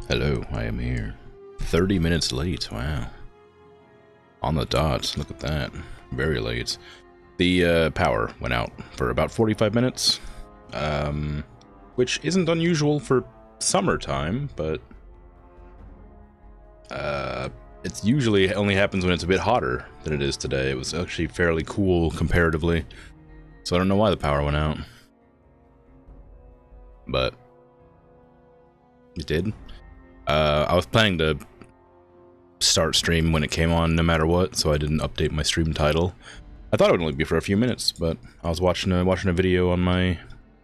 Hello, I am here. 30 minutes late, wow. On the dot, look at that. Very late. The power went out for about 45 minutes, which isn't unusual for summertime, but it usually only happens when it's a bit hotter than it is today. It was actually fairly cool comparatively, so I don't know why the power went out. But it did. I was planning to start stream when it came on no matter what, so I didn't update my stream title. I thought it would only be for a few minutes, but I was watching a video on my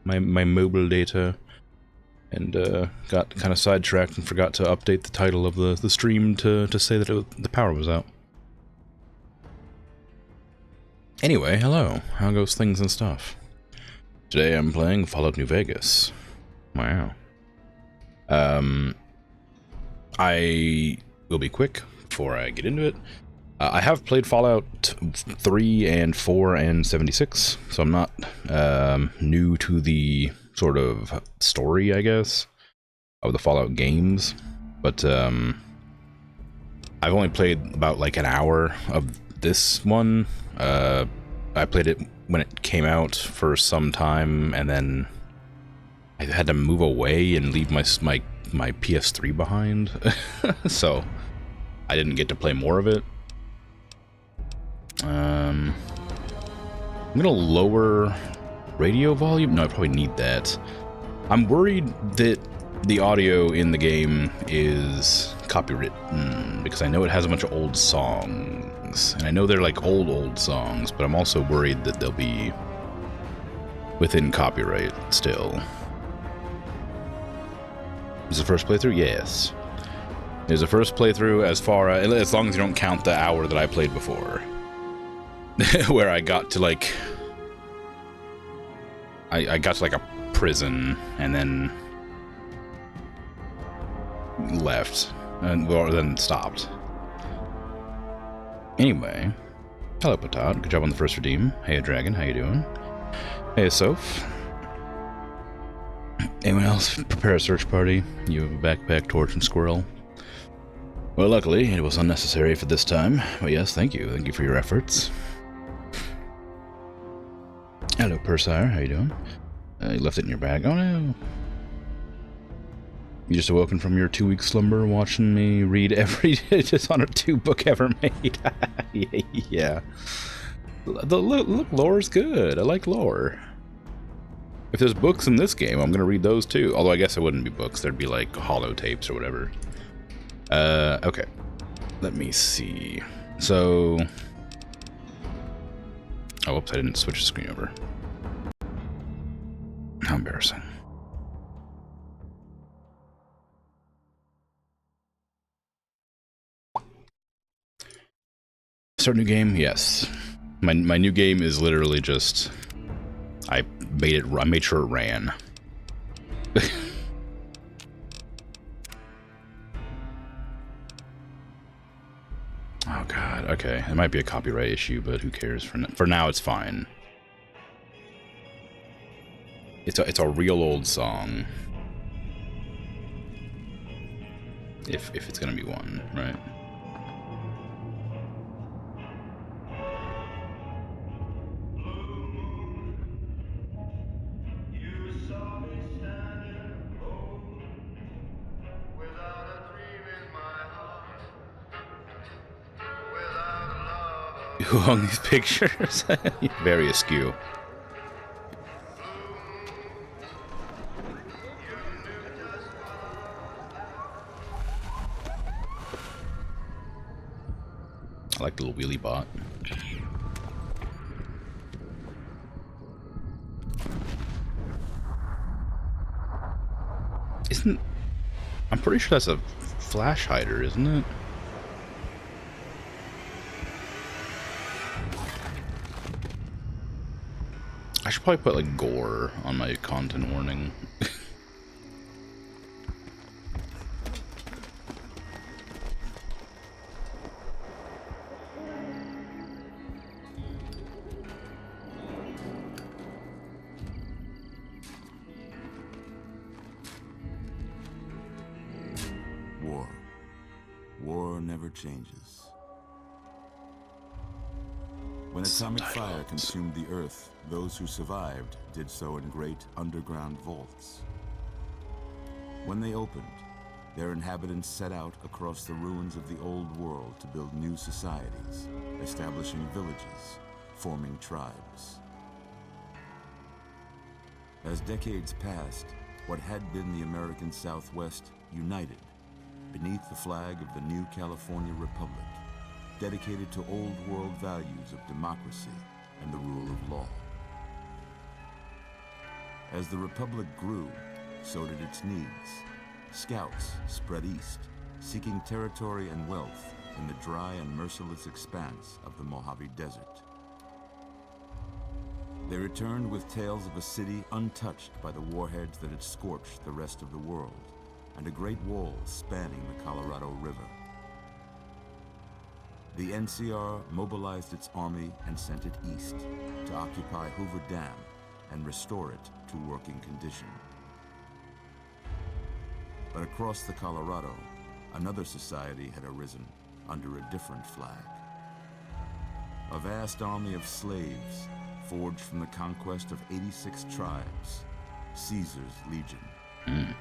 mobile data and got kind of sidetracked and forgot to update the title of the stream to say that the power was out. Anyway, hello. How goes things and stuff? Today I'm playing Fallout New Vegas. Wow. I will be quick before I get into it. I have played Fallout 3 and 4 and 76, so I'm not new to the sort of story, I guess, of the Fallout games. But I've only played about like an hour of this one. I played it when it came out for some time, and then I had to move away and leave my PS3 behind, so I didn't get to play more of it. I'm gonna lower radio volume. No, I probably need that. I'm worried that the audio in the game is copywritten, because I know it has a bunch of old songs, and I know they're like old songs, but I'm also worried that they'll be within copyright still. Is the first playthrough? Yes. It was the first playthrough as long as you don't count the hour that I played before. Where I got to like... I got to like a prison and then left. Or then stopped. Anyway. Hello, Patat. Good job on the first redeem. Hey, Dragon. How you doing? Hey, Soph. Anyone else prepare a search party? You have a backpack, torch, and squirrel. Well, luckily, it was unnecessary for this time. But yes, thank you. Thank you for your efforts. Hello, Persire. How you doing? You left it in your bag. Oh, no. You just awoken from your 2-week slumber watching me read every Dishonored 2 book ever made. Yeah. Look, lore's good. I like lore. If there's books in this game, I'm gonna read those too. Although I guess it wouldn't be books, there'd be like holotapes or whatever. Okay. Let me see. So... oh, whoops, I didn't switch the screen over. How embarrassing. Start new game? Yes. My new game is literally just... I made sure it ran. Oh god, okay. It might be a copyright issue, but who cares? For now, it's fine. It's a real old song. If it's gonna be one, right? Who hung these pictures? Very askew. I like the little wheelie bot. I'm pretty sure that's a flash hider, isn't it? I should probably put like gore on my content warning. war. War never changes. When atomic fire consumed the Earth, those who survived did so in great underground vaults. When they opened, their inhabitants set out across the ruins of the old world to build new societies, establishing villages, forming tribes. As decades passed, what had been the American Southwest united beneath the flag of the new California Republic, dedicated to old world values of democracy and the rule of law. As the Republic grew, so did its needs. Scouts spread east, seeking territory and wealth in the dry and merciless expanse of the Mojave Desert. They returned with tales of a city untouched by the warheads that had scorched the rest of the world, and a great wall spanning the Colorado River. The NCR mobilized its army and sent it east to occupy Hoover Dam and restore it to working condition. But across the Colorado, another society had arisen under a different flag. A vast army of slaves forged from the conquest of 86 tribes, Caesar's Legion.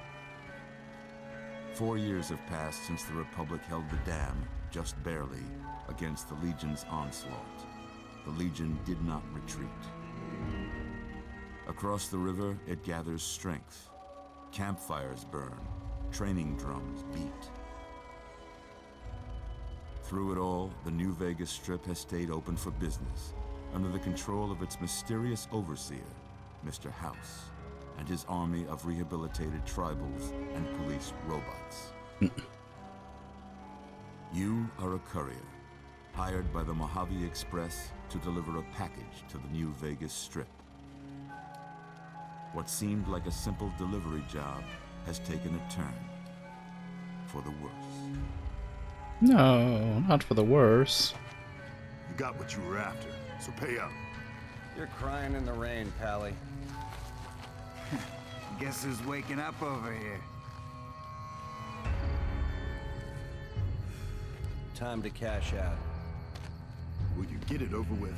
4 years have passed since the Republic held the dam, just barely, against the Legion's onslaught. The Legion did not retreat. Across the river, it gathers strength. Campfires burn, training drums beat. Through it all, the New Vegas Strip has stayed open for business, under the control of its mysterious overseer, Mr. House, and his army of rehabilitated tribals and police robots. You are a courier, hired by the Mojave Express to deliver a package to the New Vegas Strip. What seemed like a simple delivery job has taken a turn for the worse. No, not for the worse. You got what you were after, so pay up. You're crying in the rain, Pally. Guess who's waking up over here? Time to cash out. Will you get it over with?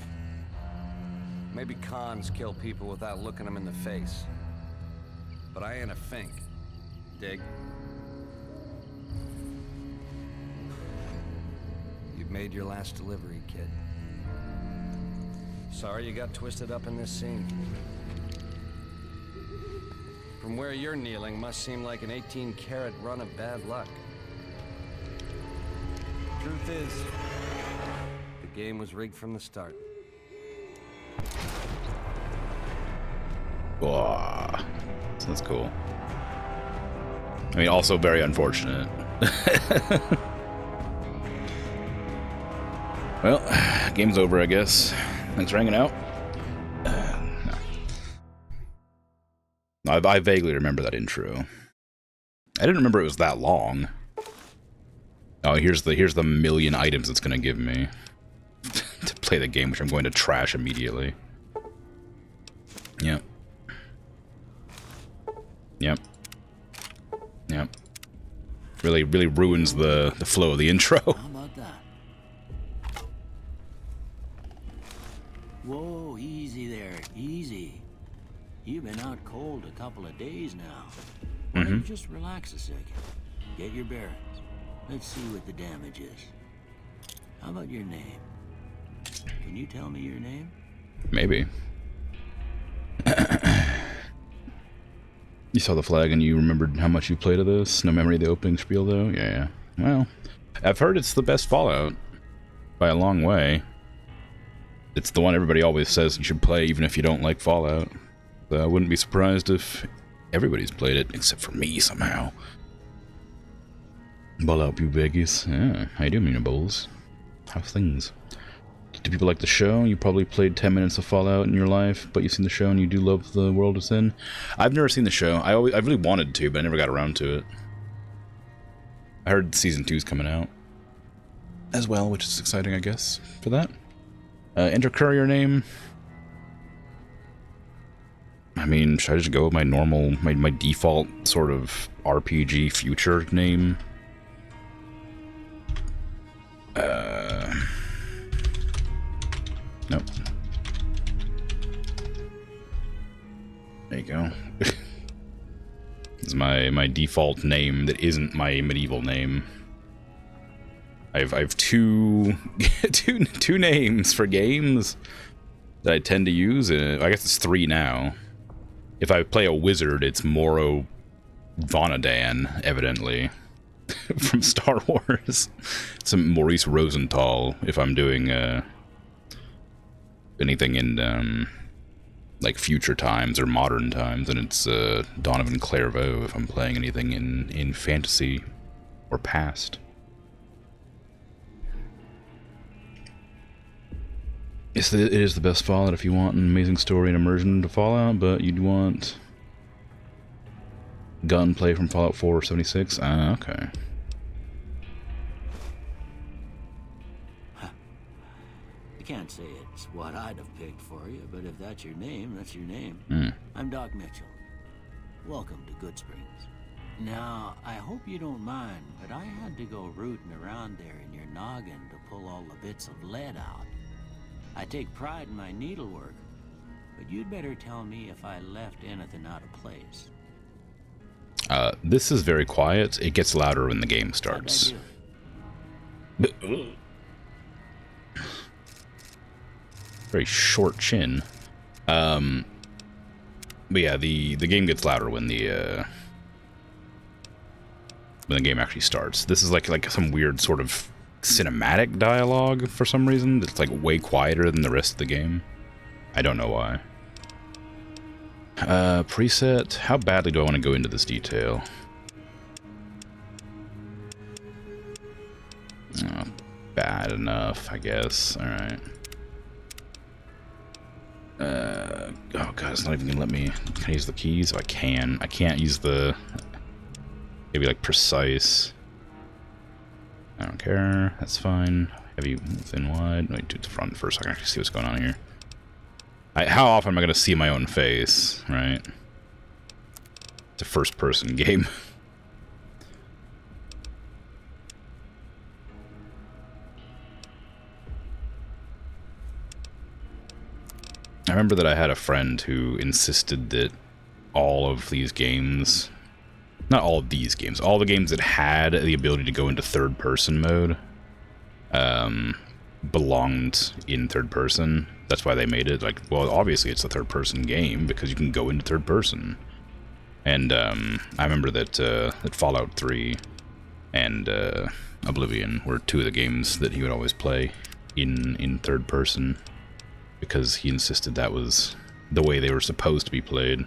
Maybe cons kill people without looking them in the face. But I ain't a fink. Dig? You've made your last delivery, kid. Sorry you got twisted up in this scene. From where you're kneeling must seem like an 18-carat run of bad luck. Truth is, the game was rigged from the start. Wow. That's cool. I mean, also very unfortunate. Well, game's over, I guess. Thanks for hanging out. No. I vaguely remember that intro. I didn't remember it was that long. Oh, here's the million items it's gonna give me to play the game, which I'm going to trash immediately. Yep. Yep. Yep. Really ruins the flow of the intro. How about that? Whoa, easy there, easy. You've been out cold a couple of days now. Why don't you just relax a second? Get your bearings. Let's see what the damage is. How about your name? Can you tell me your name? Maybe. You saw the flag and you remembered how much you played of this? No memory of the opening spiel, though? Yeah. Well, I've heard it's the best Fallout. By a long way. It's the one everybody always says you should play, even if you don't like Fallout. So I wouldn't be surprised if everybody's played it, except for me, somehow. Ball out, you Vegas. Yeah, how you doing, Munibles? How's things? Do people like the show? You probably played 10 minutes of Fallout in your life, but you've seen the show and you do love the world it's in. I've never seen the show. I really wanted to, but I never got around to it. I heard season 2's coming out as well, which is exciting, I guess, for that. Enter courier name. I mean, should I just go with my normal, my default sort of RPG future name? go. It's my default name that isn't my medieval name. I've two two names for games that I tend to use. I guess it's 3 now. If I play a wizard, it's Moro Vonadan, evidently, from Star Wars. It's a Maurice Rosenthal if I'm doing anything in like future times or modern times, and it's Donovan Clairvaux if I'm playing anything in fantasy or past. It is the best Fallout if you want an amazing story and immersion to Fallout, but you'd want gunplay from Fallout 4 or 76? Okay. I can't say it's what I'd have picked for you, but if that's your name, that's your name. I'm Doc Mitchell. Welcome to Good Springs. Now, I hope you don't mind, but I had to go rooting around there in your noggin to pull all the bits of lead out. I take pride in my needlework, but you'd better tell me if I left anything out of place. This is very quiet. It gets louder when the game starts. Very short chin. But yeah, the game gets louder when the game actually starts. This is like some weird sort of cinematic dialogue for some reason. It's like way quieter than the rest of the game. I don't know why. Preset. How badly do I want to go into this detail? Oh, bad enough, I guess. Alright. Oh god, it's not even gonna let me... Can I use the keys? Oh, I can. I can't use the... Maybe like precise... I don't care. That's fine. Heavy, thin, wide. Wait, do the front first so I can actually see what's going on here. How often am I going to see my own face, right? It's a first-person game. I remember that I had a friend who insisted that all of these games... Not all of these games. All the games that had the ability to go into third-person mode belonged in third-person. That's why they made it. Like, well, obviously it's a third-person game because you can go into third-person. And I remember that Fallout 3 and Oblivion were 2 of the games that he would always play in third-person because he insisted that was the way they were supposed to be played.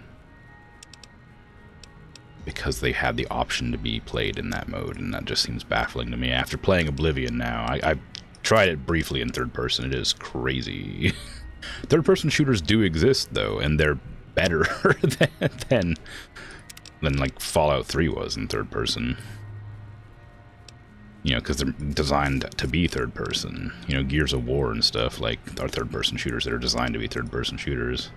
Because they had the option to be played in that mode, and that just seems baffling to me. After playing Oblivion now, I tried it briefly in third person. It is crazy. Third person shooters do exist though, and they're better than like Fallout 3 was in third person. You know, because they're designed to be third person. You know, Gears of War and stuff like are third person shooters that are designed to be third person shooters.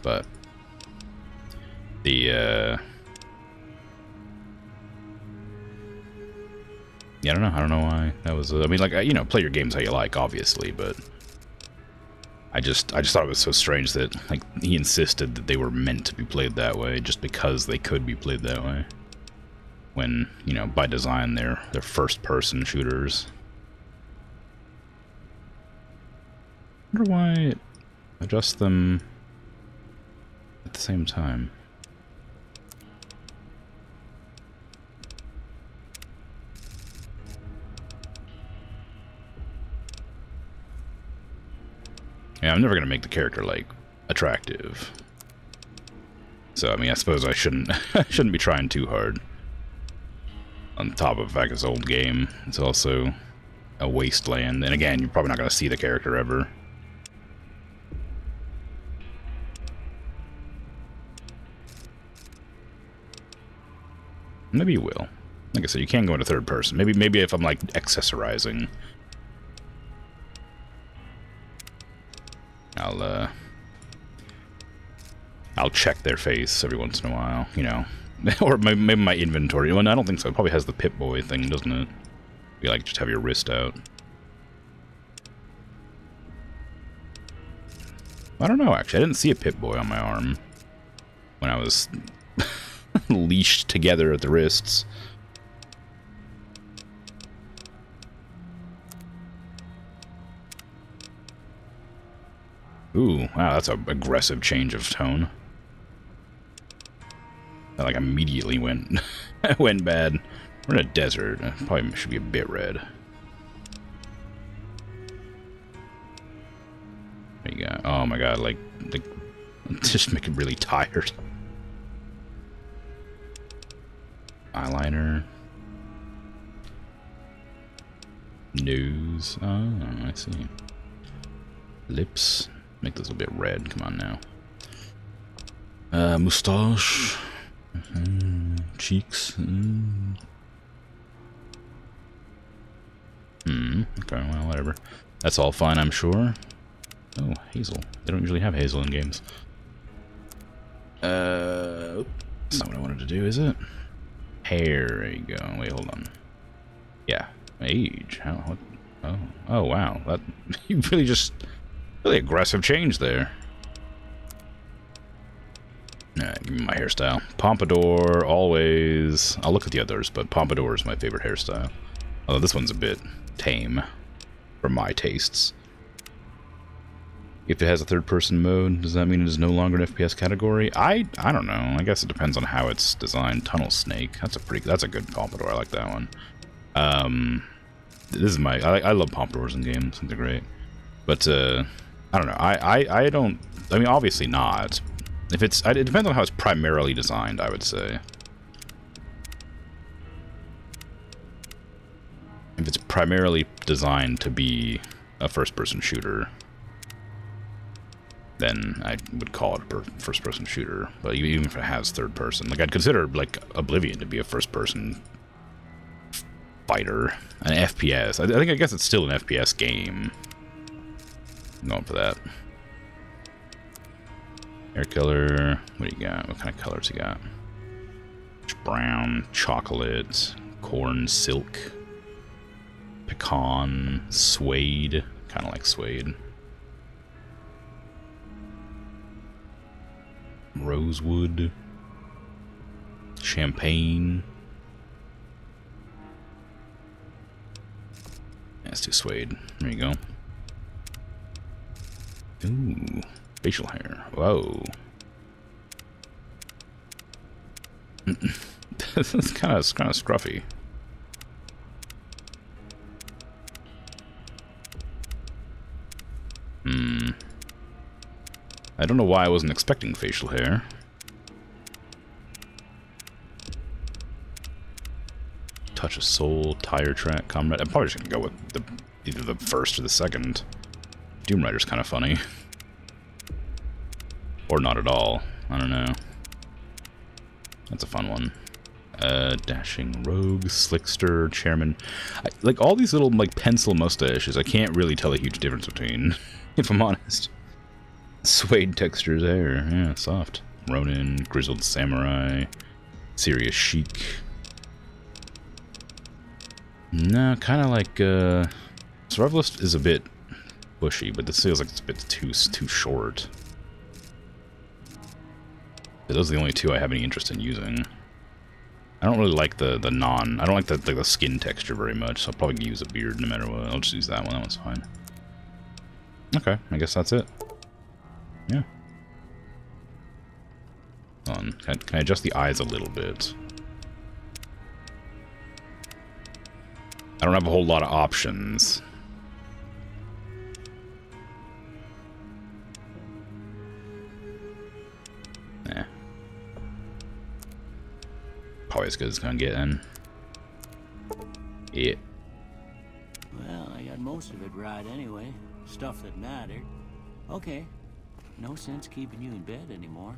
But the yeah, I don't know why that was. I mean, like, you know, play your games how you like, obviously, but I just thought it was so strange that like he insisted that they were meant to be played that way just because they could be played that way. When, you know, by design they're first person shooters. I wonder why it adjusts them at the same time. Yeah, I'm never gonna make the character like attractive. So I mean, I suppose I shouldn't shouldn't be trying too hard. On top of the fact it's an old game, it's also a wasteland, and again, you're probably not gonna see the character ever. Maybe you will. Like I said, you can go into third person. Maybe if I'm like accessorizing, I'll check their face every once in a while, you know, or maybe my inventory. Well, I don't think so. It probably has the Pip-Boy thing, doesn't it? You like just have your wrist out. I don't know, actually. I didn't see a Pip-Boy on my arm when I was leashed together at the wrists. Ooh, wow, that's an aggressive change of tone. That like immediately went went bad. We're in a desert. Probably should be a bit red. There you go. Oh my god, like just make it really tired. Eyeliner. Nose. Oh, I see. Lips. Make this a bit red. Come on now. Mustache. Cheeks. Okay, well, whatever. That's all fine, I'm sure. Oh, Hazel. They don't usually have Hazel in games. That's not what I wanted to do, is it? Hair. There you go. Wait, hold on. Yeah. Age. How? What? Oh. Oh, wow. That you really just really aggressive change there. Alright, give me my hairstyle. Pompadour, always. I'll look at the others, but Pompadour is my favorite hairstyle. Although this one's a bit tame for my tastes. If it has a third-person mode, does that mean it is no longer an FPS category? I don't know. I guess it depends on how it's designed. Tunnel Snake. That's a good Pompadour. I like that one. This is my. I love Pompadours in games. I think they're great. But I don't know. I don't. I mean, obviously not. If it's, it depends on how it's primarily designed, I would say. If it's primarily designed to be a first-person shooter, then I would call it a first-person shooter. But even if it has third-person, like I'd consider like Oblivion to be a first-person fighter, an FPS. I guess it's still an FPS game. I'm going for that. Hair color. What do you got? What kind of colors you got? Brown, chocolate, corn, silk, pecan, suede. Kind of like suede. Rosewood, champagne. Let's do suede. There you go. Ooh, facial hair. Whoa. This is kind of scruffy. I don't know why I wasn't expecting facial hair. Touch of Soul, Tire Track, Comrade. I'm probably just gonna go with either the first or the second. Doom Rider's kind of funny. Or not at all. I don't know. That's a fun one. Dashing Rogue, Slickster, Chairman. Like all these little like pencil mustaches, I can't really tell a huge difference between, if I'm honest. Suede textures there, yeah, soft. Ronin, Grizzled Samurai, Serious Chic. No, kind of like, Survivalist is a bit bushy, but this feels like it's a bit too short. Those are the only two I have any interest in using. I don't really like the I don't like the skin texture very much, so I'll probably use a beard no matter what. I'll just use that one, that one's fine. Okay, I guess that's it. Yeah. Hold on. Can I adjust the eyes a little bit? I don't have a whole lot of options. Nah. Probably as good as it's gonna get then. Yeah. Well, I got most of it right anyway. Stuff that mattered. Okay. No sense keeping you in bed anymore.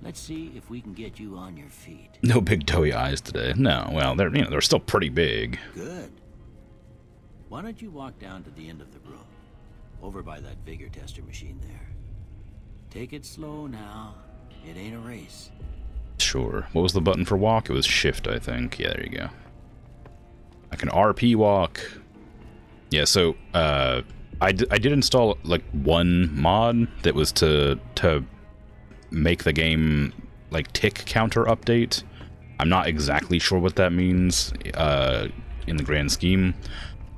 Let's see if we can get you on your feet. No big doughy eyes today. No, well, they're still pretty big. Good. Why don't you walk down to the end of the room, over by that vigor tester machine there. Take it slow now. It ain't a race. Sure. What was the button for walk? It was shift, I think. Yeah, there you go. I can RP walk. Yeah, so I did install like one mod that was to make the game like tick counter update. I'm not exactly sure what that means in the grand scheme,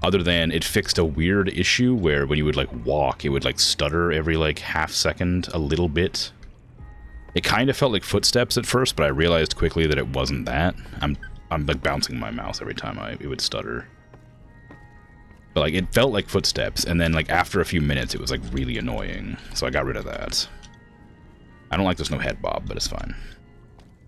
other than it fixed a weird issue where when you would like walk, it would like stutter every like half second a little bit. It kind of felt like footsteps at first, but I realized quickly that it wasn't that. I'm like bouncing my mouse every time it would stutter. But like it felt like footsteps, and then like after a few minutes it was like really annoying, so I got rid of that. I don't like there's no head bob, but it's fine.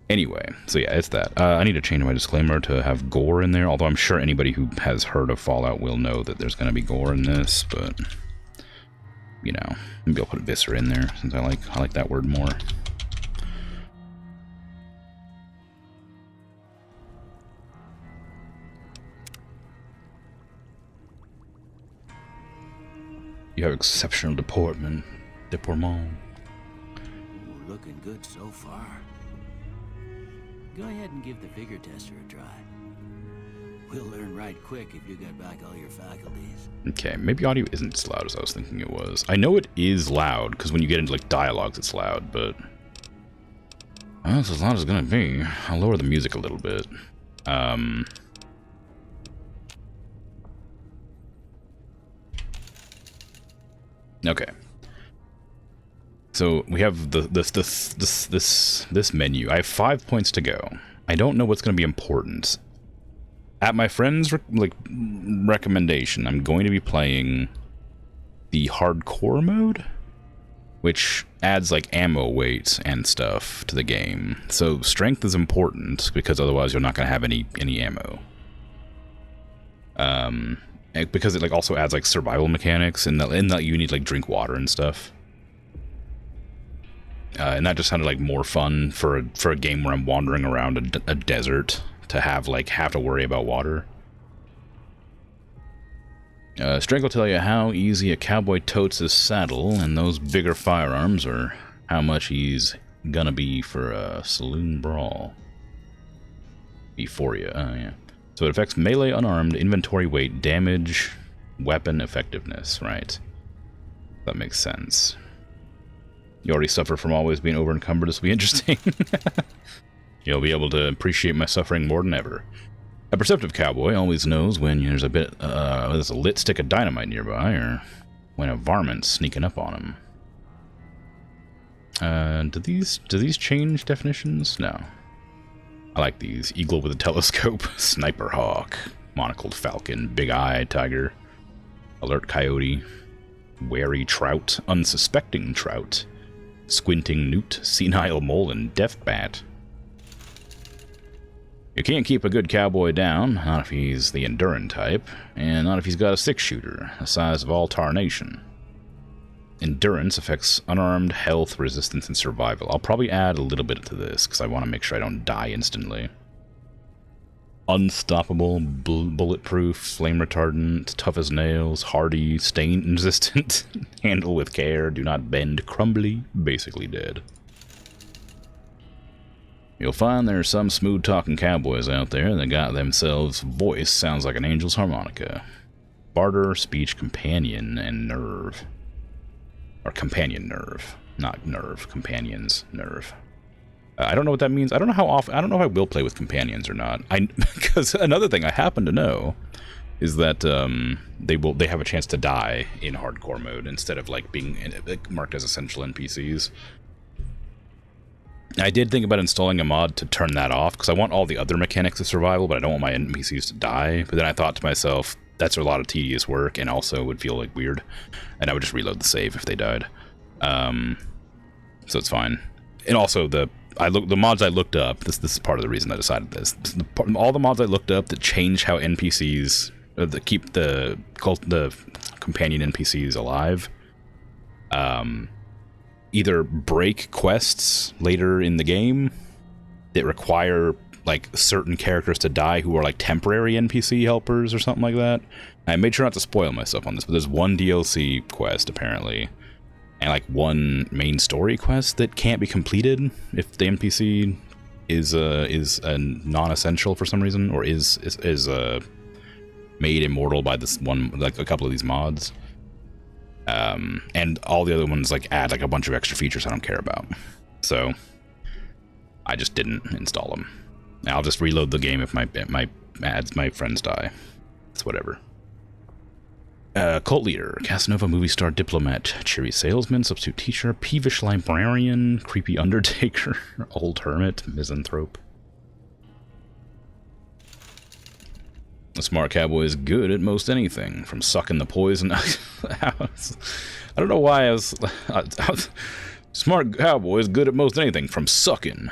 Anyway, so yeah, it's that. I need to change my disclaimer to have gore in there, although I'm sure anybody who has heard of Fallout will know that there's going to be gore in this, but, you know, maybe I'll put Viscer in there, since I like that word more. You have exceptional deportment. Deportment. Looking good so far. Go ahead and give the figure tester a try. We'll learn right quick if you get back all your faculties. Okay, maybe audio isn't as loud as I was thinking it was. I know it is loud, because when you get into like dialogues it's loud, but... well, it's as loud as it's gonna be. I'll lower the music a little bit. Okay. So we have this menu. I have 5 points to go. I don't know what's going to be important. At my friend's recommendation, I'm going to be playing the hardcore mode, which adds like ammo weight and stuff to the game. So strength is important because otherwise you're not going to have any ammo. Because it like also adds like survival mechanics in that you need like drink water and stuff. And that just sounded like more fun for a game where I'm wandering around a desert to have to worry about water. Strength will tell you how easy a cowboy totes his saddle and those bigger firearms, or how much he's gonna be for a saloon brawl. Before you, oh yeah. So it affects melee, unarmed, inventory weight, damage, weapon effectiveness, right? That makes sense. You already suffer from always being over-encumbered. This will be interesting. You'll be able to appreciate my suffering more than ever. A perceptive cowboy always knows when there's a lit stick of dynamite nearby, or when a varmint's sneaking up on him. Do these change definitions? No. I like these. Eagle with a telescope, sniper hawk, monocled falcon, big-eye tiger, alert coyote, wary trout, unsuspecting trout, squinting newt, senile mole, and deaf bat. You can't keep a good cowboy down, not if he's the enduring type, and not if he's got a six-shooter, the size of all tarnation. Endurance affects unarmed, health, resistance, and survival. I'll probably add a little bit to this, because I want to make sure I don't die instantly. Unstoppable, bulletproof, flame retardant, tough as nails, hardy, stain resistant, handle with care, do not bend, crumbly, basically dead. You'll find there are some smooth-talking cowboys out there that got themselves voice sounds like an angel's harmonica. Barter, speech, companion, and nerve. Or companion nerve. Not nerve. Companions nerve. I don't know what that means. I don't know how often. I don't know if I will play with companions or not. Because another thing I happen to know is that they have a chance to die in hardcore mode instead of like being marked as essential NPCs. I did think about installing a mod to turn that off because I want all the other mechanics of survival, but I don't want my NPCs to die. But then I thought to myself, that's a lot of tedious work, and also would feel like weird, and I would just reload the save if they died. So it's fine. And also the mods I looked up. This is part of the reason I decided this. All the mods I looked up that change how NPCs that keep the companion NPCs alive. Either break quests later in the game that require like certain characters to die who are like temporary NPC helpers or something like that. I made sure not to spoil myself on this, but there's one DLC quest apparently, and like one main story quest that can't be completed if the NPC is a non-essential for some reason, or is made immortal by this one, like a couple of these mods. And all the other ones like add like a bunch of extra features I don't care about. So I just didn't install them. I'll just reload the game if my friends die. It's whatever. Cult leader, Casanova movie star diplomat, cheery salesman, substitute teacher, peevish librarian, creepy undertaker, old hermit, misanthrope. A smart cowboy is good at most anything, from sucking the poison out of the house. I don't know why I was smart cowboy is good at most anything, from sucking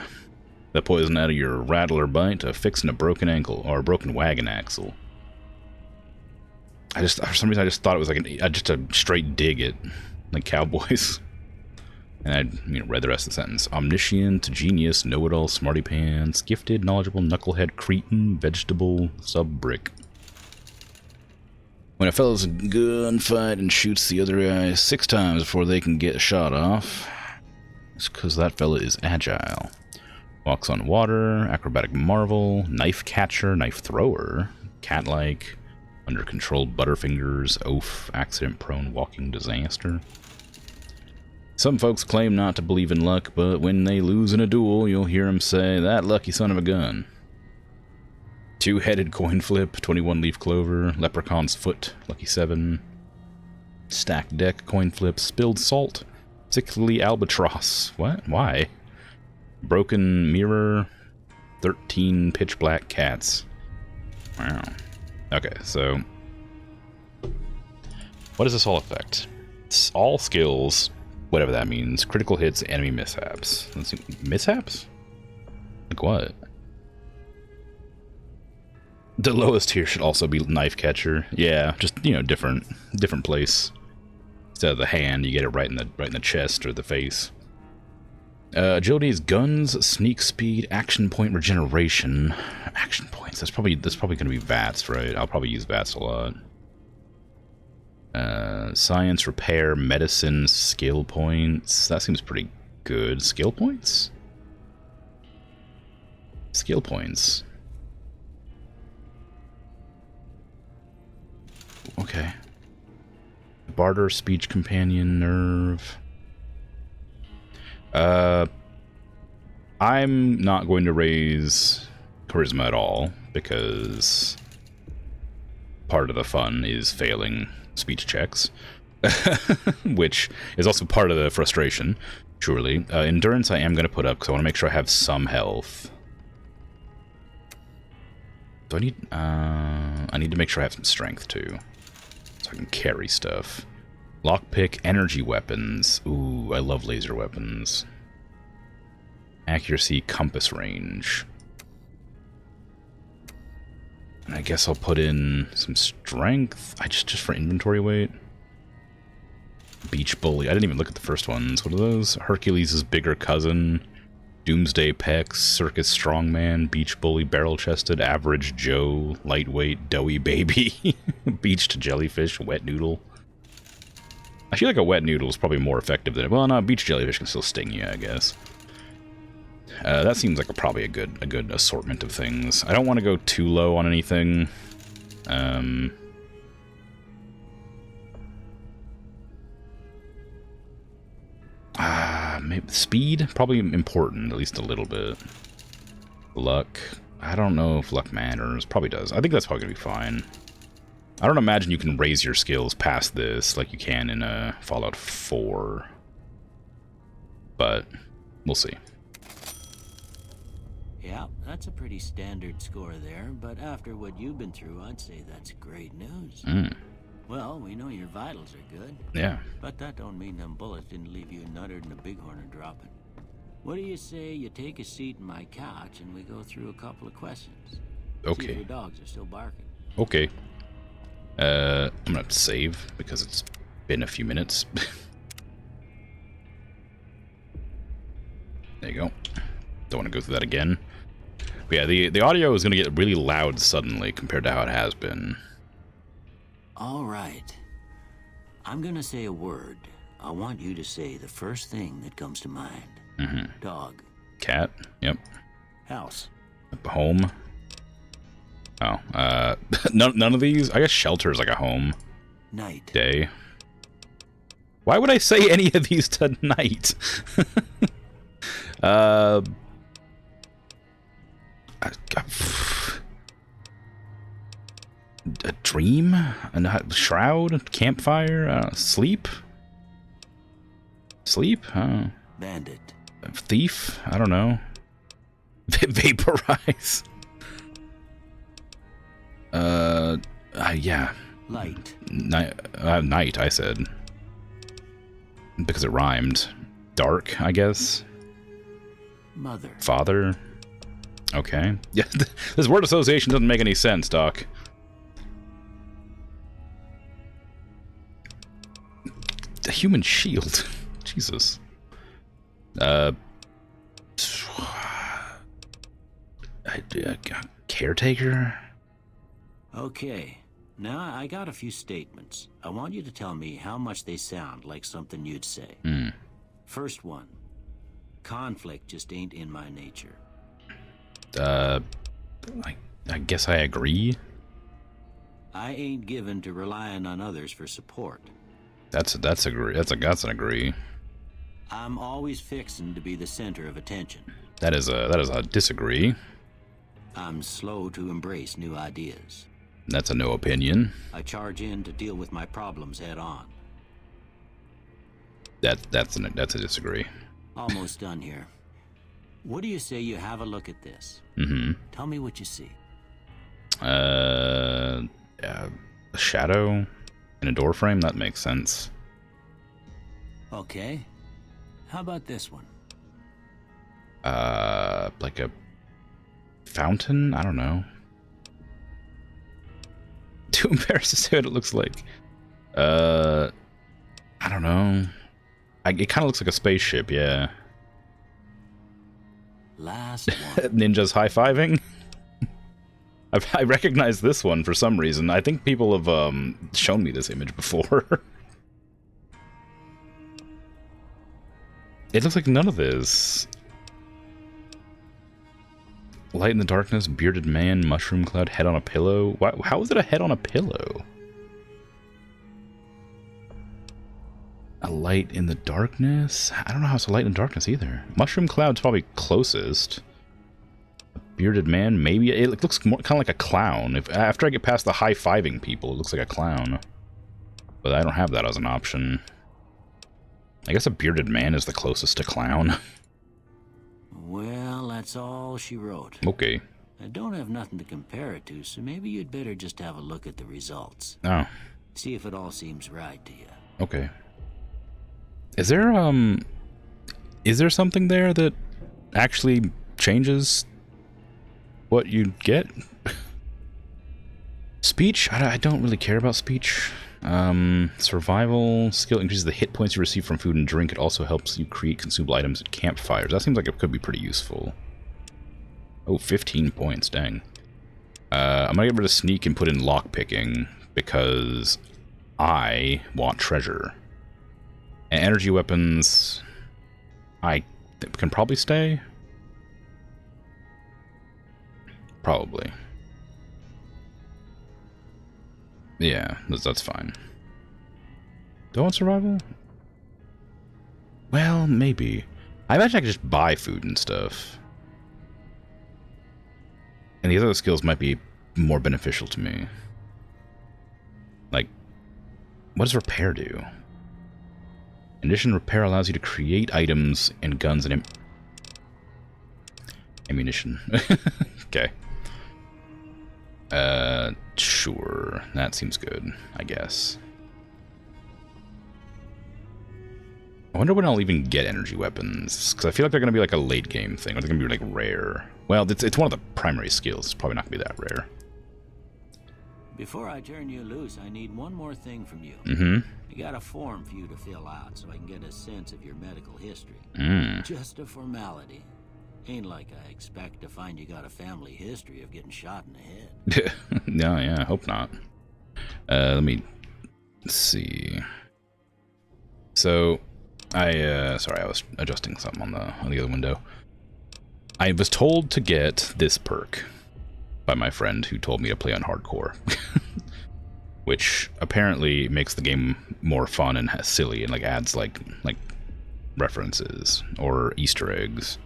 the poison out of your rattler bite to fixing a broken ankle or a broken wagon axle. For some reason, I just thought it was like just a straight dig at like cowboys. And I read the rest of the sentence. Omniscient, genius, know-it-all, smarty pants, gifted, knowledgeable, knucklehead, cretin, vegetable, sub-brick. When a fella's a gunfight and shoots the other guy 6 times before they can get a shot off, it's because that fella is agile. Walks on water, acrobatic marvel, knife catcher, knife thrower, cat-like, under control butterfingers, oaf, accident-prone walking disaster. Some folks claim not to believe in luck, but when they lose in a duel, you'll hear them say, "That lucky son of a gun." 2-headed coin flip, 21 leaf clover, leprechaun's foot, lucky 7. Stacked deck, coin flip, spilled salt, sickly albatross. What? Why? Broken mirror, 13 pitch black cats. Wow. Okay, so what does this all affect? It's all skills, whatever that means. Critical hits, enemy mishaps. Let's see. Mishaps? Like what? The lowest tier should also be knife catcher. Yeah, just different place. Instead of the hand, you get it right in the chest or the face. Agility is guns, sneak speed, action point regeneration. Action points. That's probably going to be VATS, right? I'll probably use VATS a lot. Science, repair, medicine, skill points. That seems pretty good. Skill points? Skill points. Okay. Barter, speech companion, nerve. I'm not going to raise charisma at all, because part of the fun is failing speech checks, which is also part of the frustration, surely. Endurance I am going to put up, because I want to make sure I have some health. Do I need to make sure I have some strength, too, so I can carry stuff. Lockpick, energy weapons. Ooh, I love laser weapons. Accuracy, compass range. And I guess I'll put in some strength. Just for inventory weight. Beach bully. I didn't even look at the first ones. What are those? Hercules' bigger cousin. Doomsday pecs. Circus strongman. Beach bully. Barrel-chested. Average Joe. Lightweight. Doughy baby. Beached jellyfish. Wet noodle. I feel like a wet noodle is probably more effective than... Well, no, beach jellyfish can still sting you, I guess. That seems like probably a good assortment of things. I don't want to go too low on anything. Maybe speed? Probably important, at least a little bit. Luck. I don't know if luck matters. Probably does. I think that's probably going to be fine. I don't imagine you can raise your skills past this like you can in Fallout 4. But we'll see. Yeah, that's a pretty standard score there, but after what you've been through, I'd say that's great news. Well, we know your vitals are good. Yeah. But that don't mean them bullets didn't leave you nuttered and a bighorn are dropping. What do you say you take a seat in my couch and we go through a couple of questions? Okay. See if your dogs are still barking. Okay. I'm gonna have to save because it's been a few minutes. There you go. Don't want to go through that again. But yeah, the audio is gonna get really loud suddenly compared to how it has been. All right. I'm gonna say a word. I want you to say the first thing that comes to mind. Dog. Cat. Yep. House. Home. Oh, none of these? I guess shelter is like a home. Night. Day. Why would I say any of these tonight? A dream? A shroud? Campfire? Sleep? Sleep? Bandit. Thief? I don't know. Vaporize. Yeah. Light. Night, I said. Because it rhymed. Dark, I guess. Mother. Father. Okay. Yeah, this word association doesn't make any sense, Doc. The human shield. Jesus. Caretaker? Okay. Now I got a few statements. I want you to tell me how much they sound like something you'd say. First one. Conflict just ain't in my nature. I guess I agree. I ain't given to relying on others for support. That's an agree. I'm always fixin' to be the center of attention. That is a disagree. I'm slow to embrace new ideas. That's a no opinion. I charge in to deal with my problems head on. That's a disagree. Almost done here. What do you say you have a look at this? Tell me what you see. A shadow in a door frame? That makes sense. Okay. How about this one? Like a fountain? I don't know. Too embarrassed to say what it looks like. I don't know. It kind of looks like a spaceship, yeah. Last one. Ninjas high-fiving? I recognize this one for some reason. I think people have shown me this image before. It looks like none of this. Light in the darkness, bearded man, mushroom cloud, head on a pillow. How is it a head on a pillow? A light in the darkness? I don't know how it's a light in the darkness either. Mushroom cloud's probably closest. A bearded man, maybe. It looks more kind of like a clown. After I get past the high-fiving people, it looks like a clown. But I don't have that as an option. I guess a bearded man is the closest to clown. Well, that's all she wrote. Okay. I don't have nothing to compare it to, so maybe you'd better just have a look at the results. Oh. See if it all seems right to you. Okay. Is there something there that actually changes what you get? Speech? I don't really care about speech. Survival skill increases the hit points you receive from food and drink. It also helps you create consumable items at campfires. That seems like it could be pretty useful. Oh, 15 points, dang. I'm gonna get rid of sneak and put in lockpicking because I want treasure. And energy weapons, I can probably stay. Probably. Yeah, that's fine. Do I want survival? Well, maybe. I imagine I could just buy food and stuff. And these other skills might be more beneficial to me. Like, what does repair do? In addition, repair allows you to create items and guns and ammunition. Okay. Sure. That seems good, I guess. I wonder when I'll even get energy weapons, because I feel like they're going to be like a late game thing, or they're going to be like rare. Well, it's one of the primary skills. It's probably not going to be that rare. Before I turn you loose, I need one more thing from you. I got a form for you to fill out so I can get a sense of your medical history. Just a formality. Ain't like I expect to find you got a family history of getting shot in the head. No, yeah, I hope not. Let me see. So, sorry, I was adjusting something on the other window. I was told to get this perk. by my friend who told me to play on hardcore. Which apparently makes the game more fun and silly and like adds like references or Easter eggs.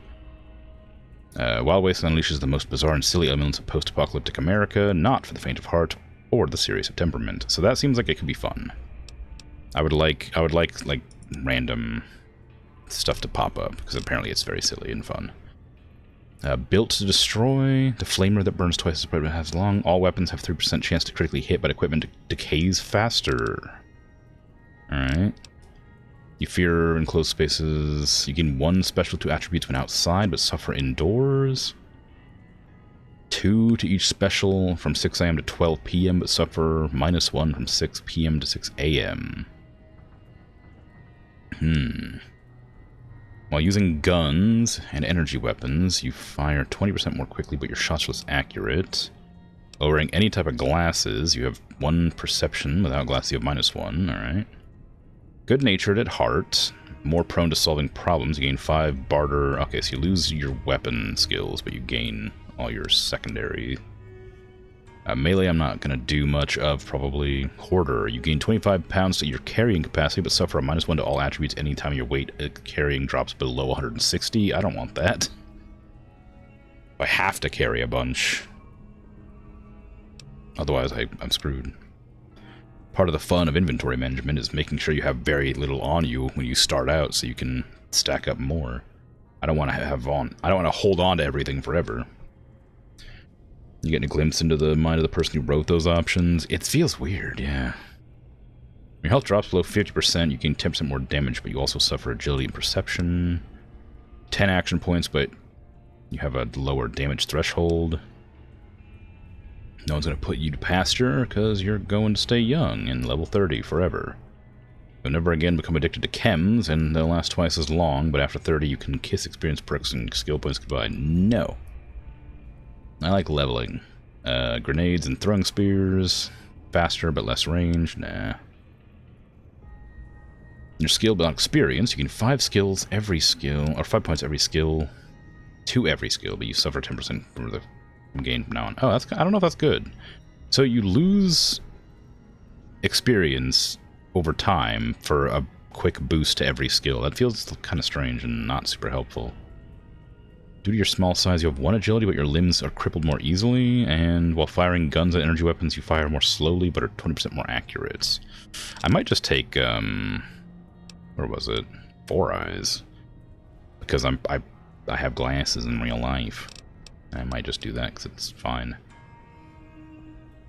Wild Wasteland unleashes the most bizarre and silly elements of post-apocalyptic America, not for the faint of heart or the serious of temperament. So that seems like it could be fun. I would like like random stuff to pop up because apparently it's very silly and fun. Built to destroy, the flamer that burns twice as bright but has long. All weapons have 3% chance to critically hit, but equipment decays faster. Alright. You fear enclosed spaces. You gain 1 special 2 attributes when outside, but suffer indoors. 2 to each special from 6 AM to 12 PM, but suffer -1 from 6 PM to 6 AM. While using guns and energy weapons, you fire 20% more quickly, but your shots are less accurate. Lowering any type of glasses, you have 1 perception. Without glasses, you have -1. Alright. Good-natured at heart. More prone to solving problems. You gain 5 barter. Okay, so you lose your weapon skills, but you gain all your secondary. Melee, I'm not going to do much of, probably. Hoarder, you gain 25 pounds to your carrying capacity, but suffer a -1 to all attributes anytime your weight carrying drops below 160. I don't want that. I have to carry a bunch. Otherwise, I'm screwed. Part of the fun of inventory management is making sure you have very little on you when you start out, so you can stack up more. I don't want to I don't want to hold on to everything forever. You get a glimpse into the mind of the person who wrote those options. It feels weird, yeah. Your health drops below 50%, you gain 10% more damage, but you also suffer agility and perception. 10 action points, but you have a lower damage threshold. No one's going to put you to pasture, because you're going to stay young and level 30 forever. You'll never again become addicted to chems, and they'll last twice as long, but after 30 you can kiss experience perks and skill points goodbye. No. I like leveling. Grenades and throwing spears. Faster but less range. Nah. Your skill but not experience. You gain 5 skills every skill, or 5 points every skill. To every skill, but you suffer 10% from the gain from now on. Oh, I don't know if that's good. So you lose experience over time for a quick boost to every skill. That feels kind of strange and not super helpful. Due to your small size, you have 1 agility, but your limbs are crippled more easily, and while firing guns and energy weapons, you fire more slowly, but are 20% more accurate. I might just take, where was it? 4 Eyes. Because I have glasses in real life. I might just do that, because it's fine.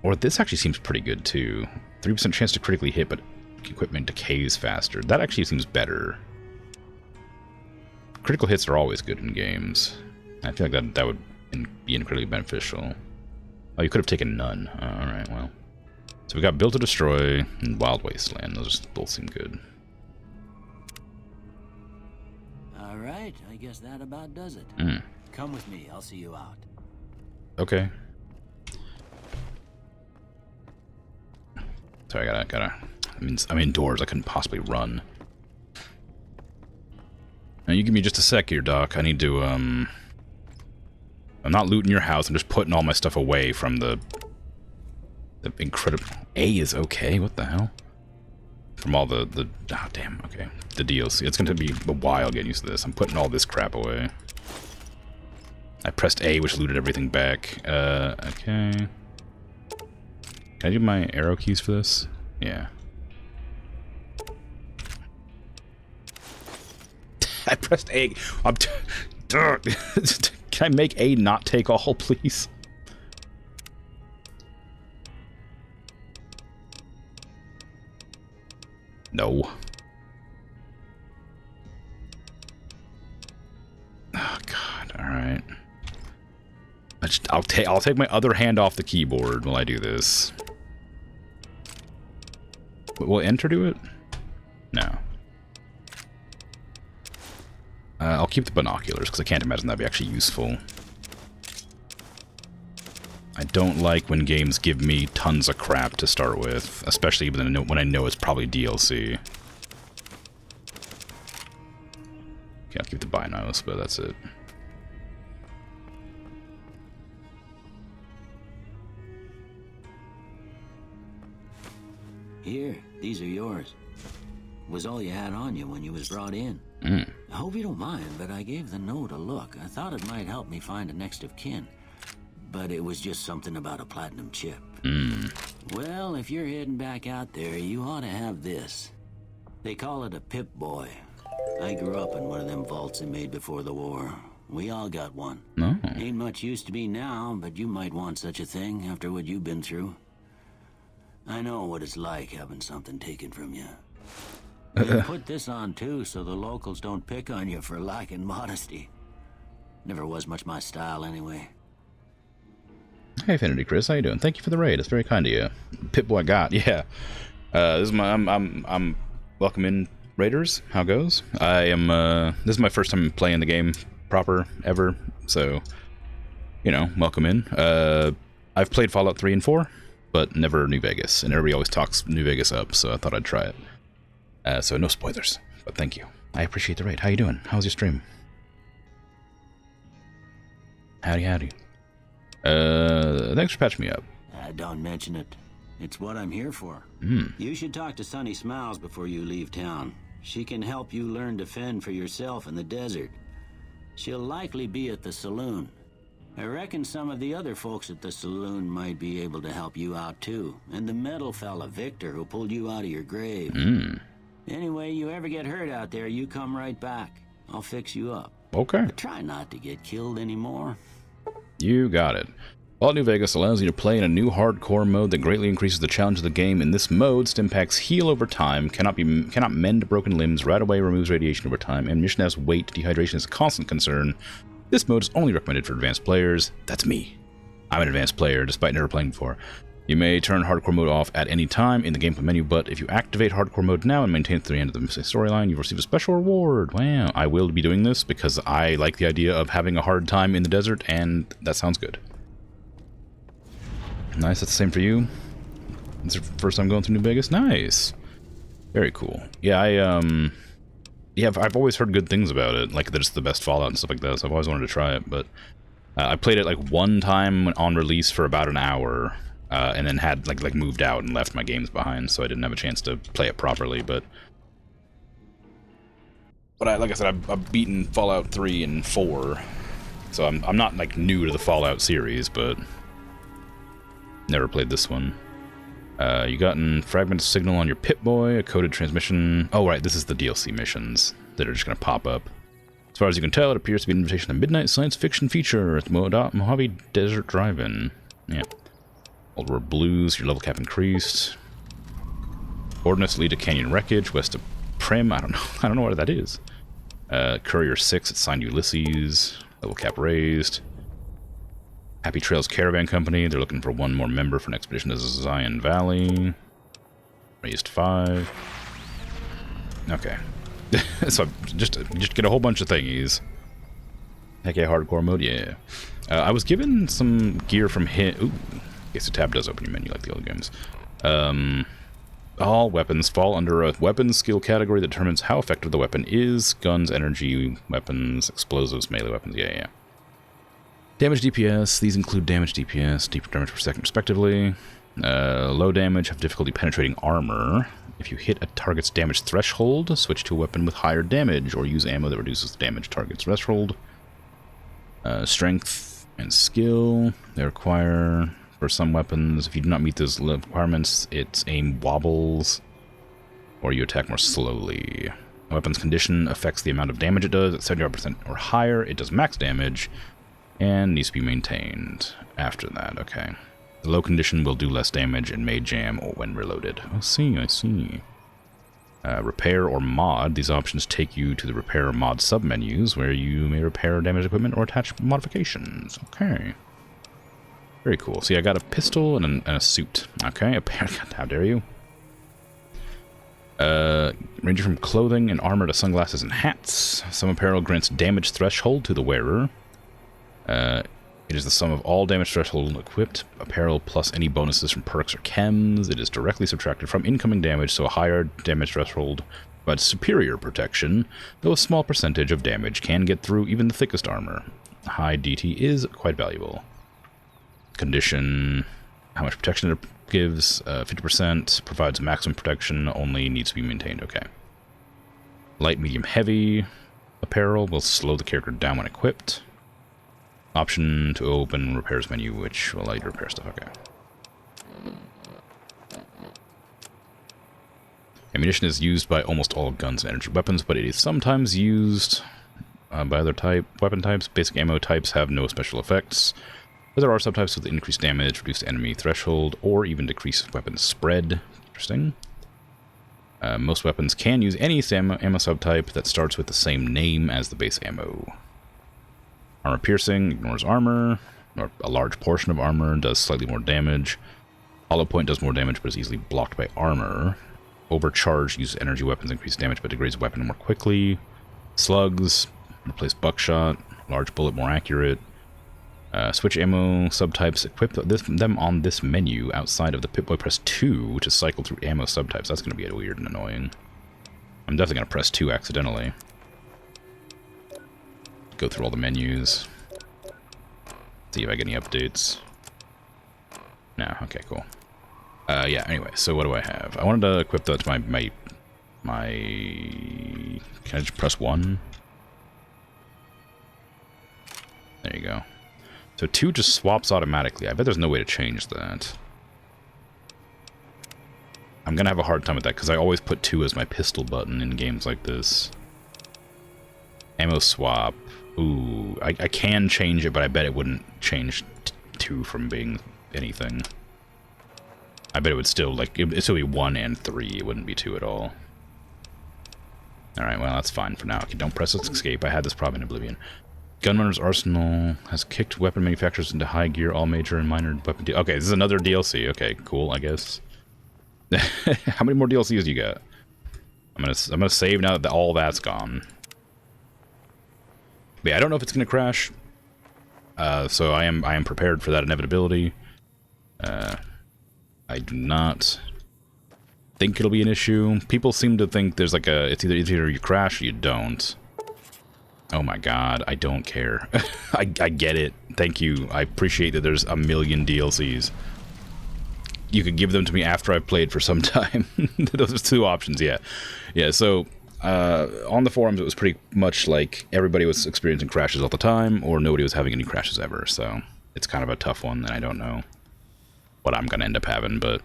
Or this actually seems pretty good, too. 3% chance to critically hit, but equipment decays faster. That actually seems better. Critical hits are always good in games. I feel like that would be incredibly beneficial. Oh, you could have taken none. Alright, well. So we got Built to Destroy and Wild Wasteland. Those both seem good. Alright, I guess that about does it. Come with me, I'll see you out. Okay. Sorry, I gotta... I'm indoors, I couldn't possibly run. Now, you give me just a sec here, Doc. I need to, I'm not looting your house. I'm just putting all my stuff away from the incredible... A is okay? What the hell? From all the... Oh, damn, okay. The DLC. It's going to be a while getting used to this. I'm putting all this crap away. I pressed A, which looted everything back. Okay. Can I do my arrow keys for this? Yeah. I pressed A. Can I make A not take all, please? No. Oh God! All right. I'll take my other hand off the keyboard while I do this. Will enter do it? No. I'll keep the binoculars, because I can't imagine that'd be actually useful. I don't like when games give me tons of crap to start with, especially when I know it's probably DLC. Okay, I'll keep the binos, but that's it. Here, these are yours. Was all you had on you when you was brought in. Mm. I hope you don't mind, but I gave the note a look. I thought it might help me find a next of kin. But it was just something about a platinum chip. Mm. Well, if you're heading back out there, you ought to have this. They call it a Pip-Boy. I grew up in one of them vaults they made before the war. We all got one. No. Ain't much use to be now, but you might want such a thing after what you've been through. I know what it's like having something taken from you. And put this on too, so the locals don't pick on you for lacking modesty. Never was much my style anyway. Hey, Affinity Chris, how you doing? Thank you for the raid. It's very kind of you. Pip-Boy got, yeah. This is my I'm welcome in, Raiders. How goes? I am this is my first time playing the game proper ever, so you know, welcome in. I've played Fallout 3 and 4, but never New Vegas, and everybody always talks New Vegas up, so I thought I'd try it. So no spoilers, but thank you. I appreciate the raid. How you doing? How's your stream? Howdy, howdy. Thanks for patching me up. Don't mention it. It's what I'm here for. Mm. You should talk to Sunny Smiles before you leave town. She can help you learn to fend for yourself in the desert. She'll likely be at the saloon. I reckon some of the other folks at the saloon might be able to help you out too. And the metal fella, Victor, who pulled you out of your grave. Mm. Anyway, you ever get hurt out there, you come right back. I'll fix you up. Okay. But try not to get killed anymore. You got it. Fallout New Vegas allows you to play in a new hardcore mode that greatly increases the challenge of the game. In this mode, Stimpaks heal over time, cannot mend broken limbs, right away removes radiation over time, ammunition has weight, dehydration is a constant concern. This mode is only recommended for advanced players. That's me. I'm an advanced player, despite never playing before. You may turn hardcore mode off at any time in the gameplay menu, but if you activate hardcore mode now and maintain it to the end of the storyline, you receive a special reward. Wow, I will be doing this because I like the idea of having a hard time in the desert, and that sounds good. Nice, that's the same for you. It's your first time going through New Vegas? Nice. Very cool. Yeah, I've always heard good things about it, like that it's the best Fallout and stuff like that, so I've always wanted to try it, but I played it like one time on release for about an hour, and then had like moved out and left my games behind, so I didn't have a chance to play it properly, but like I said, I've beaten Fallout 3 and 4, so I'm not like new to the Fallout series, but never played this one. You gotten fragment signal on your Pip-Boy, a coded transmission. Oh right, this is the DLC missions that are just gonna pop up. As far as you can tell, it appears to be an invitation to midnight science fiction feature at the Mojave Desert Drive-In. Yeah. Old World Blues, your level cap increased. Coordinates lead to Canyon Wreckage, west of Prim. I don't know where that is. Courier 6 at signed Ulysses. Level cap raised. Happy Trails Caravan Company. They're looking for one more member for an expedition to Zion Valley. Raised 5. Okay. So just get a whole bunch of thingies. Heck yeah, hardcore mode, yeah. I was given some gear from him. Ooh, guess the tab does open your menu like the old games. All weapons fall under a weapons skill category that determines how effective the weapon is. Guns, energy, weapons, explosives, melee weapons, yeah. Damage DPS, these include damage DPS, deeper damage per second respectively. Low damage, have difficulty penetrating armor. If you hit a target's damage threshold, switch to a weapon with higher damage, or use ammo that reduces the damage target's threshold. Strength and skill, they require for some weapons. If you do not meet those requirements, its aim wobbles, or you attack more slowly. A weapon's condition affects the amount of damage it does. At 75% or higher, it does max damage, and needs to be maintained after that. Okay. The low condition will do less damage and may jam or when reloaded. I see. Repair or mod. These options take you to the repair or mod submenus where you may repair damaged equipment or attach modifications. Okay. Very cool. See, I got a pistol and a suit. Okay, how dare you? Ranging from clothing and armor to sunglasses and hats. Some apparel grants damage threshold to the wearer. It is the sum of all damage threshold equipped apparel plus any bonuses from perks or chems. It is directly subtracted from incoming damage, so a higher damage threshold provides superior protection, though a small percentage of damage can get through even the thickest armor. High DT is quite valuable. Condition, how much protection it gives 50%, provides maximum protection, only needs to be maintained. Okay. Light, medium, heavy apparel will slow the character down when equipped. Option to open repairs menu, which will allow you to repair stuff. Okay. Ammunition is used by almost all guns and energy weapons, but it is sometimes used by other weapon types. Basic ammo types have no special effects, but there are subtypes with increased damage, reduced enemy threshold, or even decreased weapon spread. Interesting. Most weapons can use any ammo subtype that starts with the same name as the base ammo. Armor piercing ignores armor, or a large portion of armor, does slightly more damage. Hollow point does more damage, but is easily blocked by armor. Overcharge uses energy weapons, increase damage, but degrades weapon more quickly. Slugs replace buckshot. Large bullet more accurate. Switch ammo subtypes. Equip them on this menu outside of the Pip-Boy. Press 2 to cycle through ammo subtypes. That's going to be weird and annoying. I'm definitely going to press 2 accidentally. Go through all the menus. See if I get any updates. No, okay, cool. Yeah, anyway, so what do I have? I wanted to equip that to my... Can I just press 1? There you go. So 2 just swaps automatically. I bet there's no way to change that. I'm gonna have a hard time with that, because I always put 2 as my pistol button in games like this. Ammo swap. Ooh, I can change it, but I bet it wouldn't change 2 from being anything. I bet it would still, like, it'd still be 1 and 3. It wouldn't be 2 at all. Alright, well, that's fine for now. Okay, don't press escape. I had this problem in Oblivion. Gunrunner's Arsenal has kicked weapon manufacturers into high gear, all major and minor weapon... Okay, this is another DLC. Okay, cool, I guess. How many more DLCs do you got? I'm gonna save now that all that's gone. But yeah, I don't know if it's gonna crash. So I am prepared for that inevitability. I do not think it'll be an issue. People seem to think there's like a... It's either you crash or you don't. Oh my god, I don't care. I get it. Thank you. I appreciate that there's a million DLCs. You could give them to me after I've played for some time. Those are 2 options, yeah. Yeah, so on the forums it was pretty much like everybody was experiencing crashes all the time, or nobody was having any crashes ever, so it's kind of a tough one, and I don't know what I'm going to end up having, but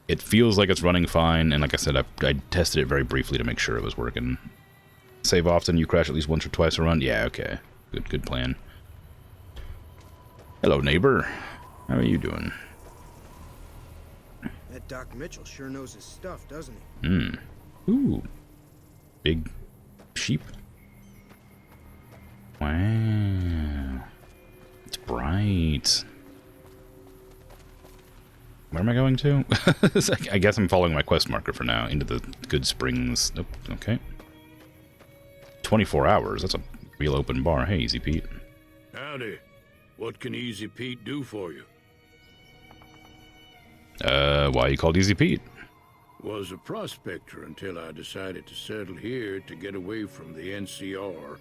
it feels like it's running fine, and like I said, I tested it very briefly to make sure it was working. Save often, you crash at least once or twice a run? Yeah, okay. Good plan. Hello, neighbor. How are you doing? That Doc Mitchell sure knows his stuff, doesn't he? Ooh. Big sheep. Wow. It's bright. Where am I going to? I guess I'm following my quest marker for now. Into the Good Springs. Nope, okay. 24 hours. That's a real open bar. Hey, Easy Pete. Howdy. What can Easy Pete do for you? Why you called Easy Pete? Was a prospector until I decided to settle here to get away from the NCR.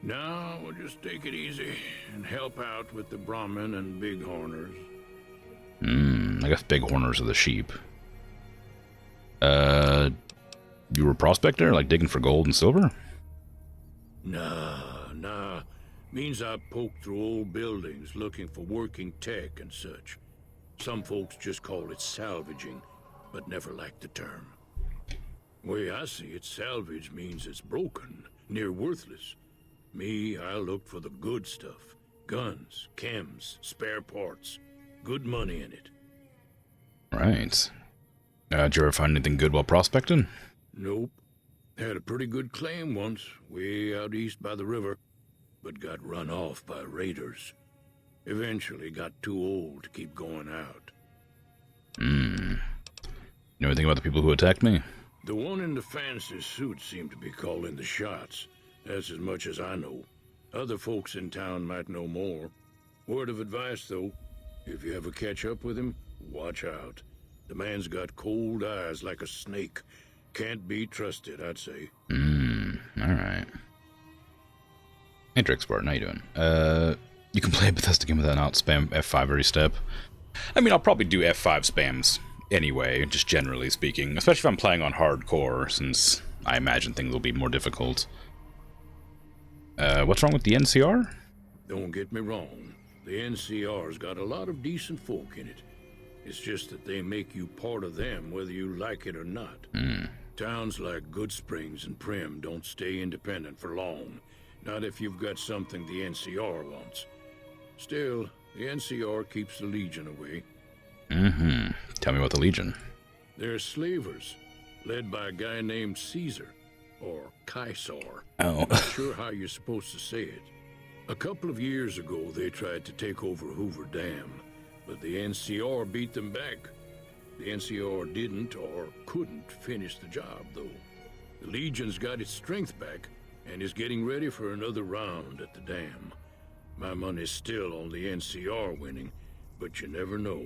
Now we'll just take it easy and help out with the Brahmin and Bighorners. I guess Bighorners are the sheep. You were a prospector? Like digging for gold and silver? Nah. Means I poke through old buildings looking for working tech and such. Some folks just call it salvaging, but never liked the term. Way I see it, salvage means it's broken, near worthless. Me, I look for the good stuff. Guns, chems, spare parts. Good money in it. Right. Did you ever find anything good while prospecting? Nope. Had a pretty good claim once, way out east by the river, but got run off by raiders. Eventually got too old to keep going out. You know anything about the people who attacked me? The one in the fancy suit seemed to be calling the shots. That's as much as I know. Other folks in town might know more. Word of advice, though, if you ever catch up with him, watch out. The man's got cold eyes like a snake. Can't be trusted, I'd say. Alright. Hey, Drix Spartan, how you doing? You can play a Bethesda game without not spam F5 every step. I mean, I'll probably do F5 spams anyway, just generally speaking. Especially if I'm playing on hardcore, since I imagine things will be more difficult. What's wrong with the NCR? Don't get me wrong. The NCR's got a lot of decent folk in it. It's just that they make you part of them whether you like it or not. Towns like Goodsprings and Prim don't stay independent for long. Not if you've got something the NCR wants. Still, the NCR keeps the Legion away. Tell me about the Legion. They're slavers, led by a guy named Caesar, or Caesar. Oh. Not sure how you're supposed to say it. A couple of years ago, they tried to take over Hoover Dam, but the NCR beat them back. The NCR didn't or couldn't finish the job, though. The Legion's got its strength back and is getting ready for another round at the dam. My money's still on the NCR winning, but you never know.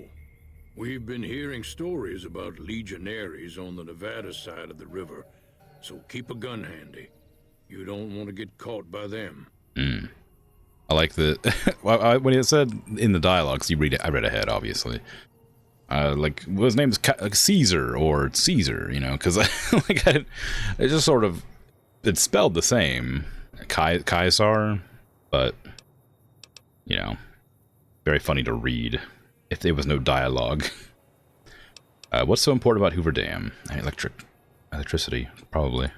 We've been hearing stories about legionaries on the Nevada side of the river, so keep a gun handy. You don't want to get caught by them. I like the when it said in the dialogues, I read ahead, obviously. Like, well, his name's like Caesar or Caesar, you know, because it just sort of, it's spelled the same, Caesar, but you know, very funny to read if there was no dialogue. What's so important about Hoover Dam? Electricity, probably.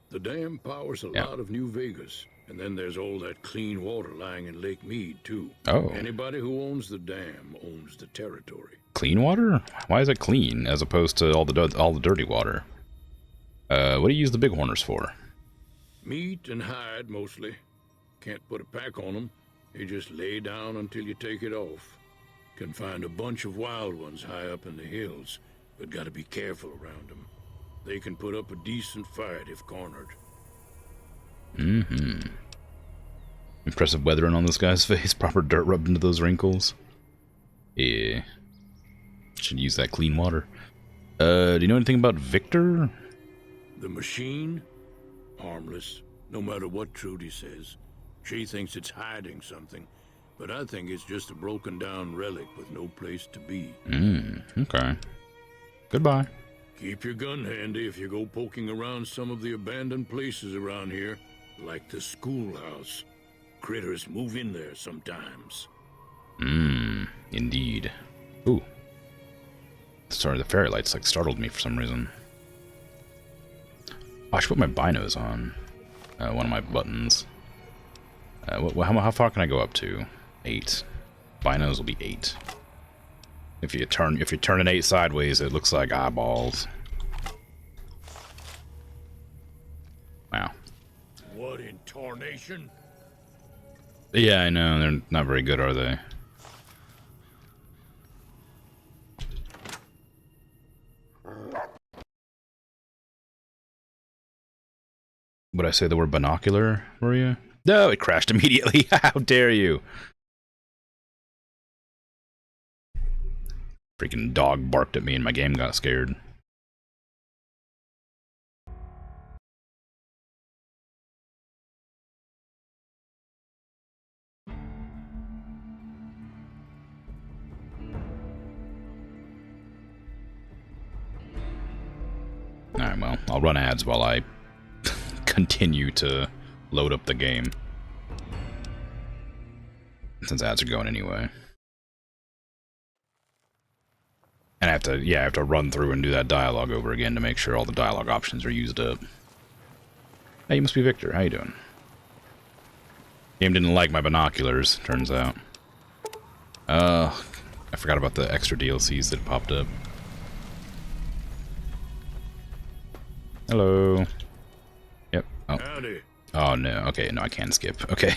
The dam powers a lot of New Vegas, and then there's all that clean water lying in Lake Mead, too. Oh. Anybody who owns the dam owns the territory. Clean water? Why is it clean as opposed to all the dirty water? What do you use the bighorners for? Meat and hide, mostly. Can't put a pack on them. They just lay down until you take it off. Can find a bunch of wild ones high up in the hills, but gotta be careful around them. They can put up a decent fight if cornered. Impressive weathering on this guy's face. Proper dirt rubbed into those wrinkles. Yeah. Should use that clean water. Do you know anything about Victor? The machine? Harmless, no matter what Trudy says. She thinks it's hiding something, but I think it's just a broken down relic with no place to be. Okay. Goodbye. Keep your gun handy if you go poking around some of the abandoned places around here, like the schoolhouse. Critters move in there sometimes. Indeed. Ooh. Sorry, the fairy lights like startled me for some reason. Oh, I should put my binos on. One of my buttons. How far can I go up to? 8. Binos will be 8. If you turn an 8 sideways, it looks like eyeballs. Wow. What in tarnation? Yeah, I know. They're not very good, are they? Would I say the word binocular, were you? No, it crashed immediately. How dare you? Freaking dog barked at me and my game got scared. Alright, well, I'll run ads while I continue to load up the game. Since ads are going anyway. And I have to run through and do that dialogue over again to make sure all the dialogue options are used up. Hey, you must be Victor. How you doing? Game didn't like my binoculars, turns out. I forgot about the extra DLCs that popped up. Hello. Yep. Oh. Howdy. Oh no. Okay, no, I can skip. Okay.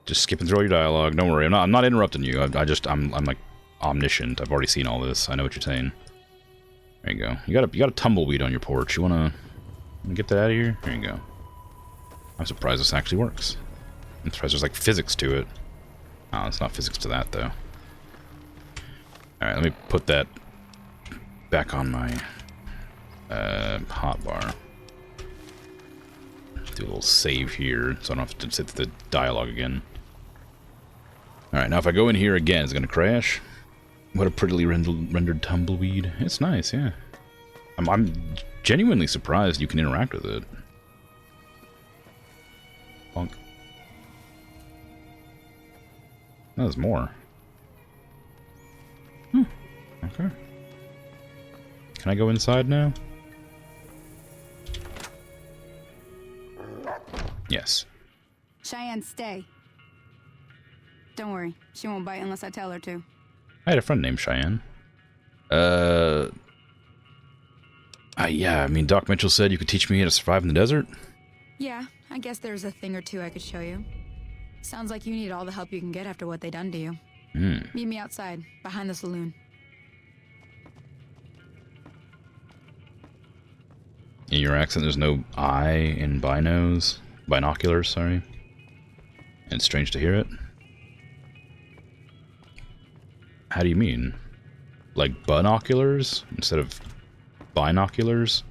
Just skipping through all your dialogue. Don't worry. I'm not interrupting you. I'm like omniscient. I've already seen all this. I know what you're saying. There you go. You got a tumbleweed on your porch. You wanna get that out of here? There you go. I'm surprised this actually works. I'm surprised there's like physics to it. Oh, it's not physics to that though. Alright, let me put that back on my hotbar. Do a little save here, so I don't have to sit through the dialogue again. Alright, now if I go in here again, it's gonna crash. What a prettily rendered tumbleweed. It's nice, yeah. I'm genuinely surprised you can interact with it. Bonk. Oh, there's more. Okay. Can I go inside now? Yes. Cheyenne, stay. Don't worry, she won't bite unless I tell her to. I had a friend named Cheyenne. Yeah, I mean, Doc Mitchell said you could teach me how to survive in the desert. Yeah, I guess there's a thing or two I could show you. Sounds like you need all the help you can get after what they done to you. Meet me outside, behind the saloon. In your accent, there's no I in binoculars, sorry. And it's strange to hear it. How do you mean? Like binoculars instead of binoculars?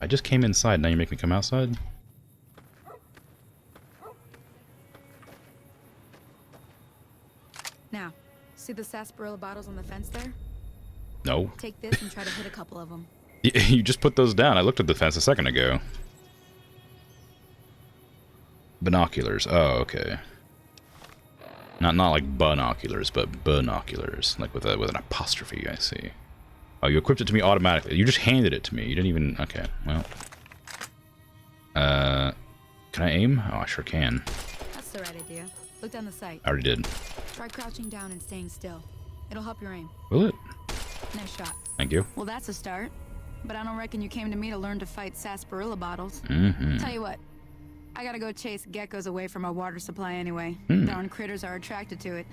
I just came inside, now you make me come outside? Now, see the sarsaparilla bottles on the fence there? No. Take this and try to hit a couple of them. You just put those down. I looked at the fence a second ago. Binoculars. Oh, okay. Not like binoculars, but binoculars. Like with an apostrophe, I see. Oh, you equipped it to me automatically. You just handed it to me. You didn't even... Okay, well. Can I aim? Oh, I sure can. That's the right idea. Look down the sight. I already did. Try crouching down and staying still. It'll help your aim. Will it? Nice shot. Thank you. Well, that's a start. But I don't reckon you came to me to learn to fight sarsaparilla bottles. Tell you what. I gotta go chase geckos away from our water supply anyway. Darn critters are attracted to it.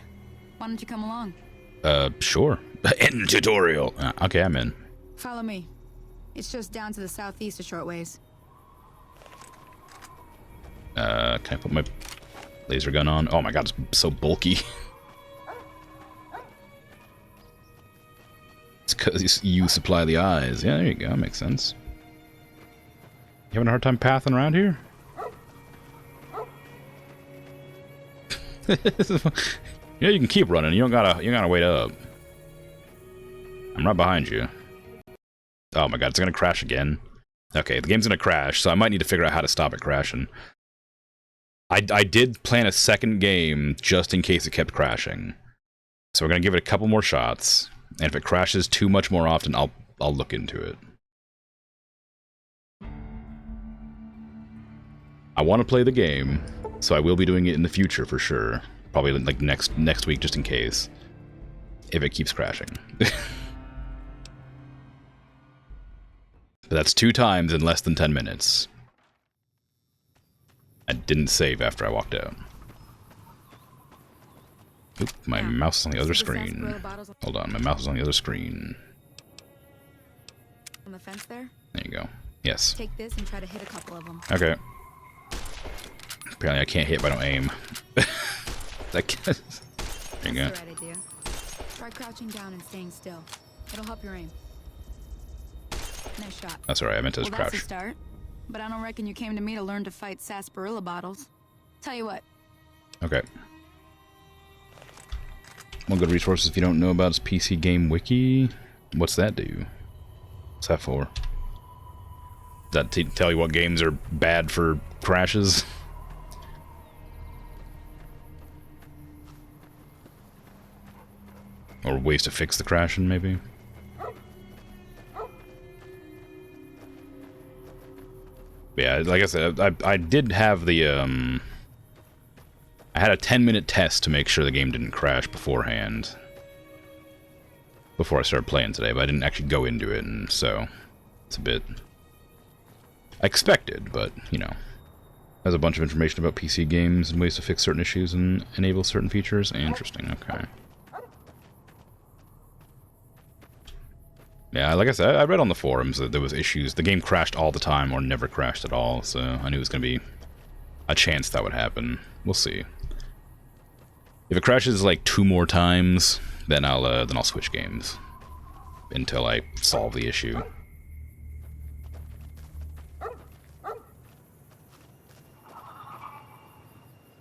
Why don't you come along? Sure. End tutorial. Okay, I'm in. Follow me. It's just down to the southeast a short ways. Can I put my laser gun on? Oh my god, it's so bulky. It's because you supply the eyes. Yeah, there you go. Makes sense. You having a hard time pathing around here? Yeah, you can keep running. You don't gotta wait up. I'm right behind you. Oh my god, it's gonna crash again. Okay, the game's gonna crash, so I might need to figure out how to stop it crashing. I did plan a second game just in case it kept crashing. So we're gonna give it a couple more shots, and if it crashes too much more often, I'll look into it. I want to play the game, so I will be doing it in the future for sure. Probably like next week, just in case. If it keeps crashing. But that's 2 times in less than 10 minutes. I didn't save after I walked out. Oop, my mouse is on the other screen. Hold on, my mouse is on the other screen. On the fence there? There you go. Yes. Take this and try to hit a couple of them. Okay. Apparently I can't hit if I don't aim. There you go. That's the right idea. Try crouching down and staying still. It'll help your aim. Nice shot. That's alright, I meant to just crouch. That's a start. But I don't reckon you came to me to learn to fight sarsaparilla bottles. Tell you what. Okay. One good resources if you don't know about is PC Game Wiki. What's that do? What's that for? Does that tell you what games are bad for crashes? Or ways to fix the crashing, maybe? Yeah, like I said, I did have the, I had a 10-minute test to make sure the game didn't crash beforehand. Before I started playing today, but I didn't actually go into it, and so it's a bit expected, but, you know. Has a bunch of information about PC games and ways to fix certain issues and enable certain features. Interesting, okay. Yeah, like I said, I read on the forums that there was issues. The game crashed all the time or never crashed at all, so I knew it was going to be a chance that would happen. We'll see. If it crashes like 2 more times, then I'll switch games. until I solve the issue.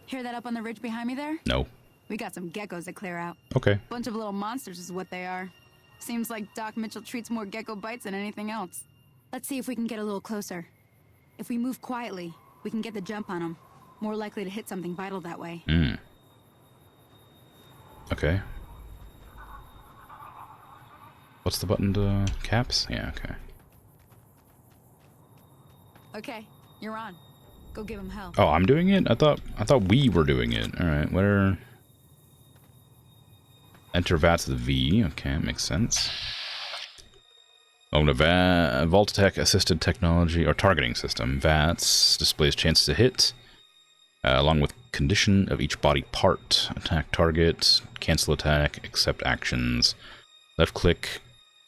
Hear that up on the ridge behind me there? No. We got some geckos to clear out. Okay. Bunch of little monsters is what they are. Seems like Doc Mitchell treats more gecko bites than anything else. Let's see if we can get a little closer. If we move quietly, we can get the jump on them. More likely to hit something vital that way. Okay. What's the button to caps? Yeah, okay. Okay, you're on. Go give him hell. Oh, I'm doing it? I thought we were doing it. Alright, where... Enter VATS with V. Okay, makes sense. Oh, no, Vault-Tech Assisted Technology or Targeting System. VATS displays chances to hit, along with condition of each body part. Attack target, cancel attack, accept actions. Left click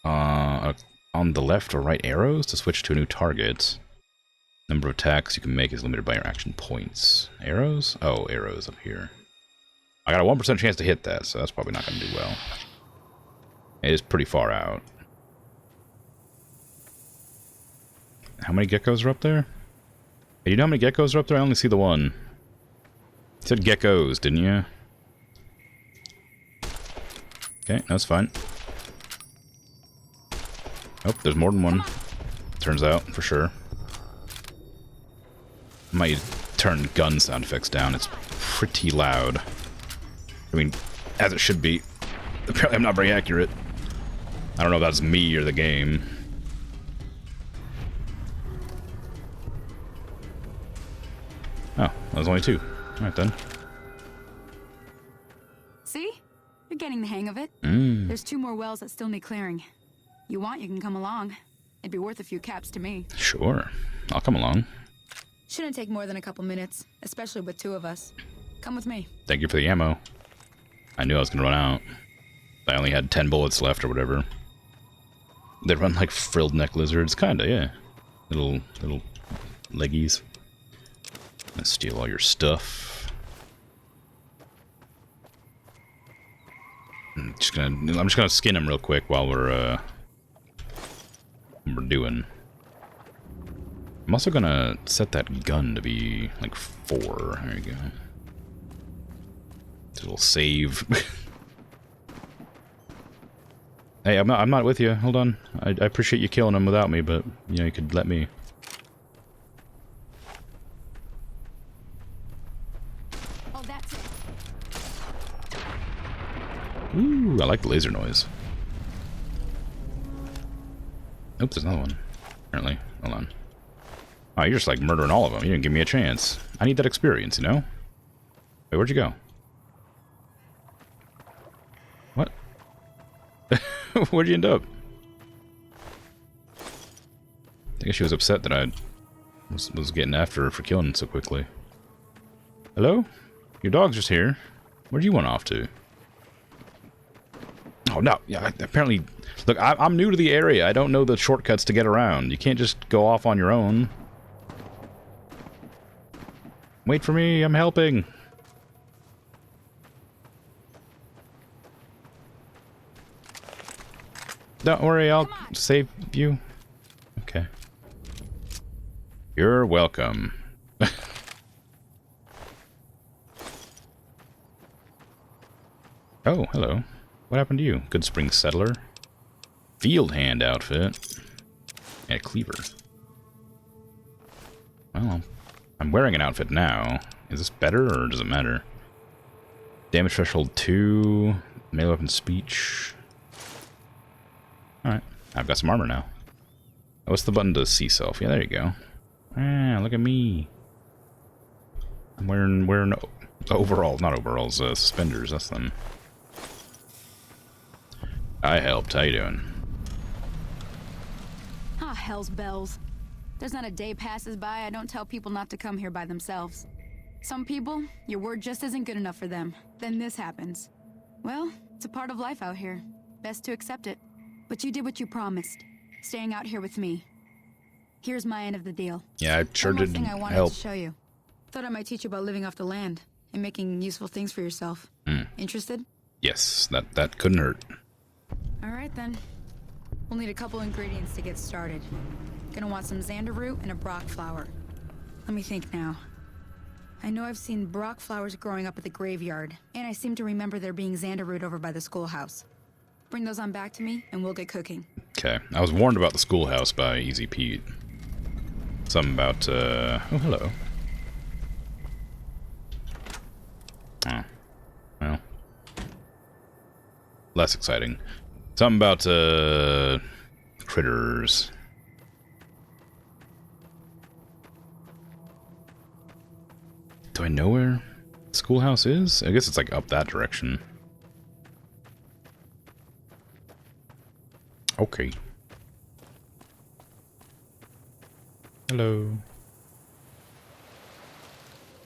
on the left or right arrows to switch to a new target. Number of attacks you can make is limited by your action points. Arrows? Oh, arrows up here. I got a 1% chance to hit that, so that's probably not going to do well. It is pretty far out. How many geckos are up there? Hey, you know how many geckos are up there? I only see the one. You said geckos, didn't you? Okay, that's fine. Oh, there's more than one. Turns out, for sure. I might turn gun sound effects down. It's pretty loud. I mean, as it should be. Apparently I'm not very accurate. I don't know if that's me or the game. Oh, there's only two. Alright then. See? You're getting the hang of it. There's 2 more wells that still need clearing. You want, you can come along. It'd be worth a few caps to me. Sure. I'll come along. Shouldn't take more than a couple minutes, especially with 2 of us. Come with me. Thank you for the ammo. I knew I was going to run out. I only had 10 bullets left or whatever. They run like frilled neck lizards. Kinda, yeah. Little leggies. Let's steal all your stuff. I'm just gonna skin him real quick while we're doing. I'm also gonna set that gun to be like 4. There you go. It's a little save. Hey, I'm not with you. Hold on. I appreciate you killing him without me, but you know you could let me. Oh, that's it. Ooh, I like the laser noise. Oops, there's another one. Apparently. Hold on. Oh, you're just like murdering all of them. You didn't give me a chance. I need that experience, you know? Wait, where'd you go? What? Where'd you end up? I guess she was upset that I was getting after her for killing so quickly. Hello? Your dog's just here. Where'd you run off to? Oh, no. Yeah, apparently... Look, I'm new to the area. I don't know the shortcuts to get around. You can't just go off on your own. Wait for me. I'm helping. Don't worry. I'll save you. Okay. You're welcome. Oh, hello. What happened to you? Good spring settler. Field hand outfit. And a cleaver. Well, I'm wearing an outfit now. Is this better or does it matter? Damage threshold 2. Melee weapon speech. Alright. I've got some armor now. Oh, what's the button to see self? Yeah, there you go. Ah, look at me. I'm wearing overalls, not overalls, suspenders, that's them. I helped. How you doing? Ah, hell's bells. There's not a day passes by I don't tell people not to come here by themselves. Some people, your word just isn't good enough for them. Then this happens. Well, it's a part of life out here. Best to accept it. But you did what you promised. Staying out here with me. Here's my end of the deal. Yeah, I sure did thing I wanted help. to show you. Thought I might teach you about living off the land and making useful things for yourself. Interested? Yes, that couldn't hurt. All right then. We'll need a couple ingredients to get started. Gonna want some xander root and a brock flower. Let me think now. I know I've seen brock flowers growing up at the graveyard, and I seem to remember there being xander root over by the schoolhouse. Bring those on back to me, and we'll get cooking. Okay. I was warned about the schoolhouse by Easy Pete. Something about, oh, hello. Oh. Well. Less exciting. Something about, critters. Do I know where the schoolhouse is? I guess it's like up that direction. Okay. Hello.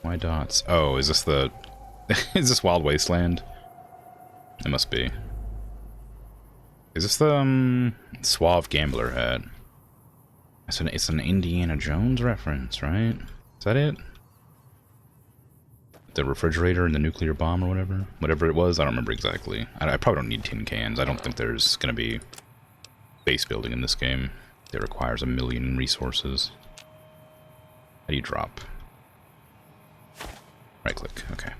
Why dots? Oh, is this the... is this Wild Wasteland? It must be. Is this the, Suave Gambler hat? It's an Indiana Jones reference, right? Is that it? The refrigerator and the nuclear bomb or whatever? Whatever it was, I don't remember exactly. I probably don't need tin cans. I don't think there's gonna be base building in this game that requires a million resources. How do you drop? Right click, okay.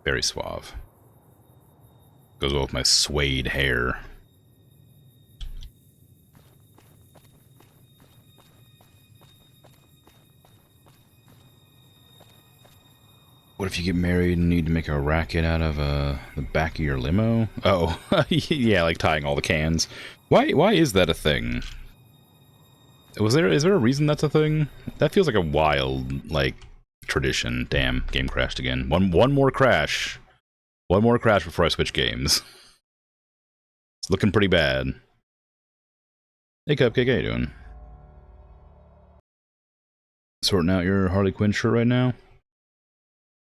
Very suave. Goes well with my suede hair. What if you get married and need to make a racket out of the back of your limo? Oh, yeah, like tying all the cans. Why is that a thing? Is there a reason that's a thing? That feels like a wild, like, tradition. Damn, game crashed again. One more crash. One more crash before I switch games. It's looking pretty bad. Hey Cupcake, how you doing? Sorting out your Harley Quinn shirt right now?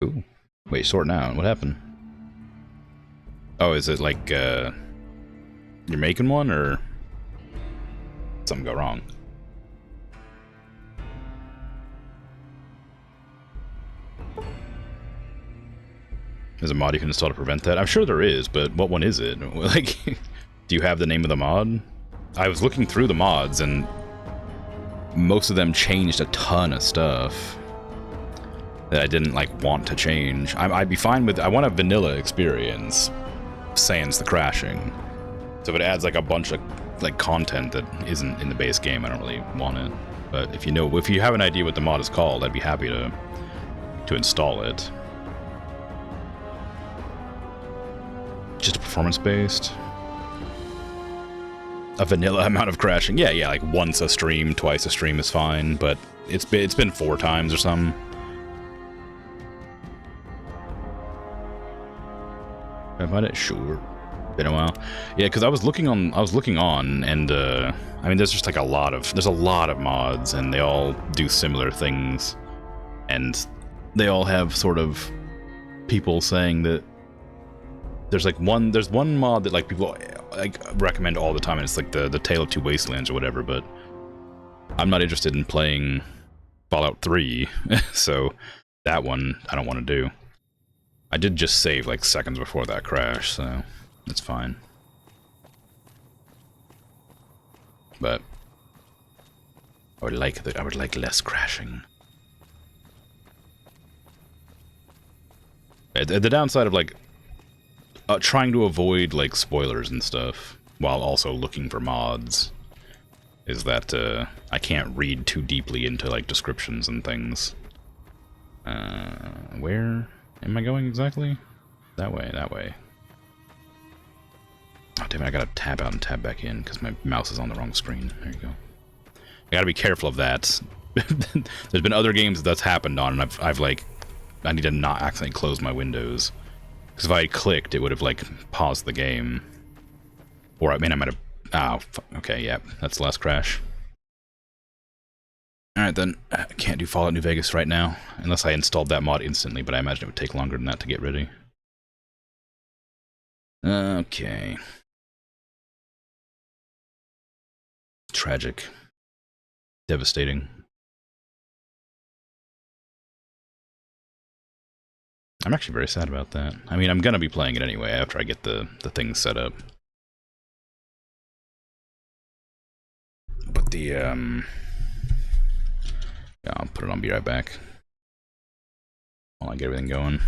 Ooh. Wait, sorting out? What happened? Oh, is it like, you're making one, or something go wrong? There's a mod you can install to prevent that? I'm sure there is, but what one is it? Like, do you have the name of the mod? I was looking through the mods, and most of them changed a ton of stuff that I didn't, like, want to change. I'd be fine with... I want a vanilla experience, sans the crashing. So if it adds, like, a bunch of, like, content that isn't in the base game, I don't really want it. But if you have an idea what the mod is called, I'd be happy to install it. Just performance-based? A vanilla amount of crashing? Yeah, like once a stream, twice a stream is fine, but it's been 4 times or something. Have I done it? Sure. Been a while. Yeah, because I was looking on, and I mean, there's just like a lot of mods, and they all do similar things, and they all have sort of people saying that there's one mod that like people like recommend all the time, and it's like the Tale of Two Wastelands or whatever, but I'm not interested in playing Fallout 3, so that one I don't want to do. I did just save like seconds before that crash, so it's fine. But I would like less crashing. The downside of like trying to avoid like spoilers and stuff while also looking for mods is that I can't read too deeply into like descriptions and things. Where am I going exactly? That way. Oh damn it, I gotta tab out and tab back in because my mouse is on the wrong screen. There you go. I gotta be careful of that. There's been other games that's happened on, and I've like, I need to not accidentally close my windows. Because if I had clicked, it would have, like, paused the game. Or, I mean, I might have... Oh, okay, yeah. That's the last crash. Alright, then. I can't do Fallout New Vegas right now. Unless I installed that mod instantly, but I imagine it would take longer than that to get ready. Okay. Tragic. Devastating. I'm actually very sad about that. I mean, I'm gonna be playing it anyway after I get the thing set up. But yeah, I'll put it on, be right back. While I get everything going.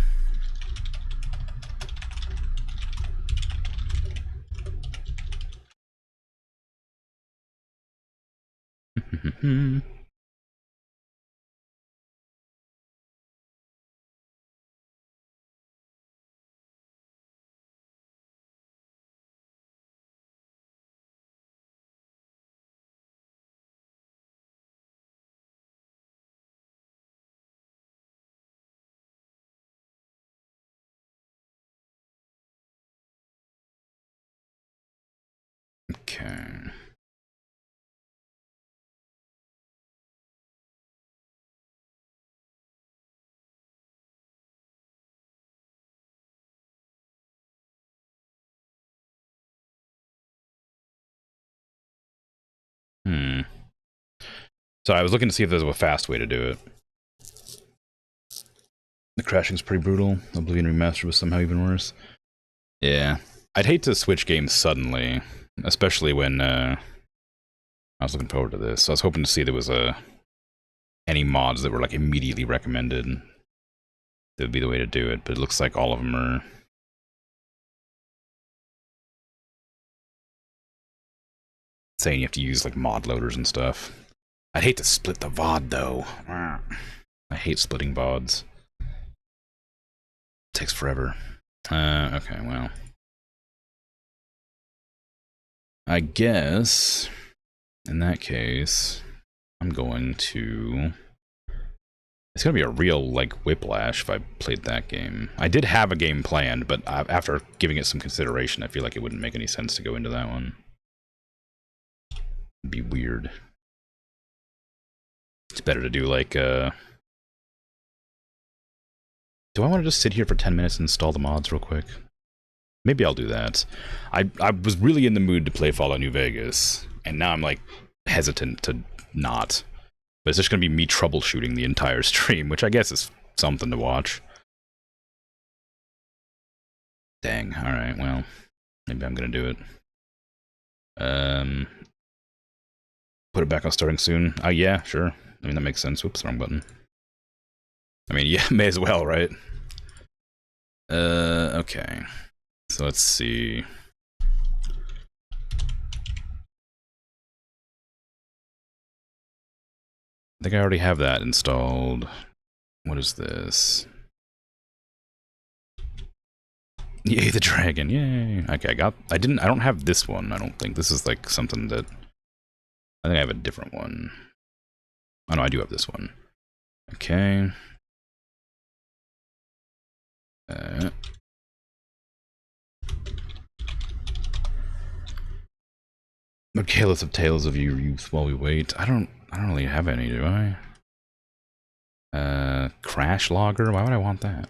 Okay. So I was looking to see if there's a fast way to do it. The crashing's pretty brutal. Oblivion Remastered was somehow even worse. Yeah. I'd hate to switch games suddenly, especially when I was looking forward to this. So I was hoping to see if there was any mods that were like immediately recommended. That would be the way to do it, but it looks like all of them are saying you have to use like mod loaders and stuff. I'd hate to split the VOD though. I hate splitting VODs. It takes forever. Okay, well. I guess, in that case, I'm going to... It's going to be a real, like, whiplash if I played that game. I did have a game planned, but after giving it some consideration, I feel like it wouldn't make any sense to go into that one. It'd be weird. It's better to do, like, Do I want to just sit here for 10 minutes and install the mods real quick? Maybe I'll do that. I was really in the mood to play Fallout New Vegas, and now I'm, like, hesitant to not. But it's just going to be me troubleshooting the entire stream, which I guess is something to watch. Dang, alright, well, maybe I'm going to do it. Put it back on starting soon. Oh, yeah, sure. I mean, that makes sense. Whoops, wrong button. I mean, yeah, may as well, right? Okay. So let's see. I think I already have that installed. What is this? Yay, the dragon, yay. Okay, I don't have this one, I don't think. This is like something that, I think I have a different one. Oh no, I do have this one. Okay. Okay, let's have tales of your youth while we wait. I don't really have any, do I? Crash logger? Why would I want that?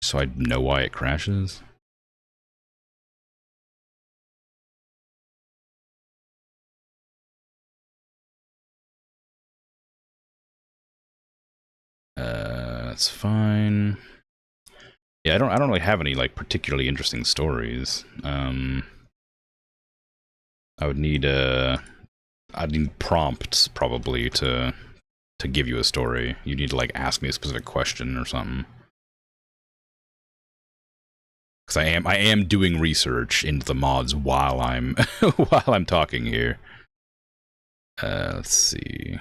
So I know why it crashes? That's fine. Yeah, I don't really have any like particularly interesting stories. I would need I'd need prompts probably to give you a story. You need to like ask me a specific question or something. Because I am doing research into the mods while I'm while I'm talking here. Let's see.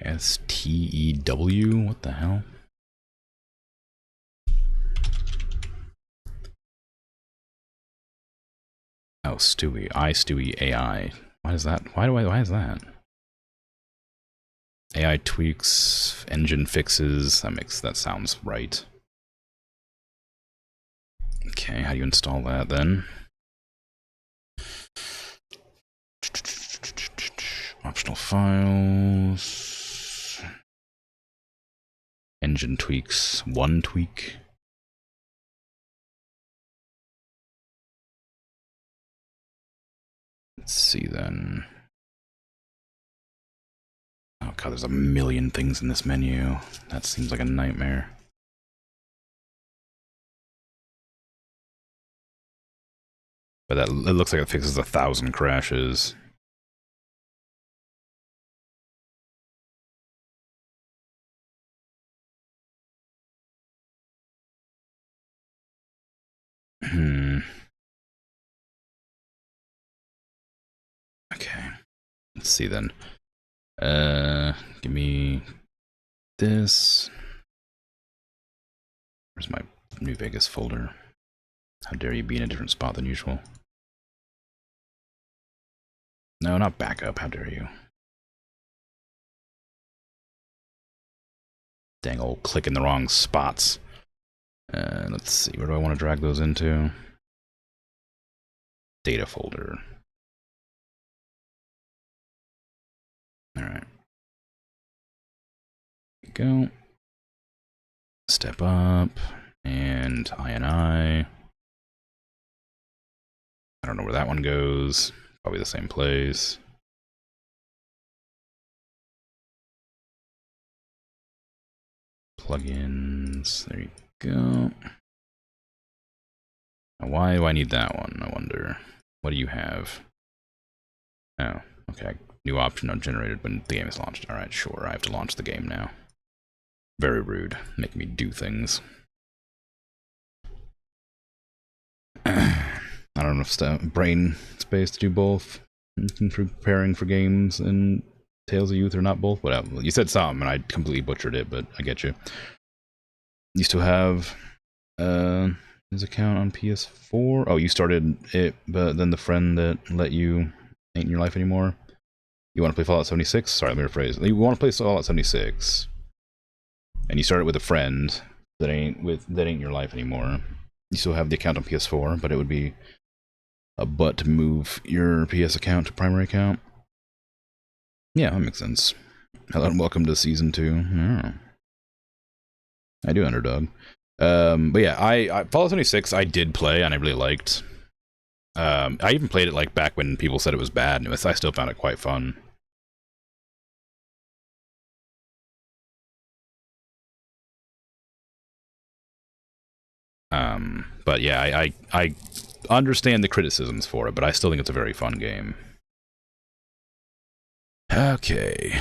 ISTEW? What the hell? Oh, Stewie. iStewie AI. Why is that? Why is that? AI tweaks, engine fixes. That sounds right. Okay, how do you install that then? Optional files. Engine tweaks. One tweak. Let's see then. Oh god, there's a million things in this menu. That seems like a nightmare. But that, it looks like it fixes 1,000 crashes. Okay. Let's see then. Give me this. Where's my New Vegas folder? How dare you be in a different spot than usual? No, not backup. How dare you? Dang old click in the wrong spots. Let's see. Where do I want to drag those into? Data folder. Alright. Go. Step up. And I don't know where that one goes. Probably the same place. Plugins. There you go. Now why do I need that one? I wonder. What do you have? Oh, okay. New option ungenerated when the game is launched. Alright, sure. I have to launch the game now. Very rude. Making me do things. I don't have enough brain space to do both. Preparing for games and Tales of Youth or not both. Whatever. You said some, and I completely butchered it, but I get you. You still have his account on PS4. Oh, you started it, but then the friend that let you ain't in your life anymore. You want to play Fallout 76? Sorry, let me rephrase. You want to play Fallout 76, and you started with a friend that ain't in your life anymore. You still have the account on PS4, but it would be a butt to move your PS account to primary account. Yeah, that makes sense. Hello and welcome to season 2. Oh. I do, underdog. But yeah, I Fallout 76 I did play and I really liked. I even played it like back when people said it was bad, and I still found it quite fun. But yeah, I understand the criticisms for it, but I still think it's a very fun game. Okay.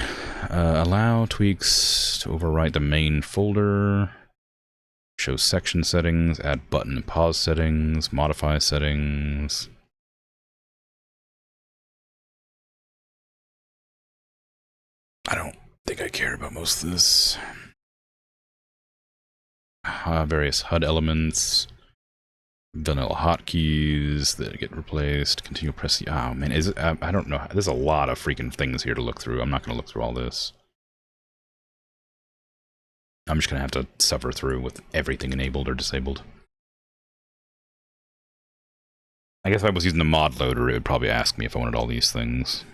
Allow tweaks to overwrite the main folder. Show section settings. Add button and pause settings. Modify settings. I don't think I care about most of this. Various HUD elements. Vanilla hotkeys that get replaced. Continue press the... Oh, man. Is it, I don't know. There's a lot of freaking things here to look through. I'm not going to look through all this. I'm just going to have to suffer through with everything enabled or disabled. I guess if I was using the mod loader, it would probably ask me if I wanted all these things.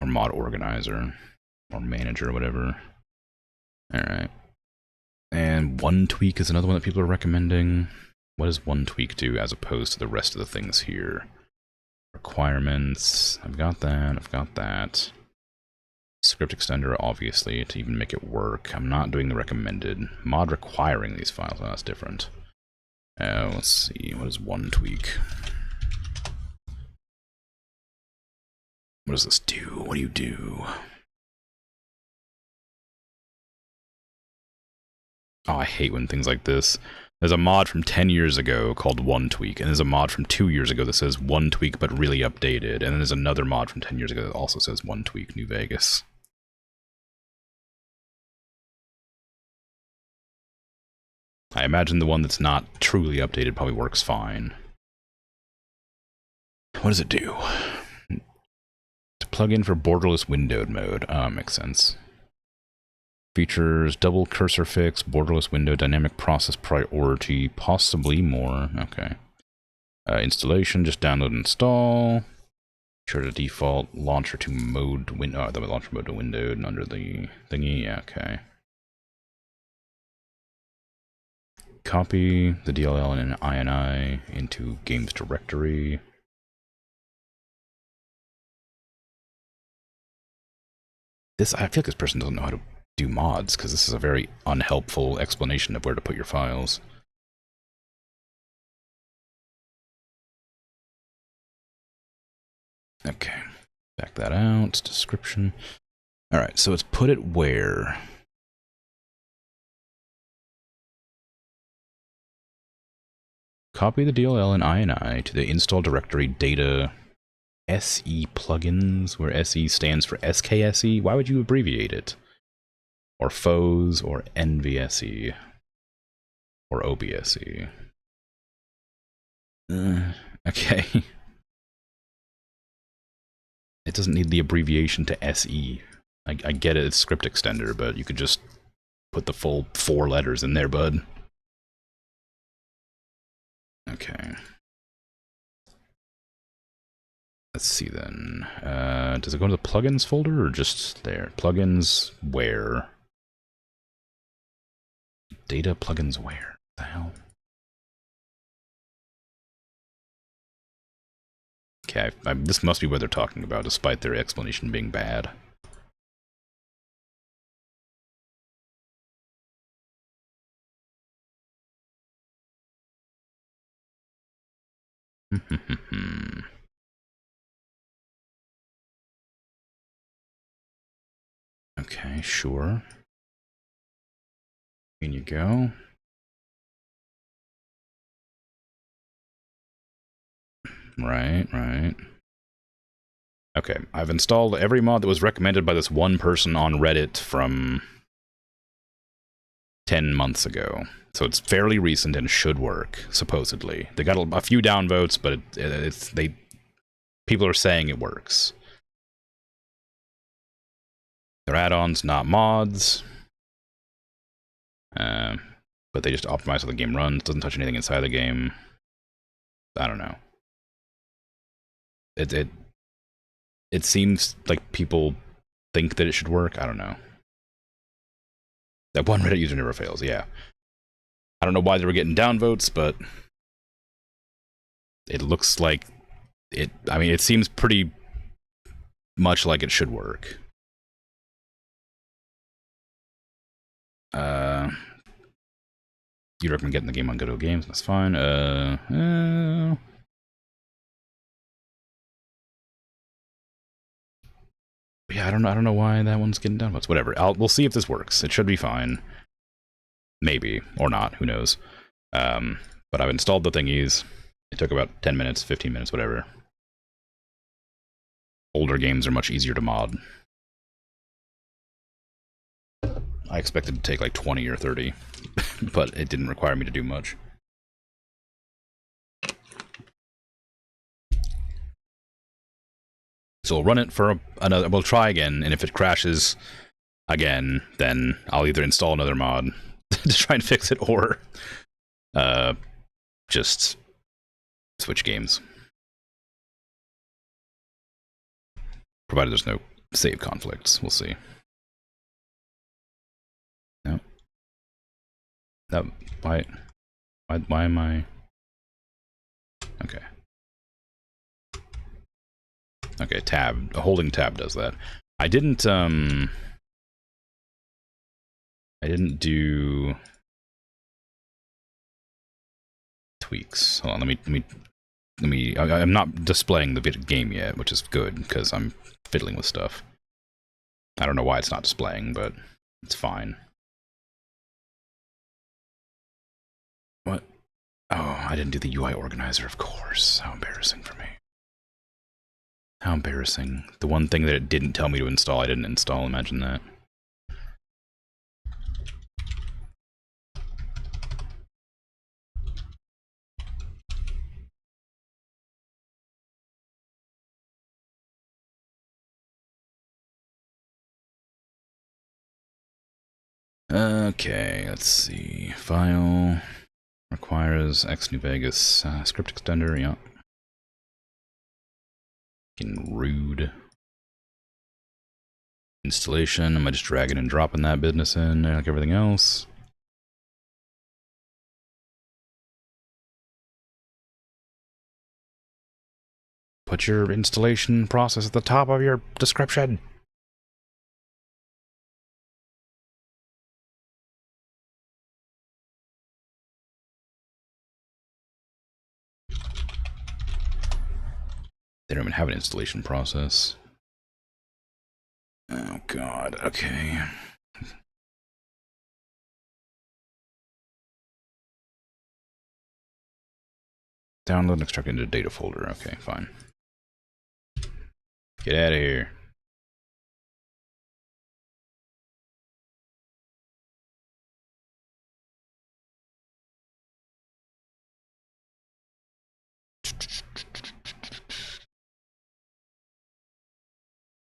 Or mod organizer. Or manager, or whatever. Alright. And one tweak is another one that people are recommending. What does one tweak do as opposed to the rest of the things here? Requirements. I've got that. I've got that. Script extender, obviously, to even make it work. I'm not doing the recommended. Mod requiring these files. Oh, that's different. Let's see. What is one tweak? What does this do? What do you do? Oh, I hate when things like this. There's a mod from 10 years ago called One Tweak, and there's a mod from 2 years ago that says One Tweak but really updated, and then there's another mod from 10 years ago that also says One Tweak New Vegas. I imagine the one that's not truly updated probably works fine. What does it do? To plug in for borderless windowed mode. Oh, makes sense. Features double cursor fix, borderless window, dynamic process priority, possibly more. Okay. Installation, just download and install. Sure to default launcher to mode window. The launcher mode to windowed under the thingy. Yeah, okay. copy the DLL and INI into games directory. I feel like this person doesn't know how to do mods, because this is a very unhelpful explanation of where to put your files. Okay, back that out, description. Alright, so it's put it where? Copy the DLL and INI to the install directory data SE plugins, where SE stands for SKSE. Why would you abbreviate it? Or foes, or NVSE, or OBSE. Okay. It doesn't need the abbreviation to SE. I get it, it's script extender, but you could just put the full 4 letters in there, bud. Okay. Let's see then. Does it go to the plugins folder or just there? Plugins where? Data plugins where? What the hell? Okay, this must be what they're talking about, despite their explanation being bad. Okay, sure. In you go. Right. Okay, I've installed every mod that was recommended by this one person on Reddit from 10 months ago. So it's fairly recent and should work, supposedly. They got a few downvotes, but people are saying it works. They're add-ons, not mods. But they just optimize how the game runs. Doesn't touch anything inside the game. I don't know. It seems like people think that it should work. I don't know. That one Reddit user never fails, yeah. I don't know why they were getting downvotes, but it looks like it. I mean, it seems pretty much like it should work. You recommend getting the game on Good Old Games? That's fine. Yeah, I don't know why that one's getting downvotes. Whatever. We'll see if this works. It should be fine. Maybe or not. Who knows? But I've installed the thingies. It took about 10 minutes, 15 minutes, whatever. Older games are much easier to mod. I expected it to take like 20 or 30, but it didn't require me to do much. So we'll run it for another. We'll try again, and if it crashes again, then I'll either install another mod to try and fix it, or just switch games. Provided there's no save conflicts, we'll see. No. No. Why am I? Okay. Okay, tab. Holding tab does that. I didn't do tweaks. Hold on, let me. I'm not displaying the game yet, which is good because I'm fiddling with stuff. I don't know why it's not displaying, but it's fine. What? Oh, I didn't do the UI organizer, of course. How embarrassing for me. How embarrassing. The one thing that it didn't tell me to install, I didn't install. Imagine that. Okay, let's see. File requires X New Vegas script extender. Yeah. Fucking rude. Installation. Am I just dragging and dropping that business in like everything else? Put your installation process at the top of your description. They don't even have an installation process. Oh god, okay. Download and extract into data folder. Okay, fine. Get out of here.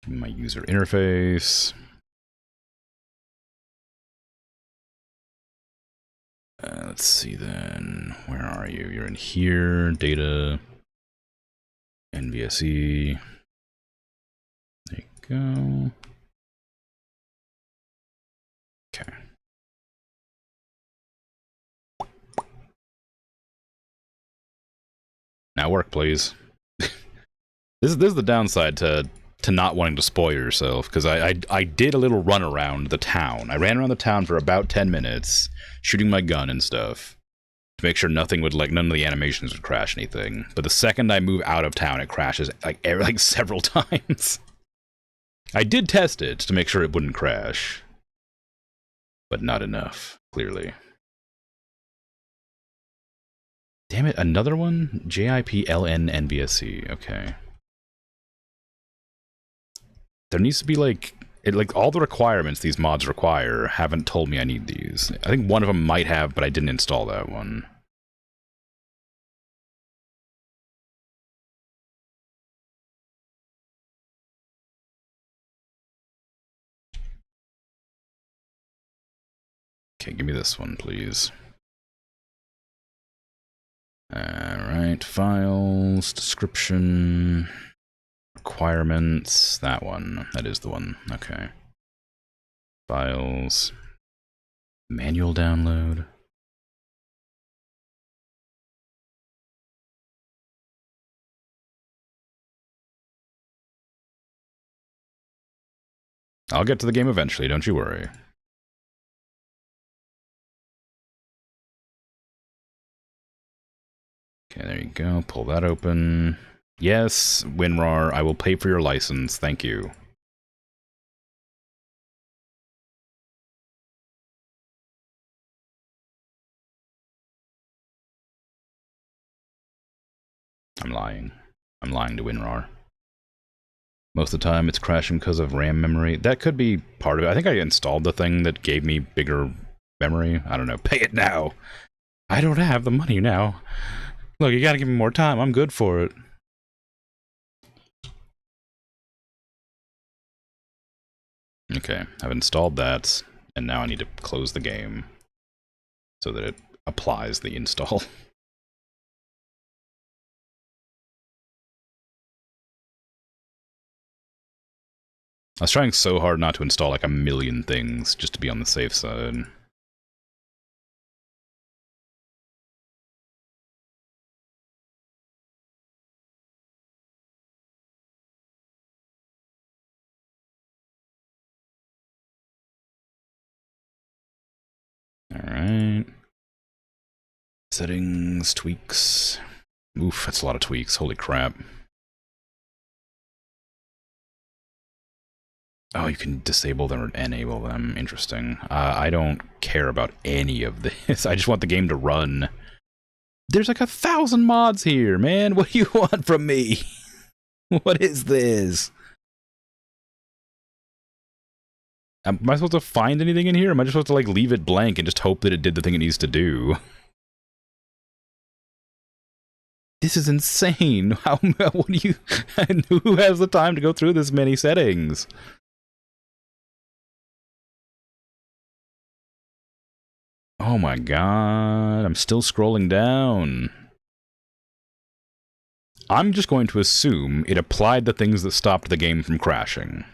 My user interface. Let's see then. Where are you? You're in here. Data. NVSE. There you go. Okay. Now work, please. This is the downside to not wanting to spoil yourself, because I did a little run around the town. I ran around the town for about 10 minutes, shooting my gun and stuff, to make sure nothing would, like, none of the animations would crash anything. But the second I move out of town, it crashes, like several times. I did test it to make sure it wouldn't crash. But not enough, clearly. Damn it, another one? JIPLN okay. There needs to be, like all the requirements these mods require haven't told me I need these. I think one of them might have, but I didn't install that one. Okay, give me this one, please. Alright, files, description, requirements, that one. That is the one, okay. Files, manual download. I'll get to the game eventually, don't you worry. Okay, there you go. Pull that open. Yes, WinRAR, I will pay for your license. Thank you. I'm lying. I'm lying to WinRAR. Most of the time, it's crashing because of RAM memory. That could be part of it. I think I installed the thing that gave me bigger memory. I don't know. Pay it now. I don't have the money now. Look, you gotta give me more time. I'm good for it. Okay, I've installed that, and now I need to close the game so that it applies the install. I was trying so hard not to install like a million things just to be on the safe side. Alright. Settings, tweaks. Oof, that's a lot of tweaks. Holy crap. Oh, you can disable them or enable them. Interesting. I don't care about any of this. I just want the game to run. There's like 1,000 mods here, man. What do you want from me? What is this? Am I supposed to find anything in here? Am I just supposed to, like, leave it blank and just hope that it did the thing it needs to do? This is insane. What do you... And who has the time to go through this many settings? Oh my god, I'm still scrolling down. I'm just going to assume it applied the things that stopped the game from crashing.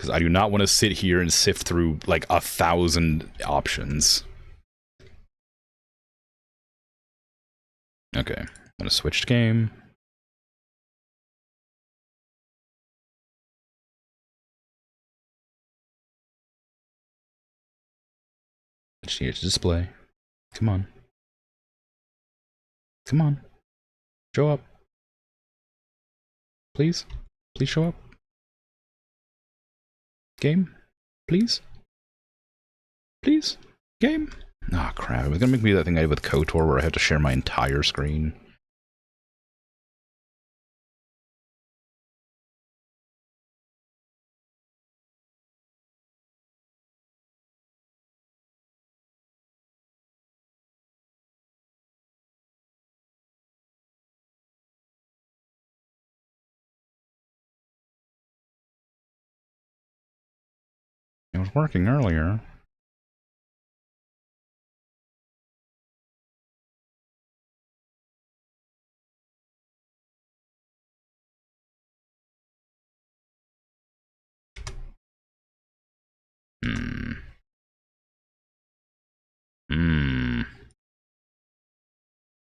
because I do not want to sit here and sift through like 1,000 options. Okay, I'm gonna switch game. Change display. Come on. Come on. Show up. Please? Please show up. Game? Please? Please? Game? Ah, crap. It was gonna make me do that thing I did with KOTOR where I have to share my entire screen. It was working earlier.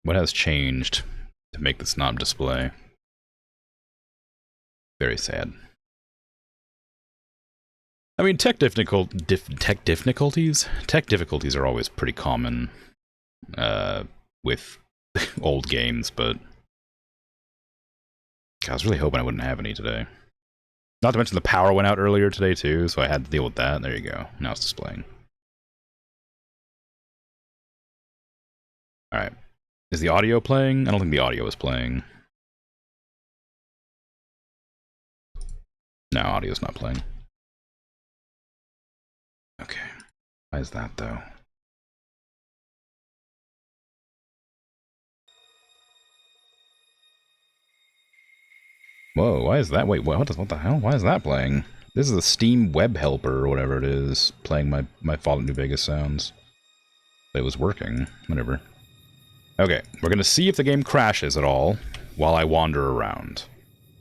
What has changed to make this not display? Very sad. I mean, tech difficulties are always pretty common with old games, but God, I was really hoping I wouldn't have any today. Not to mention the power went out earlier today too, so I had to deal with that. There you go. Now it's displaying. Alright. Is the audio playing? I don't think the audio is playing. No, audio's not playing. Okay. Why is that, though? Whoa, why is that? Wait, what the hell? Why is that playing? This is a Steam web helper or whatever it is, playing my Fallout New Vegas sounds. But it was working. Whatever. Okay, we're gonna see if the game crashes at all while I wander around.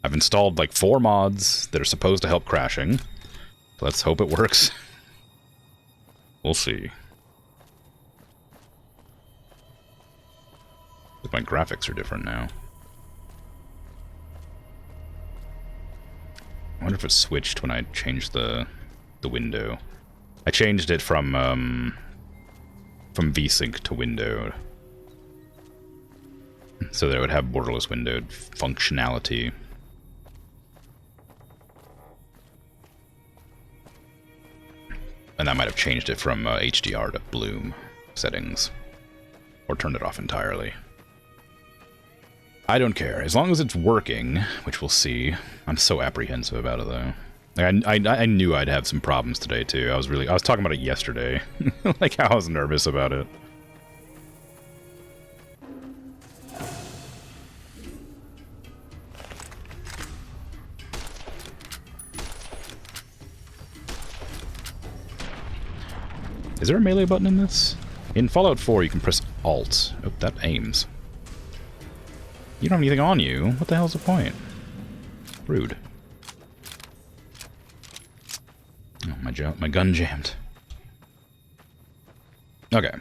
I've installed like 4 mods that are supposed to help crashing. Let's hope it works. We'll see. But my graphics are different now. I wonder if it switched when I changed the window. I changed it from VSync to window, so that it would have borderless windowed functionality. And I might have changed it from HDR to bloom settings, or turned it off entirely. I don't care, as long as it's working, which we'll see. I'm so apprehensive about it, though. Like, I knew I'd have some problems today, too. I was talking about it yesterday. Like, how I was nervous about it. Is there a melee button in this? In Fallout 4, you can press Alt. Oh, that aims. You don't have anything on you. What the hell's the point? Rude. Oh, my gun jammed. Okay.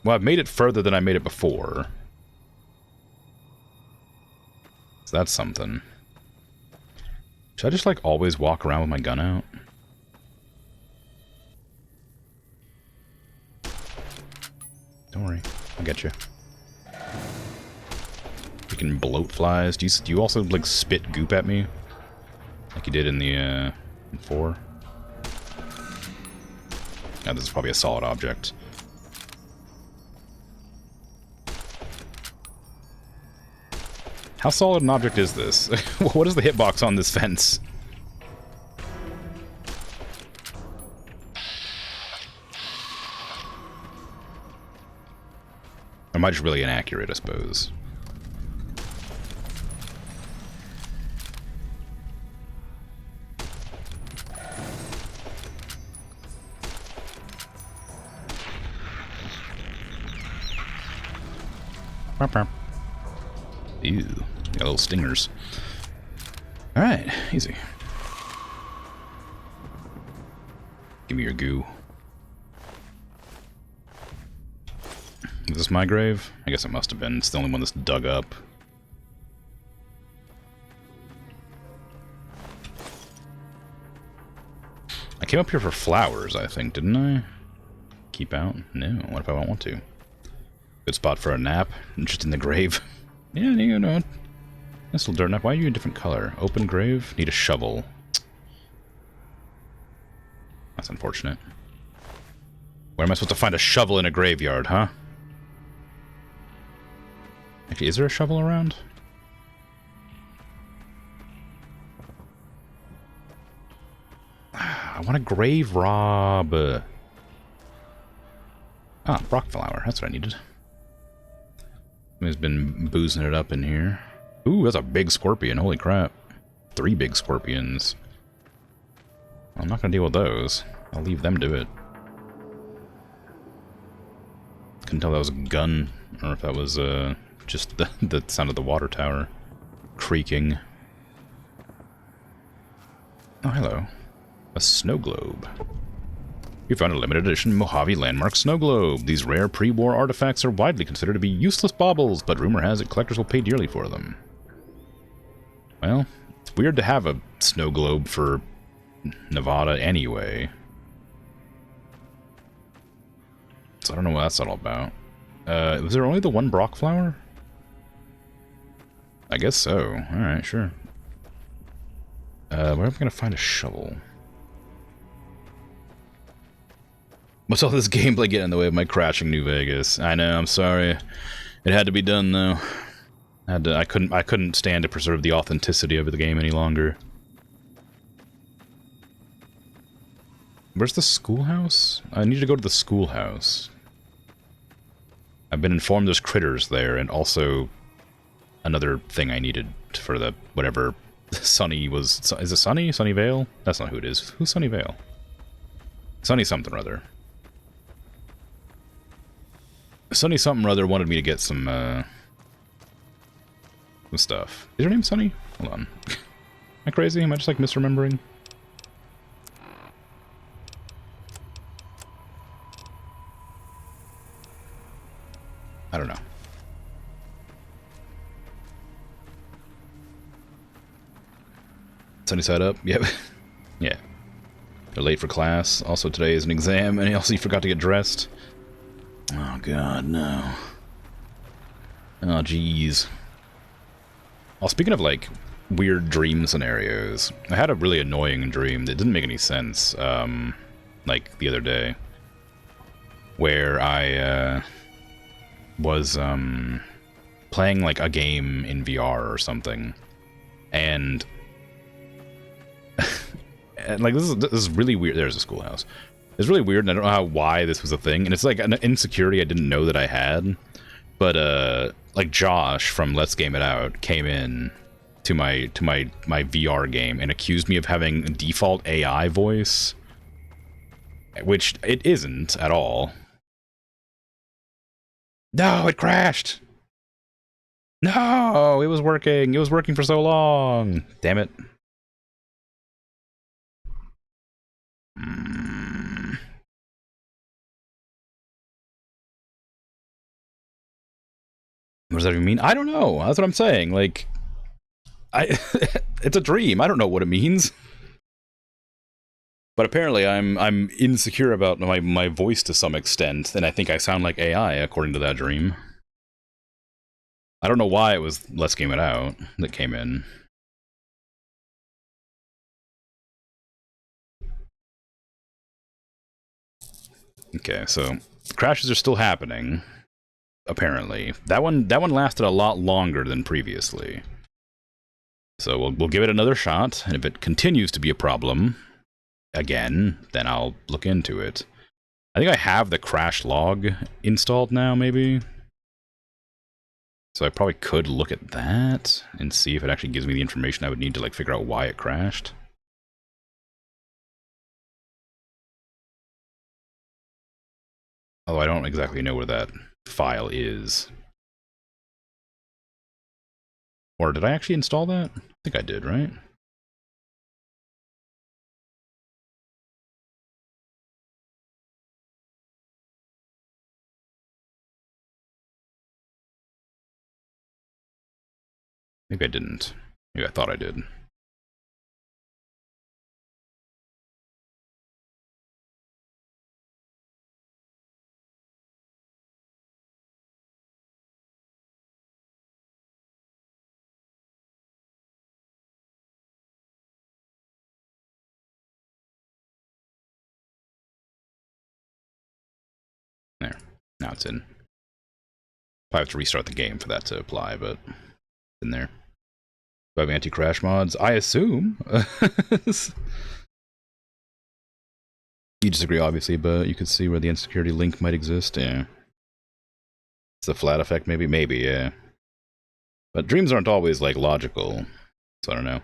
Well, I've made it further than I made it before. So that's something. Should I just, like, always walk around with my gun out? Don't worry. I'll get you. You can bloat flies. Do you also, like, spit goop at me? Like you did in the, in 4? Yeah, this is probably a solid object. How solid an object is this? What is the hitbox on this fence? Or am I just really inaccurate, I suppose? Ew, got little stingers. Alright, easy. Give me your goo. Is this my grave? I guess it must have been. It's the only one that's dug up. I came up here for flowers, I think, didn't I? Keep out? No, what if I don't want to? Good spot for a nap. Just in the grave. Yeah, you know. Nice little dirt nap. Why are you a different color? Open grave? Need a shovel. That's unfortunate. Where am I supposed to find a shovel in a graveyard, huh? Actually, is there a shovel around? I want a grave rob. Ah, rock flower. That's what I needed. Somebody's been boozing it up in here. Ooh, that's a big scorpion. Holy crap. 3 big scorpions. I'm not going to deal with those. I'll leave them to it. Couldn't tell that was a gun, or if that was just the sound of the water tower creaking. Oh, hello. A snow globe. You found a limited edition Mojave landmark snow globe. These rare pre-war artifacts are widely considered to be useless baubles, but rumor has it collectors will pay dearly for them. Well, it's weird to have a snow globe for Nevada anyway. So I don't know what that's all about. Was there only the one Brock flower? I guess so. Alright, sure. Where am I going to find a shovel? What's all this gameplay getting in the way of my crashing New Vegas? I know, I'm sorry. It had to be done, though. I couldn't stand to preserve the authenticity of the game any longer. Where's the schoolhouse? I need to go to the schoolhouse. I've been informed there's critters there, and also another thing I needed for the whatever Sunny was. Is it Sunny? Sunny Vale? That's not who it is. Who's Sunny Vale? Sunny something or other. Sunny something or other wanted me to get some stuff. Is her name Sunny? Hold on. Am I crazy? Am I just like misremembering? I don't know. Sunny side up? Yep. Yeah. They're late for class. Also, today is an exam, and also you forgot to get dressed. Oh, God, no. Oh, jeez. Well, speaking of, like, weird dream scenarios, I had a really annoying dream that didn't make any sense, like, the other day, where I, was, playing, like, a game in VR or something, and, like, this is really weird. There's a schoolhouse. It's really weird, and I don't know why this was a thing, and it's, like, an insecurity I didn't know that I had, but, like, Josh from Let's Game It Out came in to my VR game and accused me of having a default AI voice, which it isn't at all. No, it crashed! No, it was working! It was working for so long! Damn it. What does that even mean? I don't know. That's what I'm saying. Like, it's a dream. I don't know what it means. But apparently I'm insecure about my voice to some extent, and I think I sound like AI according to that dream. I don't know why it was Let's Game It Out that came in. Okay, so crashes are still happening. Apparently, that one lasted a lot longer than previously. So we'll give it another shot, and if it continues to be a problem again, then I'll look into it. I think I have the crash log installed now, maybe. So I probably could look at that and see if it actually gives me the information I would need to like figure out why it crashed. Although I don't exactly know where that file is. Or did I actually install that? I think I did, right? Maybe I didn't. Maybe I thought I did. There. Now it's in. Probably have to restart the game for that to apply, but it's in there. Do I have anti-crash mods? I assume. You disagree, obviously, but you could see where the insecurity link might exist. Yeah. It's a flat effect, maybe? Maybe, yeah. But dreams aren't always, like, logical. So I don't know.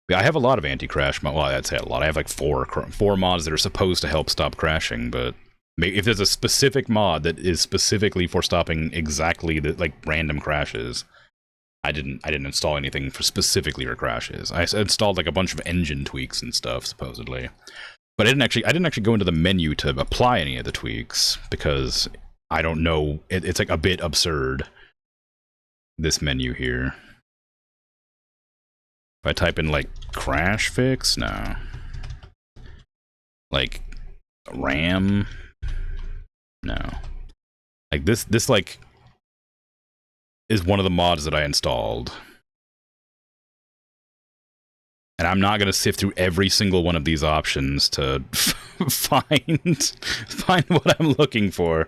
But I have a lot of anti-crash mods. Well, I'd say a lot. I have, like, four mods that are supposed to help stop crashing, but if there's a specific mod that is specifically for stopping exactly the, like, random crashes, I didn't install anything for specifically for crashes. I installed, like, a bunch of engine tweaks and stuff, supposedly. But I didn't actually go into the menu to apply any of the tweaks, because I don't know, it's like a bit absurd, this menu here. If I type in, like, crash fix, no. Like, RAM, no. Like, this like, is one of the mods that I installed. And I'm not going to sift through every single one of these options to find what I'm looking for.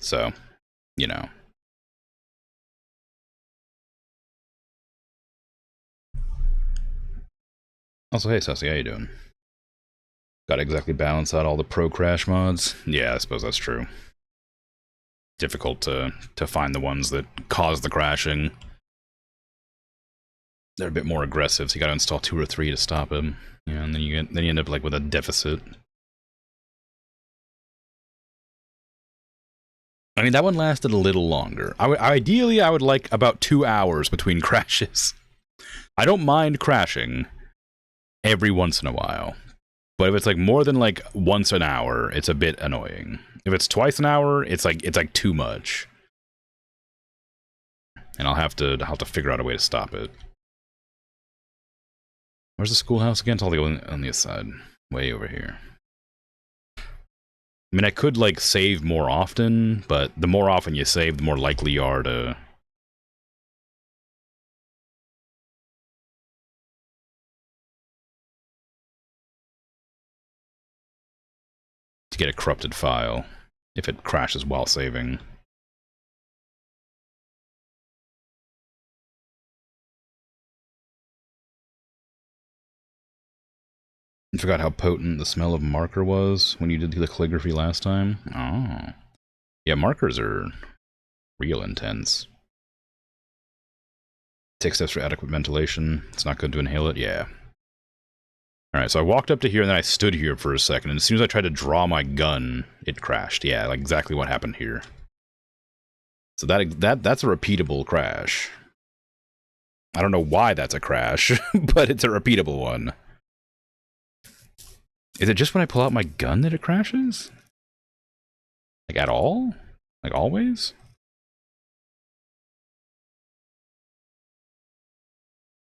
So, you know. Also, hey, Sussy, how you doing? Gotta exactly balance out all the pro crash mods. Yeah, I suppose that's true. Difficult to find the ones that cause the crashing. They're a bit more aggressive, so you gotta install 2 or 3 to stop them. You know, and then you end up like with a deficit. I mean, that one lasted a little longer. Ideally, I would like about 2 hours between crashes. I don't mind crashing every once in a while. But if it's like more than like once an hour, it's a bit annoying. If it's twice an hour, it's like too much. And I'll have to figure out a way to stop it. Where's the schoolhouse again? It's all on the other side. Way over here. I mean, I could, like, save more often, but the more often you save, the more likely you are to get a corrupted file if it crashes while saving. I forgot how potent the smell of marker was when you did the calligraphy last time. Oh. Yeah, markers are real intense. Take steps for adequate ventilation. It's not good to inhale it. Yeah. Alright, so I walked up to here and then I stood here for a second, and as soon as I tried to draw my gun, it crashed. Yeah, like exactly what happened here. So that's a repeatable crash. I don't know why that's a crash, but it's a repeatable one. Is it just when I pull out my gun that it crashes? Like, at all? Like, always?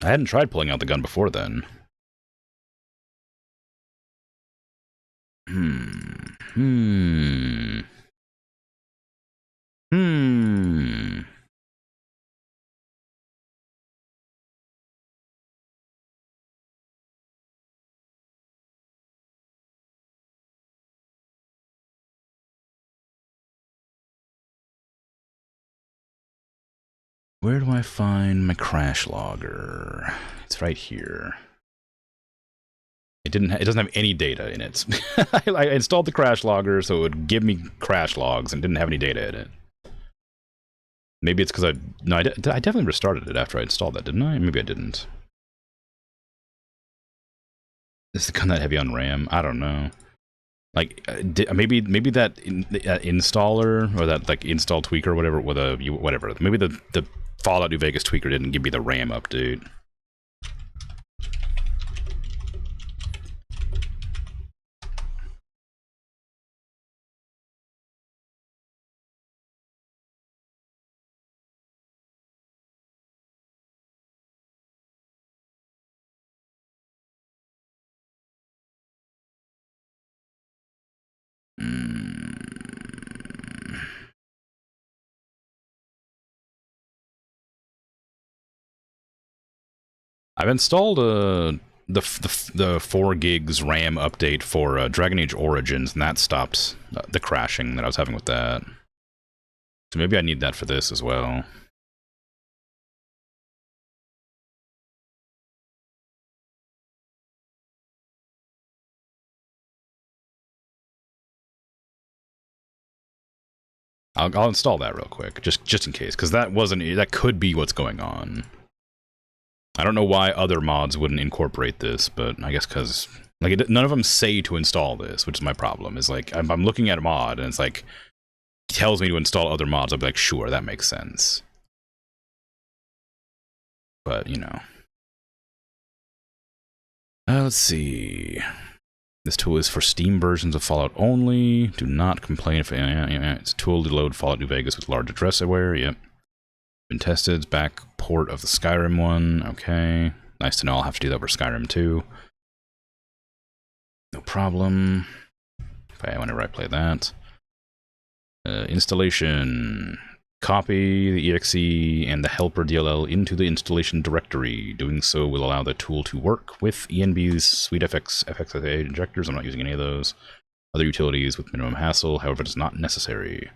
I hadn't tried pulling out the gun before then. Where do I find my crash logger? It's right here. It doesn't have any data in it. I installed the crash logger so it would give me crash logs and didn't have any data in it. Maybe it's because I definitely restarted it after I installed that, didn't I? Maybe I didn't. Is the gun that heavy on RAM? I don't know. Like, maybe that installer or that like install tweaker or whatever with a whatever. Maybe the Fallout New Vegas tweaker didn't give me the RAM update. I've installed the 4 gigs RAM update for Dragon Age Origins, and that stopped the crashing that I was having with that. So maybe I need that for this as well. I'll install that real quick, just in case, because that could be what's going on. I don't know why other mods wouldn't incorporate this, but I guess because like none of them say to install this, which is my problem. Is like I'm looking at a mod and it's like tells me to install other mods. I'll be like, sure, that makes sense. But you know, let's see. This tool is for Steam versions of Fallout only. Do not complain if it's a tool to load Fallout New Vegas with large address aware. Yep. Been tested. It's back port of the Skyrim one. Okay. Nice to know I'll have to do that for Skyrim too. No problem. Whenever I play that. Installation. Copy the exe and the helper DLL into the installation directory. Doing so will allow the tool to work with ENB's SweetFX FXA injectors. I'm not using any of those. Other utilities with minimum hassle, however, it is not necessary.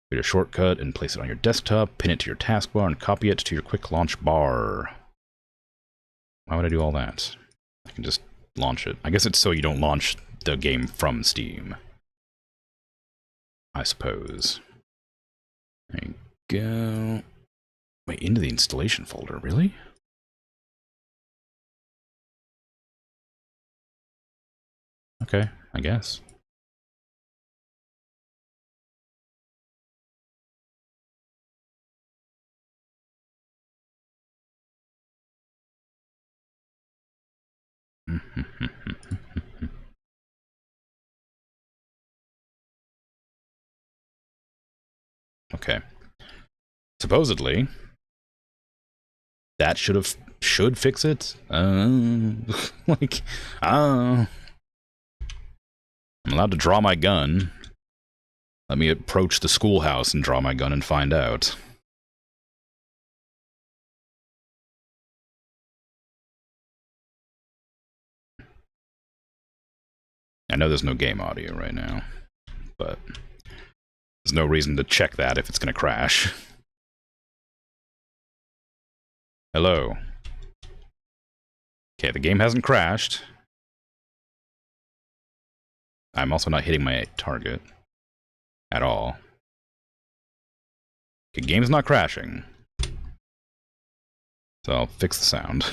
Create a shortcut and place it on your desktop, pin it to your taskbar, and copy it to your quick launch bar. Why would I do all that? I can just launch it. I guess it's so you don't launch the game from Steam, I suppose. There you go. Wait, into the installation folder, really? Okay, I guess. Okay. Supposedly, that should fix it. I'm allowed to draw my gun. Let me approach the schoolhouse and draw my gun and find out. I know there's no game audio right now, but there's no reason to check that if it's going to crash. Hello. Okay, the game hasn't crashed. I'm also not hitting my target at all. Okay, game's not crashing. So I'll fix the sound.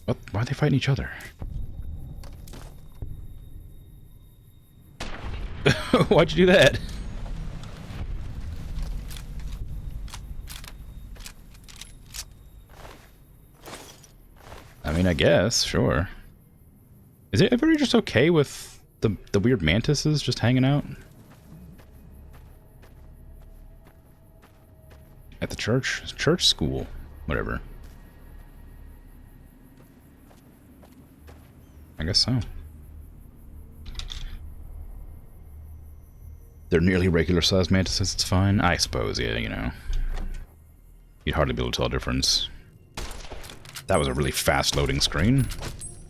What? Why are they fighting each other? Why'd you do that? I mean, I guess, sure. Is it everybody just okay with the weird mantises just hanging out? At the church? Church school? Whatever. I guess so. They're nearly regular-sized mantises, it's fine. I suppose, yeah, you know. You'd hardly be able to tell a difference. That was a really fast loading screen.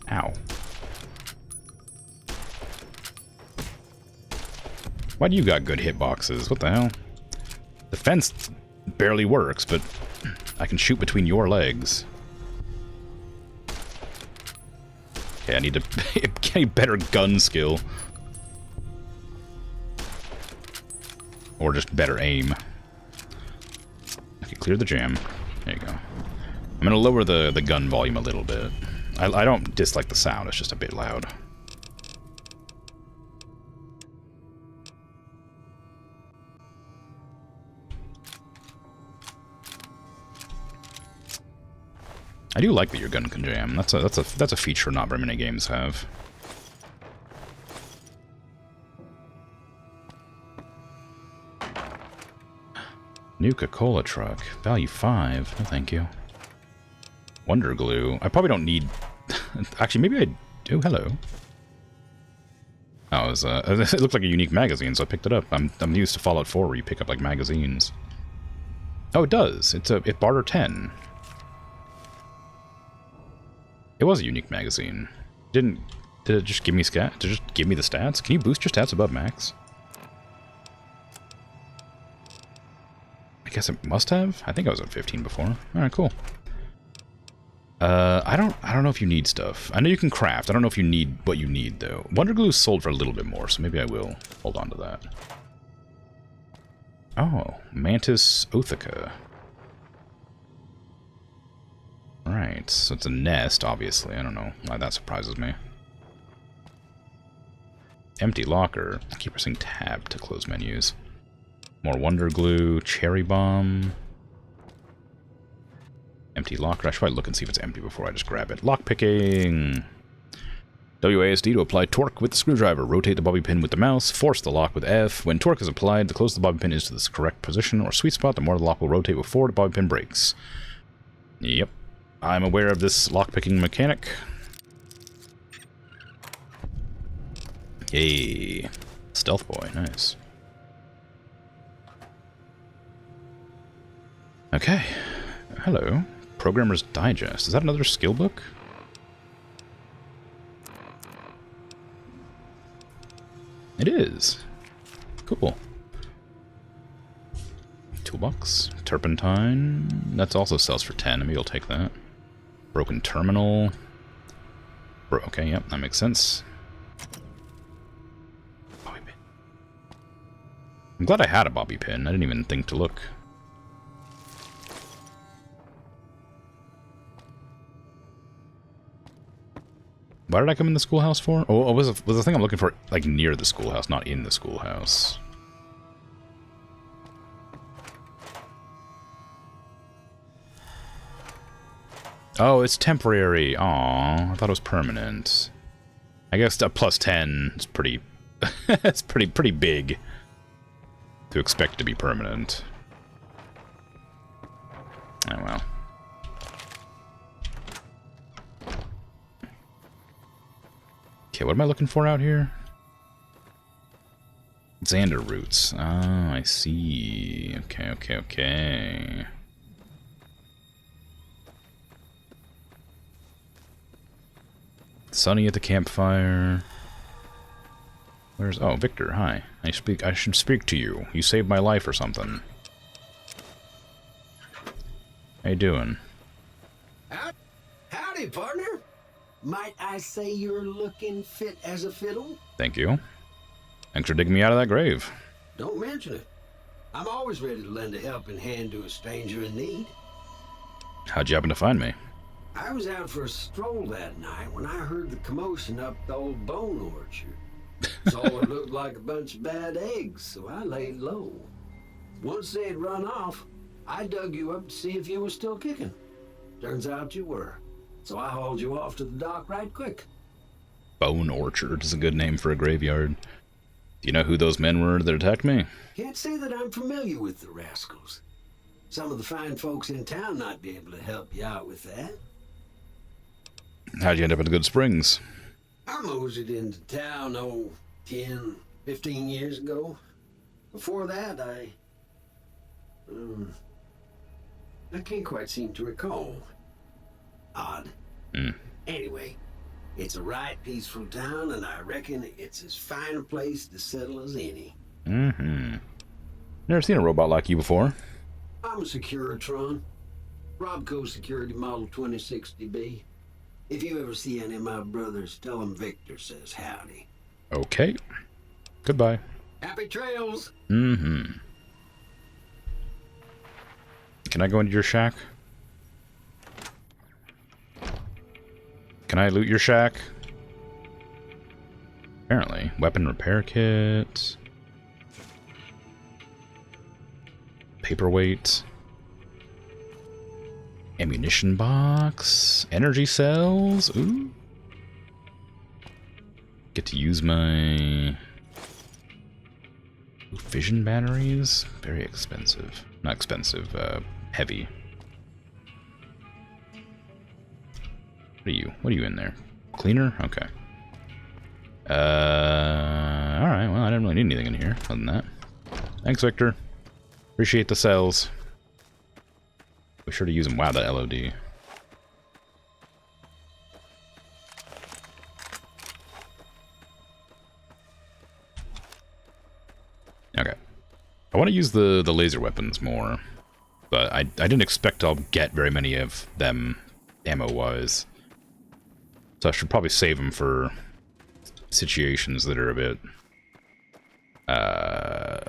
Ow. Why do you got good hitboxes? What the hell? The fence barely works, but I can shoot between your legs. Okay, I need to get a better gun skill. Or just better aim. Okay, clear the jam. There you go. I'm gonna lower the gun volume a little bit. I don't dislike the sound, it's just a bit loud. I do like that your gun can jam. That's a feature not very many games have. New Coca-Cola truck. Value 5. No, thank you. Wonder glue. I probably don't need... Actually, maybe I do. Hello. Oh, it looked like a unique magazine, so I picked it up. I'm used to Fallout 4 where you pick up, like, magazines. Oh, it does. It barter 10. It was a unique magazine. Did it just give me stat? Did it just give me the stats? Can you boost your stats above max? I guess it must have. I think I was at 15 before. All right, cool. I don't know if you need stuff. I know you can craft. I don't know if you need what you need though. Wonder glue is sold for a little bit more, so maybe I will hold on to that. Oh, Mantis Othica. Right, so it's a nest, obviously. I don't know why that surprises me. Empty locker. I keep pressing tab to close menus. More wonder glue, cherry bomb. Empty locker. I should probably look and see if it's empty before I just grab it. Lockpicking. WASD to apply torque with the screwdriver. Rotate the bobby pin with the mouse. Force the lock with F. When torque is applied, the closer the bobby pin is to the correct position or sweet spot, the more the lock will rotate before the bobby pin breaks. Yep. I'm aware of this lockpicking mechanic. Yay. Stealth boy. Nice. Okay. Hello. Programmer's Digest. Is that another skill book? It is. Cool. Toolbox. Turpentine. That also sells for 10. Maybe I'll take that. Broken terminal. Okay, yep, that makes sense. Bobby pin. I'm glad I had a bobby pin. I didn't even think to look. Why did I come in the schoolhouse for? Oh, was the thing I'm looking for like near the schoolhouse, not in the schoolhouse? Oh, it's temporary. Aw, I thought it was permanent. I guess a plus 10 is pretty... it's pretty big to expect to be permanent. Oh well. Okay, what am I looking for out here? Xander roots. Oh, I see. Okay. Sunny at the campfire. Where's... Oh, Victor, hi. I should speak to you. You saved my life or something. How you doing? Howdy, partner. Might I say you're looking fit as a fiddle? Thank you. Thanks for digging me out of that grave. Don't mention it. I'm always ready to lend a helping hand to a stranger in need. How'd you happen to find me? I was out for a stroll that night when I heard the commotion up the old bone orchard. Saw it looked like a bunch of bad eggs, so I laid low. Once they had run off, I dug you up to see if you were still kicking. Turns out you were. So I hauled you off to the dock right quick. Bone Orchard is a good name for a graveyard. Do you know who those men were that attacked me? Can't say that I'm familiar with the rascals. Some of the fine folks in town might be able to help you out with that. How'd you end up in Good Springs? I moseyed into town, 10, 15 years ago. Before that, I can't quite seem to recall. Odd. Anyway, it's a right peaceful town, and I reckon it's as fine a place to settle as any. Never seen a robot like you before. I'm a Securitron. Robco Security Model 2060B. If you ever see any of my brothers, tell them Victor says howdy. Okay. Goodbye. Happy trails! Mm-hmm. Can I go into your shack? Can I loot your shack? Apparently. Weapon repair kit. Paperweight. Ammunition box. Energy cells. Ooh. Get to use my fission batteries. Very expensive. Not expensive, heavy. What are you? What are you in there? Cleaner? Okay. Alright, well, I didn't really need anything in here other than that. Thanks, Victor. Appreciate the cells. Be sure to use them. Wow, that LOD. Okay. I want to use the laser weapons more, but I didn't expect I'll get very many of them ammo-wise. So I should probably save them for situations that are a bit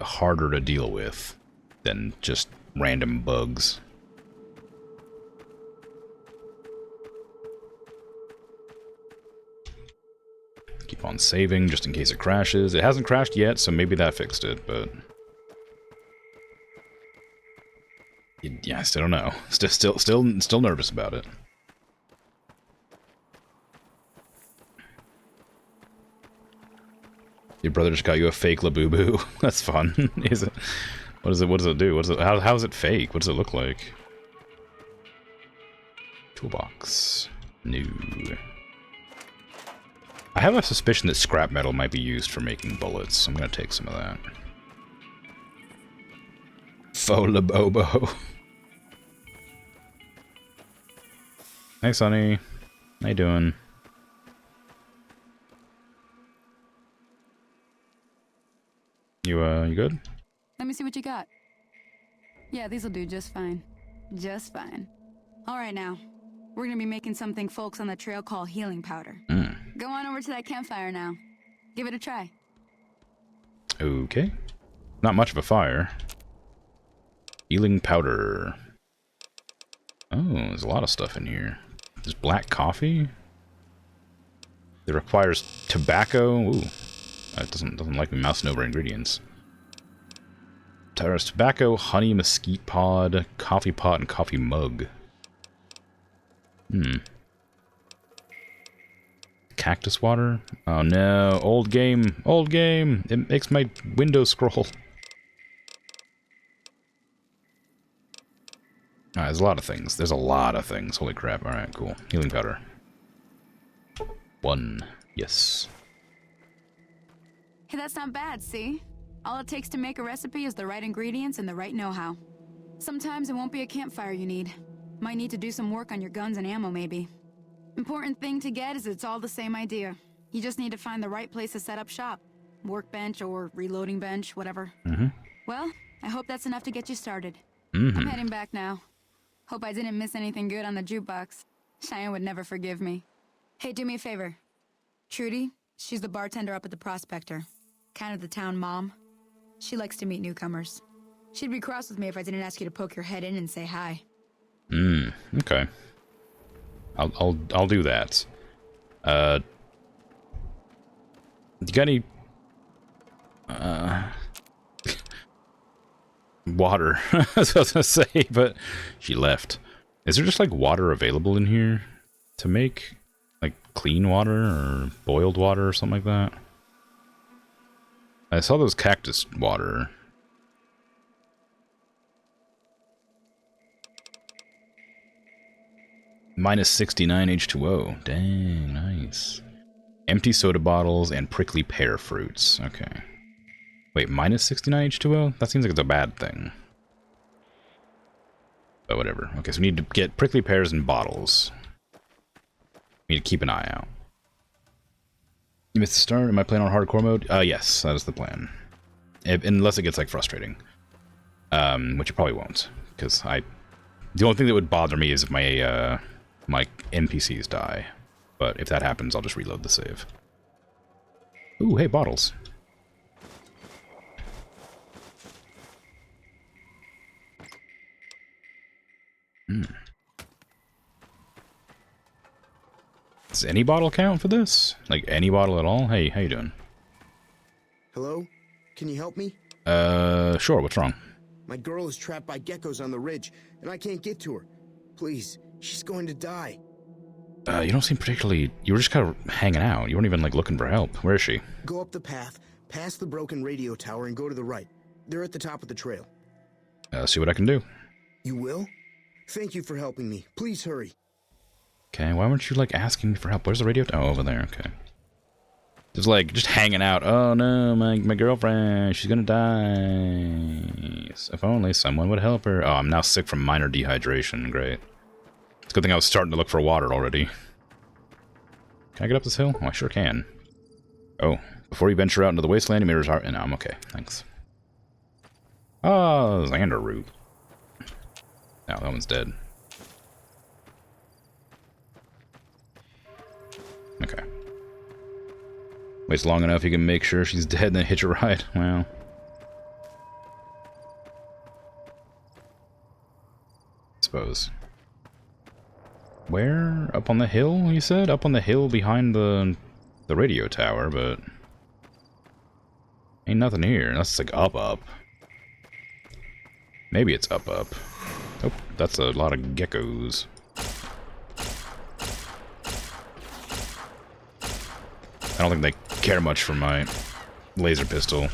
harder to deal with than just random bugs. Keep on saving just in case it crashes. It hasn't crashed yet, so maybe that fixed it, but yeah, I still don't know. Still nervous about it. Your brother just got you a fake Labubu. That's fun. Is it? What does it do? How is it fake? What does it look like? Toolbox. New. I have a suspicion that scrap metal might be used for making bullets. I'm gonna take some of that. Faux Labobo. Hey, Sonny. How you doing? You good? Let me see what you got. Yeah, these'll do just fine. Just fine. All right, now. We're gonna be making something folks on the trail call healing powder. Go on over to that campfire now. Give it a try. Okay. Not much of a fire. Healing powder. Oh, there's a lot of stuff in here. There's black coffee. It requires tobacco. Ooh. It doesn't like me mousing over ingredients. Requires tobacco, honey, mesquite pod, coffee pot, and coffee mug. Cactus water? Oh no, old game, old game! It makes my window scroll. Alright, there's a lot of things. There's a lot of things. Holy crap. Alright, cool. Healing powder. 1. Yes. Hey, that's not bad, see? All it takes to make a recipe is the right ingredients and the right know-how. Sometimes it won't be a campfire you need. Might need to do some work on your guns and ammo, maybe. Important thing to get is it's all the same idea. You just need to find the right place to set up shop. Workbench or reloading bench, whatever. Well, I hope that's enough to get you started. I'm heading back now. Hope I didn't miss anything good on the jukebox. Cheyenne would never forgive me. Hey, do me a favor. Trudy, she's the bartender up at the Prospector. Kind of the town mom. She likes to meet newcomers. She'd be cross with me if I didn't ask you to poke your head in and say hi. Okay. I'll do that. You got any water? That's what I was gonna say, but she left. Is there just like water available in here to make like clean water or boiled water or something like that? I saw those cactus water. Minus 69 H2O. Dang, nice. Empty soda bottles and prickly pear fruits. Okay. Wait, minus 69 H2O? That seems like it's a bad thing. But whatever. Okay, so we need to get prickly pears in bottles. We need to keep an eye out. You missed the start. Am I playing on hardcore mode? Yes, that is the plan. Unless it gets, like, frustrating. Which it probably won't. Because the only thing that would bother me is if my, my NPCs die. but if that happens, I'll just reload the save. Ooh, hey, bottles. Does any bottle count for this? Like, any bottle at all? Hey, how you doing? Hello? Can you help me? Sure, what's wrong? My girl is trapped by geckos on the ridge, and I can't get to her. Please, she's going to die. You don't seem particularly... You were just kind of hanging out. You weren't even, like, looking for help. Where is she? Go up the path, past the broken radio tower, and go to the right. They're at the top of the trail. See what I can do. You will? Thank you for helping me. Please hurry. Okay, why weren't you, like, asking me for help? Where's the radio? Oh, over there, okay. Just, like, just hanging out. Oh, no, my girlfriend, she's gonna die. If only someone would help her. Oh, I'm now sick from minor dehydration. Great. It's a good thing I was starting to look for water already. Can I get up this hill? Oh, I sure can. Oh, before you venture out into the wasteland, you may resort... No, I'm okay. Thanks. Oh, Xander root. No, that one's dead. Okay. Waits long enough, you can make sure she's dead and then hitch a ride. Well. I suppose. Where? Up on the hill, you said? Up on the hill behind the radio tower, but... Ain't nothing here, unless it's like up. Maybe it's up. Oh, that's a lot of geckos. I don't think they care much for my laser pistol.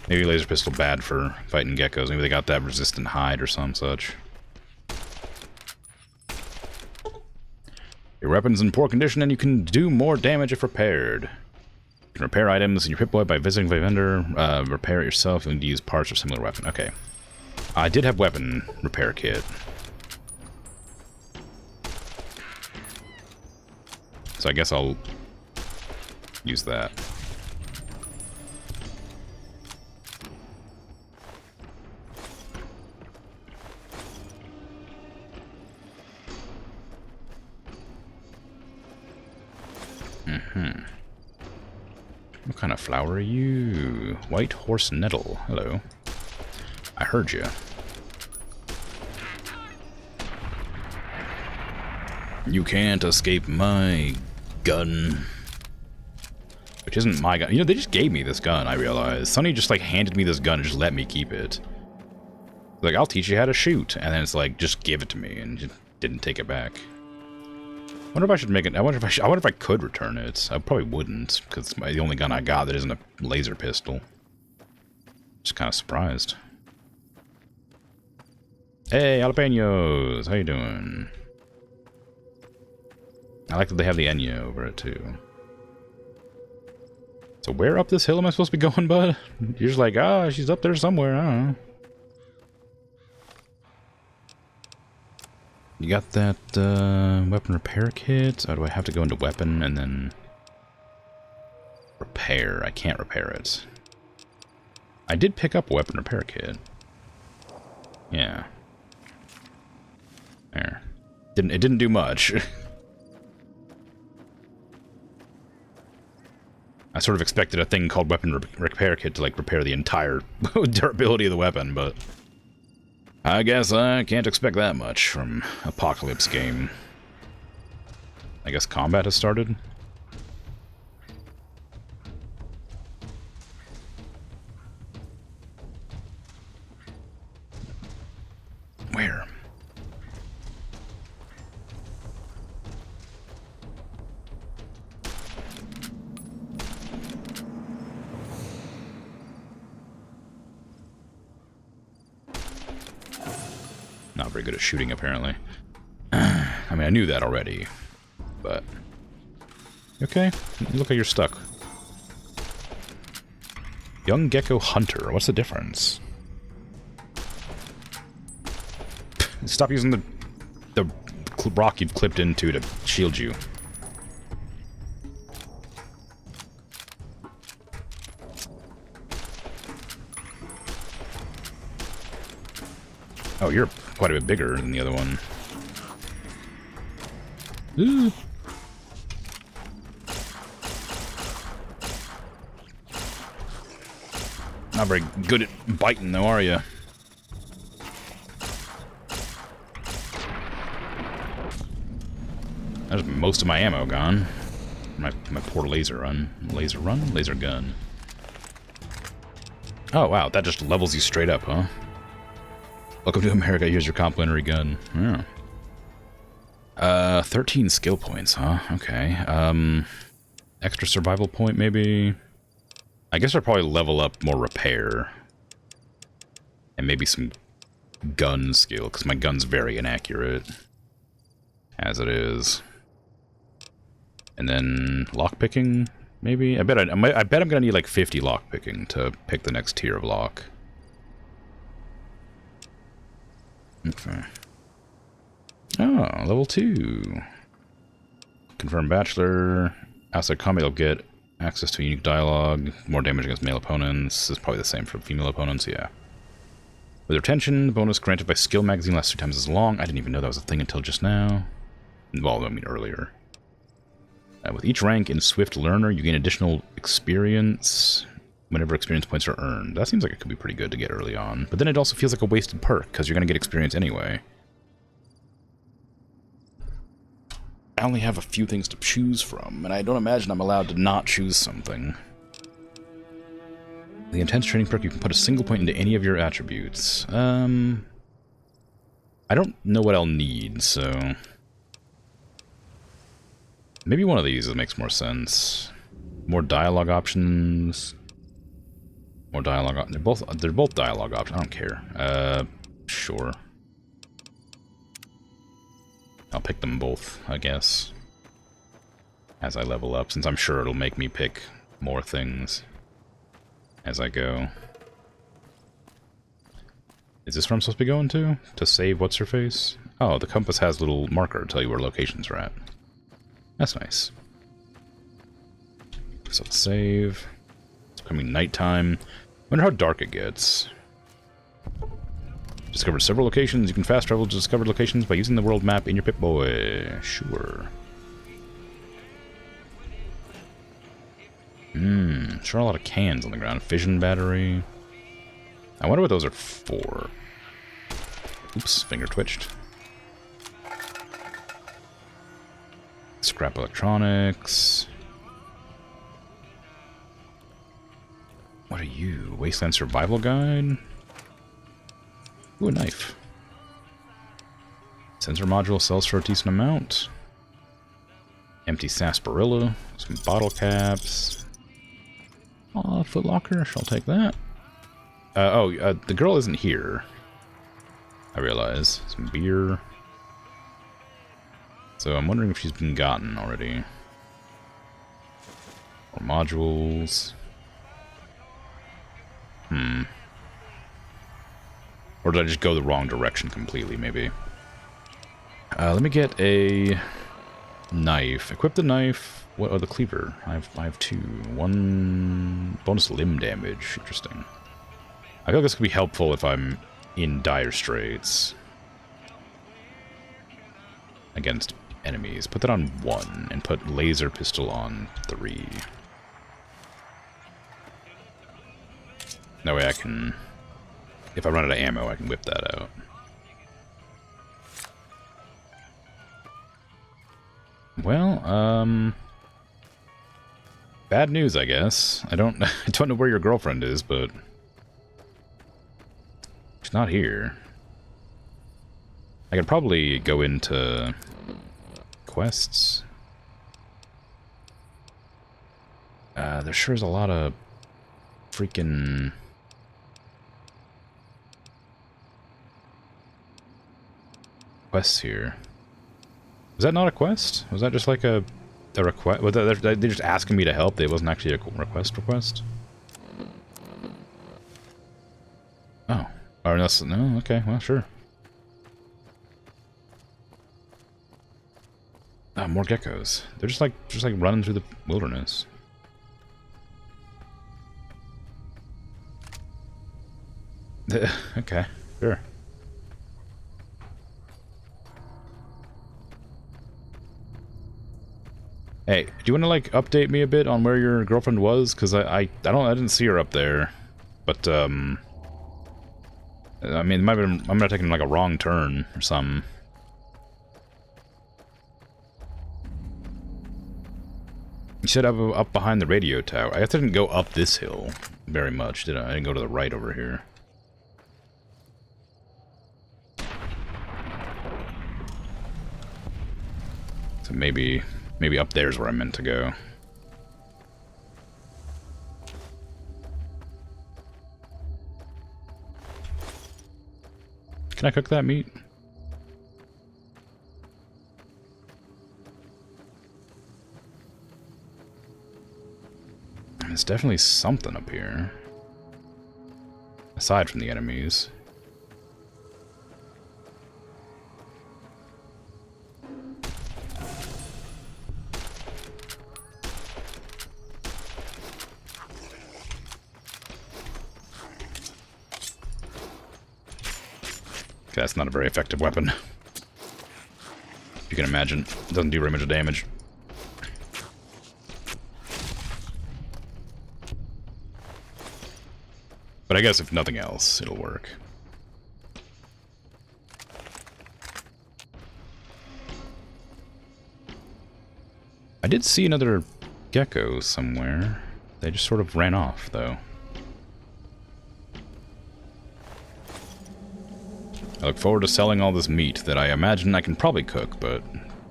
Maybe laser pistol bad for fighting geckos. Maybe they got that resistant hide or some such. Your weapon's in poor condition and you can do more damage if repaired. You can repair items in your Pip-Boy by visiting the vendor. Repair it yourself and use parts of similar weapon. Okay. I did have weapon repair kit. So I guess I'll use that. What kind of flower are you? White horse nettle. Hello. I heard you. You can't escape my gun. Which isn't my gun. You know, they just gave me this gun, I realized. Sonny just, like, handed me this gun and just let me keep it. Like, I'll teach you how to shoot. And then it's like, just give it to me, and just didn't take it back. I wonder if I should make it... I wonder if I could return it. I probably wouldn't, because it's the only gun I got that isn't a laser pistol. Just kind of surprised. Hey, jalapenos! How you doing? I like that they have the Enya over it, too. So where up this hill am I supposed to be going, bud? You're just like, she's up there somewhere, I don't know. You got that weapon repair kit? Or do I have to go into weapon and then repair? I can't repair it. I did pick up a weapon repair kit. Yeah. There. It didn't do much. I sort of expected a thing called weapon repair kit to, like, repair the entire durability of the weapon, but I guess I can't expect that much from Apocalypse game. I guess combat has started? Where? Not very good at shooting, apparently. I mean, I knew that already, but... Okay, you look like you're stuck. Young Gecko Hunter, what's the difference? Stop using the rock you've clipped into to shield you. Oh, you're quite a bit bigger than the other one. Ooh. Not very good at biting, though, are you? There's most of my ammo gone. My poor laser run. Laser run? Laser gun. Oh, wow. That just levels you straight up, huh? Welcome to America. Here's your complimentary gun. Yeah. 13 skill points, huh? Okay. Extra survival point, maybe? I guess I'll probably level up more repair. And maybe some gun skill, because my gun's very inaccurate. As it is. And then lockpicking, maybe? I bet I'm gonna need like 50 lockpicking to pick the next tier of lock. Okay. Oh, level 2. Confirm bachelor. Outside combat, you'll get access to a unique dialogue, more damage against male opponents. This is probably the same for female opponents, yeah. With retention, the bonus granted by skill magazine lasts 2 times as long. I didn't even know that was a thing until just now. Well, I mean earlier. With each rank in Swift Learner, you gain additional experience whenever experience points are earned. That seems like it could be pretty good to get early on. But then it also feels like a wasted perk, because you're going to get experience anyway. I only have a few things to choose from, and I don't imagine I'm allowed to not choose something. The intense training perk, you can put a single point into any of your attributes. I don't know what I'll need, so... Maybe one of these makes more sense. More dialogue options. More dialogue. They're both dialogue options. I don't care. Sure. I'll pick them both, I guess. As I level up, since I'm sure it'll make me pick more things as I go. Is this where I'm supposed to be going to? To save what's her face? Oh, the compass has a little marker to tell you where locations are at. That's nice. So let's save. It's becoming nighttime. Wonder how dark it gets. Discovered several locations. You can fast travel to discovered locations by using the world map in your Pip-Boy. Sure. Sure, a lot of cans on the ground. Fission battery. I wonder what those are for. Oops, finger twitched. Scrap electronics. What are you? Wasteland survival guide? Ooh, a knife. Sensor module sells for a decent amount. Empty sarsaparilla. Some bottle caps. Aw, Foot Locker. I'll take that. The girl isn't here. I realize. Some beer. So I'm wondering if she's been gotten already. Or modules. Or did I just go the wrong direction completely, maybe? Let me get a knife. Equip the knife. What? Oh, the cleaver. I have 2. 1 bonus limb damage. Interesting. I feel like this could be helpful if I'm in dire straits against enemies. Put that on 1 and put laser pistol on 3. That way I can, if I run out of ammo, I can whip that out. Well, bad news, I guess. I don't know where your girlfriend is, but she's not here. I could probably go into quests. There sure is a lot of freaking quests here. Was that not a quest? Was that just like a request? They're just asking me to help. It wasn't actually a request. Oh, or no? Okay, well, sure. Ah, more geckos. They're just like running through the wilderness. Okay, sure. Hey, do you want to like update me a bit on where your girlfriend was? Because I didn't see her up there, But, I mean, it might have been, I might have taken like a wrong turn or something. You said up behind the radio tower. I guess I didn't go up this hill very much, did I? I didn't go to the right over here. So maybe up there's where I meant to go. Can I cook that meat? There's definitely something up here. Aside from the enemies. Okay, that's not a very effective weapon. You can imagine. It doesn't do very much damage. But I guess if nothing else, it'll work. I did see another gecko somewhere. They just sort of ran off, though. I look forward to selling all this meat that I imagine I can probably cook, but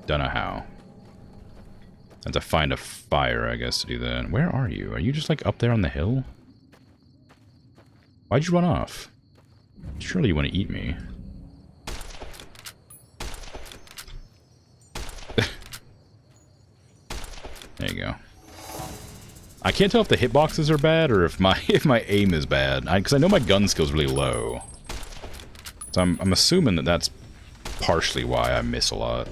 don't know how. I have to find a fire, I guess, to do that. Where are you? Are you just, like, up there on the hill? Why'd you run off? Surely you want to eat me. There you go. I can't tell if the hitboxes are bad or if my aim is bad. Because I know my gun skill's really low. So I'm assuming that that's partially why I miss a lot.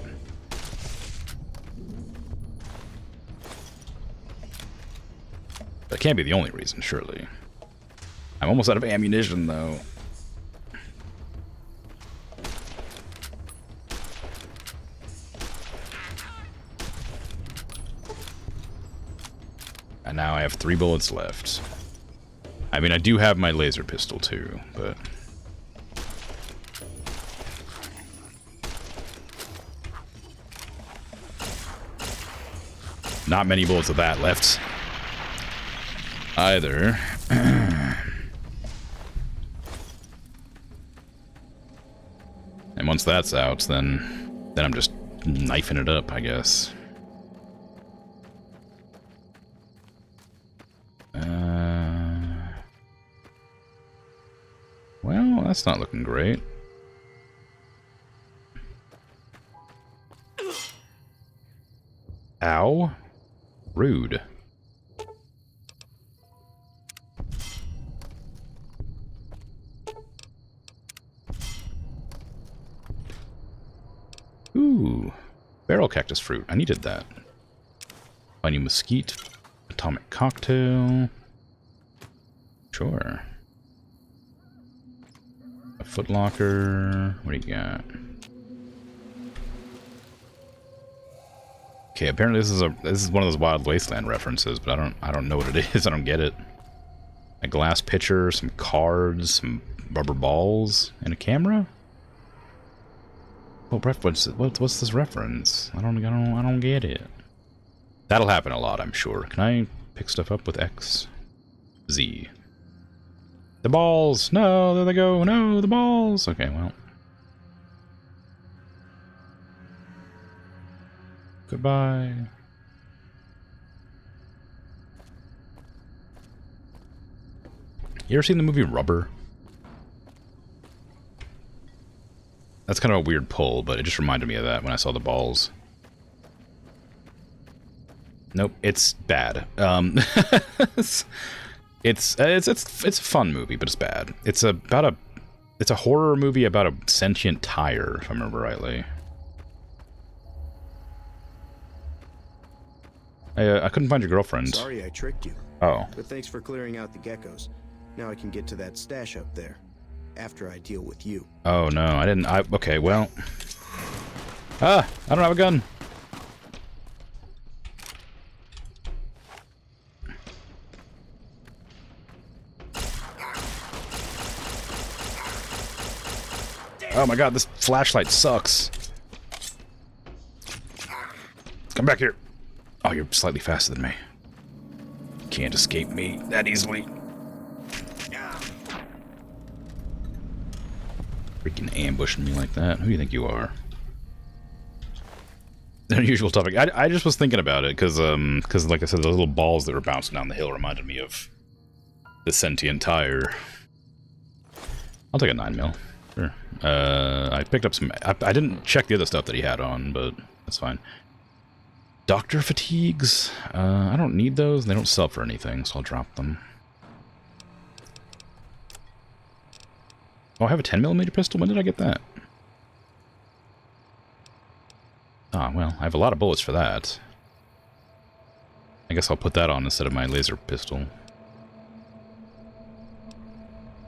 That can't be the only reason, surely. I'm almost out of ammunition, though. And now I have 3 bullets left. I mean, I do have my laser pistol, too, but... not many bullets of that left. Either. And once that's out, then I'm just knifing it up, I guess. Well, that's not looking great. Ow. Rude. Ooh. Barrel cactus fruit. I needed that. Honey mesquite. Atomic cocktail. Sure. A footlocker. What do you got? Okay, apparently this is one of those Wild Wasteland references, but I don't know what it is. I don't get it. A glass pitcher, some cards, some rubber balls, and a camera. What's this reference? I don't get it. That'll happen a lot, I'm sure. Can I pick stuff up with X? Z. The balls! No, there they go. No, the balls! Okay, well. Goodbye. You ever seen the movie Rubber? That's kind of a weird pull, but it just reminded me of that when I saw the balls. Nope, it's bad. It's a fun movie, but it's bad. It's a horror movie about a sentient tire, if I remember rightly. I couldn't find your girlfriend. Sorry I tricked you. Oh. But thanks for clearing out the geckos. Now I can get to that stash up there. After I deal with you. Oh no, I didn't. Okay, well. I don't have a gun. Oh my god, this flashlight sucks. Come back here. Oh, you're slightly faster than me. Can't escape me that easily. Freaking ambushing me like that. Who do you think you are? Unusual topic. I just was thinking about it because like I said, the little balls that were bouncing down the hill reminded me of the sentient tire. I'll take a 9mm. Sure. I picked up some... I didn't check the other stuff that he had on, but that's fine. Doctor fatigues. I don't need those. They don't sell for anything, so I'll drop them. Oh, I have a 10mm pistol? When did I get that? Ah, well, I have a lot of bullets for that. I guess I'll put that on instead of my laser pistol.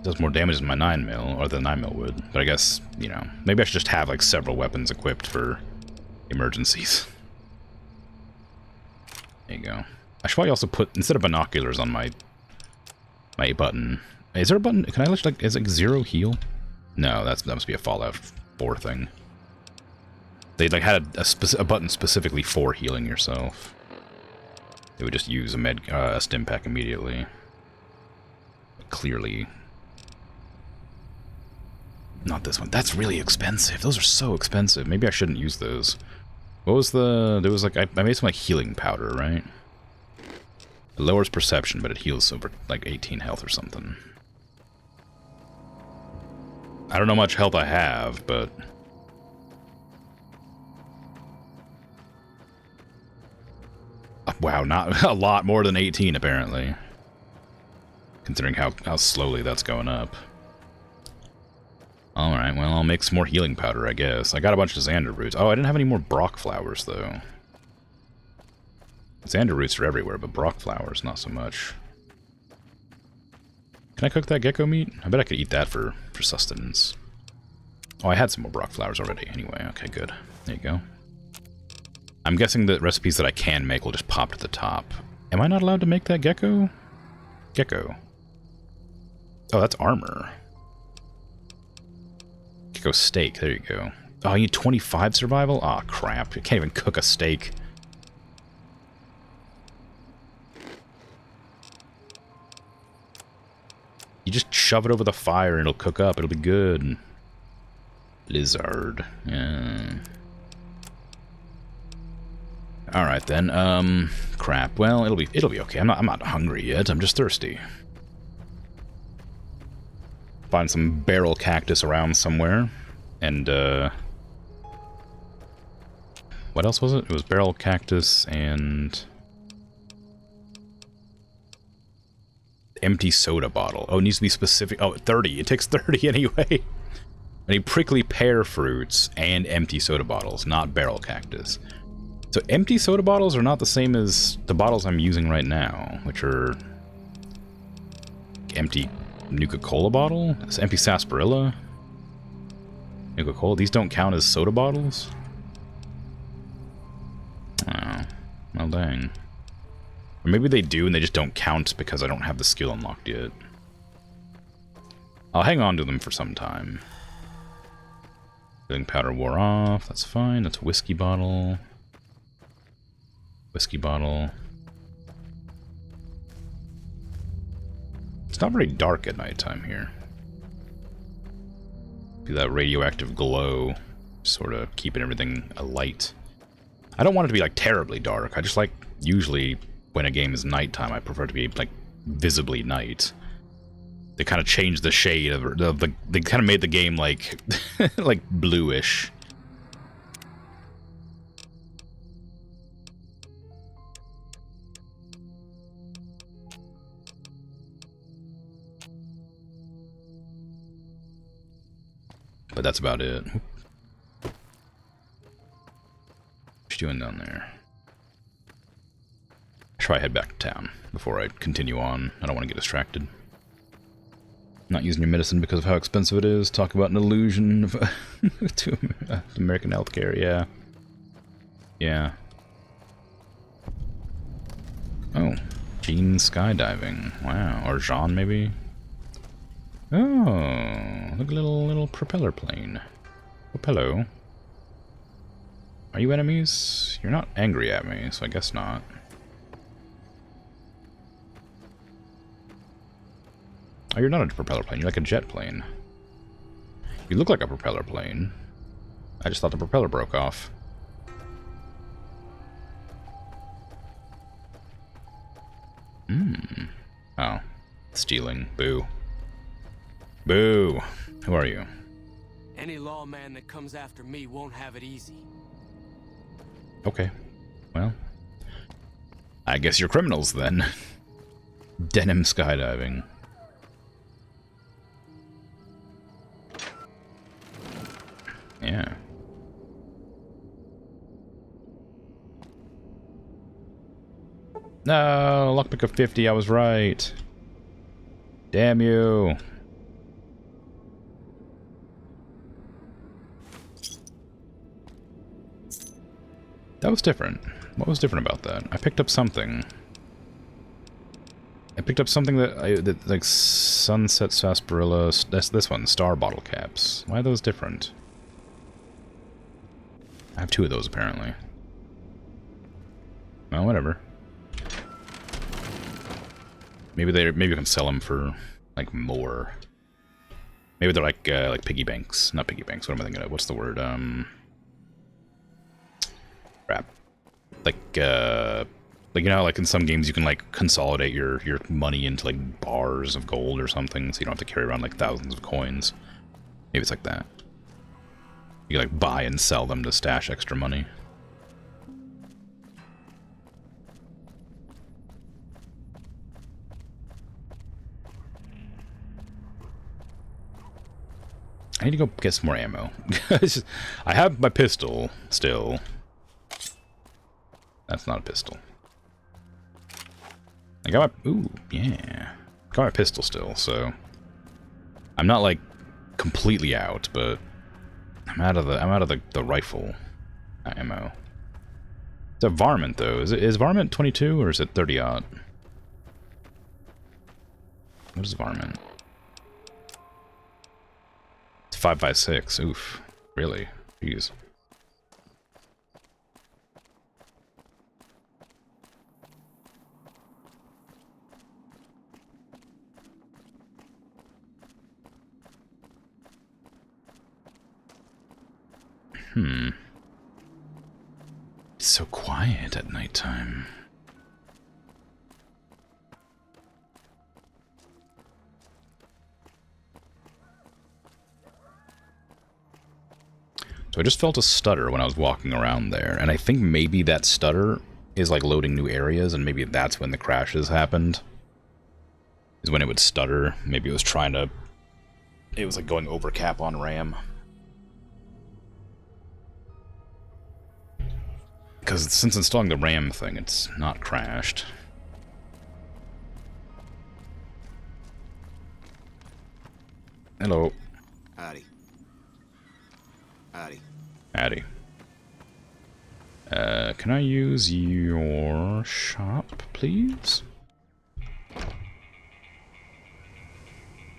It does more damage than my 9mm, or the 9mm would. But I guess, you know, maybe I should just have, like, several weapons equipped for emergencies. There you go. I should probably also put, instead of binoculars on my A button... Is there a button? Can I, like, is it 0 heal? No, that must be a Fallout 4 thing. They like had a button specifically for healing yourself. They would just use a stim pack immediately. Clearly, not this one. That's really expensive. Those are so expensive. Maybe I shouldn't use those. What was the? There was like I made some like healing powder, right? It lowers perception, but it heals over like 18 health or something. I don't know how much health I have, but. Wow, not a lot more than 18, apparently. Considering how slowly that's going up. Alright, well, I'll make some more healing powder, I guess. I got a bunch of Xander roots. Oh, I didn't have any more Brock flowers, though. Xander roots are everywhere, but Brock flowers, not so much. Can I cook that gecko meat? I bet I could eat that for sustenance. Oh, I had some more Brock flowers already. Anyway, okay, good. There you go. I'm guessing that recipes that I can make will just pop to the top. Am I not allowed to make that gecko? Gecko. Oh, that's armor. Gecko steak, there you go. Oh, you need 25 survival? Aw, crap. You can't even cook a steak. You just shove it over the fire and it'll cook up. It'll be good. Lizard. Yeah. Alright then, crap. Well, it'll be okay. I'm not hungry yet. I'm just thirsty. Find some barrel cactus around somewhere. And, what else was it? It was barrel cactus and... empty soda bottle. Oh, it needs to be specific. Oh, 30. It takes 30 anyway. I need prickly pear fruits and empty soda bottles, not barrel cactus. So empty soda bottles are not the same as the bottles I'm using right now, which are empty Nuka-Cola bottle? It's empty sarsaparilla? Nuka-Cola? These don't count as soda bottles? Oh, well dang. Or maybe they do and they just don't count because I don't have the skill unlocked yet. I'll hang on to them for some time. Healing powder wore off, that's fine. That's a whiskey bottle. Whiskey bottle. It's not very dark at nighttime here. Be that radioactive glow, sort of keeping everything alight. I don't want it to be like terribly dark. I just like, usually when a game is nighttime, I prefer it to be like visibly night. They kind of changed the shade of the they kind of made the game like like bluish. But that's about it. What you doing down there? I should probably head back to town before I continue on. I don't want to get distracted. Not using your medicine because of how expensive it is. Talk about an illusion of to American healthcare. Yeah. Yeah. Oh, Jean skydiving. Wow, or Jean maybe. Oh, look, a little propeller plane. Oh, hello. Are you enemies? You're not angry at me, so I guess not. Oh, you're not a propeller plane. You're like a jet plane. You look like a propeller plane. I just thought the propeller broke off. Oh. Stealing. Boo. Boo. Who are you? Any lawman that comes after me won't have it easy. Okay. Well. I guess you're criminals then. Denim skydiving. Yeah. No, lockpick of 50, I was right. Damn you. That was different. What was different about that? I picked up something. I picked up something that like Sunset Sarsaparilla. That's this one, Star Bottle Caps. Why are those different? I have 2 of those apparently. Well, whatever. Maybe you can sell them for like more. Maybe they're like piggy banks, not piggy banks. What am I thinking of? What's the word? Crap. Like you know, like in some games you can like consolidate your money into like bars of gold or something, so you don't have to carry around like thousands of coins. Maybe it's like that. You can, like buy and sell them to stash extra money. I need to go get some more ammo. I have my pistol still. That's not a pistol. I got my... Ooh, yeah. Got my pistol still, so... I'm not, like, completely out, but... I'm out of the rifle ammo. It's a varmint, though. Is varmint 22, or is it 30-aught? What is varmint? 5.56. Oof. Really? Jeez. It's so quiet at nighttime. So I just felt a stutter when I was walking around there, and I think maybe that stutter is like loading new areas, and maybe that's when the crashes happened. Is when it would stutter. Maybe it was trying to... It was like going over cap on RAM. Because since installing the RAM thing, it's not crashed. Hello. Howdy. Howdy. Addy. Can I use your shop, please?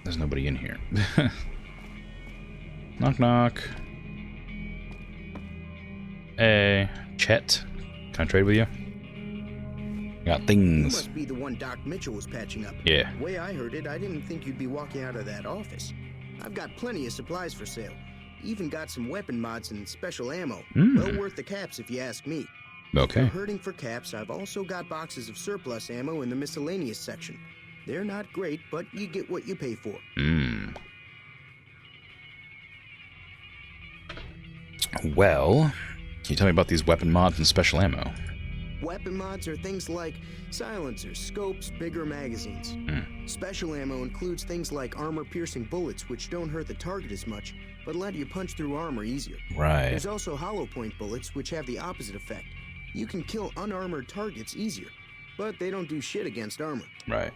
There's nobody in here. Knock knock. Hey, Chet. Can I trade with you? Got things. You must be the one Doc Mitchell was patching up. Yeah. The way I heard it, I didn't think you'd be walking out of that office. I've got plenty of supplies for sale. Even got some weapon mods and special ammo. Well worth the caps if you ask me. Okay. If you're hurting for caps, I've also got boxes of surplus ammo in the miscellaneous section. They're not great, but you get what you pay for. Well, can you tell me about these weapon mods and special ammo? Weapon mods are things like silencers, scopes, bigger magazines. Special ammo includes things like armor-piercing bullets, which don't hurt the target as much, but let you punch through armor easier. Right. There's also hollow point bullets, which have the opposite effect. You can kill unarmored targets easier, but they don't do shit against armor. Right.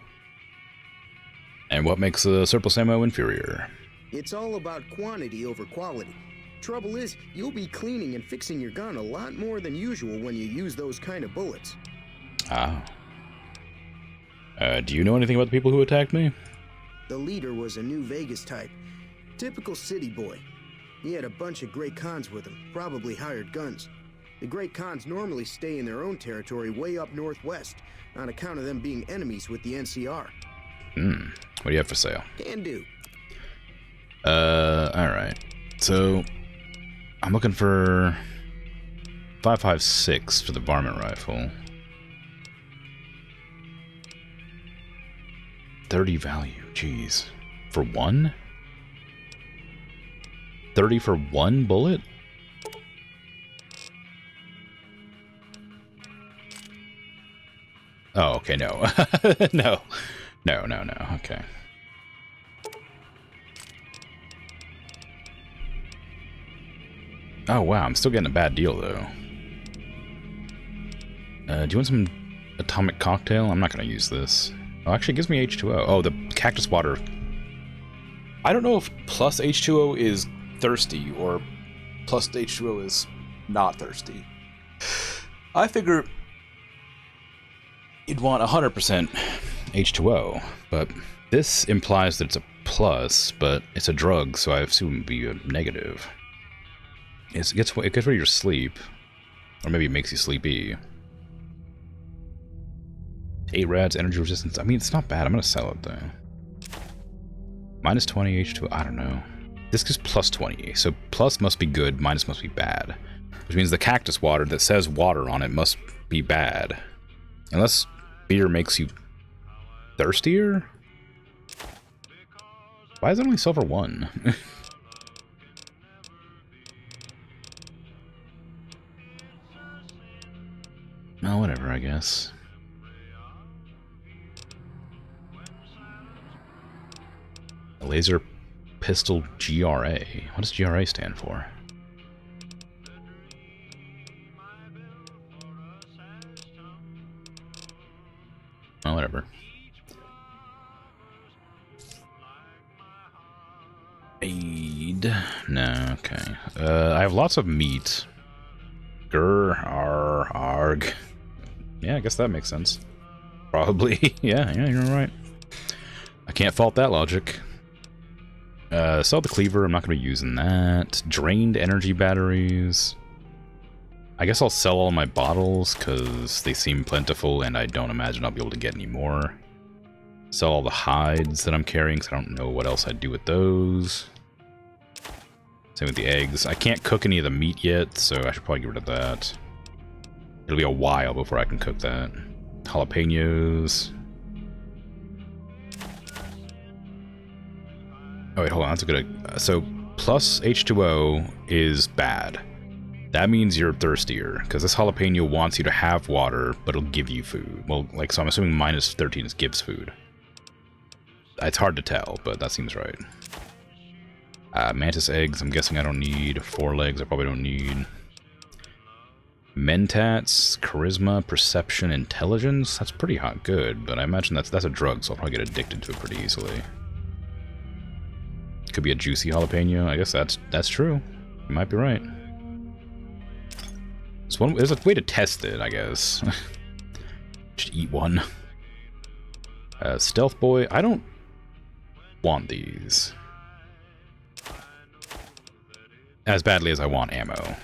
And what makes the surplus ammo inferior? It's all about quantity over quality. Trouble is, you'll be cleaning and fixing your gun a lot more than usual when you use those kind of bullets. Ah. Do you know anything about the people who attacked me? The leader was a New Vegas type. Typical city boy. He had a bunch of Great Khans with him, probably hired guns. The Great Khans normally stay in their own territory way up northwest, on account of them being enemies with the NCR. What do you have for sale? Can do. Alright. So, I'm looking for 5.56 for the varmint rifle. 30 value, jeez. For one? 30 for one bullet? Oh, okay, no. No. No, okay. Oh, wow, I'm still getting a bad deal, though. Do you want some atomic cocktail? I'm not going to use this. Oh, actually, it gives me H2O. Oh, the cactus water. I don't know if plus H2O is thirsty or plus H2O is not thirsty. I figure you'd want 100% H2O, but this implies that it's a plus, but it's a drug, so I assume it would be a negative. It gets rid of your sleep, or maybe it makes you sleepy. 8 rads, energy resistance. I mean, it's not bad. I'm gonna sell it though. Minus 20 H2O. I don't know. This gives plus 20, so plus must be good, minus must be bad, which means the cactus water that says water on it must be bad, unless beer makes you thirstier. Why is it only silver 1? Well, whatever, I guess. A laser pistol GRA. What does GRA stand for? Well, whatever. Aid. No, okay. I have lots of meat. Arg. Yeah, I guess that makes sense. Probably. yeah, you're right. I can't fault that logic. Sell the cleaver, I'm not going to be using that. Drained energy batteries. I guess I'll sell all my bottles, because they seem plentiful, and I don't imagine I'll be able to get any more. Sell all the hides that I'm carrying, because I don't know what else I'd do with those. Same with the eggs. I can't cook any of the meat yet, so I should probably get rid of that. It'll be a while before I can cook that. Jalapenos. Oh wait, hold on, that's a good... So, plus H2O is bad. That means you're thirstier, because this jalapeno wants you to have water, but it'll give you food. Well, like, so I'm assuming minus 13 is gives food. It's hard to tell, but that seems right. Mantis eggs, I'm guessing I don't need. 4 legs, I probably don't need. Mentats, charisma, perception, intelligence. That's pretty hot good, but I imagine that's a drug, so I'll probably get addicted to it pretty easily. Could be a juicy jalapeno. I guess that's true. You might be right. There's a way to test it, I guess. Just eat one. Stealth boy. I don't want these as badly as I want ammo.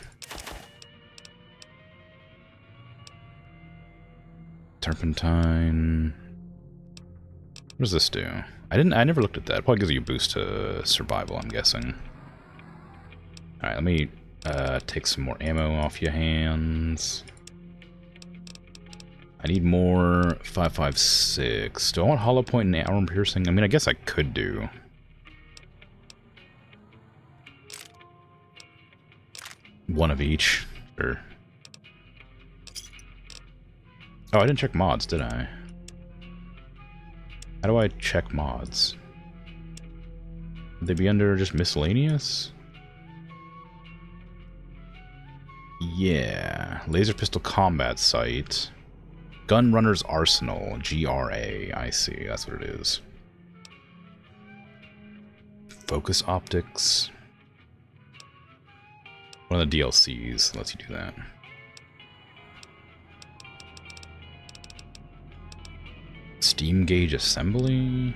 Turpentine. What does this do? I never looked at that. It probably gives you a boost to survival, I'm guessing. Alright, let me take some more ammo off your hands. I need more 5.56. Do I want hollow point and armor piercing? I mean, I guess I could do. One of each. Sure. Oh, I didn't check mods, did I? How do I check mods? Would they be under just miscellaneous? Yeah. Laser pistol combat sight. Gunrunner's arsenal. GRA. I see. That's what it is. Focus optics. One of the DLCs lets you do that. Steam gauge assembly.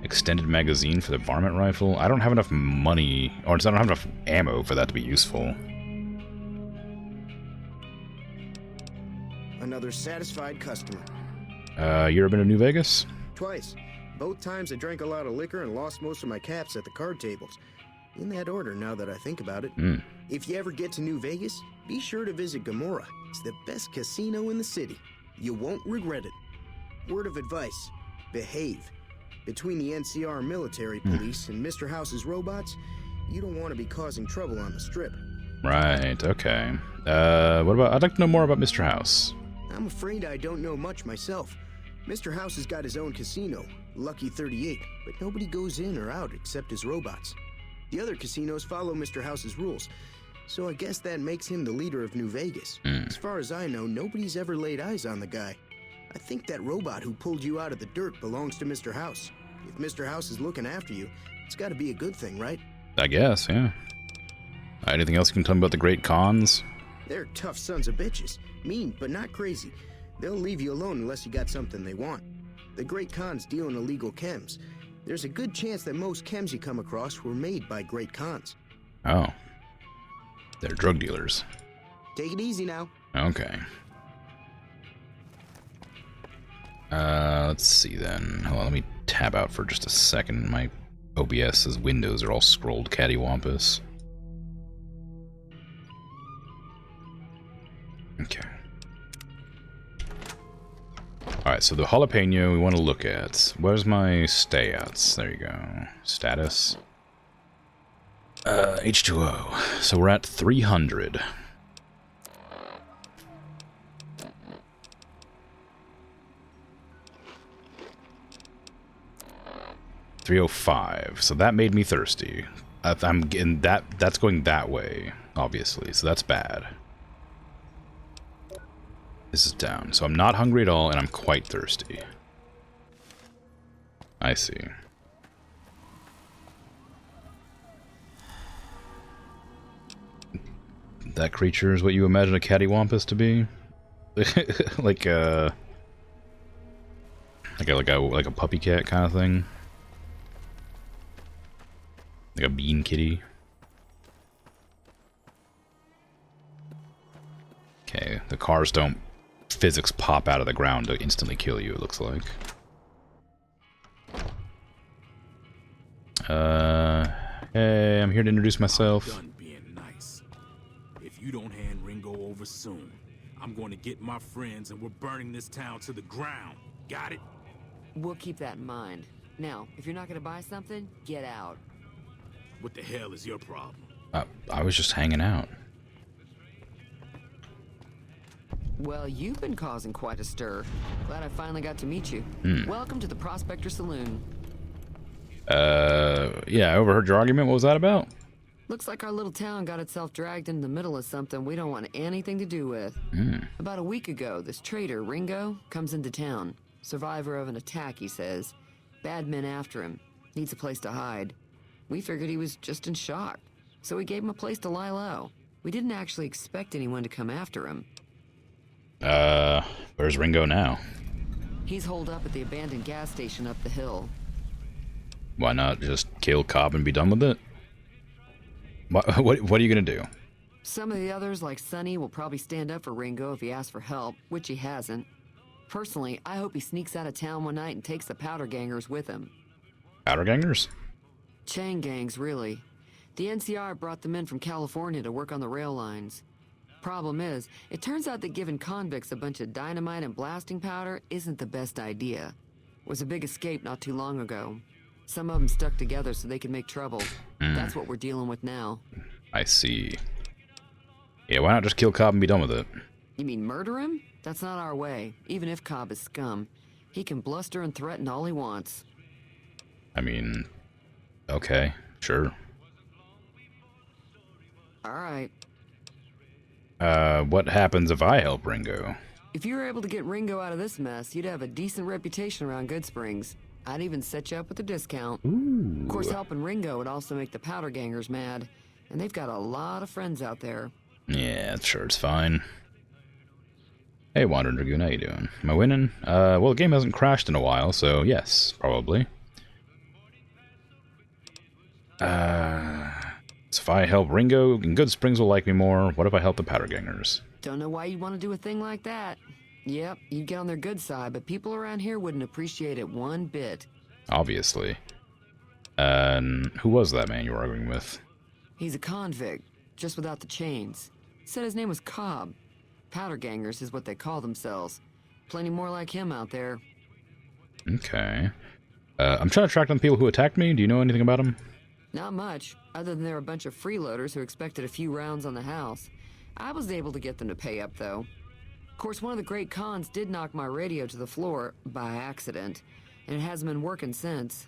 Extended magazine for the varmint rifle. I don't have enough money, or I don't have enough ammo for that to be useful. Another satisfied customer. You ever been to New Vegas? Twice. Both times I drank a lot of liquor and lost most of my caps at the card tables. In that order, now that I think about it. If you ever get to New Vegas, be sure to visit Gomorrah. It's the best casino in the city. You won't regret it. Word of advice, behave. Between the NCR military police and Mr. House's robots, you don't want to be causing trouble on the strip. Right, okay. What about... I'd like to know more about Mr. House. I'm afraid I don't know much myself. Mr. House has got his own casino, Lucky 38, but nobody goes in or out except his robots. The other casinos follow Mr. House's rules, so I guess that makes him the leader of New Vegas. As far as I know, nobody's ever laid eyes on the guy. I think that robot who pulled you out of the dirt belongs to Mr. House. If Mr. House is looking after you, it's got to be a good thing, right? I guess, yeah. Anything else you can tell me about the Great Khans? They're tough sons of bitches. Mean, but not crazy. They'll leave you alone unless you got something they want. The Great Khans deal in illegal chems. There's a good chance that most chems you come across were made by Great Khans. Oh. They're drug dealers. Take it easy now. Okay. Let's see then. Hold on, let me tab out for just a second. My OBS's windows are all scrolled cattywampus. Okay. Alright, so the jalapeno we want to look at. Where's my stayouts? There you go. Status. H2O. So we're at 300. $305. So that made me thirsty. I'm getting that. That's going that way, obviously. So that's bad. This is down. So I'm not hungry at all, and I'm quite thirsty. I see. That creature is what you imagine a cattywampus to be? like a puppy cat kind of thing. Like a bean kitty. Okay, the cars don't physics pop out of the ground to instantly kill you, it looks like. Hey, I'm here to introduce myself. I'm done being nice. If you don't hand Ringo over soon, I'm going to get my friends and we're burning this town to the ground. Got it? We'll keep that in mind. Now, if you're not going to buy something, get out. What the hell is your problem? I was just hanging out. Well, you've been causing quite a stir. Glad I finally got to meet you. Welcome to the Prospector Saloon. Yeah, I overheard your argument. What was that about? Looks like our little town got itself dragged into the middle of something we don't want anything to do with. About a week ago, this traitor, Ringo, comes into town. Survivor of an attack, he says. Bad men after him. Needs a place to hide. We figured he was just in shock, so we gave him a place to lie low. We didn't actually expect anyone to come after him. Where's Ringo now? He's holed up at the abandoned gas station up the hill. Why not just kill Cobb and be done with it? What are you gonna do? Some of the others, like Sonny, will probably stand up for Ringo if he asks for help, which he hasn't. Personally, I hope he sneaks out of town one night and takes the powder gangers with him. Powder gangers? Chain gangs, really. The NCR brought them in from California to work on the rail lines. Problem is, it turns out that giving convicts a bunch of dynamite and blasting powder isn't the best idea. Was a big escape not too long ago. Some of them stuck together so they could make trouble. That's what we're dealing with now. I see. Yeah, why not just kill Cobb and be done with it? You mean murder him? That's not our way. Even if Cobb is scum, he can bluster and threaten all he wants. I mean, okay, sure. All right. What happens if I help Ringo? If you were able to get Ringo out of this mess, you'd have a decent reputation around Good Springs. I'd even set you up with a discount. Ooh. Of course, helping Ringo would also make the powder gangers mad, and they've got a lot of friends out there. Yeah, sure, it's fine. Hey, Wandering Dragoon, how you doing? Am I winning? Well, the game hasn't crashed in a while, so yes, probably. So if I help Ringo, and Good Springs will like me more. What if I help the Powder Gangers? Don't know why you'd want to do a thing like that. Yep, you'd get on their good side, but people around here wouldn't appreciate it one bit. Obviously. And who was that man you were arguing with? He's a convict, just without the chains. Said his name was Cobb. Powder Gangers is what they call themselves. Plenty more like him out there. Okay. I'm trying to track down the people who attacked me. Do you know anything about them? Not much, other than they're a bunch of freeloaders who expected a few rounds on the house. I was able to get them to pay up, though. Of course, one of the great cons did knock my radio to the floor by accident, and it hasn't been working since.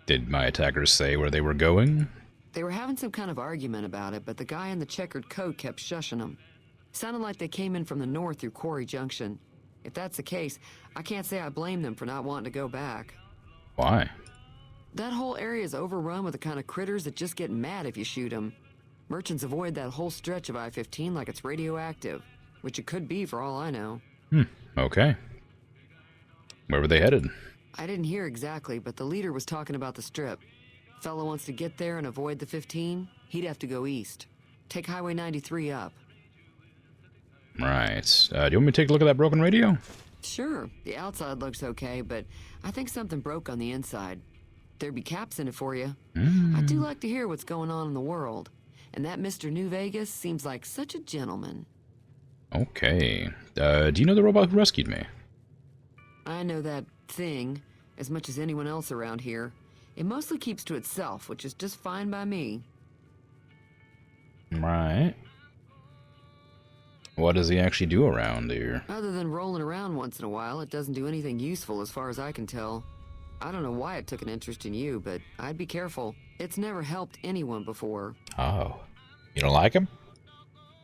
Did my attackers say where they were going? They were having some kind of argument about it, but the guy in the checkered coat kept shushing them. Sounded like they came in from the north through Quarry Junction. If that's the case, I can't say I blame them for not wanting to go back. Why? That whole area is overrun with the kind of critters that just get mad if you shoot them. Merchants avoid that whole stretch of I-15 like it's radioactive, which it could be for all I know. Okay. Where were they headed? I didn't hear exactly, but the leader was talking about the strip. Fellow wants to get there and avoid the 15, he'd have to go east. Take Highway 93 up. Right. Do you want me to take a look at that broken radio? Sure, the outside looks okay, but I think something broke on the inside. There'd be caps in it for you. I do like to hear what's going on in the world. And that Mr. New Vegas seems like such a gentleman. Okay. Do you know the robot who rescued me? I know that thing as much as anyone else around here. It mostly keeps to itself, which is just fine by me. Right. What does he actually do around here? Other than rolling around once in a while, it doesn't do anything useful as far as I can tell. I don't know why it took an interest in you, but I'd be careful. It's never helped anyone before. Oh. You don't like him?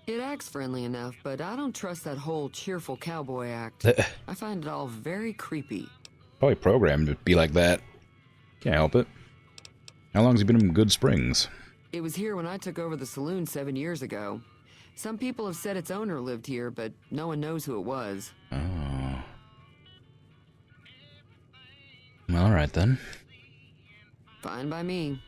It acts friendly enough, but I don't trust that whole cheerful cowboy act. I find it all very creepy. Probably programmed to be like that. Can't help it. How long's he been in Good Springs? It was here when I took over the saloon 7 years ago. Some people have said its owner lived here, but no one knows who it was. Oh. Alright then. Fine by me.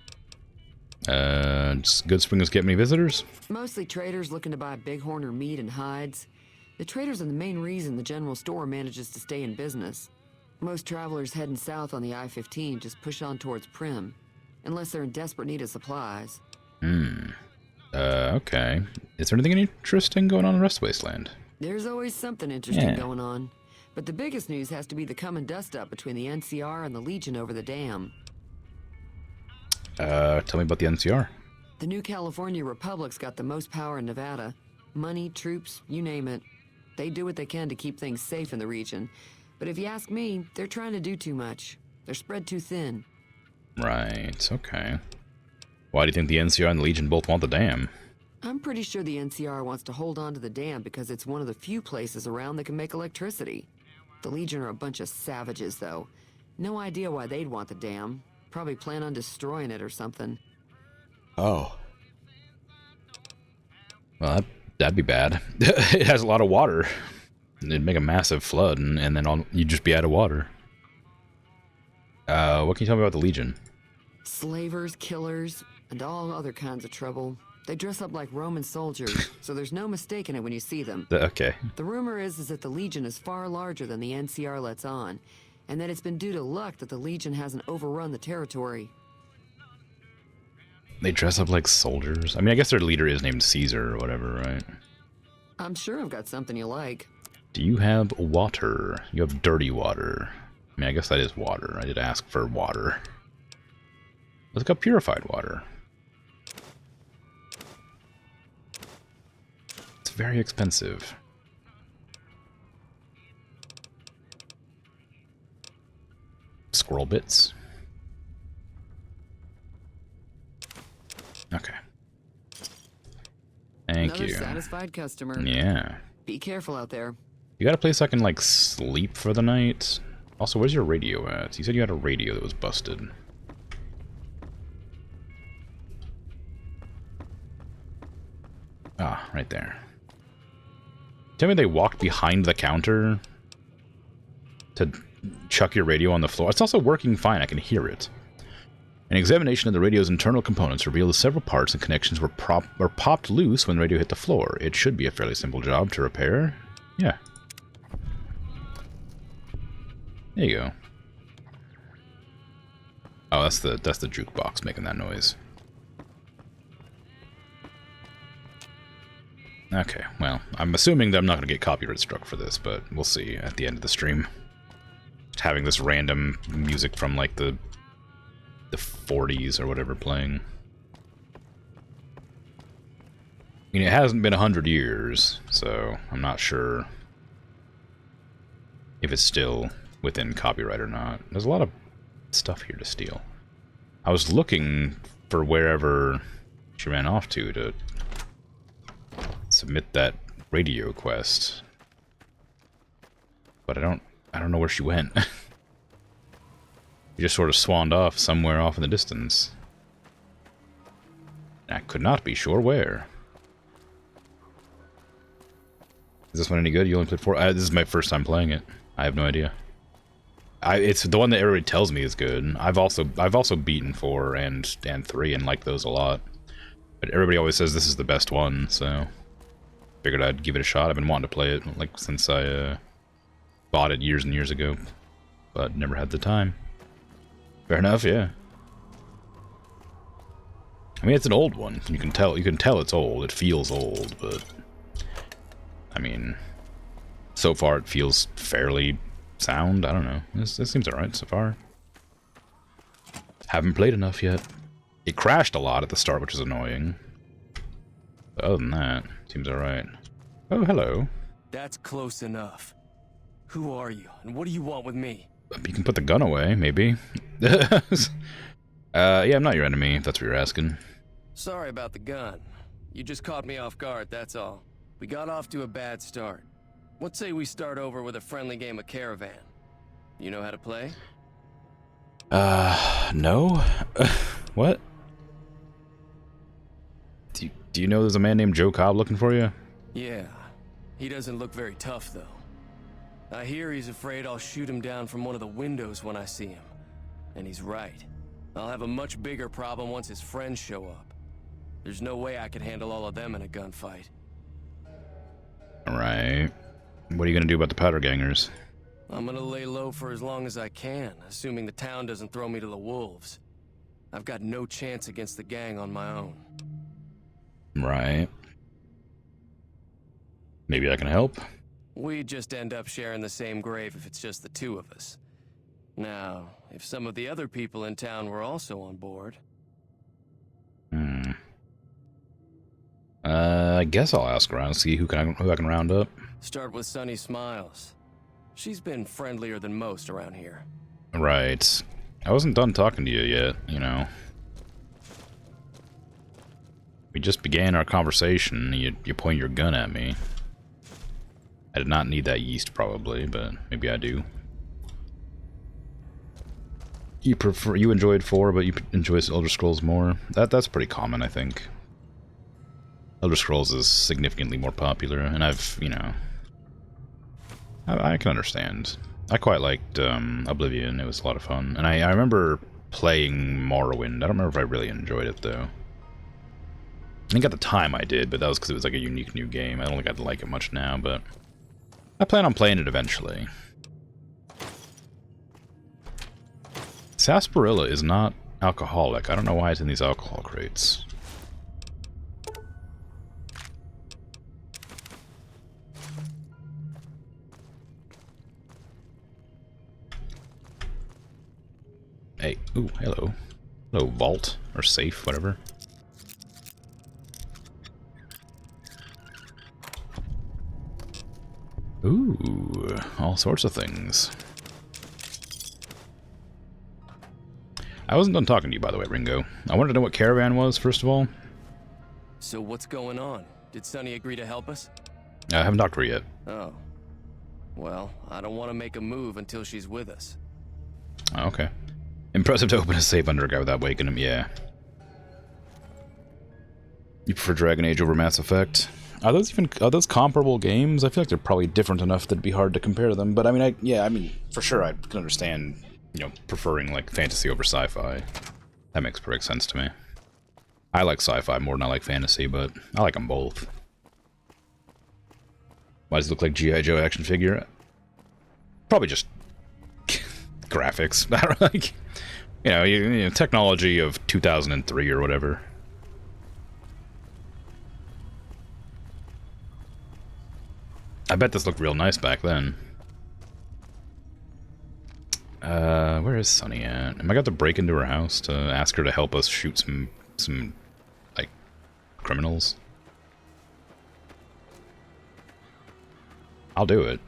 Does Good Springs get many visitors? Mostly traders looking to buy bighorn or meat and hides. The traders are the main reason the general store manages to stay in business. Most travelers heading south on the I-15 just push on towards Prim, unless they're in desperate need of supplies. Okay. Is there anything interesting going on in the rest of Wasteland? There's always something interesting going on. But the biggest news has to be the come and dust up between the NCR and the Legion over the dam. Tell me about the NCR. The new California Republic's got the most power in Nevada. Money, troops, you name it. They do what they can to keep things safe in the region. But if you ask me, they're trying to do too much. They're spread too thin. Right, okay. Why do you think the NCR and the Legion both want the dam? I'm pretty sure the NCR wants to hold on to the dam because it's one of the few places around that can make electricity. The Legion are a bunch of savages, though. No idea why they'd want the dam. Probably plan on destroying it or something. Oh. Well, that'd be bad. It has a lot of water. It'd make a massive flood, and then you'd just be out of water. What can you tell me about the Legion? Slavers, killers, and all other kinds of trouble. They dress up like Roman soldiers, so there's no mistaking it when you see them. Okay. The rumor is that the Legion is far larger than the NCR lets on, and that it's been due to luck that the Legion hasn't overrun the territory. They dress up like soldiers? I mean, I guess their leader is named Caesar or whatever, right? I'm sure I've got something you like. Do you have water? You have dirty water. I mean, I guess that is water. I did ask for water. Let's go purified water. It's very expensive. Squirrel bits. Okay. Thank Another you. satisfied customer. Yeah. Be careful out there. You got a place I can, like, sleep for the night? Also, where's your radio at? You said you had a radio that was busted. Ah, right there. Tell me they walked behind the counter to chuck your radio on the floor. It's also working fine. I can hear it. An examination of the radio's internal components revealed several parts and connections were popped loose when the radio hit the floor. It should be a fairly simple job to repair. Yeah. There you go. Oh, that's the jukebox making that noise. Okay, well, I'm assuming that I'm not going to get copyright struck for this, but we'll see at the end of the stream. Just having this random music from, like, the 40s or whatever playing. I mean, it hasn't been 100 years, so I'm not sure if it's still within copyright or not. There's a lot of stuff here to steal. I was looking for wherever she ran off to submit that radio quest, but I don't know where she went. She just sort of swanned off somewhere off in the distance. I could not be sure where. Is this one any good? You only played 4? This is my first time playing it. I have no idea. It's the one that everybody tells me is good. I've also beaten 4 and 3 and like those a lot. But everybody always says this is the best one, so figured I'd give it a shot. I've been wanting to play it like since I bought it years and years ago, but never had the time. Fair enough, yeah. I mean, it's an old one. You can tell it's old. It feels old, but I mean, so far it feels fairly sound. I don't know. This seems alright so far. Haven't played enough yet. It crashed a lot at the start, which is annoying. But other than that, seems alright. Oh, hello. That's close enough. Who are you, and what do you want with me? You can put the gun away, maybe. Yeah, I'm not your enemy, if that's what you're asking. Sorry about the gun. You just caught me off guard, that's all. We got off to a bad start. What say we start over with a friendly game of Caravan? You know how to play? No? What? Do you know there's a man named Joe Cobb looking for you? Yeah. He doesn't look very tough, though. I hear he's afraid I'll shoot him down from one of the windows when I see him. And he's right. I'll have a much bigger problem once his friends show up. There's no way I could handle all of them in a gunfight. Alright. What are you gonna do about the powder gangers? I'm gonna lay low for as long as I can, assuming the town doesn't throw me to the wolves. I've got no chance against the gang on my own. Right. Maybe I can help? We'd just end up sharing the same grave if it's just the two of us. Now, if some of the other people in town were also on board... I guess I'll ask around, see who I can round up. Start with Sunny Smiles. She's been friendlier than most around here. Right. I wasn't done talking to you yet, you know. We just began our conversation, you point your gun at me. I did not need that yeast, probably, but maybe I do. You enjoyed 4, but you enjoy Elder Scrolls more. That's pretty common, I think. Elder Scrolls is significantly more popular, and I've, you know, I can understand. I quite liked Oblivion. It was a lot of fun, and I remember playing Morrowind. I don't remember if I really enjoyed it though. I think at the time I did, but that was because it was like a unique new game. I don't think I'd like it much now, but I plan on playing it eventually. Sarsaparilla is not alcoholic. I don't know why it's in these alcohol crates. Hey, ooh, hello. Hello, vault, or safe, whatever. Ooh, all sorts of things. I wasn't done talking to you, by the way, Ringo. I wanted to know what Caravan was, first of all. So what's going on? Did Sunny agree to help us? I haven't talked to her yet. Oh. Well, I don't want to make a move until she's with us. Okay. Impressive to open a safe under a guy without waking him, yeah. You prefer Dragon Age over Mass Effect? Are those comparable games? I feel like they're probably different enough that it'd be hard to compare them, but I mean, for sure I can understand, you know, preferring like fantasy over sci-fi. That makes perfect sense to me. I like sci-fi more than I like fantasy, but I like them both. Why does it look like G.I. Joe action figure? Probably just graphics. I don't like, you know, technology of 2003 or whatever. I bet this looked real nice back then. Where is Sunny at? Am I got to break into her house to ask her to help us shoot some like, criminals? I'll do it.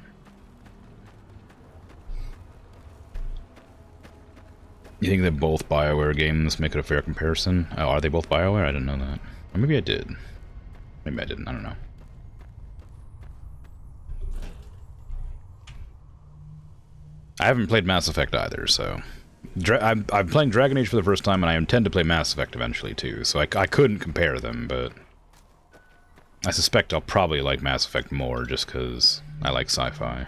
You think that both BioWare games make it a fair comparison? Oh, are they both BioWare? I didn't know that. Or maybe I did. Maybe I didn't. I don't know. I haven't played Mass Effect either, so... I'm playing Dragon Age for the first time, and I intend to play Mass Effect eventually, too, so I couldn't compare them, but... I suspect I'll probably like Mass Effect more, just because I like sci-fi.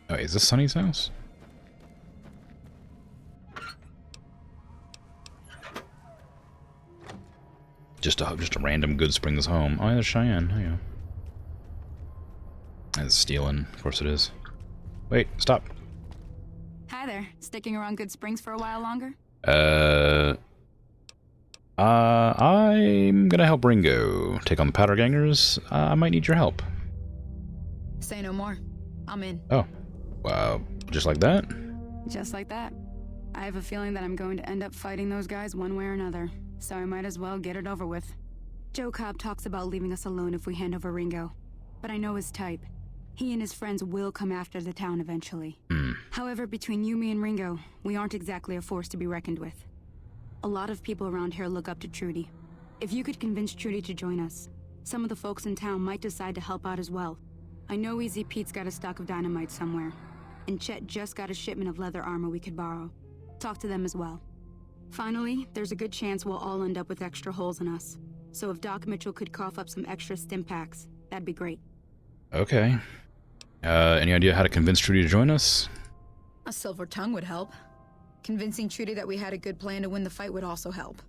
Oh, is this Sunny's house? Just a random Good Springs home. Oh, there's Cheyenne. Oh, yeah. That's stealing. Of course it is. Wait, stop. Hi there. Sticking around Good Springs for a while longer? I'm gonna help Ringo take on the Powder Gangers. I might need your help. Say no more. I'm in. Oh. Just like that? Just like that. I have a feeling that I'm going to end up fighting those guys one way or another, so I might as well get it over with. Joe Cobb talks about leaving us alone if we hand over Ringo, but I know his type. He and his friends will come after the town eventually. However, between you, me, and Ringo, we aren't exactly a force to be reckoned with. A lot of people around here look up to Trudy. If you could convince Trudy to join us, some of the folks in town might decide to help out as well. I know Easy Pete's got a stock of dynamite somewhere, and Chet just got a shipment of leather armor we could borrow. Talk to them as well. Finally, there's a good chance we'll all end up with extra holes in us. So if Doc Mitchell could cough up some extra stim packs, that'd be great. Okay. Any idea how to convince Trudy to join us? A silver tongue would help. Convincing Trudy that we had a good plan to win the fight would also help.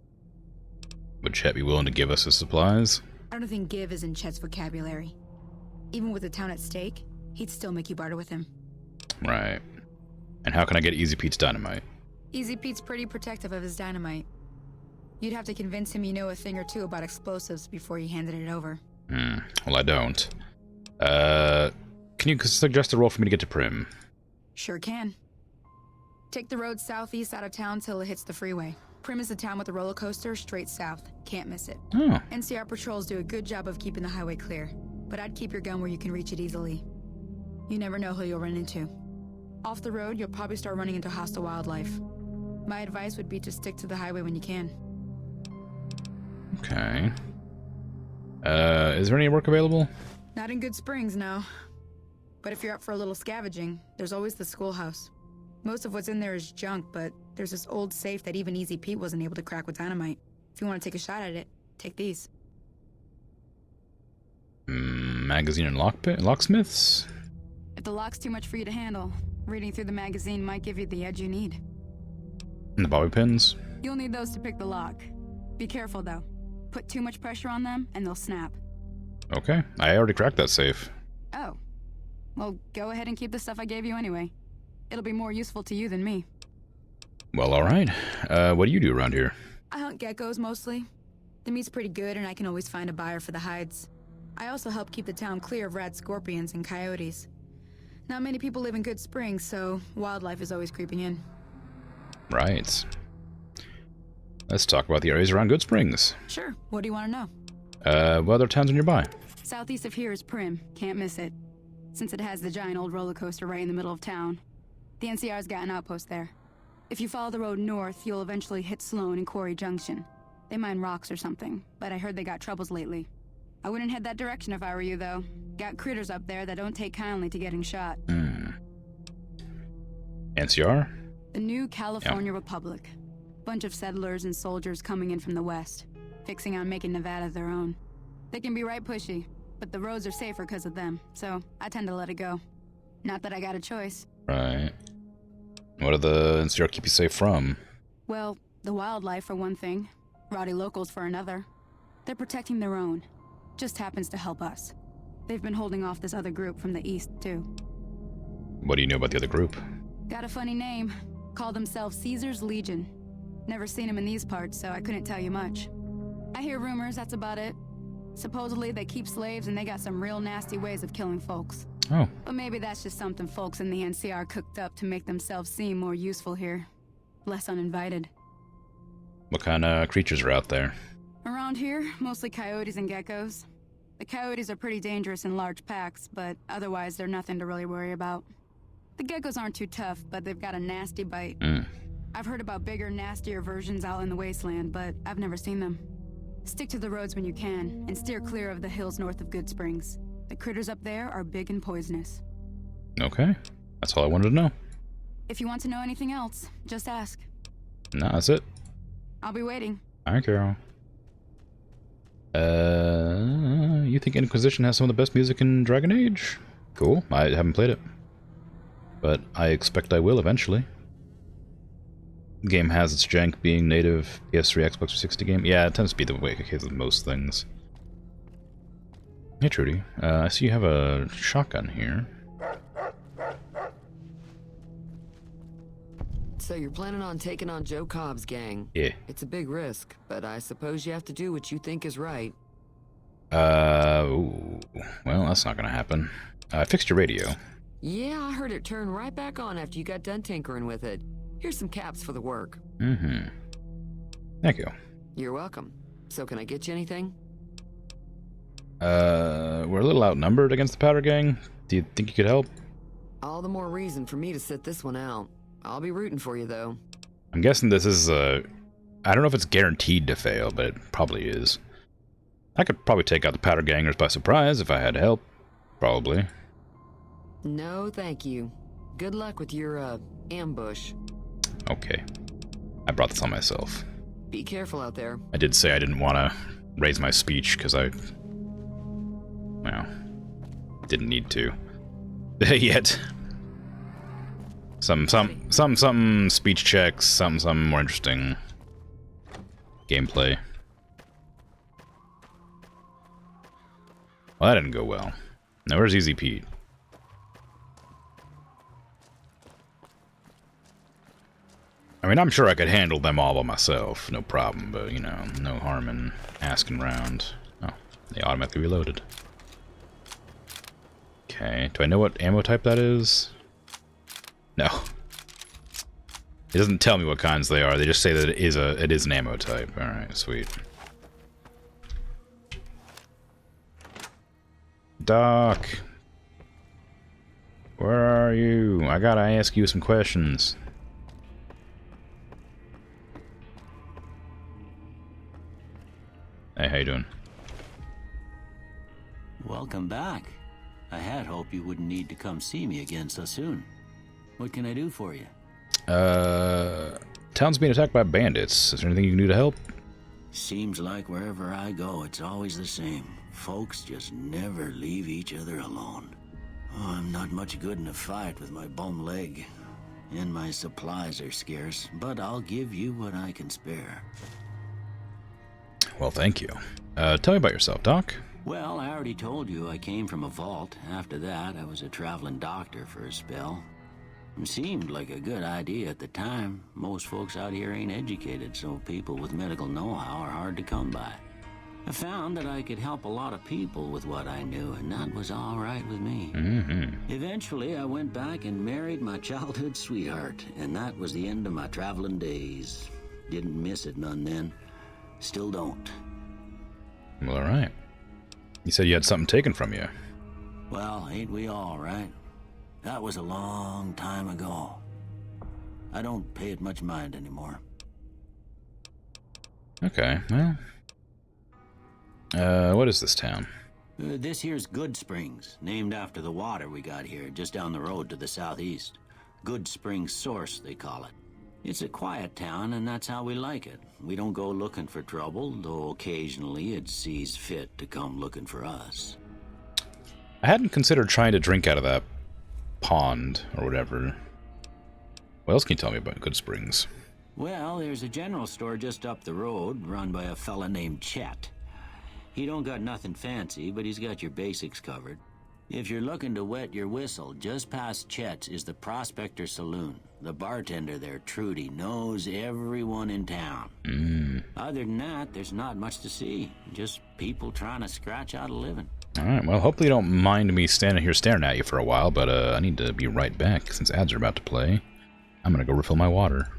Would Chet be willing to give us his supplies? I don't think give is in Chet's vocabulary. Even with the town at stake, he'd still make you barter with him. Right. And how can I get Easy Pete's dynamite? Easy Pete's pretty protective of his dynamite. You'd have to convince him you know a thing or two about explosives before you handed it over. Well, I don't. Can you suggest a role for me to get to Prim? Sure can. Take the road southeast out of town till it hits the freeway. Prim is the town with the roller coaster straight south. Can't miss it. Oh. NCR patrols do a good job of keeping the highway clear, but I'd keep your gun where you can reach it easily. You never know who you'll run into. Off the road, you'll probably start running into hostile wildlife. My advice would be to stick to the highway when you can. Okay. Is there any work available? Not in Good Springs, no. But if you're up for a little scavenging, there's always the schoolhouse. Most of what's in there is junk, but there's this old safe that even Easy Pete wasn't able to crack with dynamite. If you want to take a shot at it, take these. Magazine and locksmiths? If the lock's too much for you to handle, reading through the magazine might give you the edge you need. And the bobby pins? You'll need those to pick the lock. Be careful, though. Put too much pressure on them, and they'll snap. Okay, I already cracked that safe. Oh. Well, go ahead and keep the stuff I gave you anyway. It'll be more useful to you than me. Well, alright. What do you do around here? I hunt geckos, mostly. The meat's pretty good, and I can always find a buyer for the hides. I also help keep the town clear of rad scorpions and coyotes. Not many people live in Good Springs, so wildlife is always creeping in. Right. Let's talk about the areas around Good Springs. Sure. What do you want to know? What other towns are nearby? Southeast of here is Prim. Can't miss it. Since it has the giant old roller coaster right in the middle of town. The NCR's got an outpost there. If you follow the road north, you'll eventually hit Sloan and Quarry Junction. They mine rocks or something, but I heard they got troubles lately. I wouldn't head that direction if I were you, though. Got critters up there that don't take kindly to getting shot. NCR? The New California Republic. Bunch of settlers and soldiers coming in from the west, fixing on making Nevada their own. They can be right pushy, but the roads are safer because of them, so I tend to let it go. Not that I got a choice. Right. What are the NCR keep you safe from? Well, the wildlife for one thing. Rowdy locals for another. They're protecting their own. Just happens to help us. They've been holding off this other group from the east, too. What do you know about the other group? Got a funny name. Call themselves Caesar's Legion. Never seen them in these parts, so I couldn't tell you much. I hear rumors, that's about it. Supposedly they keep slaves and they got some real nasty ways of killing folks. Oh. But maybe that's just something folks in the NCR cooked up to make themselves seem more useful here. Less uninvited. What kind of creatures are out there? Around here, mostly coyotes and geckos. The coyotes are pretty dangerous in large packs, but otherwise they're nothing to really worry about. The geckos aren't too tough, but they've got a nasty bite. I've heard about bigger, nastier versions out in the wasteland, but I've never seen them. Stick to the roads when you can, and steer clear of the hills north of Good Springs. The critters up there are big and poisonous. Okay. That's all I wanted to know. If you want to know anything else, just ask. Nah, that's it. I'll be waiting. Alright, Carol. You think Inquisition has some of the best music in Dragon Age? Cool. I haven't played it. But I expect I will eventually. The game has its jank being native PS3, Xbox 360 game. Yeah, it tends to be the way case with most things. Hey, Trudy. I see you have a shotgun here. So you're planning on taking on Joe Cobb's gang? Yeah. It's a big risk, but I suppose you have to do what you think is right. Ooh. Well, that's not gonna happen. I fixed your radio. Yeah, I heard it turn right back on after you got done tinkering with it. Here's some caps for the work. Mm-hmm. Thank you. You're welcome. So can I get you anything? We're a little outnumbered against the Powder Gang. Do you think you could help? All the more reason for me to sit this one out. I'll be rooting for you, though. I'm guessing this is I don't know if it's guaranteed to fail, but it probably is. I could probably take out the Powder Gangers by surprise if I had help. Probably. No, thank you. Good luck with your, ambush. Okay. I brought this on myself. Be careful out there. I did say I didn't want to raise my speech, because well, didn't need to. Yet. Some speech checks, some more interesting gameplay. Well, that didn't go well. Now, where's Easy Pete? I mean, I'm sure I could handle them all by myself, no problem, but, you know, no harm in asking around. Oh, they automatically reloaded. Okay, do I know what ammo type that is? No. It doesn't tell me what kinds they are, they just say that it is an ammo type. Alright, sweet. Doc! Where are you? I gotta ask you some questions. Hey, how you doing? Welcome back. I had hoped you wouldn't need to come see me again so soon. What can I do for you? Town's being attacked by bandits. Is there anything you can do to help? Seems like wherever I go, it's always the same. Folks just never leave each other alone. Oh, I'm not much good in a fight with my bum leg. And my supplies are scarce, but I'll give you what I can spare. Well, thank you. Tell me about yourself, Doc. Well, I already told you I came from a vault. After that, I was a traveling doctor for a spell. It seemed like a good idea at the time. Most folks out here ain't educated, so people with medical know-how are hard to come by. I found that I could help a lot of people with what I knew, and that was all right with me. Eventually, I went back and married my childhood sweetheart, and that was the end of my traveling days. Didn't miss it none then. Still don't. Well, alright. You said you had something taken from you. Well, ain't we all, right? That was a long time ago. I don't pay it much mind anymore. Okay, well... what is this town? This here's Good Springs, named after the water we got here, just down the road to the southeast. Good Springs Source, they call it. It's a quiet town, and that's how we like it. We don't go looking for trouble, though occasionally it sees fit to come looking for us. I hadn't considered trying to drink out of that pond or whatever. What else can you tell me about Good Springs? Well, there's a general store just up the road, run by a fella named Chet. He don't got nothing fancy, but he's got your basics covered. If you're looking to wet your whistle, just past Chet's is the Prospector Saloon. The bartender there, Trudy, knows everyone in town. Other than that, there's not much to see. Just people trying to scratch out a living. Alright, well, hopefully you don't mind me standing here staring at you for a while, but I need to be right back since ads are about to play. I'm gonna go refill my water.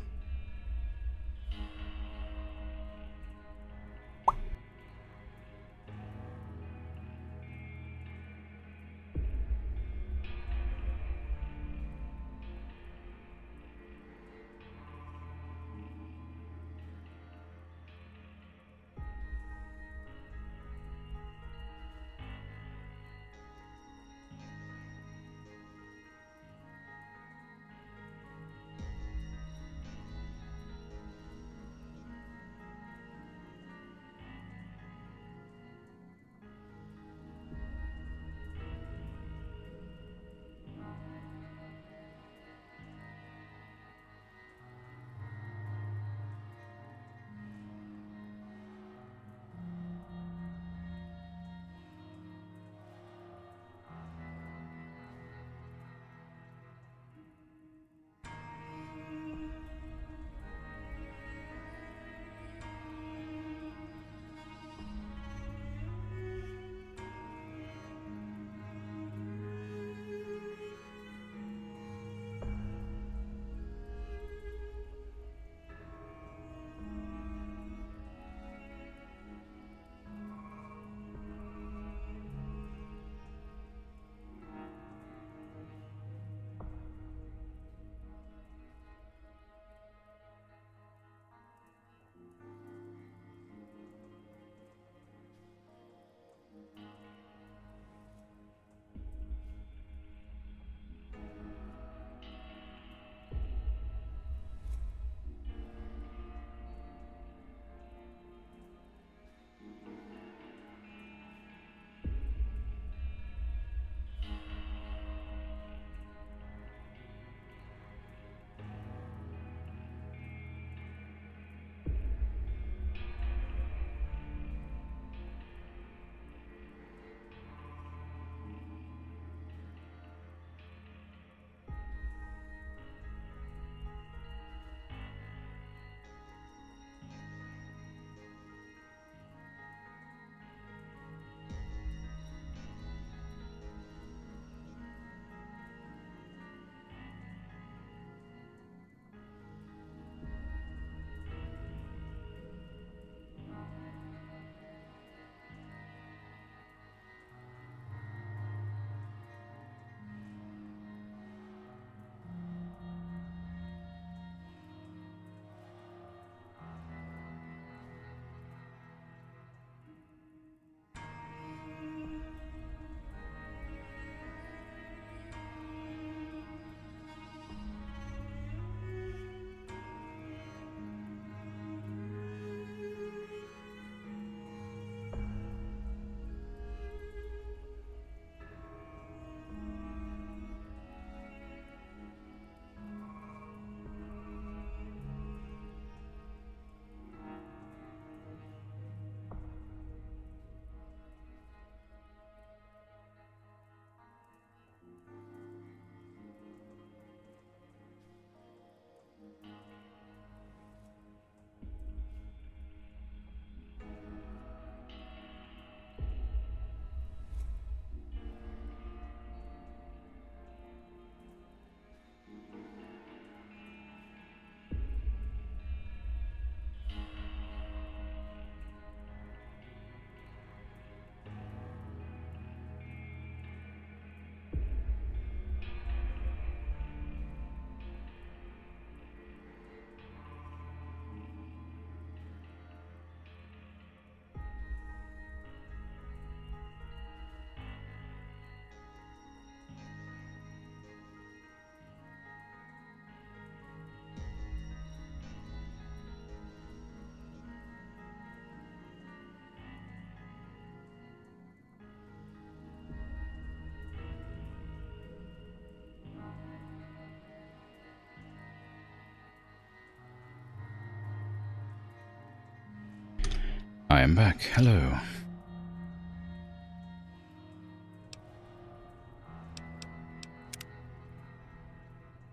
I am back. Hello.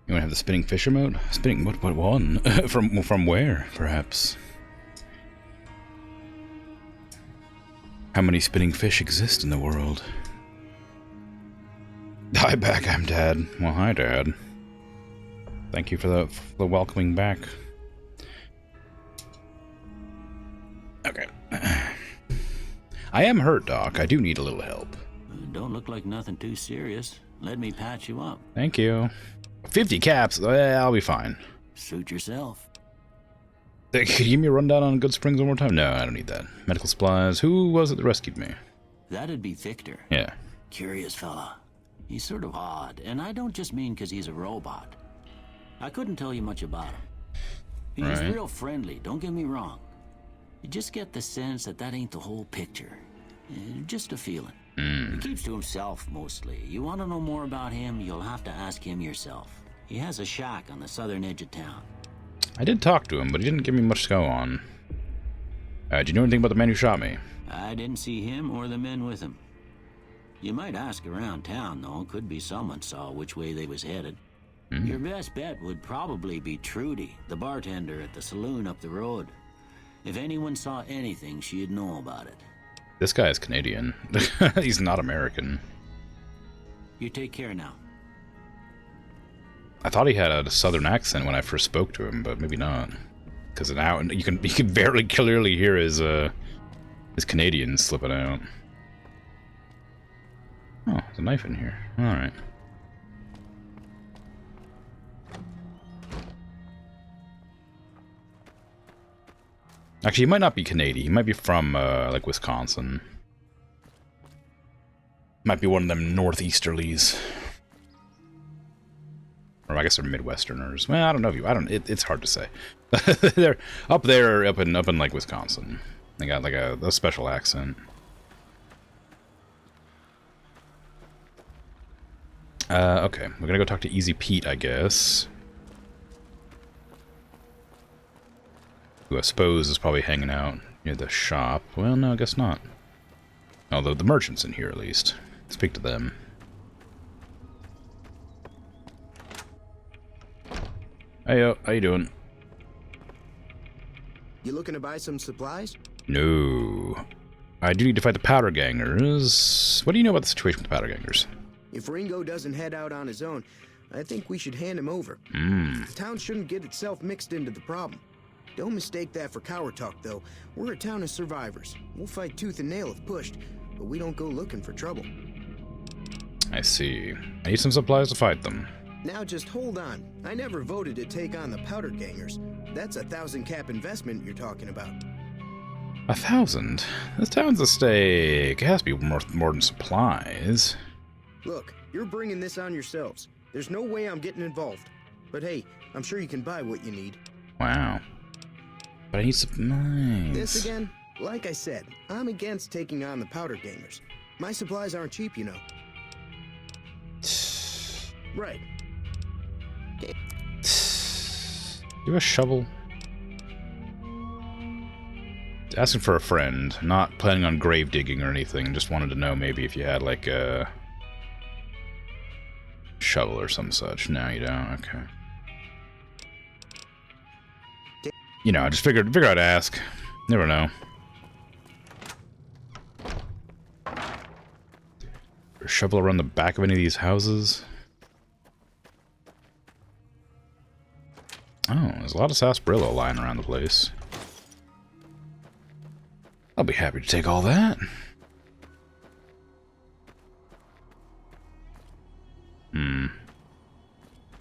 You want to have the spinning fish emote? Spinning what one? from where, perhaps? How many spinning fish exist in the world? Hi back, I'm Dad. Well, hi Dad. Thank you for the welcoming back. Okay. I am hurt, Doc. I do need a little help. Don't look like nothing too serious. Let me patch you up. Thank you. 50 caps? I'll be fine. Suit yourself. Could you give me a rundown on Good Springs one more time? No, I don't need that. Medical supplies. Who was it that rescued me? That'd be Victor. Yeah. Curious fella. He's sort of odd, and I don't just mean because he's a robot. I couldn't tell you much about him. He's real friendly, don't get me wrong. You just get the sense that ain't the whole picture. Just a feeling. He keeps to himself, mostly. You want to know more about him, you'll have to ask him yourself. He has a shack on the southern edge of town. I did talk to him, but he didn't give me much to go on. Do you know anything about the man who shot me? I didn't see him or the men with him. You might ask around town, though. Could be someone saw which way they was headed. Your best bet would probably be Trudy, the bartender at the saloon up the road. If anyone saw anything, she'd know about it. This guy is Canadian. He's not American. You take care now. I thought he had a southern accent when I first spoke to him, but maybe not. Because now you can very clearly hear his Canadian slipping out. Oh, there's a knife in here. Alright. Actually, he might not be Canadian. He might be from, like, Wisconsin. Might be one of them northeasterlies. Or I guess they're Midwesterners. Well, I don't know if you... it's hard to say. They're up there, up in like, Wisconsin. They got, like, a special accent. Okay. We're gonna go talk to Easy Pete, I guess. Who I suppose is probably hanging out near the shop. Well, no, I guess not. Although the merchant's in here, at least. Speak to them. Hey, yo, how you doing? You looking to buy some supplies? No. I do need to fight the powder gangers. What do you know about the situation with the powder gangers? If Ringo doesn't head out on his own, I think we should hand him over. The town shouldn't get itself mixed into the problem. Don't mistake that for coward talk, though. We're a town of survivors. We'll fight tooth and nail if pushed, but we don't go looking for trouble. I see. I need some supplies to fight them. Now just hold on. I never voted to take on the powder gangers. That's a 1,000 cap investment you're talking about. 1,000? This town's a stake. It has to be more than supplies. Look, you're bringing this on yourselves. There's no way I'm getting involved. But hey, I'm sure you can buy what you need. Wow. But I need supplies. This again? Like I said, I'm against taking on the powder gangers. My supplies aren't cheap, you know. Right. You have a shovel? Asking for a friend, not planning on grave digging or anything. Just wanted to know maybe if you had like a shovel or some such. No, you don't. Okay. You know, I just figured I'd ask. Never know. A shovel around the back of any of these houses. Oh, there's a lot of sarsaparilla lying around the place. I'll be happy to take all that.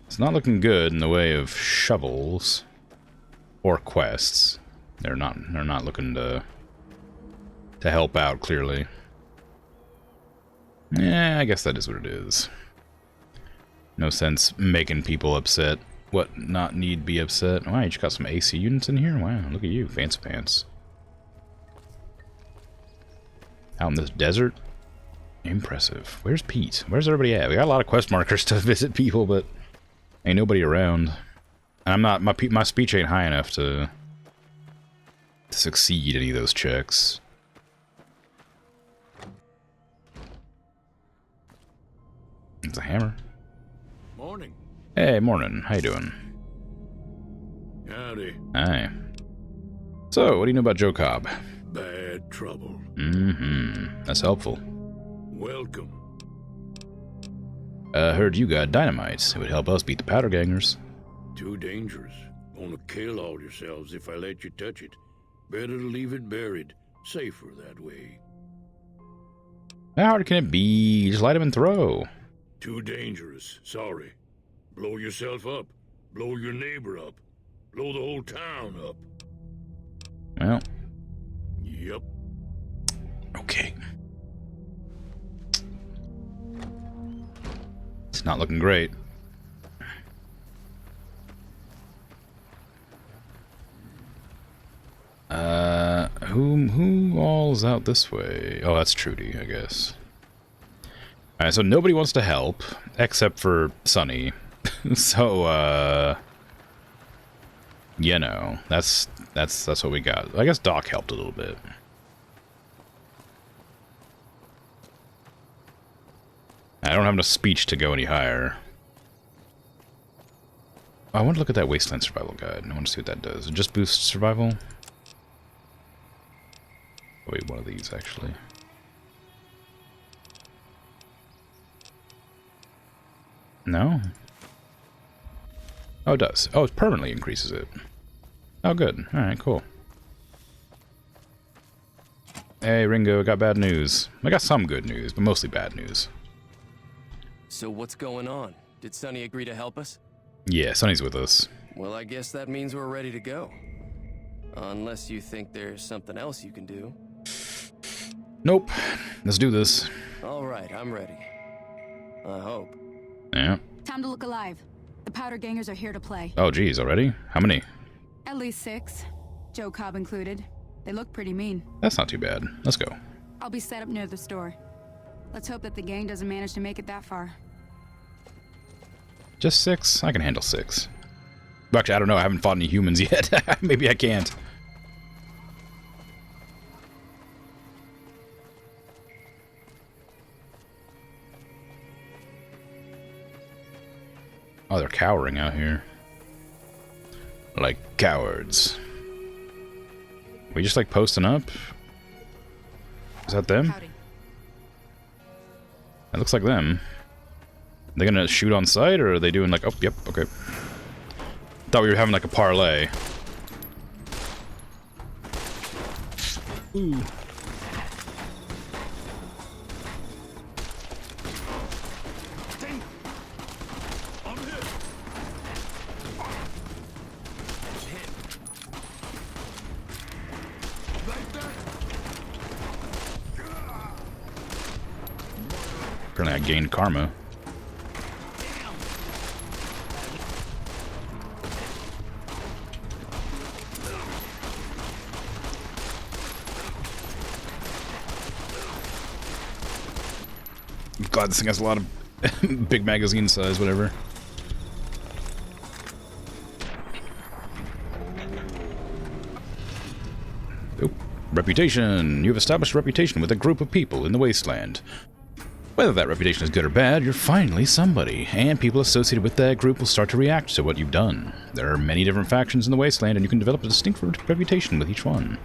It's not looking good in the way of shovels or quests. They're not looking to help out, clearly. Yeah, I guess that is what it is. No sense making people upset. What not need be upset. Wow, you just got some AC units in here? Wow, look at you, fancy pants. Out in this desert? Impressive. Where's Pete? Where's everybody at? We got a lot of quest markers to visit people, but ain't nobody around. And I'm not, my speech ain't high enough to to succeed any of those checks. It's a hammer. Morning. Hey, morning. How you doing? Howdy. Hi. So, what do you know about Joe Cobb? Bad trouble. Mm-hmm. That's helpful. Welcome. Heard you got dynamite. It would help us beat the powder gangers. Too dangerous. Gonna kill all yourselves if I let you touch it. Better to leave it buried. Safer that way. How hard can it be? Just light him and throw. Too dangerous. Sorry. Blow yourself up. Blow your neighbor up. Blow the whole town up. Well. Yep. Okay. It's not looking great. Who all's out this way? Oh, that's Trudy, I guess. Alright, so nobody wants to help, except for Sonny. So, you know, that's what we got. I guess Doc helped a little bit. I don't have enough speech to go any higher. I want to look at that Wasteland Survival Guide. I want to see what that does. It just boosts survival? Wait, one of these, actually. No? Oh, it does. Oh, it permanently increases it. Oh, good. Alright, cool. Hey, Ringo, I got bad news. I got some good news, but mostly bad news. So what's going on? Did Sonny agree to help us? Yeah, Sonny's with us. Well, I guess that means we're ready to go. Unless you think there's something else you can do. Nope. Let's do this. Alright, I'm ready. I hope. Yeah. Time to look alive. The powder gangers are here to play. Oh, geez, already? How many? At least 6. Joe Cobb included. They look pretty mean. That's not too bad. Let's go. I'll be set up near the store. Let's hope that the gang doesn't manage to make it that far. Just 6? I can handle 6. Actually, I don't know. I haven't fought any humans yet. Maybe I can't. Oh, they're cowering out here. Like cowards. We just like posting up? Is that them? Howdy. That looks like them. Are they gonna shoot on sight, or are they doing like... Oh, yep, okay. Thought we were having like a parlay. Ooh. Apparently I gained karma. God, this thing has a lot of big magazine size, whatever. Oh, reputation. You've established a reputation with a group of people in the wasteland. Whether that reputation is good or bad, you're finally somebody, and people associated with that group will start to react to what you've done. There are many different factions in the wasteland, and you can develop a distinct reputation with each one.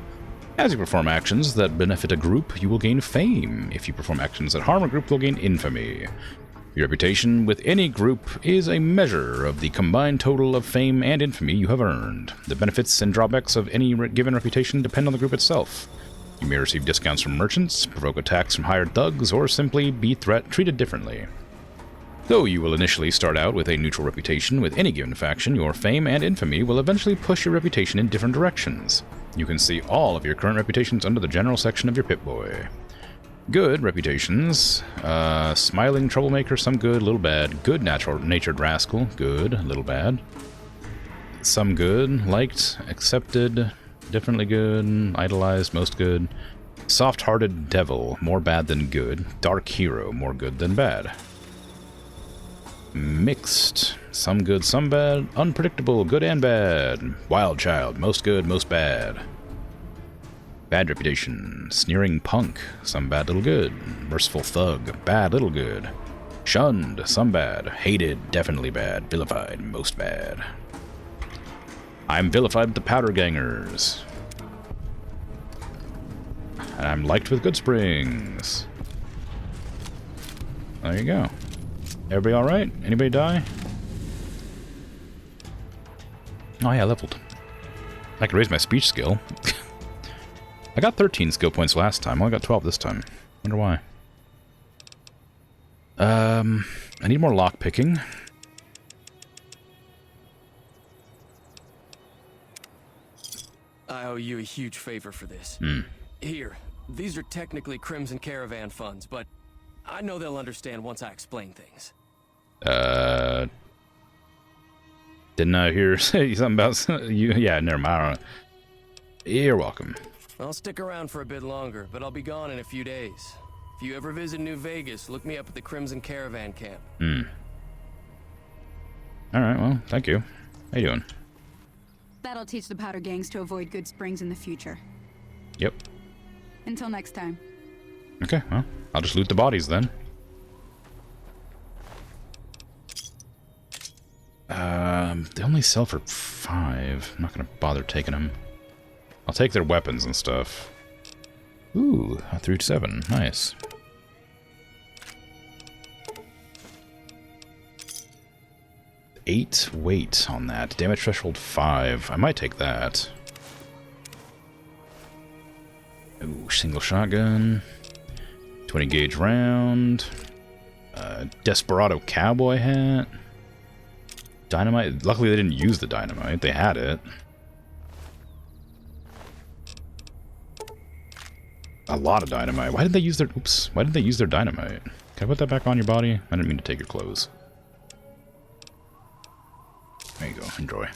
As you perform actions that benefit a group, you will gain fame. If you perform actions that harm a group, you'll gain infamy. Your reputation with any group is a measure of the combined total of fame and infamy you have earned. The benefits and drawbacks of any given reputation depend on the group itself. You may receive discounts from merchants, provoke attacks from hired thugs, or simply be treated differently. Though you will initially start out with a neutral reputation with any given faction, your fame and infamy will eventually push your reputation in different directions. You can see all of your current reputations under the general section of your Pip-Boy. Good reputations. Smiling troublemaker, some good, little bad. Good natured rascal, good, little bad. Some good, liked, accepted, differently good, idolized, most good. Soft-hearted devil, more bad than good. Dark hero, more good than bad. Mixed, some good, some bad. Unpredictable, good and bad. Wild child, most good, most bad. Bad reputation. Sneering punk. Some bad, little good. Merciful thug. Bad, little good. Shunned. Some bad. Hated. Definitely bad. Vilified. Most bad. I'm vilified with the powder gangers. And I'm liked with good springs. There you go. Everybody alright? Anybody die? Oh yeah, leveled. I can raise my speech skill. I got 13 skill points last time. I only got 12 this time. Wonder why. I need more lock picking. I owe you a huge favor for this. Here, these are technically Crimson Caravan funds, but I know they'll understand once I explain things. Didn't I hear say something about you? Yeah, never mind. I don't know. You're welcome. I'll stick around for a bit longer, but I'll be gone in a few days. If you ever visit New Vegas, look me up at the Crimson Caravan camp. Alright, well, thank you. How you doing? That'll teach the powder gangs to avoid good springs in the future. Yep. Until next time. Okay, well, I'll just loot the bodies then. They only sell for 5. I'm not gonna bother taking them. I'll take their weapons and stuff. Ooh, 3-7. Nice. Eight weight on that. Damage threshold 5. I might take that. Ooh, single shotgun. 20 gauge round. Desperado cowboy hat. Dynamite. Luckily they didn't use the dynamite. They had it. A lot of dynamite. Why did they use their... Oops. Why did they use their dynamite? Can I put that back on your body? I didn't mean to take your clothes. There you go. Enjoy.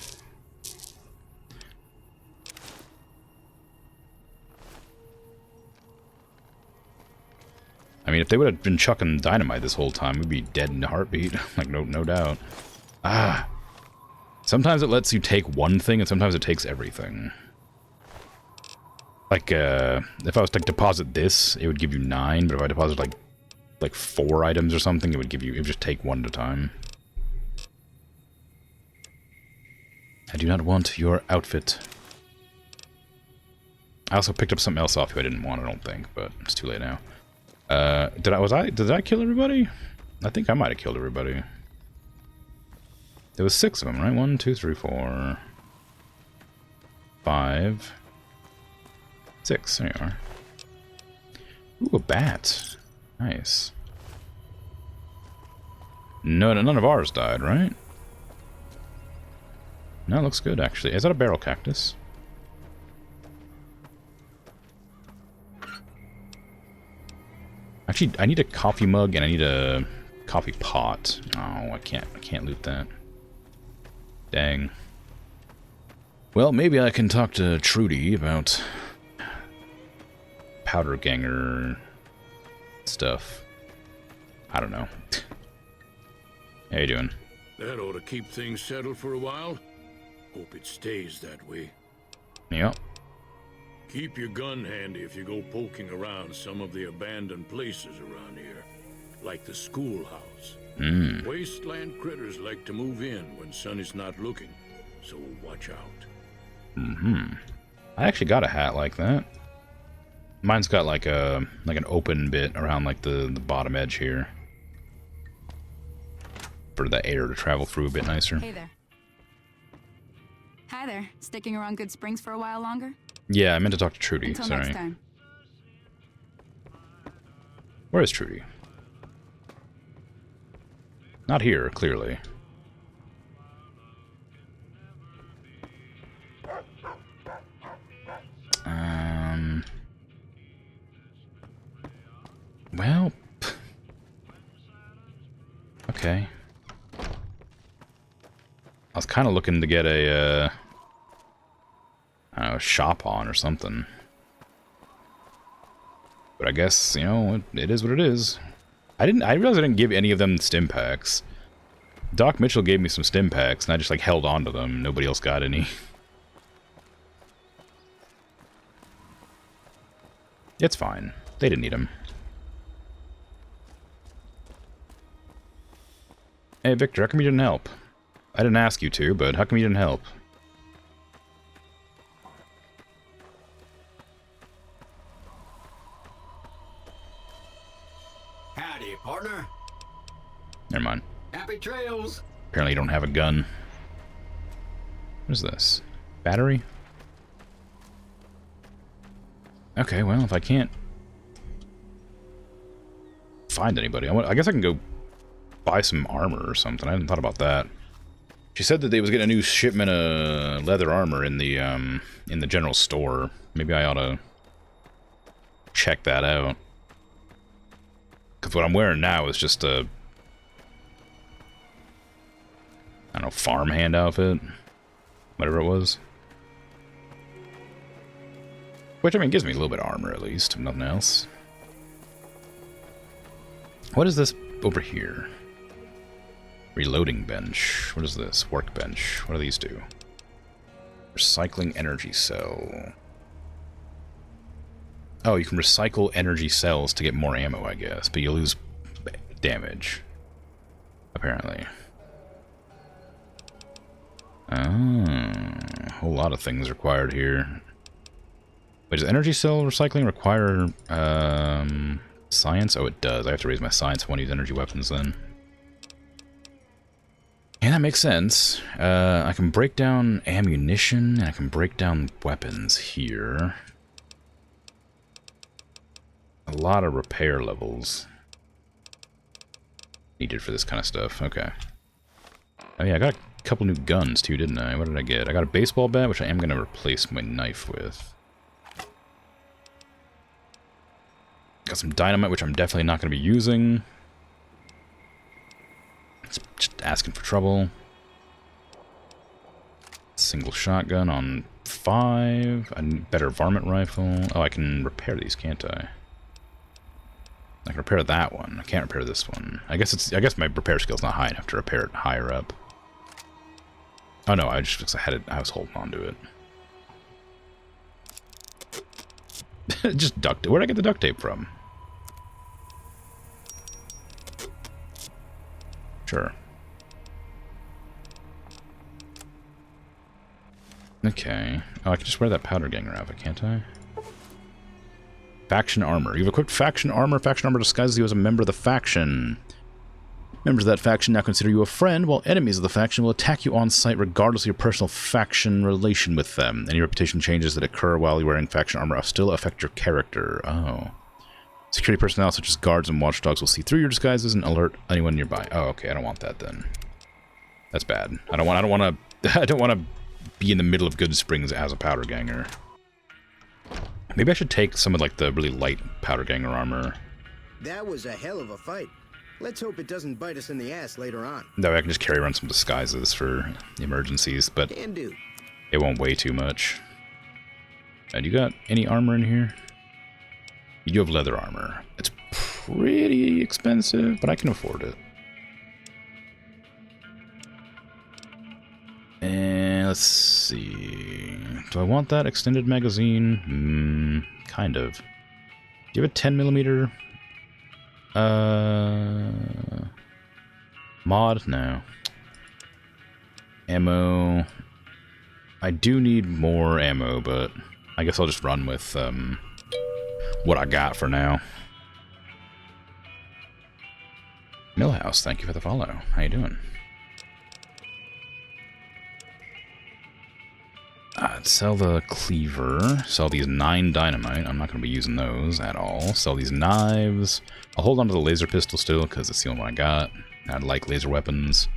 I mean, if they would have been chucking dynamite this whole time, we'd be dead in a heartbeat. Like, no doubt. Ah. Sometimes it lets you take one thing, and sometimes it takes everything. Like, if I was to deposit this, it would give you 9, but if I deposit, like 4 items or something, it would just take 1 at a time. I do not want your outfit. I also picked up something else off you I didn't want, I don't think, but it's too late now. Did I kill everybody? I think I might have killed everybody. There was 6 of them, right? 1, 2, 3, 4, 5, 6. There you are. Ooh, a bat. Nice. No, none of ours died, right? No, it looks good, actually. Is that a barrel cactus? Actually, I need a coffee mug and I need a coffee pot. Oh, I can't loot that. Dang. Well, maybe I can talk to Trudy about powder ganger stuff. I don't know. How you doing? That ought to keep things settled for a while. Hope it stays that way. Yep. Keep your gun handy if you go poking around some of the abandoned places around here, like the schoolhouse. Wasteland critters like to move in when Sonny's not looking, so watch out. I actually got a hat like that. Mine's got like an open bit around like the bottom edge here. For the air to travel through a bit nicer. Hey there. Hi there. Sticking around Good Springs for a while longer? Yeah, I meant to talk to Trudy. Until Sorry. next time. Where is Trudy? Not here, clearly. Well... Okay. I was kind of looking to get a, I don't know, shop on or something. But I guess, you know, it is what it is. I realized I didn't give any of them stim packs. Doc Mitchell gave me some stim packs, and I just, like, held on to them. Nobody else got any. It's fine. They didn't need them. Hey, Victor, how come you didn't help? I didn't ask you to, but how come you didn't help? Howdy, partner. Never mind. Happy trails. Apparently you don't have a gun. What is this? Battery? Okay, well, if I can't find anybody, I guess I can go buy some armor or something. I hadn't thought about that. She said that they was getting a new shipment of leather armor in the general store. Maybe I ought to check that out. Because what I'm wearing now is just a, I don't know, farmhand outfit. Whatever it was. Which, I mean, gives me a little bit of armor at least, if nothing else. What is this over here? Reloading bench. What is this? Workbench. What do these do? Recycling energy cell. Oh, you can recycle energy cells to get more ammo, I guess, but you lose damage. Apparently. A whole lot of things required here. Wait, does energy cell recycling require science? Oh, it does. I have to raise my science if I want to use energy weapons then. Yeah, that makes sense. I can break down ammunition, and I can break down weapons here. A lot of repair levels needed for this kind of stuff. Okay. Oh yeah, I got a couple new guns too, didn't I? What did I get? I got a baseball bat, which I am going to replace my knife with. Got some dynamite, which I'm definitely not going to be using. It's just asking for trouble. Single shotgun on 5. A better varmint rifle. Oh, I can repair these, can't I? I can repair that one. I can't repair this one. I guess my repair skill's not high enough to repair it higher up. Oh no, I was holding on to it. Just duct tape. Where'd I get the duct tape from? Sure. Okay. Oh, I can just wear that powder ganger outfit, can't I? Faction armor. You've equipped faction armor. Faction armor disguises you as a member of the faction. Members of that faction now consider you a friend, while enemies of the faction will attack you on sight regardless of your personal faction relation with them. Any reputation changes that occur while you're wearing faction armor still affect your character. Oh. Security personnel such as guards and watchdogs will see through your disguises and alert anyone nearby. Oh, okay. I don't want that then. That's bad. I don't want to be in the middle of Good Springs as a powder ganger. Maybe I should take some of like the really light powder ganger armor. That was a hell of a fight. Let's hope it doesn't bite us in the ass later on. No, I can just carry around some disguises for emergencies, but Can do. It won't weigh too much. And you got any armor in here? You do have leather armor. It's pretty expensive, but I can afford it. And let's see. Do I want that extended magazine? Kind of. Do you have a 10mm? Mod? No. Ammo. I do need more ammo, but I guess I'll just run with what I got for now. Millhouse, thank you for the follow. How you doing? Sell the cleaver. Sell these 9 dynamite. I'm not going to be using those at all. Sell these knives. I'll hold on to the laser pistol still because it's the only one I got. I like laser weapons.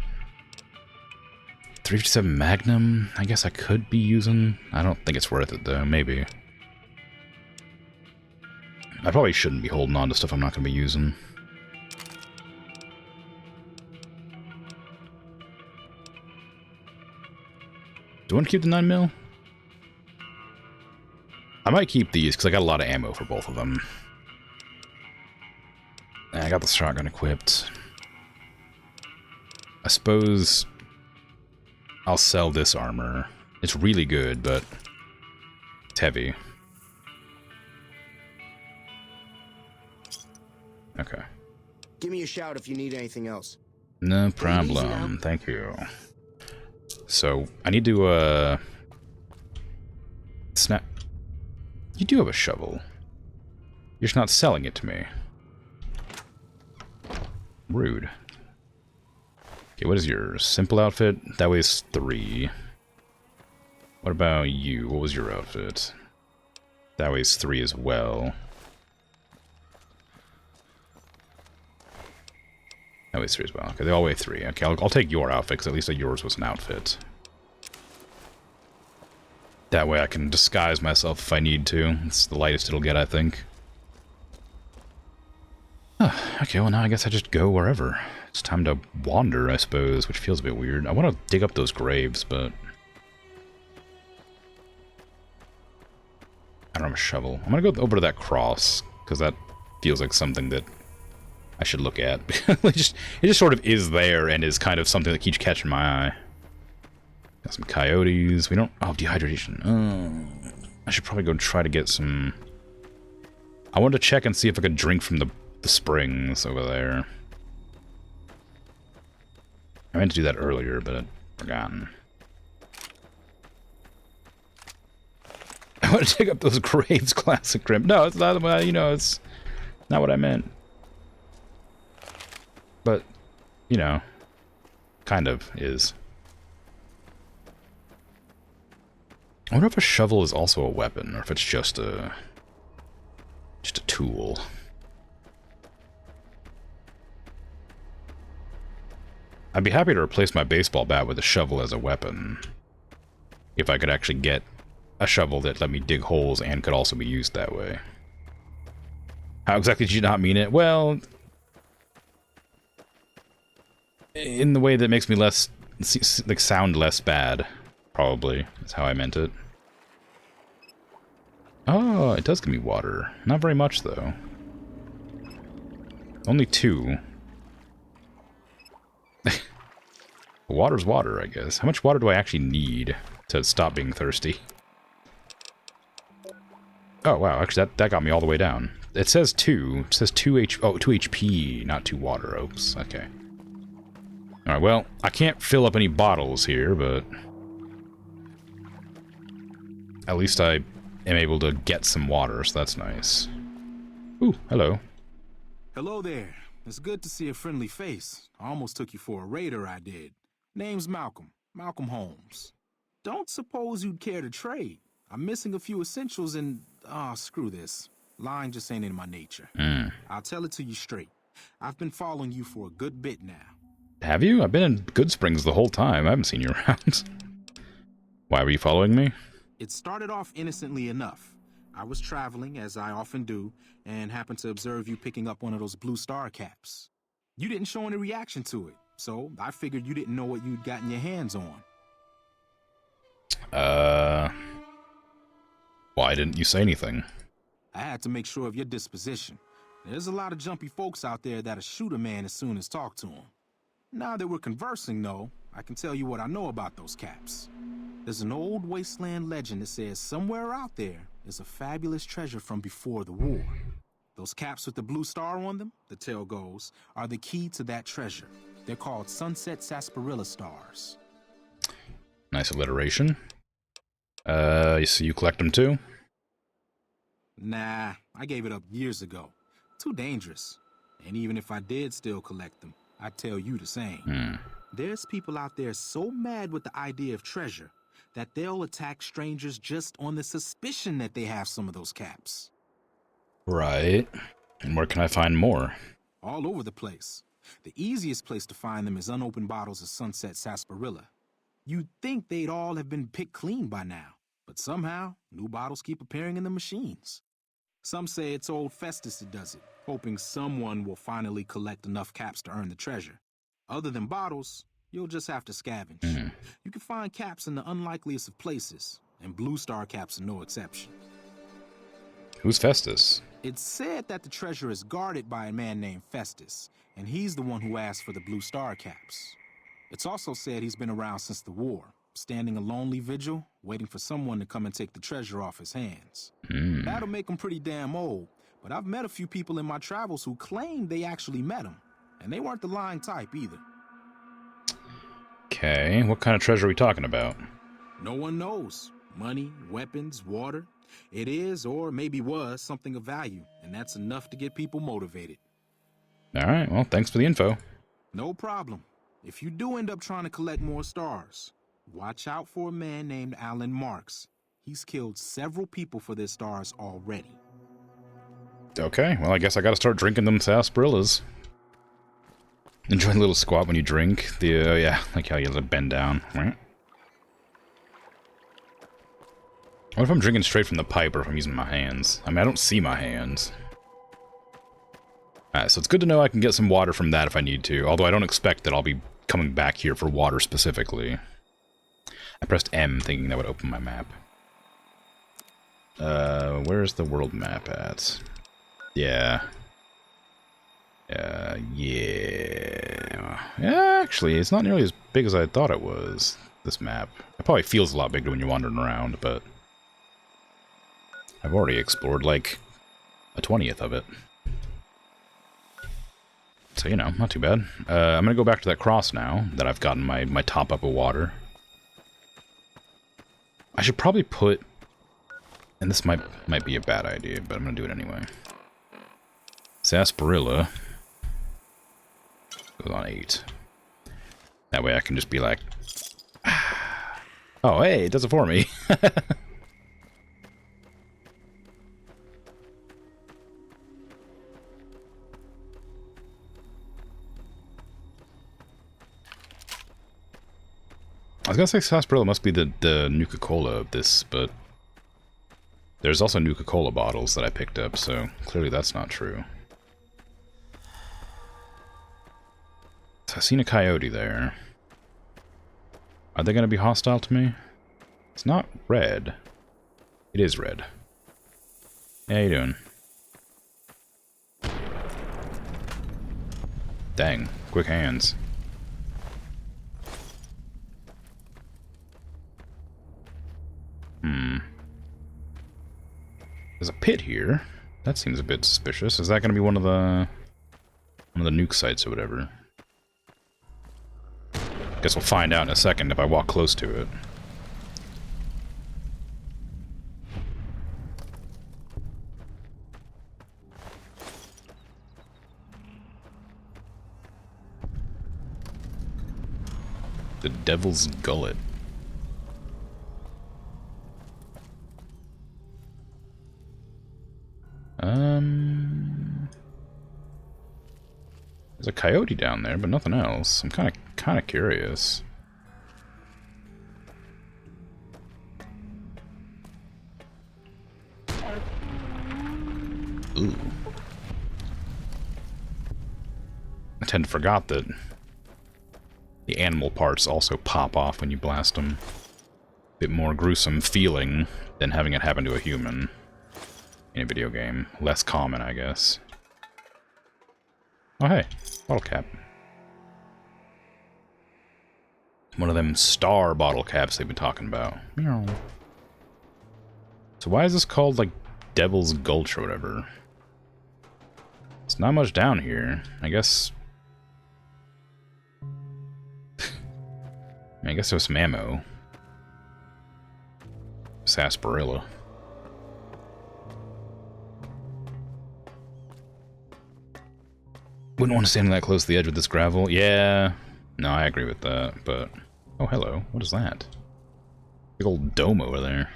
357 Magnum. I guess I could be using. I don't think it's worth it though. Maybe. I probably shouldn't be holding on to stuff I'm not going to be using. Do I want to keep the 9mm? I might keep these because I got a lot of ammo for both of them. And I got the shotgun equipped. I suppose I'll sell this armor. It's really good, but it's heavy. Okay. Give me a shout if you need anything else. No problem. Thank you. So, I need to, snap. You do have a shovel. You're just not selling it to me. Rude. Okay, what is your simple outfit? That weighs 3. What about you? What was your outfit? That weighs 3 as well. That weighs 3 as well. Okay, they all weigh 3. Okay, I'll take your outfit, because at least yours was an outfit. That way I can disguise myself if I need to. It's the lightest it'll get, I think. Okay, well now I guess I just go wherever. It's time to wander, I suppose, which feels a bit weird. I want to dig up those graves, but I don't have a shovel. I'm gonna go over to that cross, because that feels like something that I should look at. it just sort of is there and is kind of something that keeps catching my eye. Got some coyotes. We don't... Oh, dehydration. Oh, I should probably go try to get some... I wanted to check and see if I could drink from the springs over there. I meant to do that earlier, but I'd forgotten. I want to take up those graves, classic Grim. No, it's not, you know, it's not what I meant. But, you know, kind of is. I wonder if a shovel is also a weapon, or if it's just a tool. I'd be happy to replace my baseball bat with a shovel as a weapon. If I could actually get a shovel that let me dig holes and could also be used that way. How exactly did you not mean it? Well, in the way that makes me less, like, sound less bad, probably. That's how I meant it. Oh, it does give me water. Not very much, though. Only 2. Water's water, I guess. How much water do I actually need to stop being thirsty? Oh, wow. Actually, that got me all the way down. It says 2. It says 2 HP, not 2 water. Oops. Okay. Alright, well, I can't fill up any bottles here, but at least I am able to get some water, so that's nice. Ooh, hello. Hello there. It's good to see a friendly face. I almost took you for a raider, I did. Name's Malcolm. Malcolm Holmes. Don't suppose you'd care to trade. I'm missing a few essentials and... screw this. Lying just ain't in my nature. I'll tell it to you straight. I've been following you for a good bit now. Have you? I've been in Good Springs the whole time. I haven't seen you around. Why were you following me? It started off innocently enough. I was traveling, as I often do, and happened to observe you picking up one of those blue star caps. You didn't show any reaction to it, so I figured you didn't know what you'd gotten your hands on. Why didn't you say anything? I had to make sure of your disposition. There's a lot of jumpy folks out there that'll shoot a man as soon as talk to him. Now that we're conversing, though, I can tell you what I know about those caps. There's an old wasteland legend that says somewhere out there is a fabulous treasure from before the war. Those caps with the blue star on them, the tale goes, are the key to that treasure. They're called sunset sarsaparilla stars. Nice alliteration. So you collect them too? Nah, I gave it up years ago. Too dangerous. And even if I did still collect them, I'd tell you the same. There's people out there so mad with the idea of treasure that they'll attack strangers just on the suspicion that they have some of those caps. Right. And where can I find more? All over the place. The easiest place to find them is unopened bottles of sunset sarsaparilla. You'd think they'd all have been picked clean by now, but somehow new bottles keep appearing in the machines. Some say it's old Festus that does it, hoping someone will finally collect enough caps to earn the treasure. Other than bottles, you'll just have to scavenge. You can find caps in the unlikeliest of places, and blue star caps are no exception. Who's Festus? It's said that the treasure is guarded by a man named Festus, and he's the one who asked for the blue star caps. It's also said he's been around since the war, standing a lonely vigil, waiting for someone to come and take the treasure off his hands. That'll make him pretty damn old, but I've met a few people in my travels who claim they actually met him, and they weren't the lying type either. Okay, what kind of treasure are we talking about? No one knows. Money, weapons, water. It is, or maybe was, something of value, and that's enough to get people motivated. Alright, well, thanks for the info. No problem. If you do end up trying to collect more stars, watch out for a man named Alan Marks. He's killed several people for their stars already. Okay, well, I guess I gotta start drinking them sarsaparillas. Enjoy a little squat when you drink. Oh yeah, like how you have to bend down, right? What if I'm drinking straight from the pipe or if I'm using my hands? I mean, I don't see my hands. Alright, so it's good to know I can get some water from that if I need to, although I don't expect that I'll be coming back here for water specifically. I pressed M thinking that would open my map. Where's the world map at? Yeah. Yeah. Actually, it's not nearly as big as I thought it was, this map. It probably feels a lot bigger when you're wandering around, but I've already explored, like, a 20th of it. So, you know, not too bad. I'm gonna go back to that cross now, that I've gotten my top up of water. I should probably put... And this might be a bad idea, but I'm gonna do it anyway. Sarsaparilla goes on 8. That way I can just be like... Oh, hey, it does it for me. I was gonna say sarsaparilla must be the Nuka-Cola of this, but there's also Nuka-Cola bottles that I picked up, so clearly that's not true. So I've seen a coyote there. Are they gonna be hostile to me? It's not red. It is red. How you doing? Dang, quick hands. There's a pit here. That seems a bit suspicious. Is that going to be one of the nuke sites or whatever? Guess we'll find out in a second if I walk close to it. The Devil's Gullet. There's a coyote down there, but nothing else. I'm kind of curious. Ooh. I tend to forgot that the animal parts also pop off when you blast them. Bit more gruesome feeling than having it happen to a human in a video game. Less common, I guess. Oh hey, bottle cap. One of them star bottle caps they've been talking about. Meow. So why is this called, like, Devil's Gulch or whatever? It's not much down here. I guess... I guess there's some ammo. Sarsaparilla. Wouldn't want to stand that close to the edge with this gravel. Yeah. No, I agree with that, but... Oh, hello. What is that? Big old dome over there.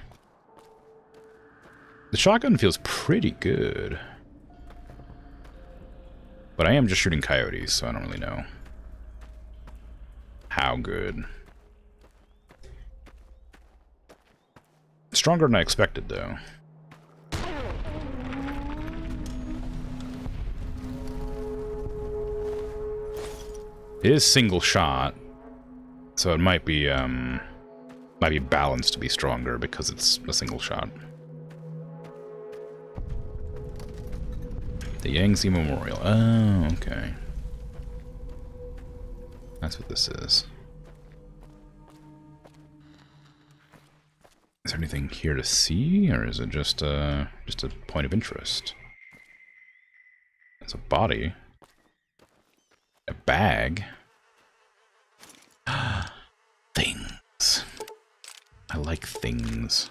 The shotgun feels pretty good. But I am just shooting coyotes, so I don't really know how good. Stronger than I expected, though. It is single shot, so it might be balanced to be stronger because it's a single shot. The Yangtze Memorial. Oh, okay. That's what this is. Is there anything here to see, or is it just a point of interest? It's a body. A bag. Things. I like things.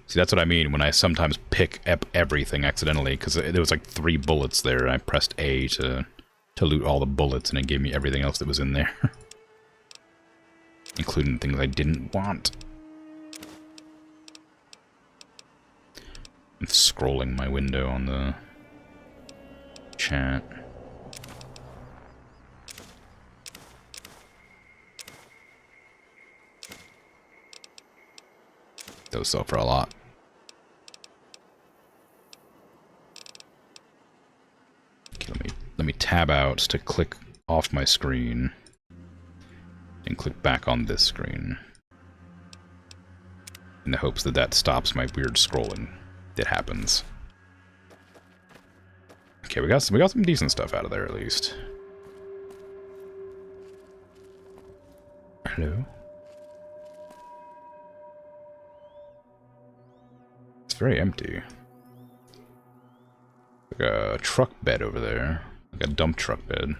See, that's what I mean when I sometimes pick up everything accidentally, because there was like 3 bullets there, and I pressed A to loot all the bullets, and it gave me everything else that was in there. Including things I didn't want. I'm scrolling my window on the chat. Those sell for a lot. Okay, let me tab out to click off my screen and click back on this screen in the hopes that that stops my weird scrolling that happens. Okay, we got some decent stuff out of there at least. Hello? It's very empty. Like a truck bed over there. Like a dump truck bed.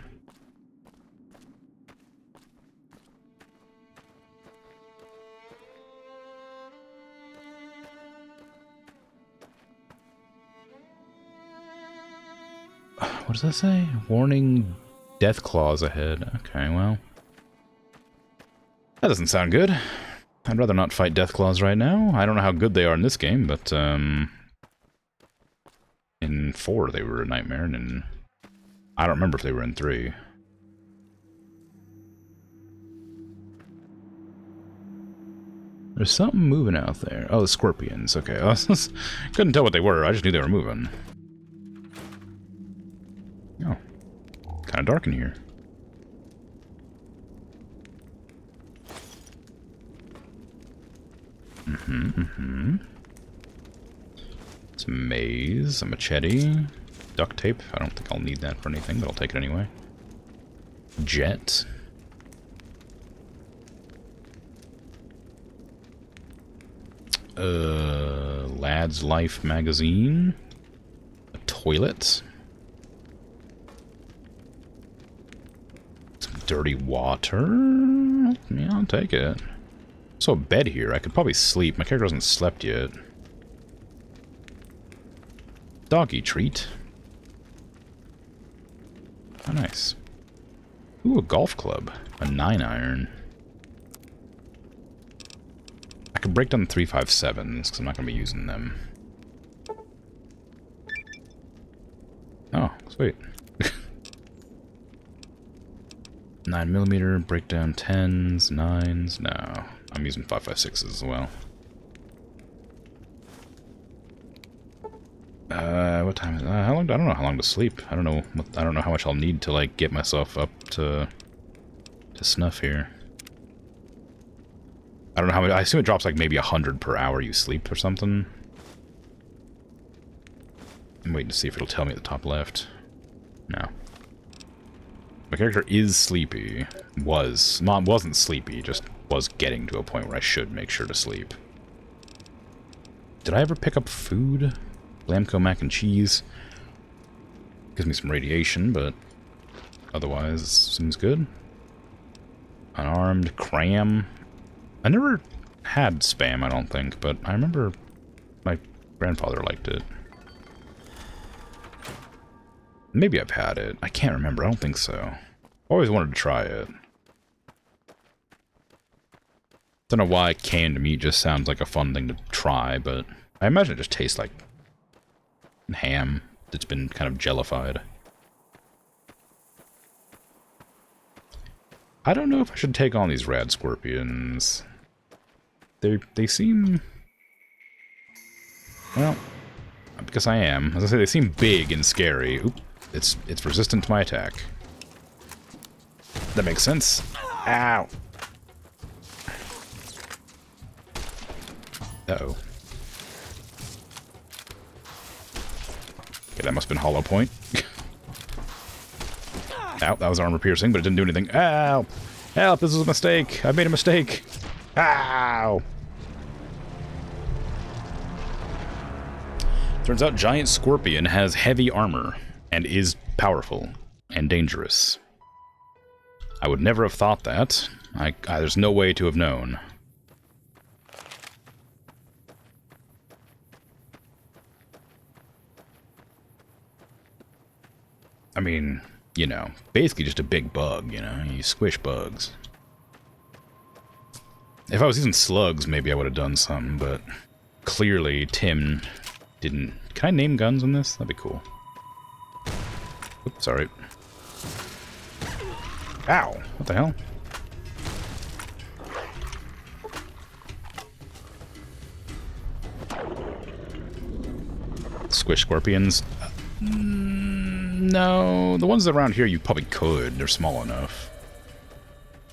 What does that say? Warning, death claws ahead. Okay, well. That doesn't sound good. I'd rather not fight death claws right now. I don't know how good they are in this game, but in 4 they were a nightmare, and I don't remember if they were in 3. There's something moving out there. Oh, the scorpions. Okay, couldn't tell what they were. I just knew they were moving. Oh, kind of dark in here. It's a maze, a machete, duct tape. I don't think I'll need that for anything, but I'll take it anyway. Jet. Lad's Life magazine. A toilet. Some dirty water. Yeah, I'll take it. So a bed here. I could probably sleep. My character hasn't slept yet. Doggy treat. Oh, nice. Ooh, a golf club. A 9-iron. I could break down the 357s, because I'm not going to be using them. Oh, sweet. 9mm, break down 10s, 9s. No, I'm using 5.56s as well. What time is it? How long? I don't know how long to sleep. I don't know how much I'll need to like get myself up to snuff here. I don't know how much. I assume it drops like maybe 100 per hour you sleep or something. I'm waiting to see if it'll tell me at the top left. No. My character is sleepy. Wasn't sleepy, just was getting to a point where I should make sure to sleep. Did I ever pick up food? Lamco mac and cheese. Gives me some radiation, but otherwise seems good. Unarmed cram. I never had Spam, I don't think, but I remember my grandfather liked it. Maybe I've had it. I can't remember. I don't think so. Always wanted to try it. Don't know why canned meat just sounds like a fun thing to try, but I imagine it just tastes like ham that's been kind of jellified. I don't know if I should take on these rad scorpions. They seem... Well, because I am. As I say, they seem big and scary. Oop, it's resistant to my attack. That makes sense. Ow! Uh-oh. Okay, that must have been hollow point. Ow, that was armor piercing, but it didn't do anything. Ow! Help, this was a mistake! I made a mistake! Ow! Turns out Giant Scorpion has heavy armor and is powerful and dangerous. I would never have thought that. There's no way to have known. I mean, you know, basically just a big bug, you know? You squish bugs. If I was using slugs, maybe I would have done something, but clearly Tim didn't. Can I name guns on this? That'd be cool. Oops, sorry. Ow! What the hell? Squish scorpions? No, the ones around here you probably could. They're small enough.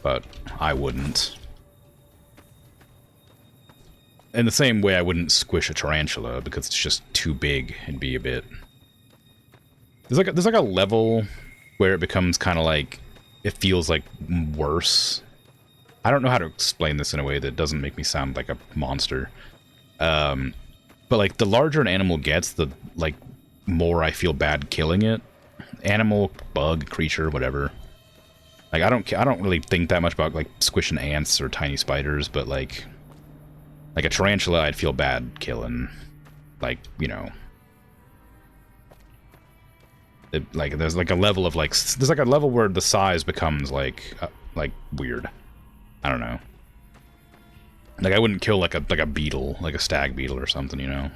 But I wouldn't. In the same way I wouldn't squish a tarantula because it's just too big and be a bit... There's like a level where it becomes kind of like... It feels like worse. I don't know how to explain this in a way that doesn't make me sound like a monster. But like the larger an animal gets, the like more I feel bad killing it. Animal, bug, creature, whatever. Like I don't really think that much about like squishing ants or tiny spiders, but like a tarantula I'd feel bad killing. Like, you know. There's like a level of like there's like a level where the size becomes like weird. I don't know. Like I wouldn't kill like a beetle, like a stag beetle or something, you know.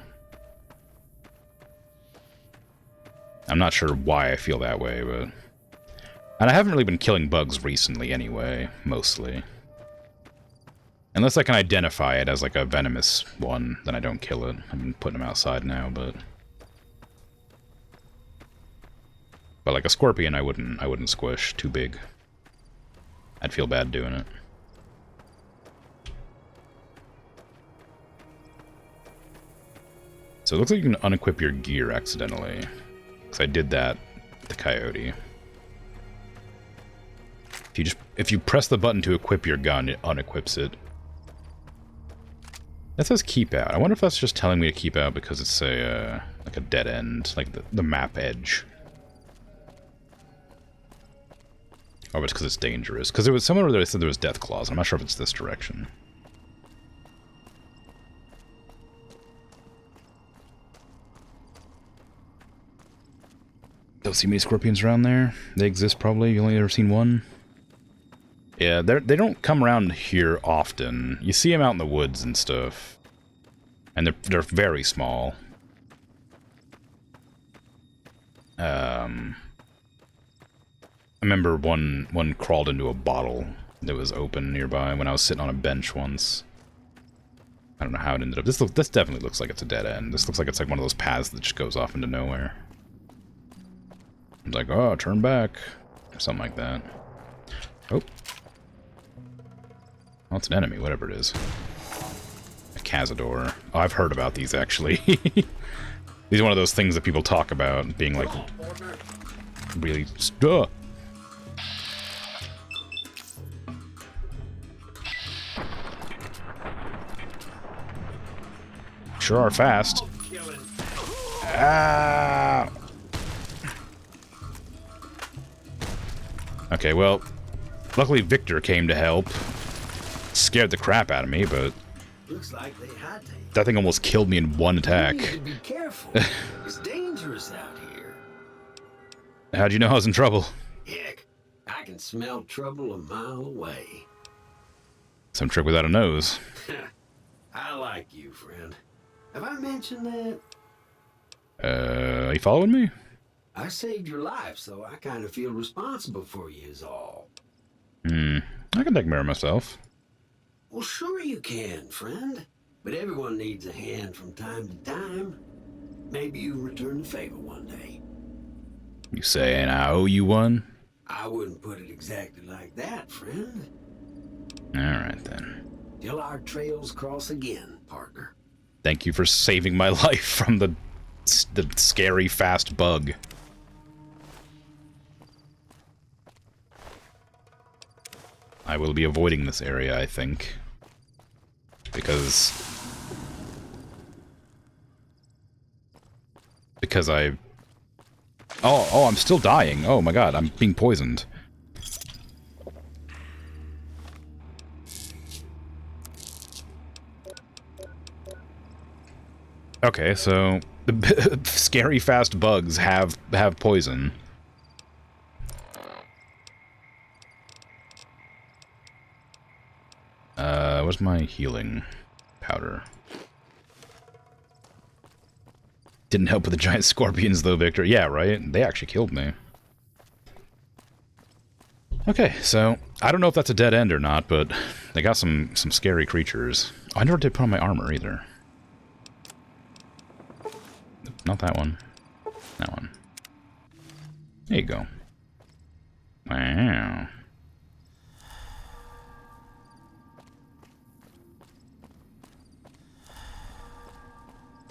I'm not sure why I feel that way, but and I haven't really been killing bugs recently anyway, mostly. Unless I can identify it as like a venomous one, then I don't kill it. I've been putting them outside now, but like a scorpion I wouldn't squish, too big. I'd feel bad doing it. So it looks like you can unequip your gear accidentally. Because I did that with the coyote. If you press the button to equip your gun, it unequips it. That says keep out. I wonder if that's just telling me to keep out because it's a like a dead end, like the map edge. Or it's because it's dangerous. Because there was somewhere where they said there was death claws. I'm not sure if it's this direction. Don't see many scorpions around there. They exist probably. You only ever seen one. Yeah, they don't come around here often. You see them out in the woods and stuff. And they're very small. I remember one crawled into a bottle that was open nearby when I was sitting on a bench once. I don't know how it ended up. This definitely looks like it's a dead end. This looks like it's like one of those paths that just goes off into nowhere. It's like, oh, turn back. Or something like that. Oh. Well, it's an enemy, whatever it is. A Cazador. Oh, I've heard about these, actually. These are one of those things that people talk about, being like... really... Sure are fast. Ah! Okay, well, luckily Victor came to help. Scared the crap out of me, but looks like they had to. That thing almost killed me in one attack. You need to be careful. It's dangerous out here. How'd you know I was in trouble? Heck, I can smell trouble a mile away. Some trick without a nose. I like you, friend. Have I mentioned that? Are you following me? I saved your life, so I kind of feel responsible for you is all. I can take care of myself. Well, sure you can, friend. But everyone needs a hand from time to time. Maybe you return the favor one day. You saying I owe you one? I wouldn't put it exactly like that, friend. Alright then. Till our trails cross again, partner. Thank you for saving my life from the scary fast bug. I will be avoiding this area, I think. Because Because I... Oh, I'm still dying. Oh my god, I'm being poisoned. Okay, so the scary fast bugs have poison. What's my healing powder? Didn't help with the giant scorpions though, Victor. Yeah, right? They actually killed me. Okay, so I don't know if that's a dead end or not, but they got some scary creatures. Oh, I never did put on my armor either. Not that one. That one. There you go. Wow.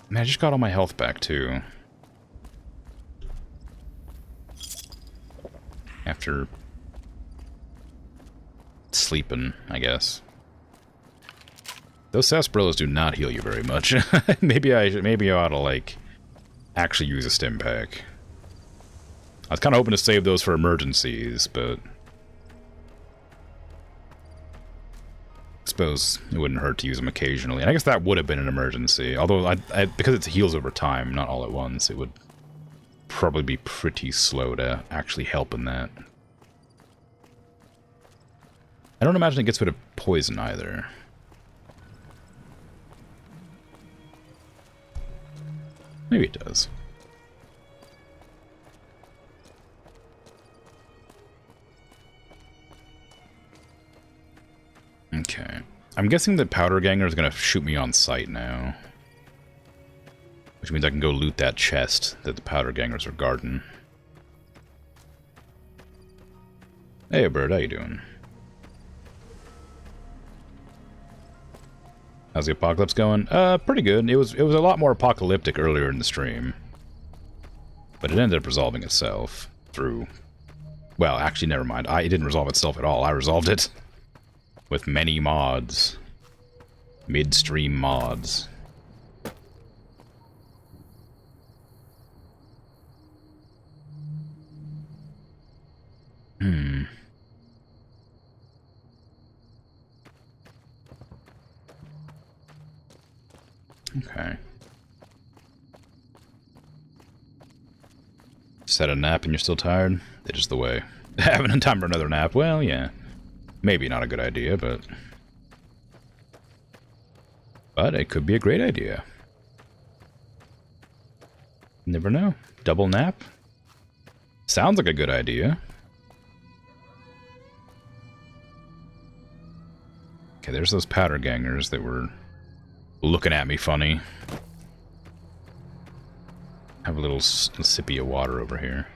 Man, I just got all my health back, too. After sleeping, I guess. Those sarsaparillas do not heal you very much. maybe I ought to, like, actually use a stim pack. I was kind of hoping to save those for emergencies, but... I suppose it wouldn't hurt to use them occasionally. And I guess that would have been an emergency. Although, because it heals over time, not all at once, it would probably be pretty slow to actually help in that. I don't imagine it gets rid of poison either. Maybe it does. Okay. I'm guessing the powder ganger is going to shoot me on sight now. Which means I can go loot that chest that the powder gangers are guarding. Hey, bird, how you doing? How's the apocalypse going? Pretty good. It was a lot more apocalyptic earlier in the stream. But it ended up resolving itself through... Well, actually, never mind. It didn't resolve itself at all. I resolved it with many mods. Midstream mods. Okay. Just had a nap and you're still tired? It's just the way. Having time for another nap? Well, yeah. Maybe not a good idea, but it could be a great idea. Never know. Double nap? Sounds like a good idea. Okay, there's those powder gangers that were looking at me funny. Have a little sippy of water over here.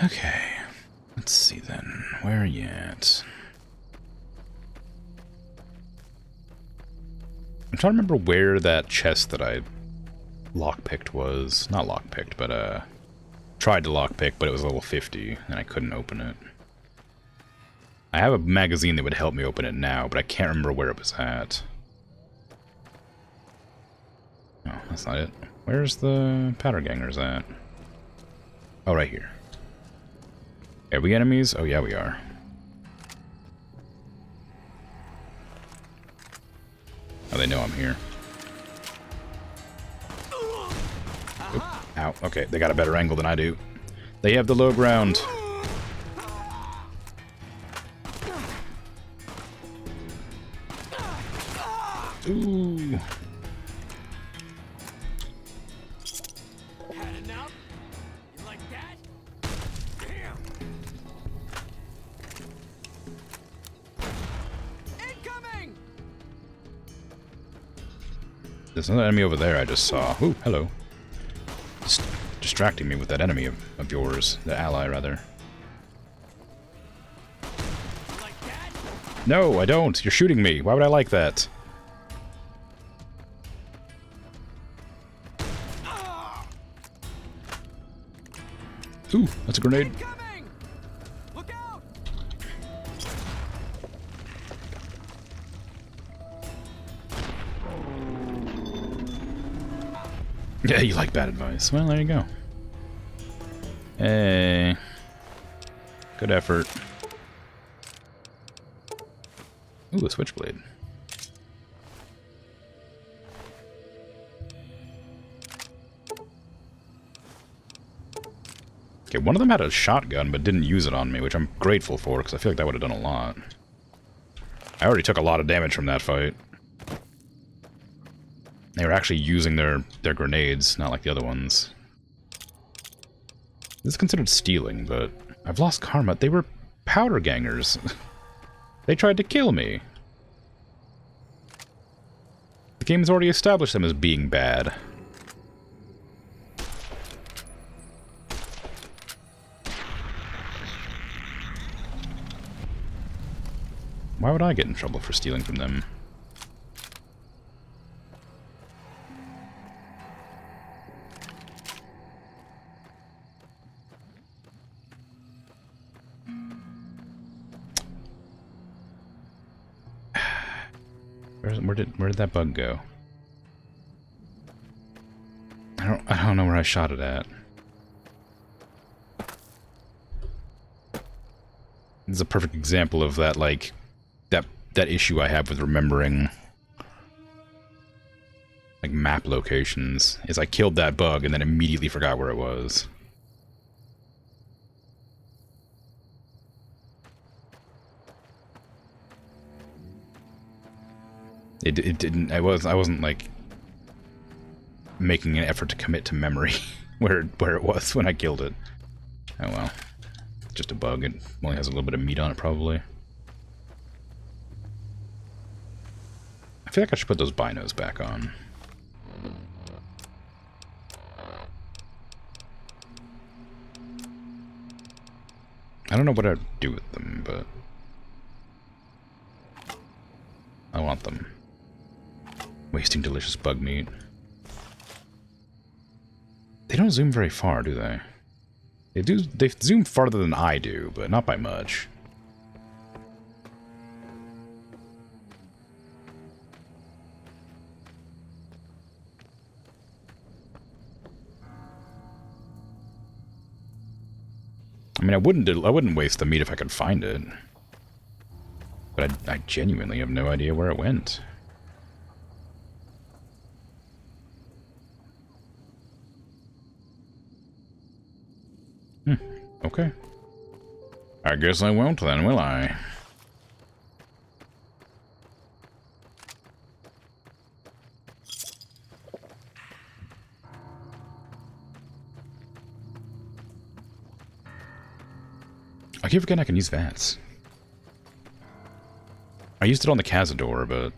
Okay, let's see then. Where are you at? I'm trying to remember where that chest that I lockpicked was. Not lockpicked, but tried to lockpick, but it was level 50, and I couldn't open it. I have a magazine that would help me open it now, but I can't remember where it was at. Oh, that's not it. Where's the powder gangers at? Oh, right here. Are we enemies? Oh, yeah, we are. Oh, they know I'm here. Oop. Ow. Okay, they got a better angle than I do. They have the low ground. Ooh. There's another enemy over there I just saw. Ooh, hello. Just distracting me with that enemy of yours. The ally, rather. No, I don't. You're shooting me. Why would I like that? Ooh, that's a grenade. Look out! Yeah, you like bad advice. Well, there you go. Hey. Good effort. Ooh, a switchblade. Okay, one of them had a shotgun but didn't use it on me, which I'm grateful for, because I feel like that would have done a lot. I already took a lot of damage from that fight. They were actually using their grenades, not like the other ones. This is considered stealing, but I've lost karma. They were powder gangers. They tried to kill me. The game has already established them as being bad. Why would I get in trouble for stealing from them? Where did that bug go? I don't know where I shot it at. This is a perfect example of that, like, that issue I have with remembering, like, map locations. Is I killed that bug and then immediately forgot where it was. It didn't. I wasn't like making an effort to commit to memory where it was when I killed it. Oh well, it's just a bug. It only has a little bit of meat on it, probably. I feel like I should put those binos back on. I don't know what I'd do with them, but I want them. Wasting delicious bug meat. They don't zoom very far, do they? They do. They zoom farther than I do, but not by much. I mean, I wouldn't waste the meat if I could find it. But I genuinely have no idea where it went. Okay. I guess I won't then, will I? I keep forgetting I can use VATS. I used it on the Cazador, but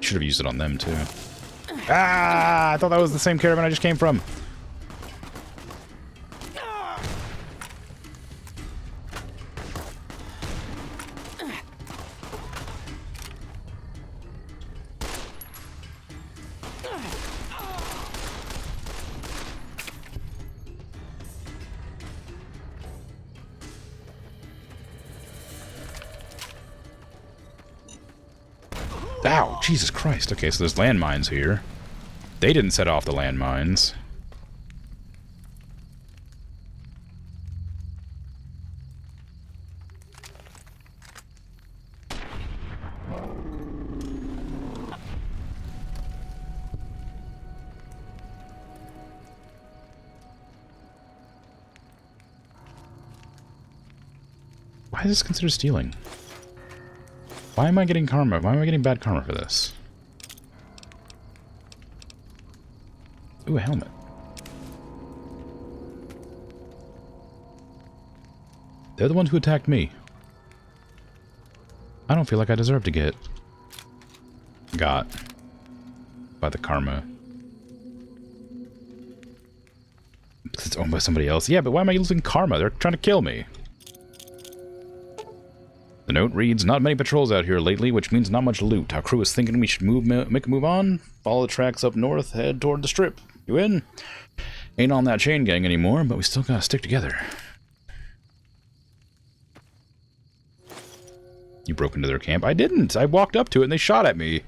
should have used it on them too. Ah! I thought that was the same caravan I just came from. Ow! Jesus Christ. Okay, so there's landmines here. They didn't set off the landmines. Why is this considered stealing? Why am I getting karma? Why am I getting bad karma for this? Ooh, a helmet. They're the ones who attacked me. I don't feel like I deserve to get got by the karma. Because it's owned by somebody else. Yeah, but why am I losing karma? They're trying to kill me. The note reads, not many patrols out here lately, which means not much loot. Our crew is thinking we should make a move on, follow the tracks up north, head toward the strip. You in? Ain't on that chain gang anymore, but we still gotta stick together. You broke into their camp? I didn't! I walked up to it and they shot at me.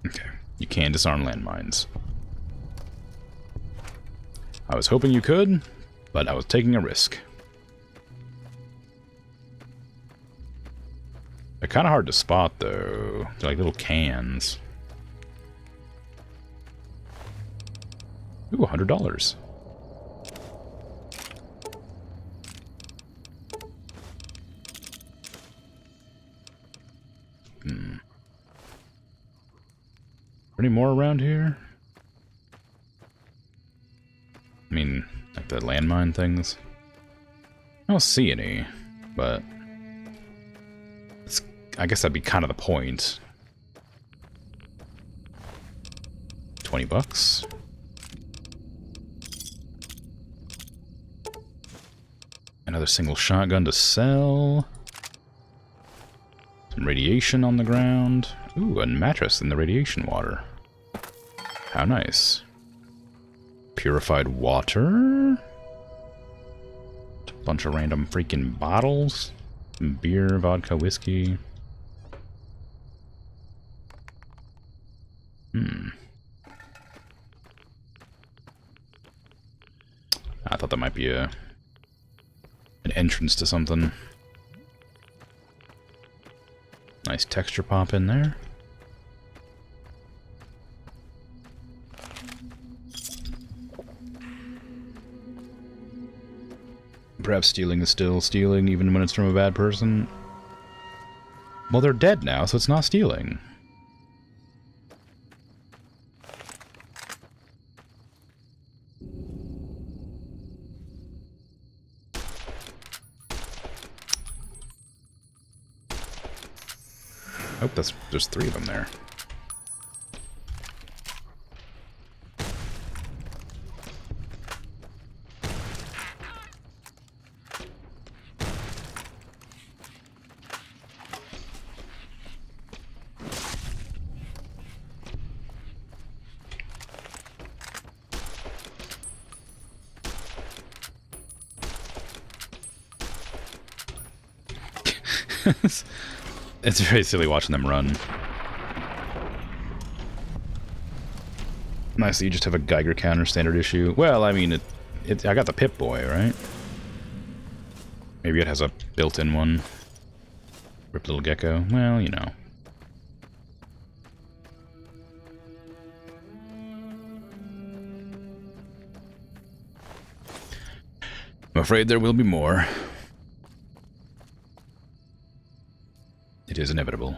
Okay, you can disarm landmines. I was hoping you could, but I was taking a risk. They're kind of hard to spot, though. They're like little cans. Ooh, $100. Any more around here? I mean, like the landmine things. I don't see any, but I guess that'd be kind of the point. 20 bucks. Another single shotgun to sell. Some radiation on the ground. Ooh, a mattress in the radiation water. How nice. Purified water. A bunch of random freaking bottles. Some beer, vodka, whiskey. I thought that might be an entrance to something. Nice texture pop in there. Perhaps stealing is still stealing, even when it's from a bad person. Well, they're dead now, so it's not stealing. Oh, there's 3 of them there. It's very silly watching them run. Nice that you just have a Geiger counter standard issue. Well, I mean, I got the Pip-Boy, right? Maybe it has a built-in one. Rip Little Gecko. Well, you know. I'm afraid there will be more. It is inevitable.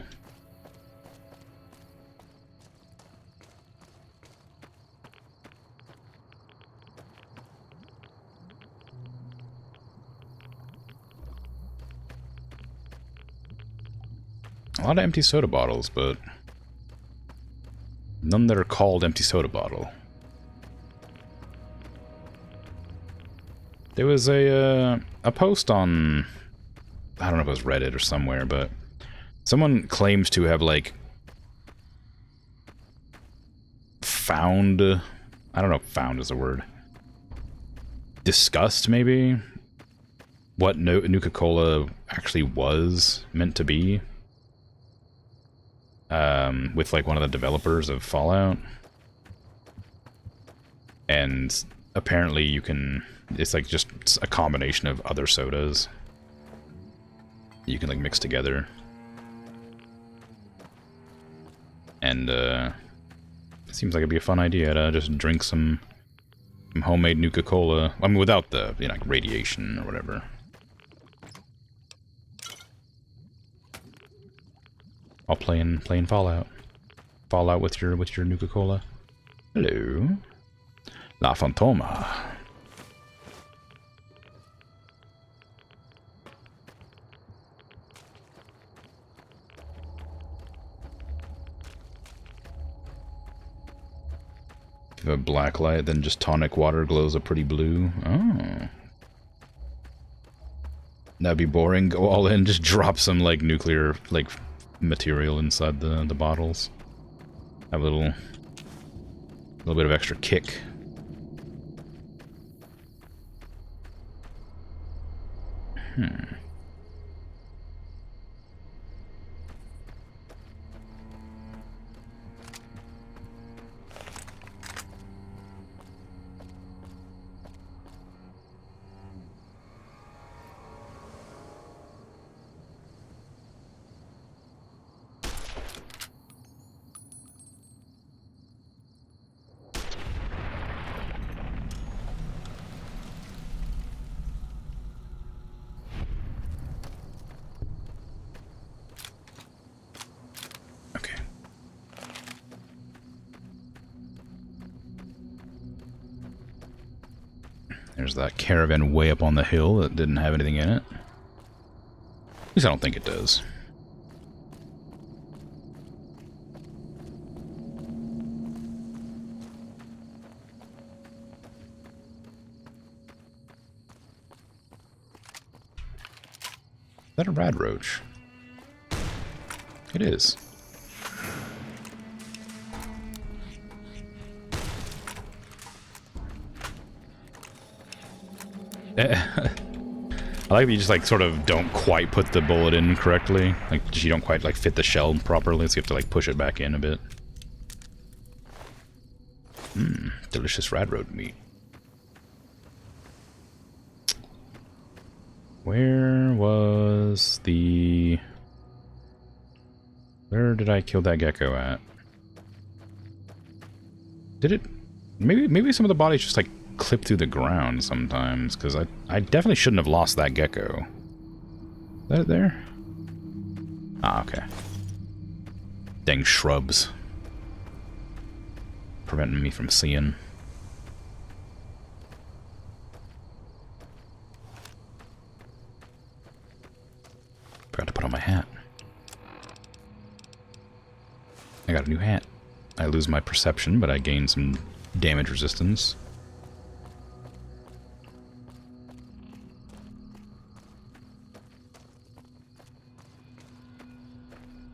A lot of empty soda bottles, but none that are called empty soda bottle. There was a post on, I don't know if it was Reddit or somewhere, but someone claims to have, like, found, I don't know if found is a word, discussed, maybe, what Nuka-Cola actually was meant to be, with, like, one of the developers of Fallout. And apparently you can, it's, like, just a combination of other sodas you can, like, mix together. And, it seems like it'd be a fun idea to just drink some homemade Nuka-Cola. I mean, without the, you know, like radiation or whatever. All playing Fallout. Fallout with your Nuka-Cola. Hello. La Fantoma. A black light, then just tonic water glows a pretty blue. Oh. That'd be boring. Go all in, just drop some like nuclear like material inside the bottles. Have a little bit of extra kick. There's that caravan way up on the hill that didn't have anything in it. At least I don't think it does. Is that a rad roach? It is. I like that you just like sort of don't quite put the bullet in correctly. Like you don't quite like fit the shell properly, so you have to like push it back in a bit. Delicious rad road meat. Where was the... Where did I kill that gecko at? Did it... Maybe some of the bodies just like clip through the ground sometimes, because I definitely shouldn't have lost that gecko. Is that it there? Ah, okay. Dang shrubs. Preventing me from seeing. Forgot to put on my hat. I got a new hat. I lose my perception, but I gain some damage resistance.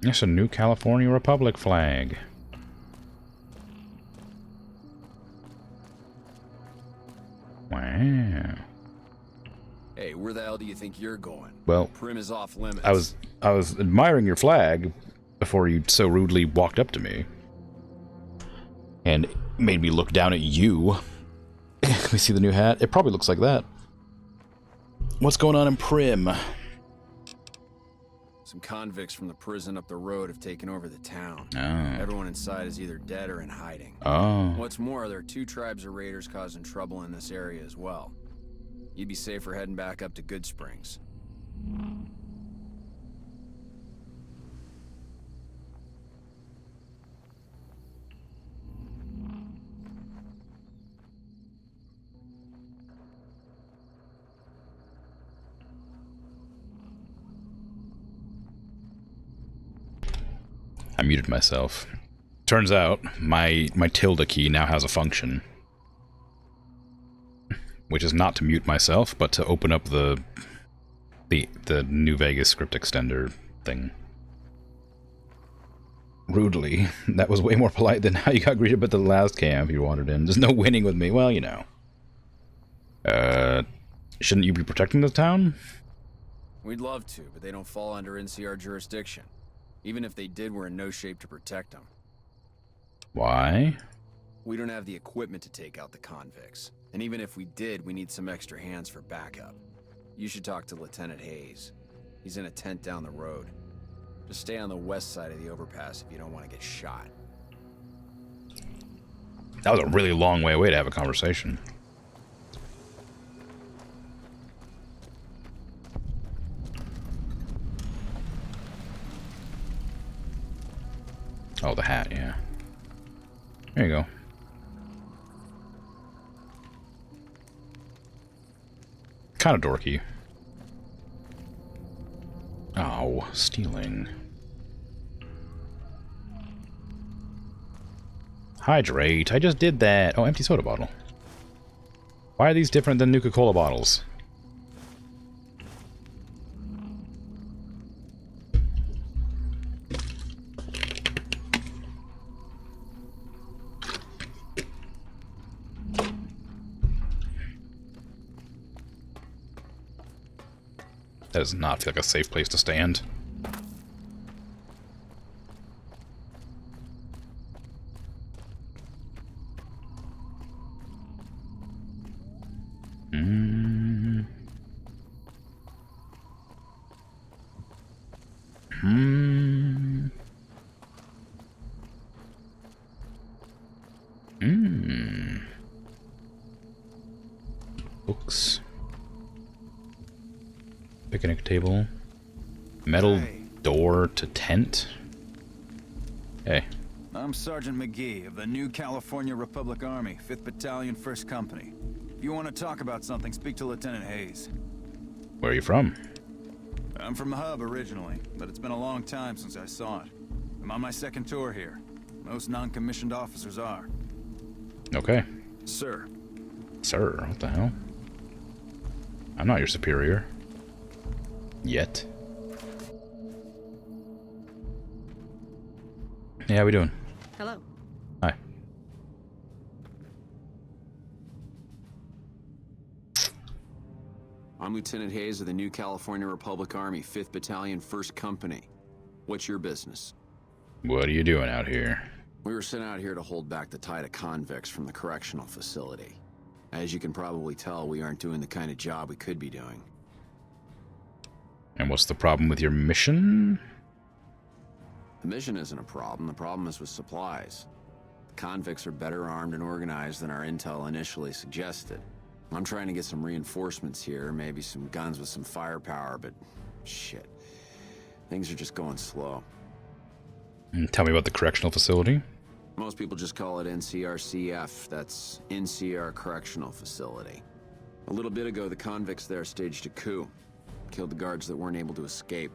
It's a new California Republic flag. Wow. Hey, where the hell do you think you're going? Well, Prim is off limits. I was admiring your flag before you so rudely walked up to me and made me look down at you. Can we see the new hat? It probably looks like that. What's going on in Prim? Some convicts from the prison up the road have taken over the town. Oh. Everyone inside is either dead or in hiding. Oh. What's more, there are 2 tribes of raiders causing trouble in this area as well. You'd be safer heading back up to Good Springs. I muted myself. Turns out my tilde key now has a function, which is not to mute myself, but to open up the New Vegas script extender thing. Rudely. That was way more polite than how you got greeted at the last camp you wandered in. There's no winning with me. Well, you know. Shouldn't you be protecting the town? We'd love to, but they don't fall under NCR jurisdiction. Even if they did, we're in no shape to protect them. Why? We don't have the equipment to take out the convicts. And even if we did, we need some extra hands for backup. You should talk to Lieutenant Hayes. He's in a tent down the road. Just stay on the west side of the overpass if you don't want to get shot. That was a really long way away to have a conversation. Oh, the hat, yeah. There you go. Kind of dorky. Oh, stealing. Hydrate. I just did that. Oh, empty soda bottle. Why are these different than Nuka-Cola bottles? That does not feel like a safe place to stand. Books. Picnic table. Metal door to tent. Hey. I'm Sergeant McGee of the New California Republic Army, 5th Battalion, 1st Company. If you want to talk about something, speak to Lieutenant Hayes. Where are you from? I'm from the hub originally, but it's been a long time since I saw it. I'm on my second tour here. Most non-commissioned officers are. Okay. Sir. Sir, what the hell? I'm not your superior. Yet. Hey, how we doing? Hello. Hi. I'm Lieutenant Hayes of the New California Republic Army, 5th Battalion, 1st Company. What's your business? What are you doing out here? We were sent out here to hold back the tide of convicts from the correctional facility. As you can probably tell, we aren't doing the kind of job we could be doing. And what's the problem with your mission? The mission isn't a problem. The problem is with supplies. The convicts are better armed and organized than our intel initially suggested. I'm trying to get some reinforcements here, maybe some guns with some firepower, but shit. Things are just going slow. And tell me about the correctional facility. Most people just call it NCRCF. That's NCR Correctional Facility. A little bit ago, the convicts there staged a coup. Killed the guards that weren't able to escape.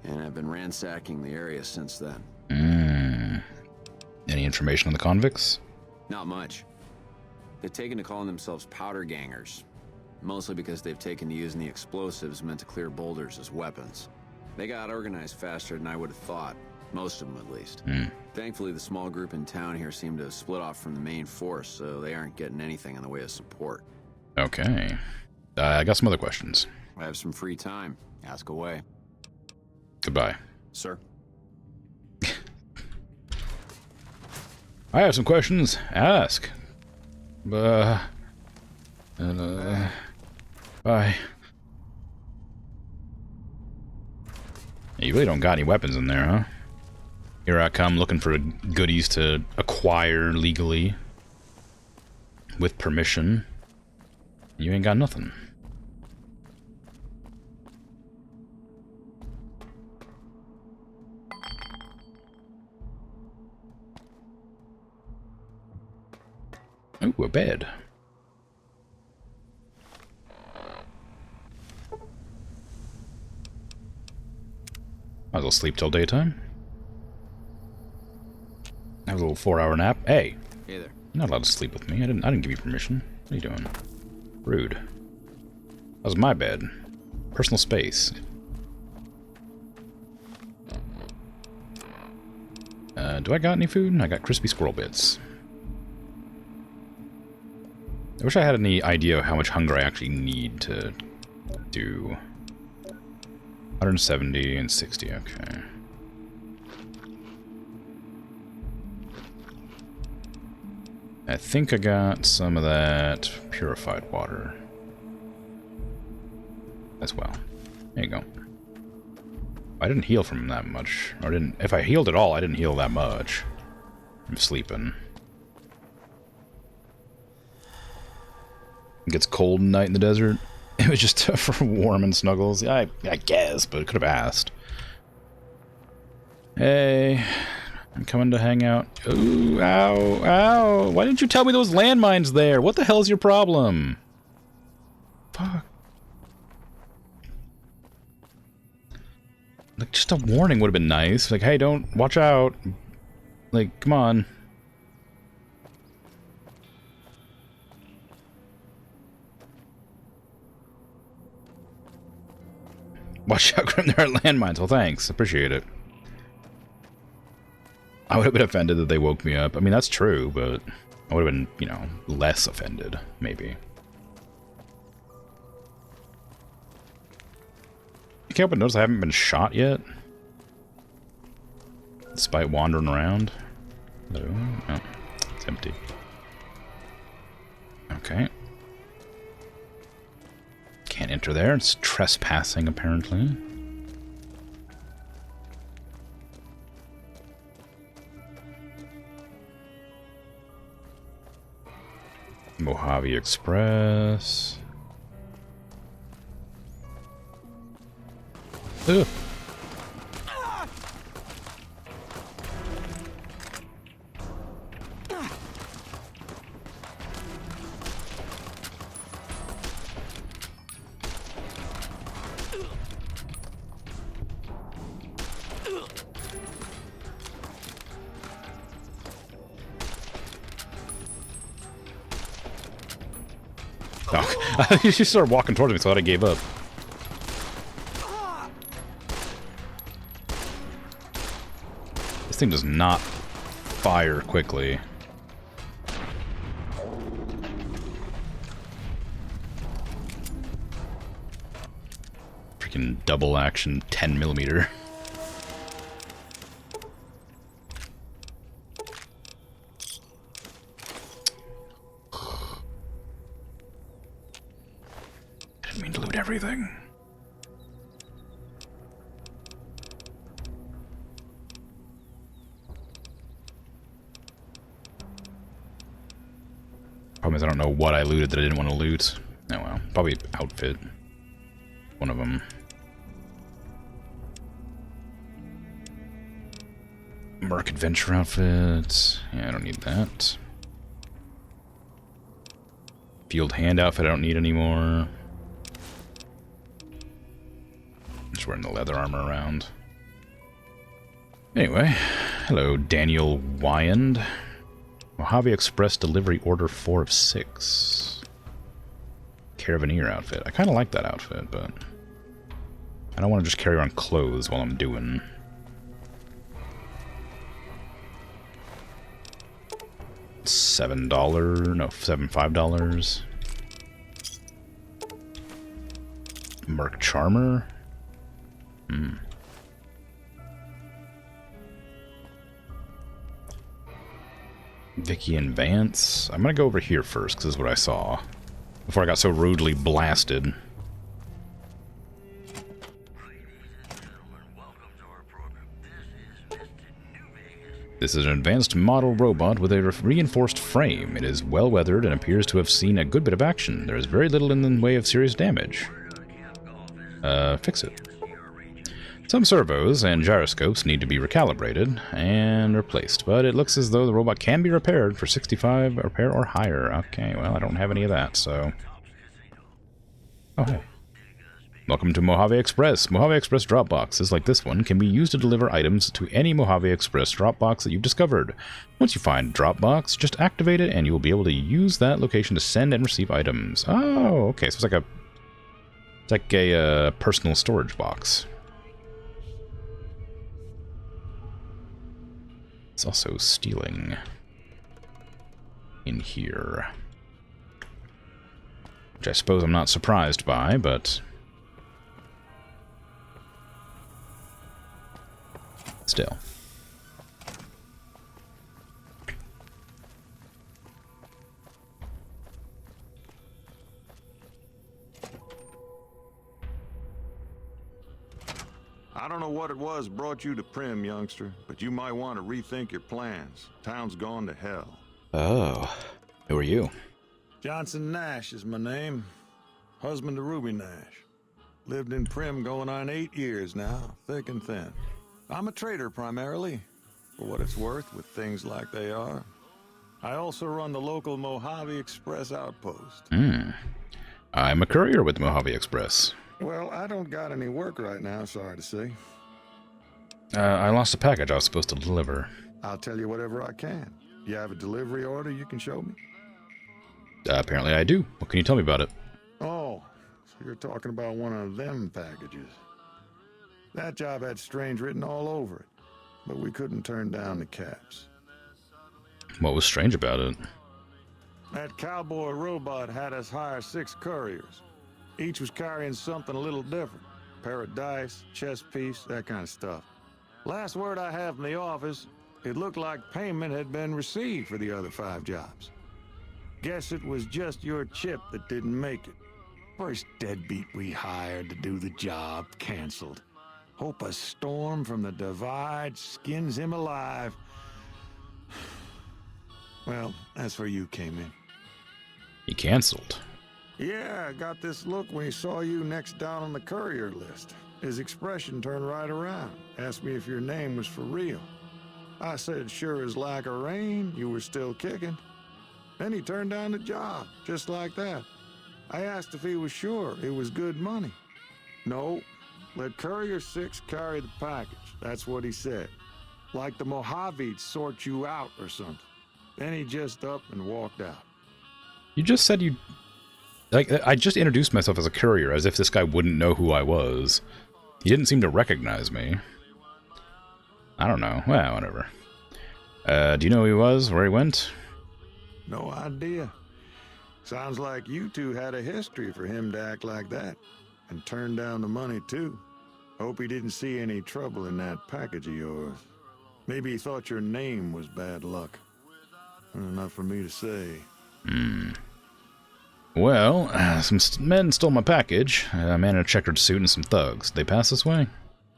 And I've been ransacking the area since then. Any information on the convicts? Not much. They've taken to calling themselves powder gangers. Mostly because they've taken to using the explosives meant to clear boulders as weapons. They got organized faster than I would have thought. Most of them, at least. Thankfully, the small group in town here seem to have split off from the main force, so they aren't getting anything in the way of support. Okay. I got some other questions. I have some free time. Ask away. Goodbye. Sir? I have some questions. Ask. Bye. You really don't got any weapons in there, huh? Here I come looking for goodies to acquire legally. With permission. You ain't got nothing. Ooh, a bed. Might as well sleep till daytime. Have a little 4-hour nap. Hey! Hey there. You're not allowed to sleep with me. I didn't give you permission. What are you doing? Rude. That was my bed. Personal space. Do I got any food? I got crispy squirrel bits. I wish I had any idea of how much hunger I actually need to do. 170 and 60, okay. I think I got some of that purified water as well. There you go. I didn't heal from that much. Or didn't. If I healed at all, I didn't heal that much. I'm sleeping. It gets cold at night in the desert. It was just for warm and snuggles. I guess, but I could have asked. Hey, I'm coming to hang out. Ooh, ow, ow. Why didn't you tell me those landmines there? What the hell is your problem? Fuck. Like, just a warning would have been nice. Like, hey, don't, watch out. Like, come on. Watch out, Grim, there are landmines. Well, thanks. Appreciate it. I would have been offended that they woke me up. I mean, that's true, but I would have been, you know, less offended, maybe. You can't help but notice I haven't been shot yet. Despite wandering around. Hello? Oh, it's empty. Okay. Can't enter there. It's trespassing, apparently. Mojave Express. Ugh. Oh, you just started walking towards me, so I thought I gave up. This thing does not fire quickly. Freaking double action 10mm. Didn't mean to loot everything. Problem is I don't know what I looted that I didn't want to loot. Oh well, probably outfit. One of them. Merc adventure outfit. Yeah, I don't need that. Field hand outfit I don't need anymore. Just wearing the leather armor around. Anyway, hello Daniel Wyand. Mojave Express delivery order 4 of 6. Caravaneer outfit. I kind of like that outfit, but I don't want to just carry around clothes while I'm doing. $7, no, $5. Merc Charmer. Vicky and Vance. I'm gonna go over here first, because this is what I saw. Before I got so rudely blasted. This is an advanced model robot with a reinforced frame. It is well weathered and appears to have seen a good bit of action. There is very little in the way of serious damage. Fix it. Some servos and gyroscopes need to be recalibrated and replaced, but it looks as though the robot can be repaired for $65 repair or higher. Okay, well, I don't have any of that, so... Oh, hey. Welcome to Mojave Express. Mojave Express drop boxes like this one can be used to deliver items to any Mojave Express drop box that you've discovered. Once you find a drop box, just activate it and you will be able to use that location to send and receive items. Oh, okay, so it's like a personal storage box. It's also stealing in here. Which I suppose I'm not surprised by, but still. I don't know what it was brought you to Prim, youngster, but you might want to rethink your plans. Town's gone to hell. Oh, who are you? Johnson Nash is my name. Husband to Ruby Nash. Lived in Prim going on 8 years now, thick and thin. I'm a trader primarily, for what it's worth with things like they are. I also run the local Mojave Express outpost. I'm a courier with Mojave Express. Well, I don't got any work right now, sorry to say. I lost a package I was supposed to deliver. I'll tell you whatever I can. You have a delivery order you can show me? Apparently I do. What can you tell me about it? Oh, so you're talking about one of them packages. That job had strange written all over it, but we couldn't turn down the caps. What was strange about it? That cowboy robot had us hire 6 couriers. Each was carrying something a little different. Pair of dice, chess piece, that kind of stuff. Last word I have from the office, it looked like payment had been received for the other 5 jobs. Guess it was just your chip that didn't make it. First deadbeat we hired to do the job canceled. Hope a storm from the divide skins him alive. Well, that's where you came in. He canceled. Yeah, I got this look when he saw you next down on the courier list. His expression turned right around. Asked me if your name was for real. I said, sure as like a rain, you were still kicking. Then he turned down the job, just like that. I asked if he was sure it was good money. No, let Courier 6 carry the package. That's what he said. Like the Mojaves sort you out or something. Then he just up and walked out. You just said you... Like, I just introduced myself as a courier, as if this guy wouldn't know who I was. He didn't seem to recognize me. I don't know. Well, whatever. Do you know who he was? Where he went? No idea. Sounds like you two had a history for him to act like that. And turn down the money, too. Hope he didn't see any trouble in that package of yours. Maybe he thought your name was bad luck. Not for me to say. Well, some men stole my package. A man in a checkered suit and some thugs. They pass this way?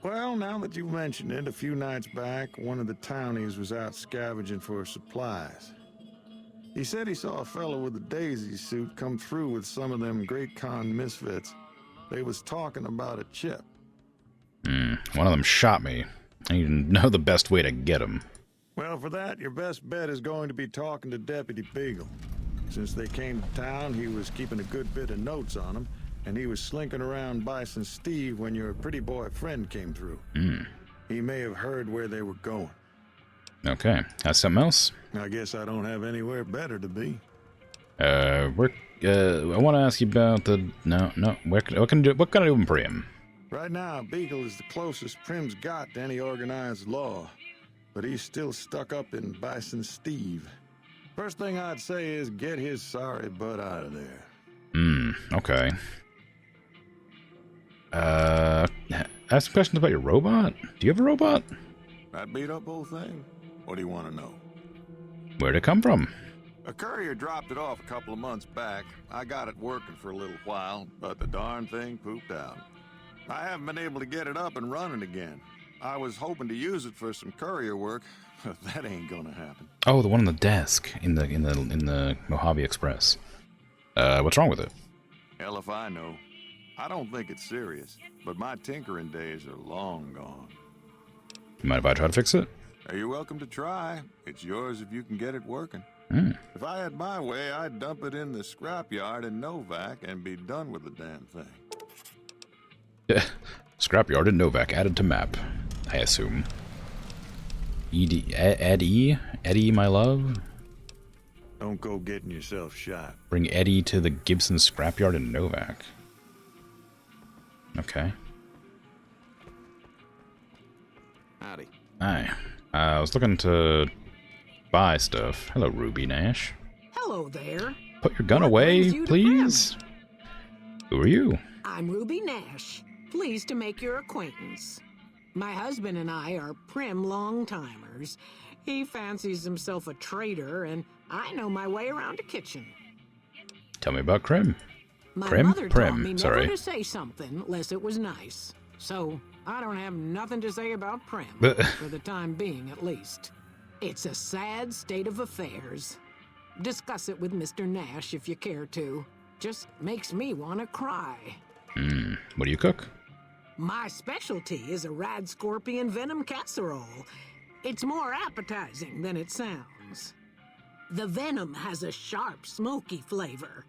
Well, now that you mentioned it, a few nights back, one of the townies was out scavenging for supplies. He said he saw a fellow with a daisy suit come through with some of them Great Con misfits. They was talking about a chip. One of them shot me. I need to know the best way to get him. Well, for that, your best bet is going to be talking to Deputy Beagle. Since they came to town, he was keeping a good bit of notes on him, and he was slinking around Bison Steve when your pretty boy friend came through. He may have heard where they were going. Okay. Has something else? I guess I don't have anywhere better to be. I want to ask you about the... No. What can I do in Priam? Right now, Beagle is the closest Prim's got to any organized law. But he's still stuck up in Bison Steve. First thing I'd say is get his sorry butt out of there. Okay. Ask some questions about your robot? Do you have a robot? That beat up whole thing? What do you want to know? Where'd it come from? A courier dropped it off a couple of months back. I got it working for a little while, but the darn thing pooped out. I haven't been able to get it up and running again. I was hoping to use it for some courier work, but that ain't gonna happen. Oh, the one on the desk in the Mojave Express. What's wrong with it? Hell if I know. I don't think it's serious, but my tinkering days are long gone. You mind if I try to fix it? You're welcome to try. It's yours if you can get it working. If I had my way, I'd dump it in the scrapyard in Novak and be done with the damn thing. Scrapyard in Novak added to map, I assume. Eddie, my love. Don't go getting yourself shot. Bring Eddie to the Gibson scrapyard in Novak. Okay. Howdy. Hi. I was looking to buy stuff. Hello, Ruby Nash. Hello there. Put your gun away, please. Who are you? I'm Ruby Nash. Pleased to make your acquaintance. My husband and I are Prim long-timers. He fancies himself a trader, and I know my way around a kitchen. Tell me about Krim. My Prim? mother taught me Sorry. never to say something unless it was nice. So I don't have nothing to say about Prim, for the time being at least. It's a sad state of affairs. Discuss it with Mr. Nash if you care to. Just makes me want to cry. What do you cook? My specialty is a rad scorpion venom casserole. It's more appetizing than it sounds. The venom has a sharp, smoky flavor,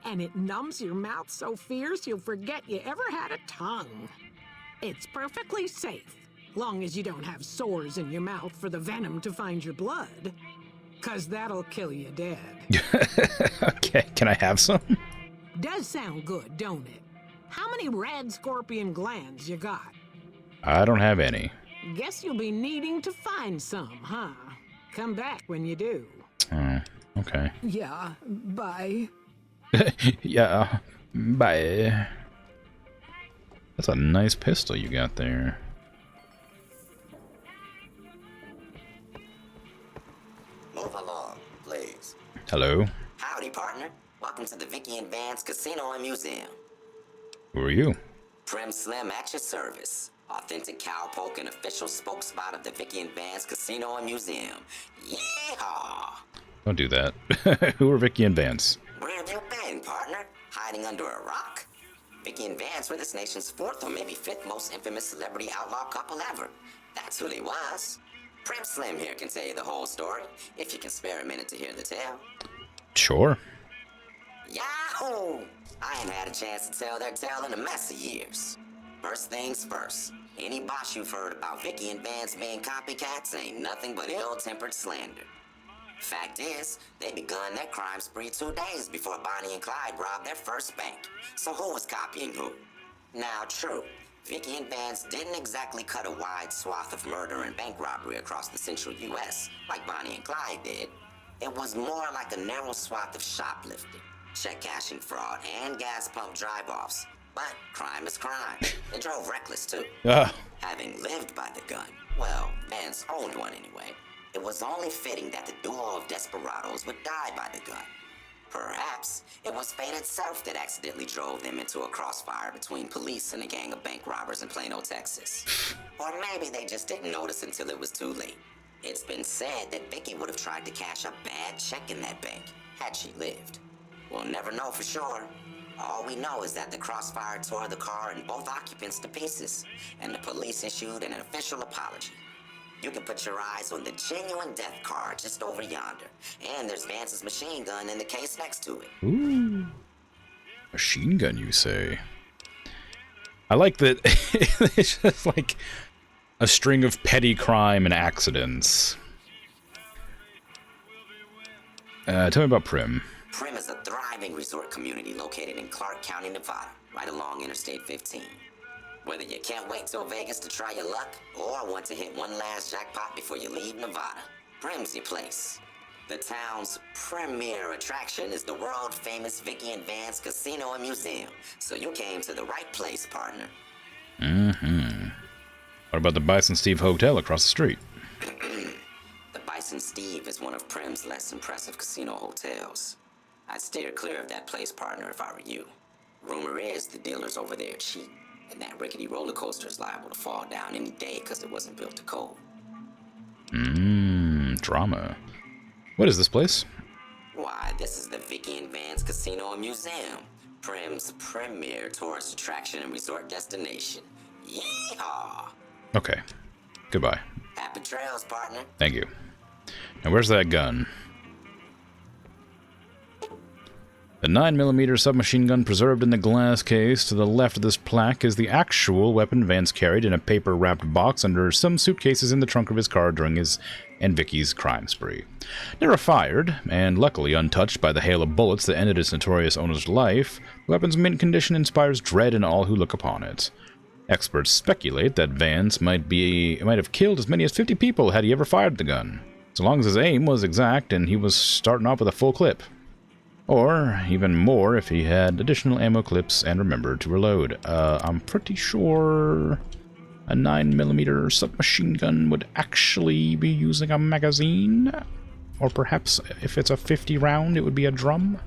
and it numbs your mouth so fierce you'll forget you ever had a tongue. It's perfectly safe, long as you don't have sores in your mouth for the venom to find your blood, 'cause that'll kill you dead. Okay, can I have some? Does sound good, don't it? How many rad scorpion glands you got? I don't have any. Guess you'll be needing to find some, huh? Come back when you do. Oh, okay. Yeah, bye. Yeah, bye. That's a nice pistol you got there. Move along, please. Hello. Howdy, partner. Welcome to the Vicky and Vance Casino and Museum. Who are you? Prim Slim at your service. Authentic cowpoke and official spokesman of the Vicky and Vance Casino and Museum. Yeehaw! Don't do that. Who are Vicky and Vance? Where have you been, partner? Hiding under a rock? Vicky and Vance were this nation's fourth or maybe fifth most infamous celebrity outlaw couple ever. That's who they was. Prim Slim here can tell you the whole story, if you can spare a minute to hear the tale. Sure. Yahoo! I ain't had a chance to tell their tale in a mess of years. First things first, any boss you've heard about Vicky and Vance being copycats ain't nothing but ill-tempered slander. Fact is, they begun their crime spree 2 days before Bonnie and Clyde robbed their first bank. So who was copying who? Now, true, Vicky and Vance didn't exactly cut a wide swath of murder and bank robbery across the central U.S. like Bonnie and Clyde did. It was more like a narrow swath of shoplifting, check cashing fraud, and gas pump drive-offs. But crime is crime. They drove reckless, too. Having lived by the gun, well, Vance owned one anyway, it was only fitting that the duo of desperados would die by the gun. Perhaps it was fate itself that accidentally drove them into a crossfire between police and a gang of bank robbers in Plano, Texas. Or maybe they just didn't notice until it was too late. It's been said that Vicky would have tried to cash a bad check in that bank, had she lived. We'll never know for sure. All we know is that the crossfire tore the car and both occupants to pieces, and the police issued an official apology. You can put your eyes on the genuine death car just over yonder, and there's Vance's machine gun in the case next to it. Ooh. Machine gun, you say? I like that it's just like a string of petty crime and accidents. Tell me about Prim. Prim is a thriving resort community located in Clark County, Nevada, right along Interstate 15. Whether you can't wait till Vegas to try your luck, or want to hit one last jackpot before you leave Nevada, Prim's your place. The town's premier attraction is the world-famous Vicky and Vance Casino and Museum, so you came to the right place, partner. Mm-hmm. What about the Bison Steve Hotel across the street? The Bison Steve is one of Prim's less impressive casino hotels. I'd steer clear of that place, partner, if I were you. Rumor is the dealers over there cheat, and that rickety roller coaster is liable to fall down any day because it wasn't built to code. Drama. What is this place? Why, this is the Vicky and Vance Casino and Museum, Prim's premier tourist attraction and resort destination. Yeehaw! Okay. Goodbye. Happy trails, partner. Thank you. Now, where's that gun? The 9mm submachine gun preserved in the glass case to the left of this plaque is the actual weapon Vance carried in a paper-wrapped box under some suitcases in the trunk of his car during his and Vicky's crime spree. Never fired, and luckily untouched by the hail of bullets that ended its notorious owner's life, the weapon's mint condition inspires dread in all who look upon it. Experts speculate that Vance might have killed as many as 50 people had he ever fired the gun, so long as his aim was exact and he was starting off with a full clip. Or, even more, if he had additional ammo clips and remembered to reload. I'm pretty sure a 9mm submachine gun would actually be using a magazine. Or perhaps, if it's a 50 round, it would be a drum.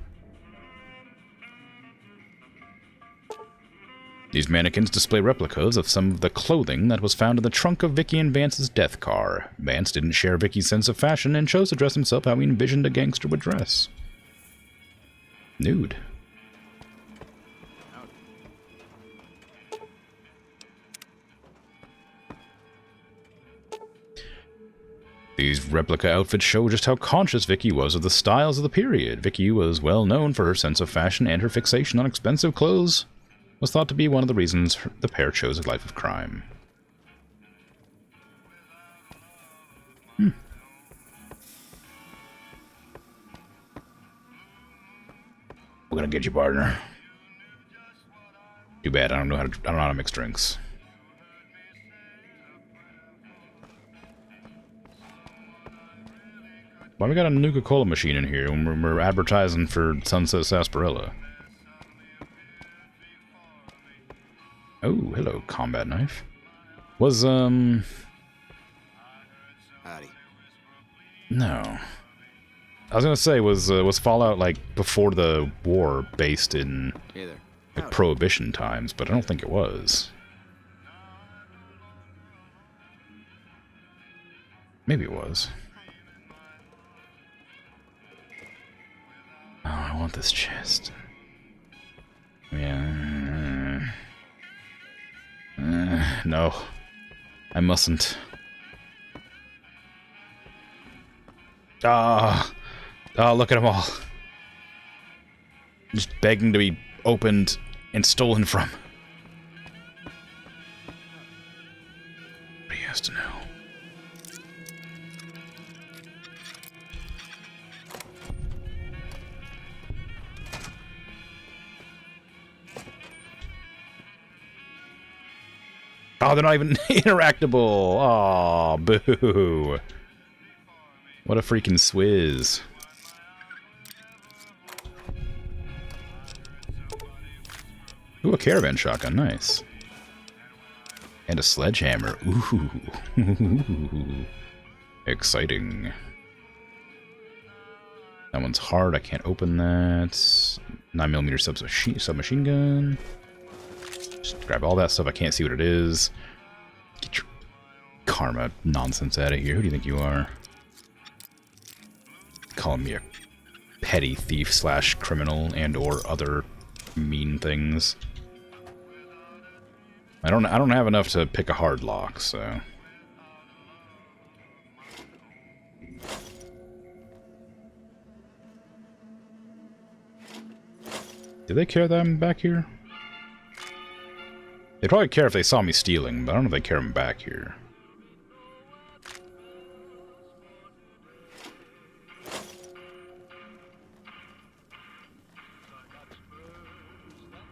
These mannequins display replicas of some of the clothing that was found in the trunk of Vicky and Vance's death car. Vance didn't share Vicky's sense of fashion and chose to dress himself how he envisioned a gangster would dress. Nude. These replica outfits show just how conscious Vicky was of the styles of the period. Vicky was well known for her sense of fashion, and her fixation on expensive clothes was thought to be one of the reasons the pair chose a life of crime. We're gonna get you, partner. Too bad I don't know how to mix drinks. Why we got a Nuka-Cola machine in here when we're advertising for Sunset Sarsaparilla? Oh, hello, combat knife. Was, Howdy. No. I was gonna say, was Fallout, like, before the war based in Hey there. like, Prohibition times, but I don't think it was. Maybe it was. Oh, I want this chest. Yeah. No. I mustn't. Ah. Oh, look at them all. Just begging to be opened and stolen from. What he has to know. Oh, they're not even interactable. Oh, boo. What a freaking swizz. Ooh, a caravan shotgun. Nice. And a sledgehammer. Ooh. Exciting. That one's hard. I can't open that. 9mm submachine gun. Just grab all that stuff. I can't see what it is. Get your karma nonsense out of here. Who do you think you are? Calling me a petty thief / criminal and or other mean things. I don't have enough to pick a hard lock, so. Do they care that I'm back here? They'd probably care if they saw me stealing, but I don't know if they care I'm back here.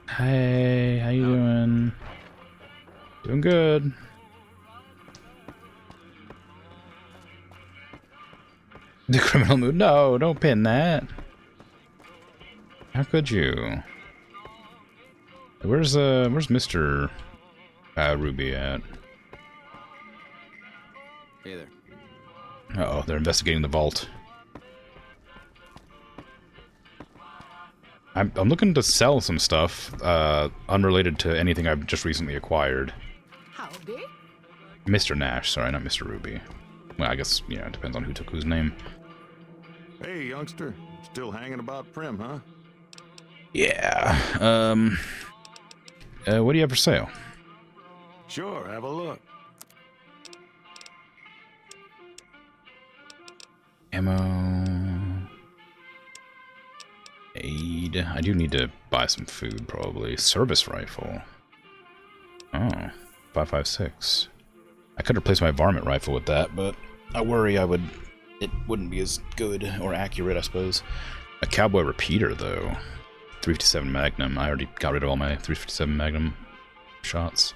Hey, how you doing? Doing good. The criminal mood? No, don't pin that. How could you? Where's Mr. Ruby at? Hey there. Uh-oh, they're investigating the vault. I'm looking to sell some stuff, unrelated to anything I've just recently acquired. Howdy. Mr. Nash, sorry, not Mr. Ruby. Well, I guess, yeah, it depends on who took whose name. Hey, youngster. Still hanging about Prim, huh? Yeah, what do you have for sale? Sure, have a look. Ammo. Aid. I do need to buy some food, probably. Service rifle. Oh, 5.56. I could replace my varmint rifle with that, but I worry it wouldn't be as good or accurate, I suppose. A cowboy repeater, though. 357 Magnum. I already got rid of all my 357 Magnum shots.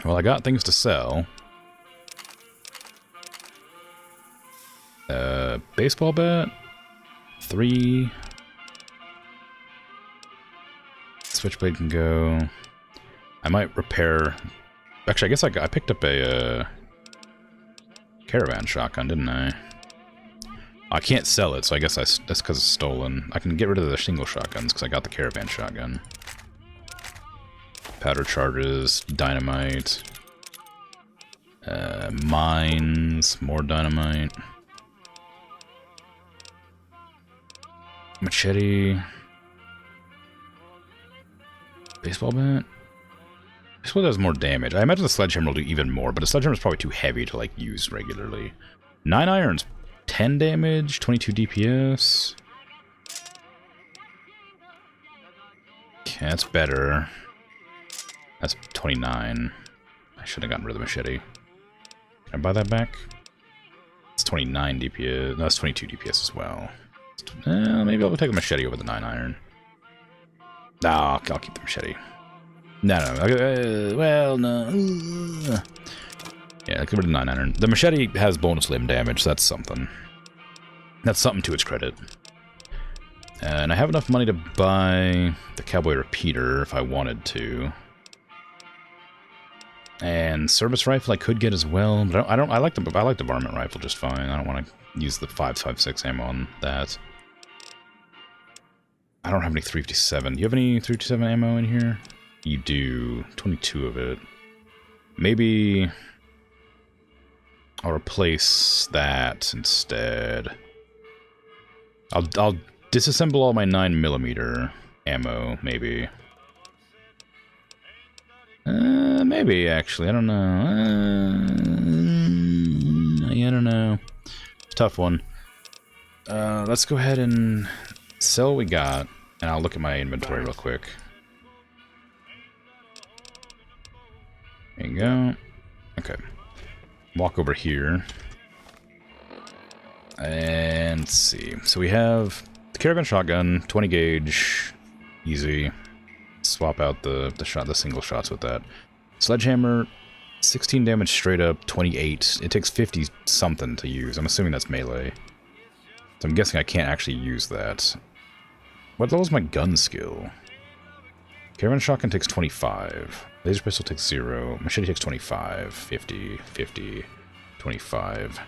Well, I got things to sell. Baseball bat. 3. Switchblade can go. I might repair. Actually, I guess I picked up a caravan shotgun, didn't I? I can't sell it, so I guess that's because it's stolen. I can get rid of the single shotguns because I got the caravan shotgun. Powder charges, dynamite, mines, more dynamite, machete, baseball bat. Baseball does more damage. I imagine the sledgehammer will do even more, but the sledgehammer is probably too heavy to like use regularly. 9 irons, 10 damage, 22 DPS. Okay, that's better. That's 29. I should have gotten rid of the machete. Can I buy that back? It's 29 DPS. No, that's 22 DPS as well. Maybe I'll take the machete over the 9 iron. Nah, I'll keep the machete. No. Well, no. Yeah, let's get rid of 900. The machete has bonus limb damage, so that's something. That's something to its credit. And I have enough money to buy the cowboy repeater if I wanted to. And service rifle I could get as well, but I like the varmint rifle just fine. I don't want to use the 5.56 ammo on that. I don't have any 357. Do you have any 357 ammo in here? You do. 22 of it. Maybe I'll replace that instead. I'll disassemble all my 9mm ammo, maybe. Maybe, actually. I don't know. I don't know. It's a tough one. Let's go ahead and sell what we got, and I'll look at my inventory real quick. There you go. Okay. Walk over here. And let's see. So we have the caravan shotgun, 20 gauge, easy. Swap out the single shots with that. Sledgehammer, 16 damage straight up, 28. It takes 50 something to use. I'm assuming that's melee. So I'm guessing I can't actually use that. What level is my gun skill? Caravan shotgun takes 25. Laser pistol takes 0. Machete takes 25. 50, 50, 25.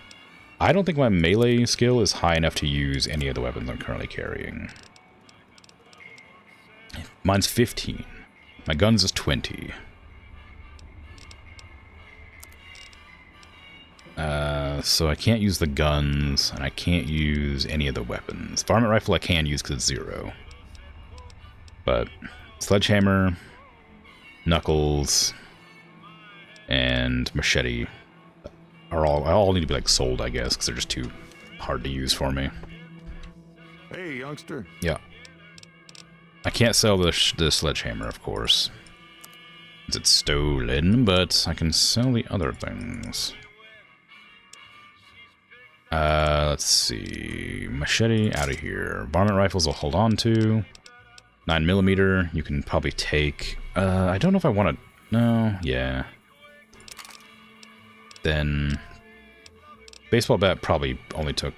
I don't think my melee skill is high enough to use any of the weapons I'm currently carrying. Mine's 15. My guns is 20. So I can't use the guns, and I can't use any of the weapons. Varmint rifle I can use because it's 0. But sledgehammer, knuckles, and machete are all need to be like sold, I guess, because they're just too hard to use for me. Hey, youngster. Yeah. I can't sell the sledgehammer, of course. It's stolen, but I can sell the other things. Let's see. Machete, out of here. Varmint rifles I'll hold on to. 9mm, you can probably take... I don't know if I want to... No, yeah. Then... baseball bat probably only took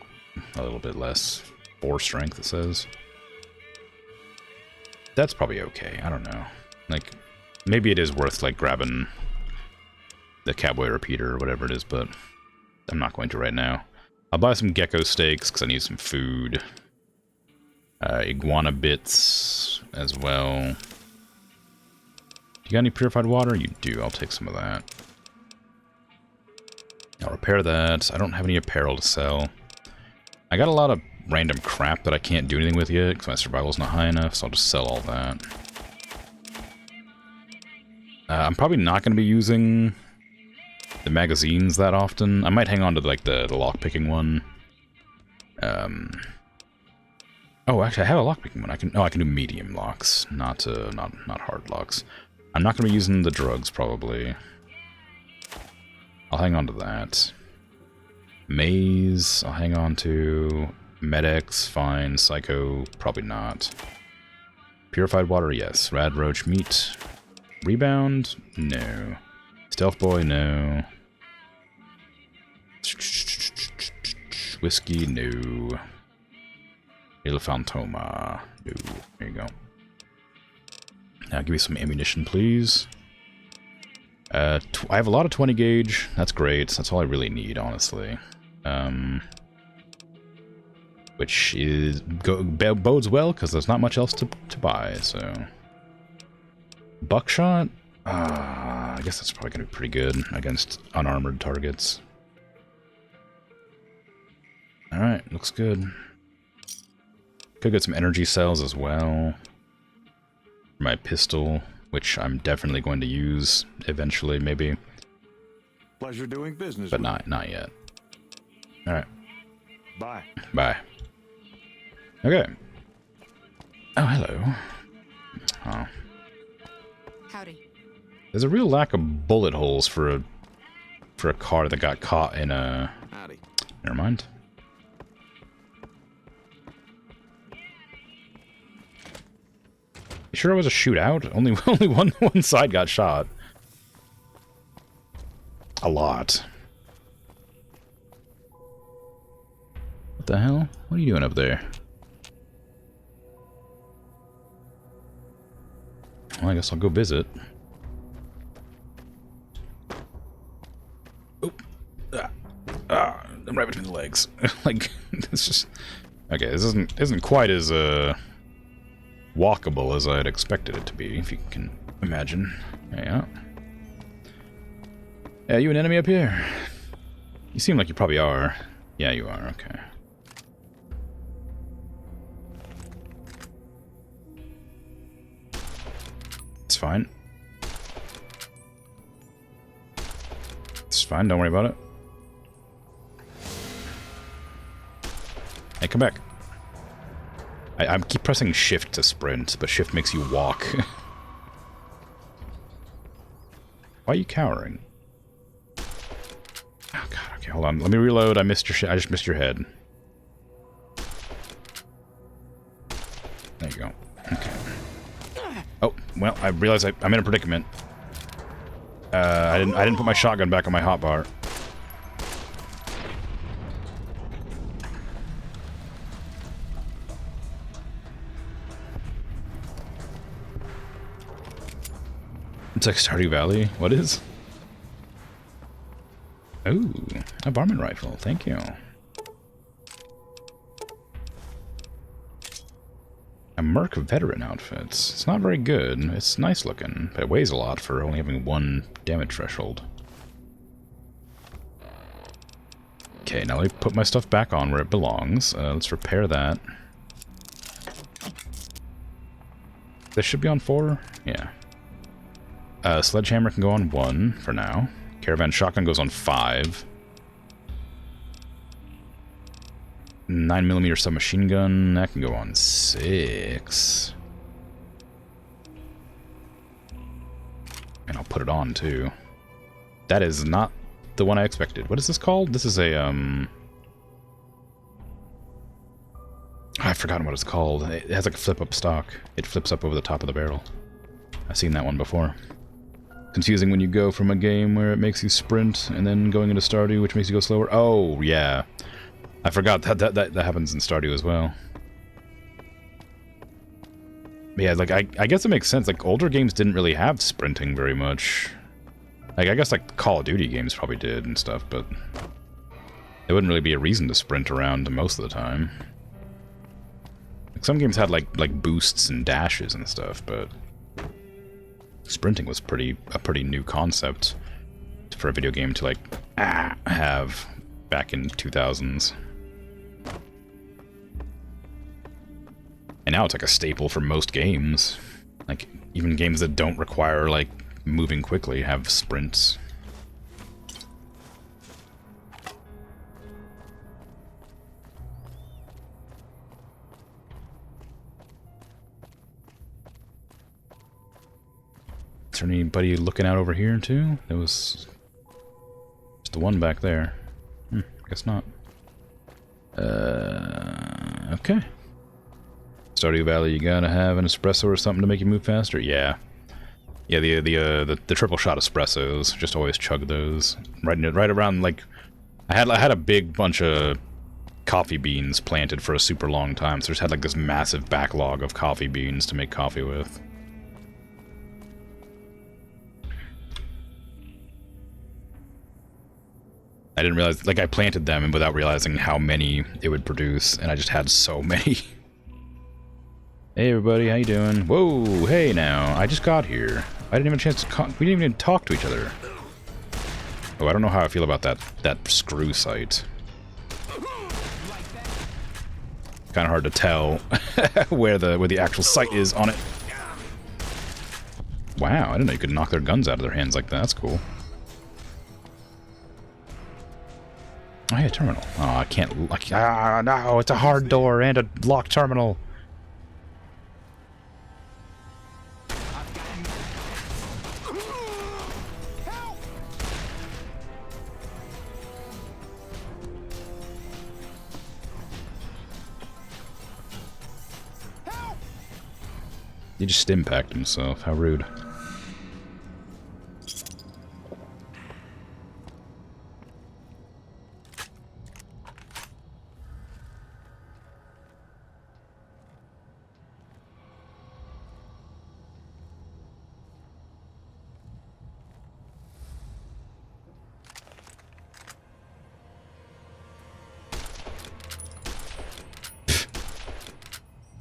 a little bit less. 4 strength, it says. That's probably okay, I don't know. Like, maybe it is worth, like, grabbing the cowboy repeater or whatever it is, but I'm not going to right now. I'll buy some gecko steaks, because I need some food. Iguana bits as well. You got any purified water? You do. I'll take some of that. I'll repair that. I don't have any apparel to sell. I got a lot of random crap that I can't do anything with yet, because my survival's not high enough, so I'll just sell all that. I'm probably not going to be using the magazines that often. I might hang on to like the lockpicking one. Oh, actually, I have a lockpicking one. I can do medium locks, not hard locks. I'm not going to be using the drugs probably. I'll hang on to that. Maze, I'll hang on to. Med-X, fine. Psycho, probably not. Purified water, yes. Rad roach meat. Rebound, no. Stealth boy, no. Whiskey, no. Elefantoma, no. There you go. Now give me some ammunition, please. I have a lot of 20 gauge. That's great. That's all I really need, honestly. Which is bodes well because there's not much else to buy. So buckshot. I guess that's probably gonna be pretty good against unarmored targets. All right, looks good. Could get some energy cells as well. My pistol, which I'm definitely going to use eventually, maybe. Pleasure doing business. But not yet. All right. Bye. Bye. Okay. Oh, hello. Oh. Howdy. There's a real lack of bullet holes for a car that got caught in a... Howdy. Never mind. sure it was a shootout? Only one side got shot. A lot. What the hell? What are you doing up there? Well, I guess I'll go visit. Oop. I'm right between the legs. Like, it's just... Okay, this isn't quite as, walkable as I had expected it to be, if you can imagine. Yeah. Yeah, you an enemy up here? You seem like you probably are. Yeah, you are, okay. It's fine. It's fine, don't worry about it. Hey, come back. I keep pressing shift to sprint, but shift makes you walk. Why are you cowering? Oh god, okay, hold on. Let me reload. I missed your I just missed your head. There you go. Okay. Oh, well, I realized I'm in a predicament. I didn't put my shotgun back on my hotbar. It's like Stardew Valley. What is? Ooh, a varmint rifle. Thank you. A Merc veteran outfit. It's not very good. It's nice looking, but it weighs a lot for only having 1 damage threshold. Okay, now let me put my stuff back on where it belongs. Let's repair that. This should be on 4? Yeah. Sledgehammer can go on 1 for now. Caravan shotgun goes on 5. 9mm submachine gun, that can go on 6. And I'll put it on too. That is not the one I expected. What is this called? This is a I've forgotten what it's called. It has like a flip up stock. It flips up over the top of the barrel. I've seen that one before. Confusing when you go from a game where it makes you sprint and then going into Stardew, which makes you go slower. Oh, yeah. I forgot that happens in Stardew as well. But yeah, like, I guess it makes sense. Like, older games didn't really have sprinting very much. Like, I guess, like, Call of Duty games probably did and stuff, but there wouldn't really be a reason to sprint around most of the time. Like, some games had, like boosts and dashes and stuff, but sprinting was a pretty new concept for a video game to, like, have back in 2000s. And now it's like a staple for most games. Like, even games that don't require, like, moving quickly have sprints. Is there anybody looking out over here, too? There was just the one back there. Guess not. Okay. Stardew Valley, you gotta have an espresso or something to make you move faster? Yeah. Yeah, the triple shot espressos, just always chug those. Right around, like, I had a big bunch of coffee beans planted for a super long time, so I just had, like, this massive backlog of coffee beans to make coffee with. I didn't realize, like, I planted them and without realizing how many it would produce, and I just had so many. Hey everybody, how you doing? Whoa, hey now, I just got here. I didn't have a chance to we didn't even talk to each other. Oh, I don't know how I feel about that screw site. Kind of hard to tell where the actual site is on it. Wow, I didn't know you could knock their guns out of their hands like that. That's cool. Oh, yeah, terminal. Oh, I can't... no, it's a hard door and a locked terminal. He just stimpacked himself. How rude.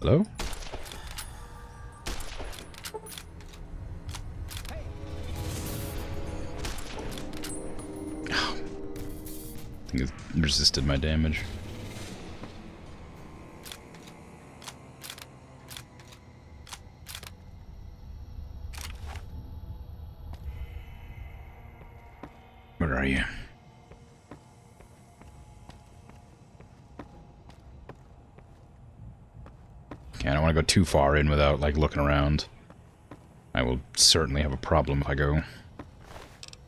Hello? I think it resisted my damage. Where are you? Okay, I don't want to go too far in without, like, looking around. I will certainly have a problem if I go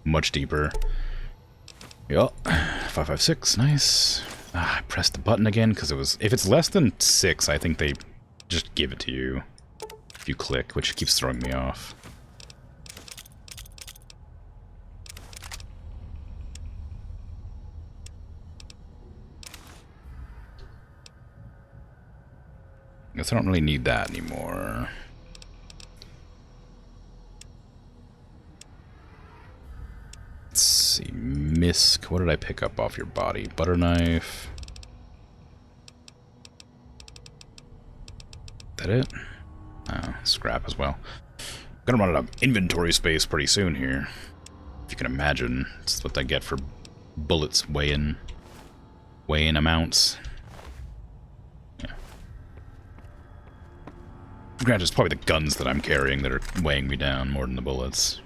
much deeper. Yup. 556, nice. Ah, I pressed the button again because it was... If it's less than 6, I think they just give it to you if you click, which keeps throwing me off. Guess I don't really need that anymore. Let's see, Misk. What did I pick up off your body? Butter knife. That it? Oh, scrap as well. Gonna run out of inventory space pretty soon here. If you can imagine, it's what I get for bullets weighing amounts. Yeah. Granted, it's probably the guns that I'm carrying that are weighing me down more than the bullets.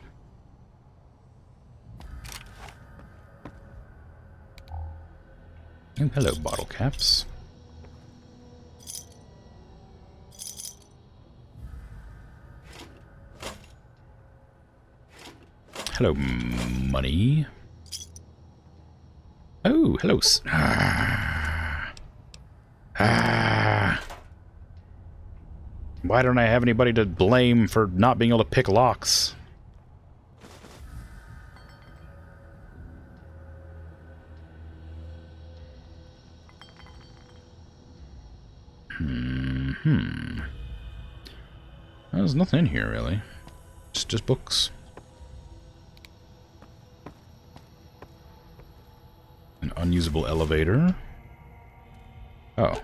Oh, hello, bottle caps. Hello, money. Oh, hello. Why don't I have anybody to blame for not being able to pick locks? There's nothing in here, really. It's just books. An unusable elevator. Oh.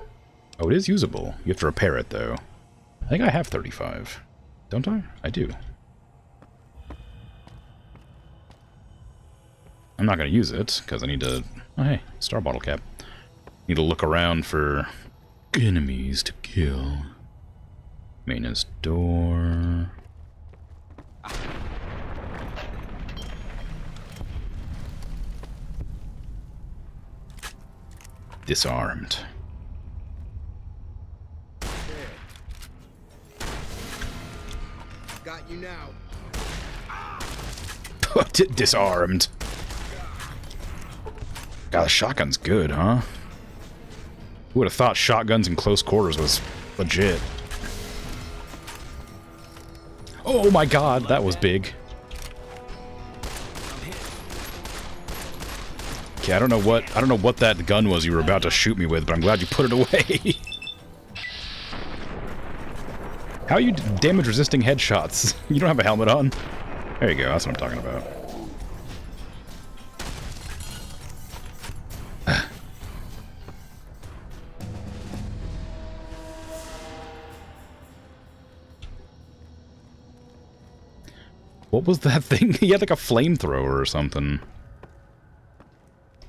Oh, it is usable. You have to repair it, though. I think I have 35. Don't I? I do. I'm not going to use it, because I need to... Oh, hey. Star bottle cap. Need to look around for enemies to kill. Maintenance door. Disarmed. Got you now. Disarmed. God, the shotgun's good, huh? Who would have thought shotguns in close quarters was legit? Oh my god, that was big. Okay, I don't know what that gun was you were about to shoot me with, but I'm glad you put it away. How are you damage resisting headshots? You don't have a helmet on? There you go, that's what I'm talking about. What was that thing? He had like a flamethrower or something.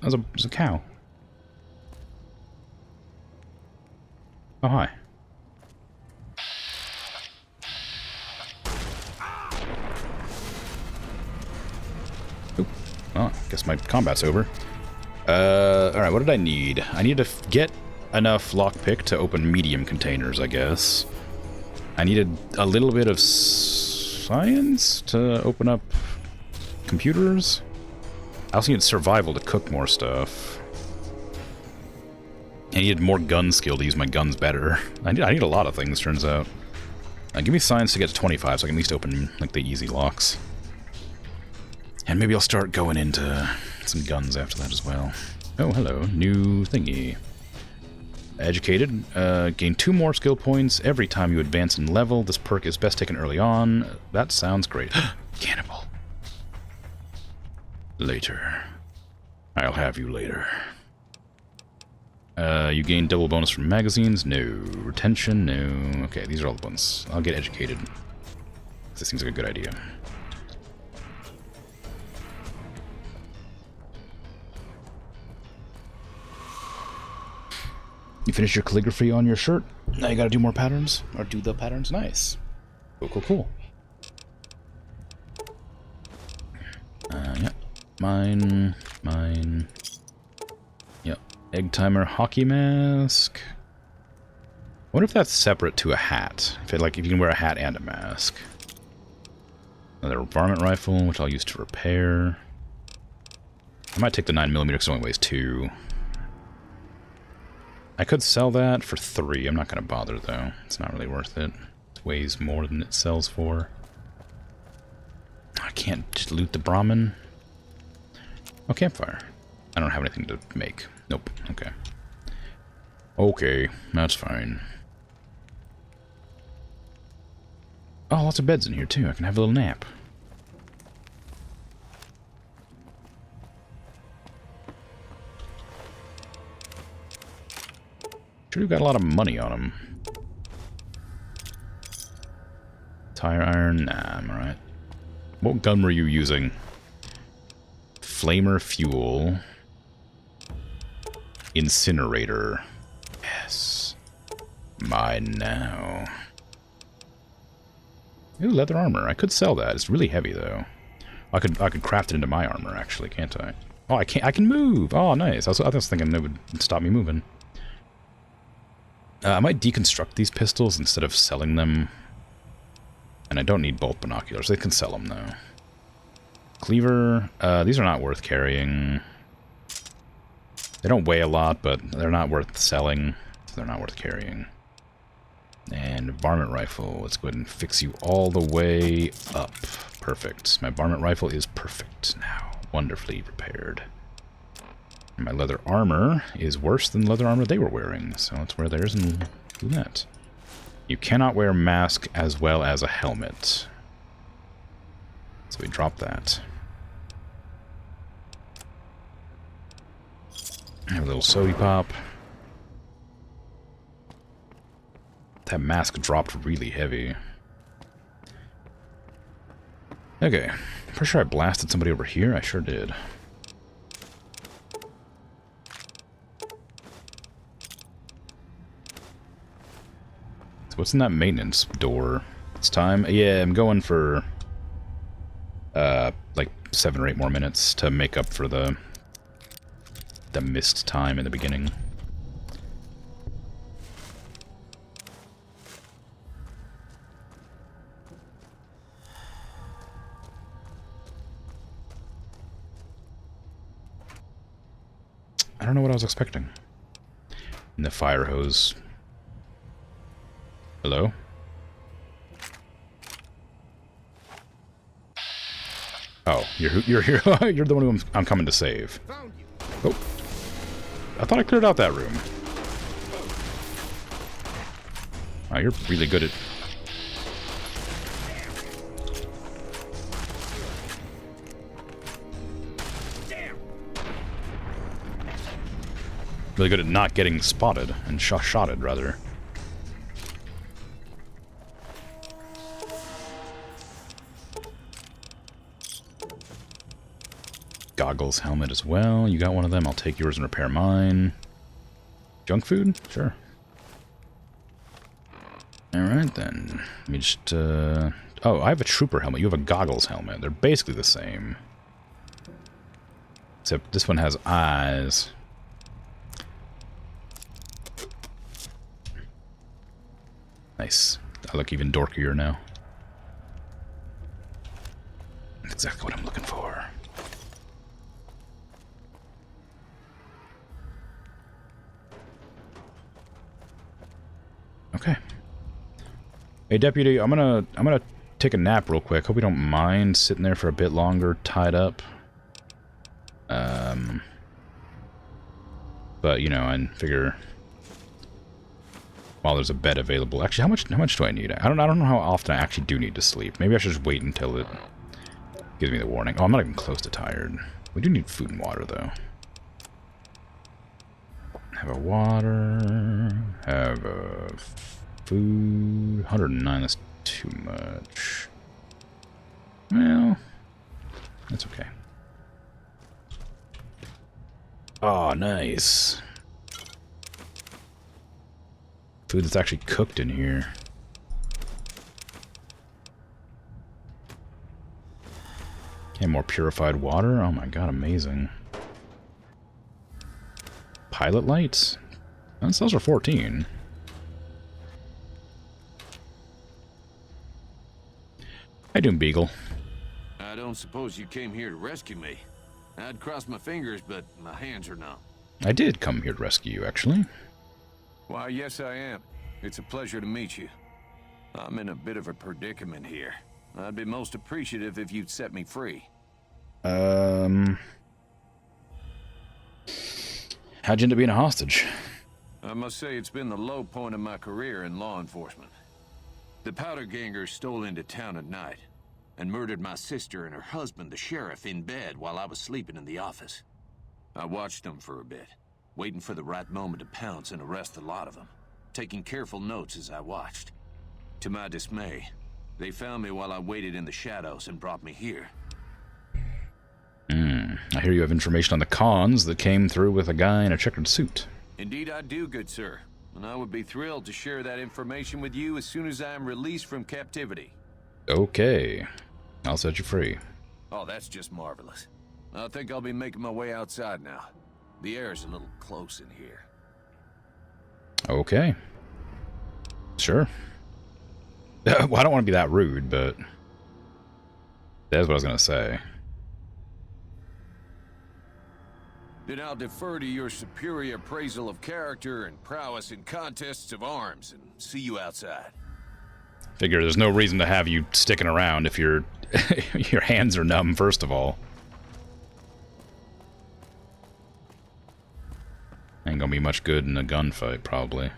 That was a cow. Oh, hi. Oop. Oh, I guess my combat's over. Alright, what did I need? I need to get enough lockpick to open medium containers, I guess. I needed a little bit of science to open up computers. I also needed survival to cook more stuff. I needed more gun skill to use my guns better. I need a lot of things, turns out. Give me science to get to 25 so I can at least open, like, the easy locks. And maybe I'll start going into some guns after that as well. Oh, hello. New thingy. Educated. Gain 2 more skill points every time you advance in level. This perk is best taken early on. That sounds great. Cannibal. Later. I'll have you later. You gain double bonus from magazines? No. Retention? No. Okay, these are all the ones. I'll get educated. This seems like a good idea. You finished your calligraphy on your shirt? Now you gotta do more patterns? Or do the patterns? Nice. Cool, cool, cool. Yeah. Mine. Yep. Egg timer, hockey mask. I wonder if that's separate to a hat. If you can wear a hat and a mask. Another varmint rifle, which I'll use to repair. I might take the 9mm because it only weighs 2. I could sell that for 3. I'm not going to bother, though. It's not really worth it. It weighs more than it sells for. I can't just loot the Brahmin. Oh, campfire. I don't have anything to make. Nope. Okay. Okay, that's fine. Oh, lots of beds in here, too. I can have a little nap. Sure, you've got a lot of money on him. Tire iron? Nah, I'm alright. What gun were you using? Flamer fuel. Incinerator. Yes. Mine now. Ooh, leather armor. I could sell that. It's really heavy, though. I could craft it into my armor, actually, can't I? Oh, I can move! Oh, nice. I was thinking it would stop me moving. I might deconstruct these pistols instead of selling them. And I don't need bolt binoculars. They can sell them, though. Cleaver. These are not worth carrying. They don't weigh a lot, but they're not worth selling. So they're not worth carrying. And varmint rifle. Let's go ahead and fix you all the way up. Perfect. My varmint rifle is perfect now. Wonderfully repaired. And my leather armor is worse than leather armor they were wearing. So let's wear theirs and do that. You cannot wear a mask as well as a helmet. So we drop that. Have a little sody pop. That mask dropped really heavy. Okay. Pretty sure I blasted somebody over here. I sure did. So what's in that maintenance door? It's time. Yeah, I'm going for like 7 or 8 more minutes to make up for the missed time in the beginning. I don't know what I was expecting. In the fire hose. Hello? Oh, you're you're the one who I'm coming to save. Oh, I thought I cleared out that room. Wow, you're really good at. Really good at not getting spotted and shotted rather. Goggles, helmet as well. You got one of them. I'll take yours and repair mine. Junk food? Sure. Alright then. Let me just, Oh, I have a trooper helmet. You have a goggles helmet. They're basically the same. Except this one has eyes. Nice. I look even dorkier now. That's exactly what I'm looking for. Okay. Hey, deputy, I'm gonna take a nap real quick. Hope you don't mind sitting there for a bit longer, tied up. But you know, I figure while there's a bed available. Actually, how much do I need? I don't know how often I actually do need to sleep. Maybe I should just wait until it gives me the warning. Oh, I'm not even close to tired. We do need food and water though. Have a water. Have a food. 109. That's too much. Well, that's okay. Oh, nice. Food that's actually cooked in here. Okay, more purified water. Oh my god, amazing. Pilot lights? Those are 14. How you doing, Beagle? I don't suppose you came here to rescue me. I'd cross my fingers, but my hands are numb. I did come here to rescue you, actually. Why, yes, I am. It's a pleasure to meet you. I'm in a bit of a predicament here. I'd be most appreciative if you'd set me free. How'd you end up being a hostage? I must say it's been the low point of my career in law enforcement. The powder gangers stole into town at night and murdered my sister and her husband, the sheriff, in bed while I was sleeping in the office. I watched them for a bit, waiting for the right moment to pounce and arrest the lot of them, taking careful notes as I watched. To my dismay, they found me while I waited in the shadows and brought me here. I hear you have information on the cons that came through with a guy in a checkered suit. Indeed I do, good sir. And I would be thrilled to share that information with you as soon as I am released from captivity. Okay. I'll set you free. Oh, that's just marvelous. I think I'll be making my way outside now. The air's a little close in here. Okay. Sure. Well, I don't want to be that rude, but that's what I was going to say. Then I'll defer to your superior appraisal of character and prowess in contests of arms, and see you outside. Figure there's no reason to have you sticking around if your your hands are numb, first of all. Ain't gonna be much good in a gunfight, probably.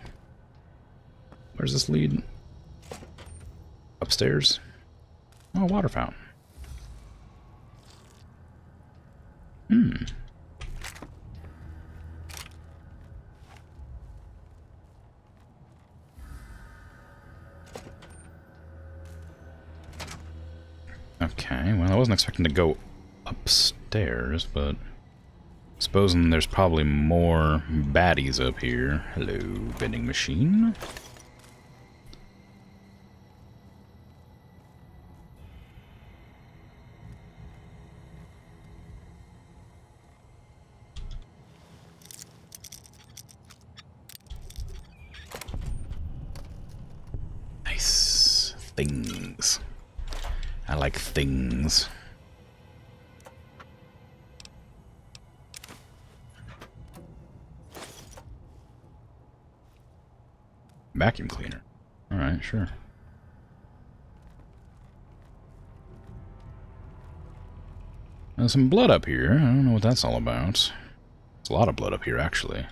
Where's this lead? Upstairs? Oh, water fountain. Okay, well, I wasn't expecting to go upstairs, but supposing there's probably more baddies up here. Hello, vending machine. Nice. Things. I like things. Vacuum cleaner. Alright, sure. There's some blood up here. I don't know what that's all about. There's a lot of blood up here, actually.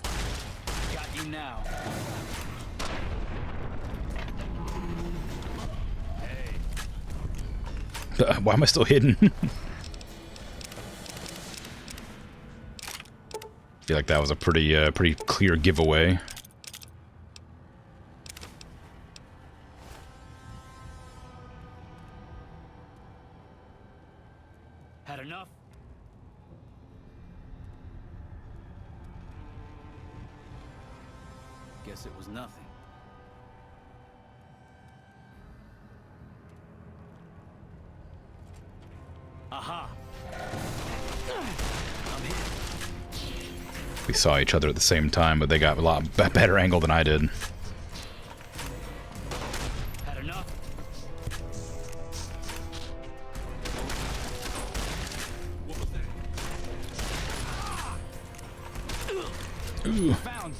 Got you now. Why am I still hidden? I feel like that was a pretty clear giveaway. Had enough? Guess it was nothing. Aha! I'm here. We saw each other at the same time, but they got a lot better angle than I did. Had enough? What was that? Ooh. Found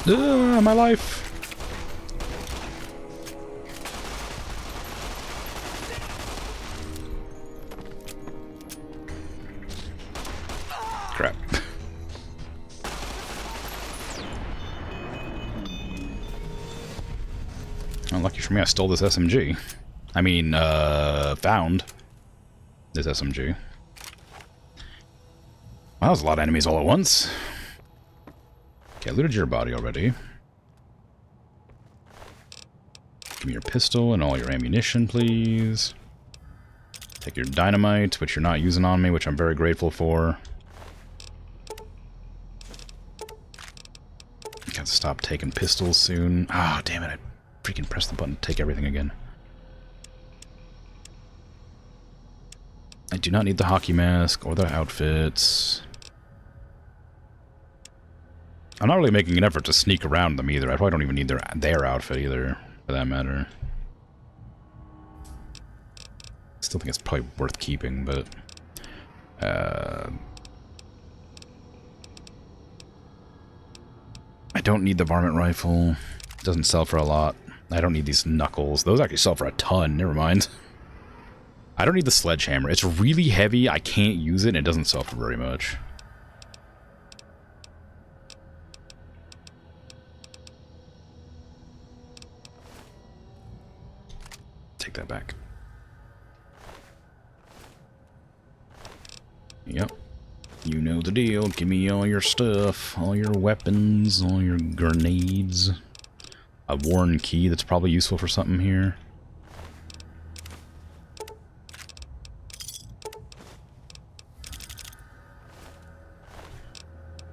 My life. Crap. Well, lucky for me, I stole this SMG. I mean, found this SMG. Wow, that was a lot of enemies all at once. Okay, I looted your body already. Give me your pistol and all your ammunition, please. Take your dynamite, which you're not using on me, which I'm very grateful for. Gotta stop taking pistols soon. Ah, damn it, I freaking pressed the button to take everything again. I do not need the hockey mask or the outfits. I'm not really making an effort to sneak around them either. I probably don't even need their outfit either, for that matter. Still think it's probably worth keeping, but... I don't need the varmint rifle. It doesn't sell for a lot. I don't need these knuckles. Those actually sell for a ton. Never mind. I don't need the sledgehammer. It's really heavy. I can't use it, and it doesn't sell for very much. Take that back. Yep. You know the deal. Give me all your stuff. All your weapons. All your grenades. A worn key that's probably useful for something here.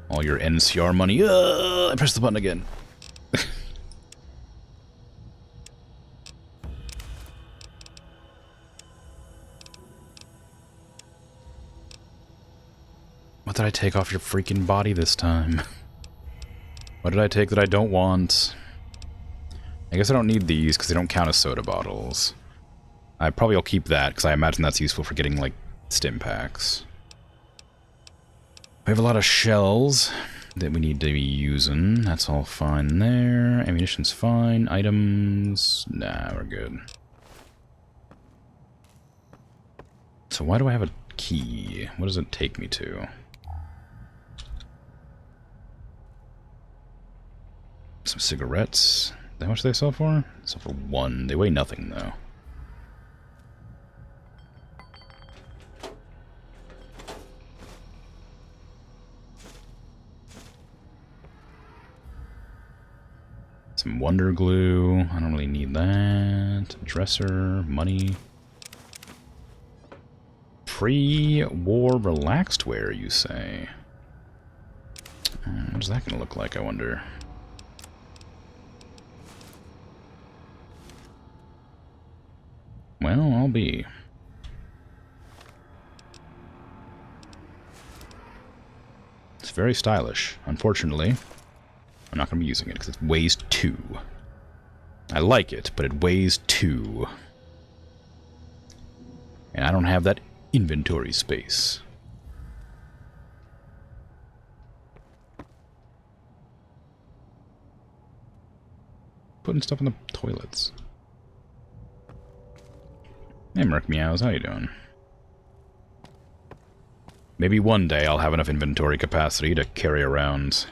All your NCR money. I pressed the button again. What did I take off your freaking body this time? What did I take that I don't want? I guess I don't need these because they don't count as soda bottles. I probably will keep that because I imagine that's useful for getting, like, stim packs. We have a lot of shells that we need to be using. That's all fine there. Ammunition's fine. Items... Nah, we're good. So why do I have a key? What does it take me to? Some cigarettes. How much do they sell for? They sell for 1. They weigh nothing, though. Some Wonder Glue. I don't really need that. Dresser. Money. Pre-war relaxed wear, you say? What's that gonna look like, I wonder? Well, I'll be. It's very stylish. Unfortunately, I'm not going to be using it because it weighs 2. I like it, but it weighs 2. And I don't have that inventory space. Putting stuff in the toilets. Hey, Merc Meows, how you doing? Maybe one day I'll have enough inventory capacity to carry around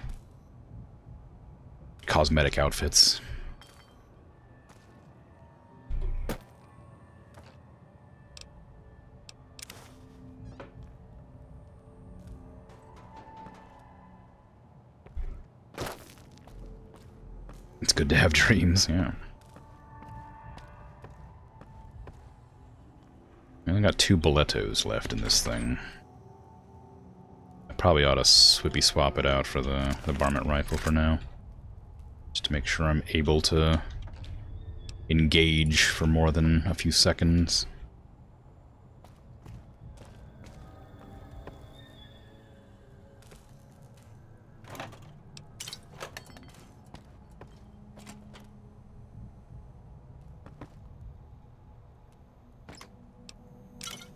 cosmetic outfits. It's good to have dreams, yeah. I only got 2 Bolettos left in this thing. I probably ought to swippy swap it out for the varmint rifle for now. Just to make sure I'm able to engage for more than a few seconds.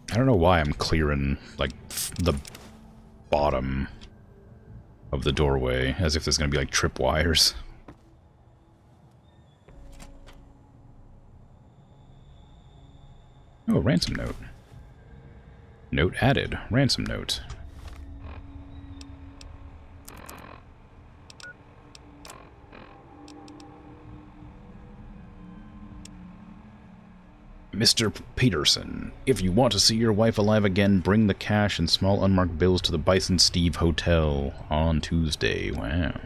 I don't know why I'm clearing, like, the bottom of the doorway, as if there's gonna be, like, tripwires. ransom note. Note added. Ransom note. Mr. Peterson, if you want to see your wife alive again, bring the cash and small unmarked bills to the Bison Steve Hotel on Tuesday. Wow.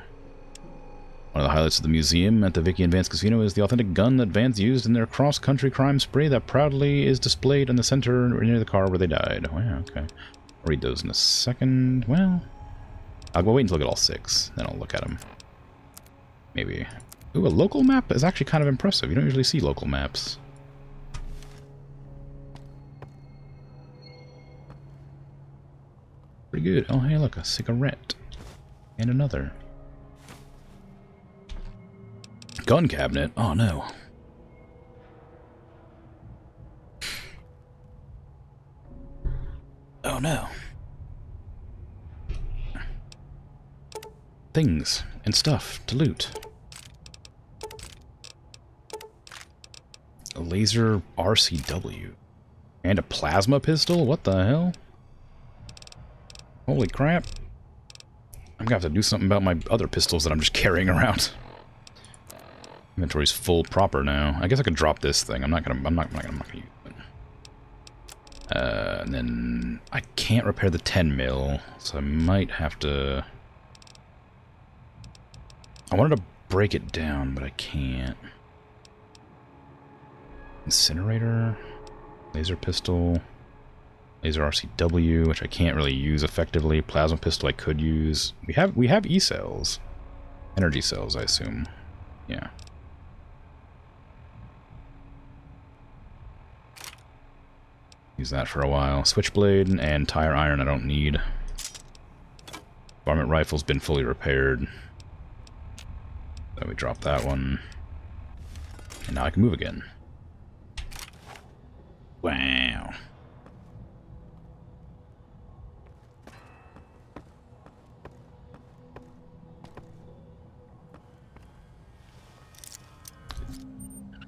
One of the highlights of the museum at the Vicky and Vance Casino is the authentic gun that Vance used in their cross-country crime spree that proudly is displayed in the center near the car where they died. Wow, okay. I'll read those in a second. Well, I'll go wait until I look at all 6, then I'll look at them. Maybe. Ooh, a local map is actually kind of impressive. You don't usually see local maps. Pretty good. Oh, hey, look, a cigarette. And another. Gun cabinet? Oh, no. Oh, no. Things and stuff to loot. A laser RCW. And a plasma pistol? What the hell? Holy crap. I'm gonna have to do something about my other pistols that I'm just carrying around. Inventory's full proper now. I guess I could drop this thing. I'm not gonna use it. And then I can't repair the 10 mil, so I might have to. I wanted to break it down, but I can't. Incinerator, laser pistol. Laser RCW, which I can't really use effectively. Plasma pistol I could use. We have E-cells. Energy cells, I assume. Yeah. Use that for a while. Switchblade and tire iron I don't need. Varmint rifle's been fully repaired. So we drop that one. And now I can move again. Wow.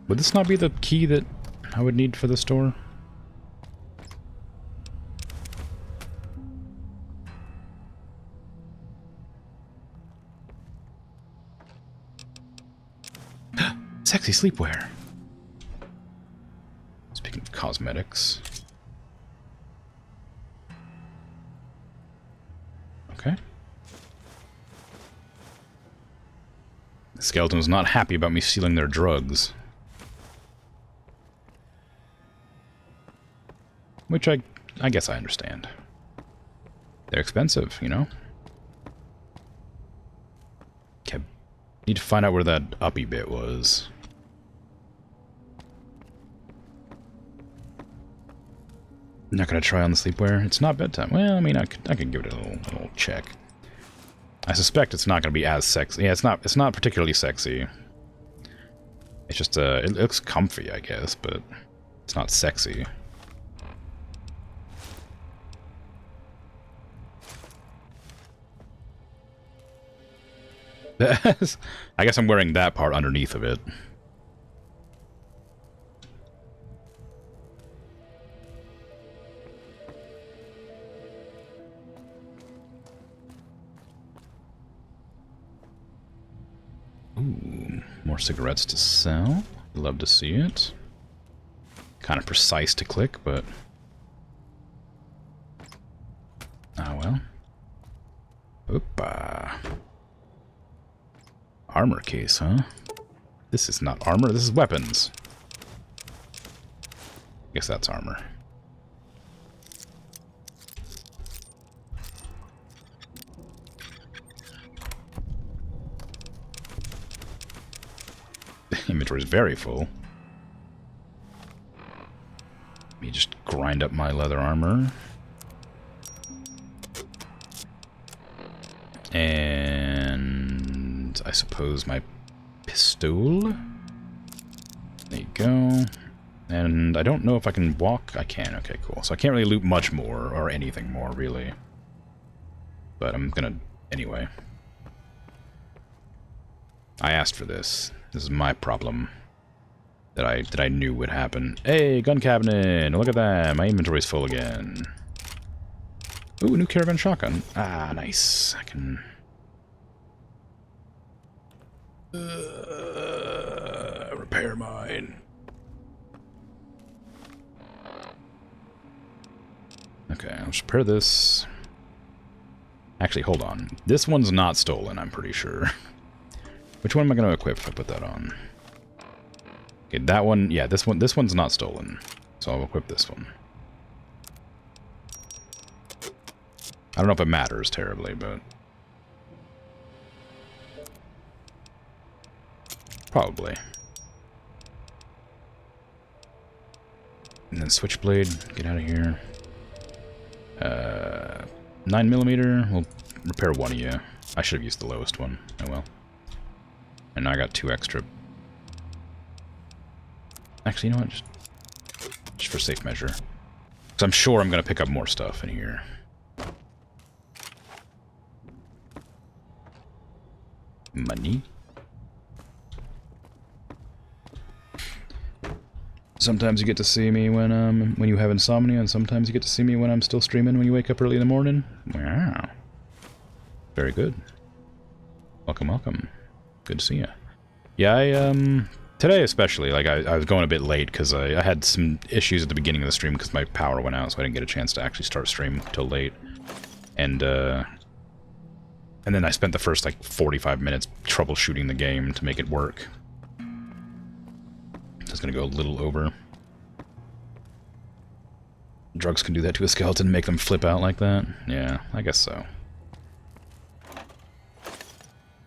Would this not be the key that I would need for the store? Sexy sleepwear. Speaking of cosmetics. Okay. The skeleton was not happy about me stealing their drugs. Which I guess I understand. They're expensive, you know? Okay. Need to find out where that uppy bit was. Not gonna try on the sleepwear. It's not bedtime. Well, I mean, I could give it a little check. I suspect it's not gonna be as sexy. Yeah, it's not particularly sexy. It's just it looks comfy, I guess, but it's not sexy. I guess I'm wearing that part underneath of it. Ooh, more cigarettes to sell. Love to see it. Kind of precise to click, but... ah, well. Oopa. Armor case, huh? This is not armor, this is weapons. Guess that's armor. The inventory is very full. Let me just grind up my leather armor. And I suppose my pistol. There you go. And I don't know if I can walk. I can. Okay, cool. So I can't really loot much more or anything more, really. But I'm gonna anyway. I asked for this. This is my problem. that I knew would happen. Hey, gun cabinet! Look at that! My inventory's full again. Ooh, new caravan shotgun. Ah, nice. I can... repair mine. Okay, I'll just repair this. Actually, hold on. This one's not stolen, I'm pretty sure. Which one am I going to equip if I put that on? Okay, that one, yeah, this one's not stolen. So I'll equip this one. I don't know if it matters terribly, but... probably. And then switchblade, get out of here. 9mm, we'll repair one of you. I should have used the lowest one. Oh well. And I got 2 extra. Actually, you know what? Just for safe measure. Because I'm sure I'm going to pick up more stuff in here. Money. Sometimes you get to see me when you have insomnia, and sometimes you get to see me when I'm still streaming when you wake up early in the morning. Wow. Very good. Welcome, welcome. Good to see you. Yeah, today especially, like, I was going a bit late because I had some issues at the beginning of the stream because my power went out, so I didn't get a chance to actually start stream till late. And then I spent the first, like, 45 minutes troubleshooting the game to make it work. It's gonna go a little over. Drugs can do that to a skeleton, make them flip out like that? Yeah, I guess so.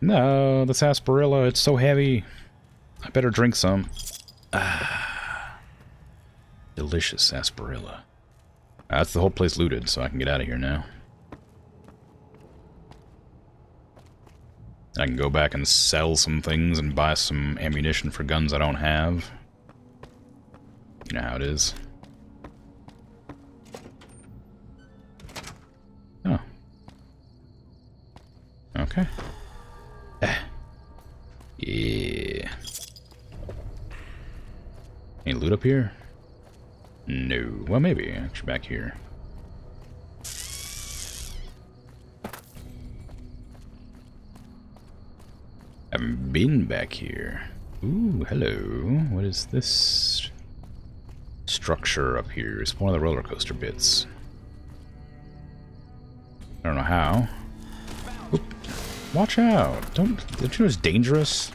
No, the sarsaparilla, it's so heavy. I better drink some. Ah. Delicious sarsaparilla. That's the whole place looted, so I can get out of here now. I can go back and sell some things and buy some ammunition for guns I don't have. You know how it is. Oh. Okay. Yeah. Any loot up here? No. Well, maybe. Actually, back here. Haven't been back here. Ooh, hello. What is this structure up here? It's one of the roller coaster bits. I don't know how. Oop. Watch out! Don't you know it's dangerous?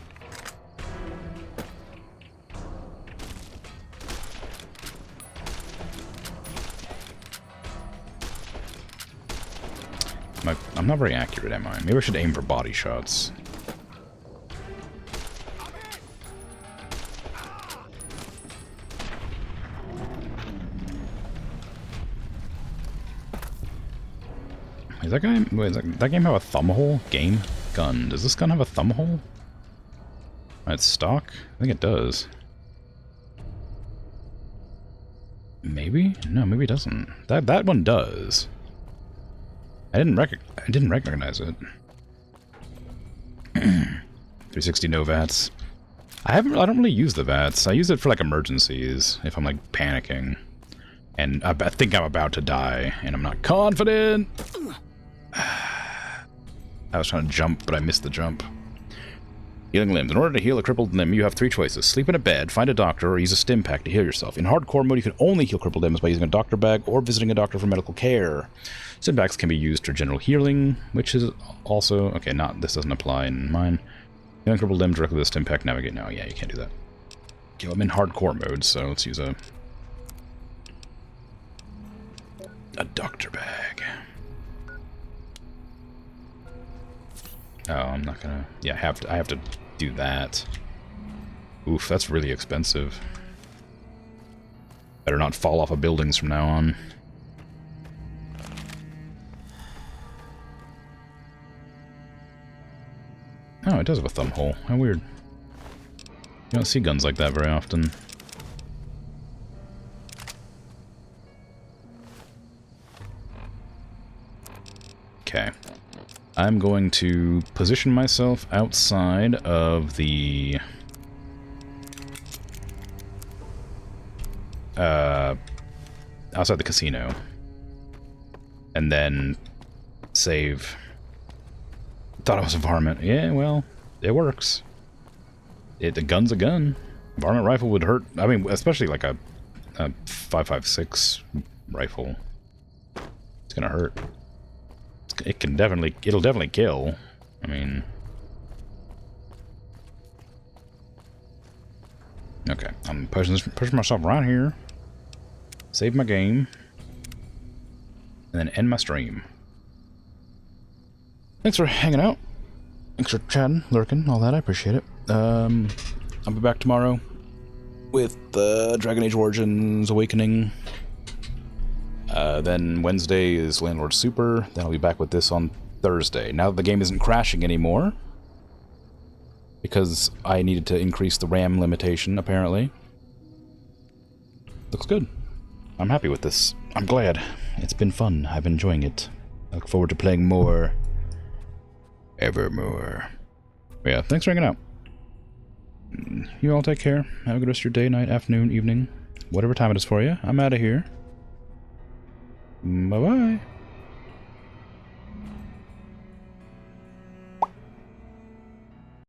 I'm not very accurate, am I? Maybe I should aim for body shots. Is that guy? Wait, does that game have a thumb hole? Game? Gun. Does this gun have a thumb hole? It's stock? I think it does. Maybe? No, maybe it doesn't. That one does. I didn't recognize it. 360 no VATS. I don't really use the VATS. I use it for like emergencies if I'm like panicking. And I think I'm about to die and I'm not confident. I was trying to jump, but I missed the jump. Healing limbs. In order to heal a crippled limb, you have 3 choices. Sleep in a bed, find a doctor, or use a stim pack to heal yourself. In hardcore mode, you can only heal crippled limbs by using a doctor bag or visiting a doctor for medical care. Stim packs can be used for general healing, which is also... Okay, this doesn't apply in mine. Healing crippled limb directly with a stim pack, navigate. No, yeah, you can't do that. Okay, well, I'm in hardcore mode, so let's use a doctor bag. Oh, I'm not gonna... Yeah, I have to do that. Oof, that's really expensive. Better not fall off of buildings from now on. Oh, it does have a thumb hole. How weird. You don't see guns like that very often. Okay. I'm going to position myself outside of the outside the casino. And then save. Thought it was a varmint. Yeah, well, it works. The gun's a gun. Varmint rifle would hurt. I mean, especially like a 5.56 rifle. It's gonna hurt. It'll definitely kill. I mean, okay, I'm pushing myself around here. Save my game, and then end my stream. Thanks for hanging out. Thanks for chatting, lurking, all that. I appreciate it. I'll be back tomorrow with Dragon Age Origins Awakening. Then Wednesday is Landlord Super. Then I'll be back with this on Thursday. Now that the game isn't crashing anymore, because I needed to increase the RAM limitation, apparently. Looks good. I'm happy with this. I'm glad. It's been fun. I've been enjoying it. I look forward to playing more. Evermore. Yeah, thanks for hanging out. You all take care. Have a good rest of your day, night, afternoon, evening. Whatever time it is for you. I'm out of here. Bye-bye.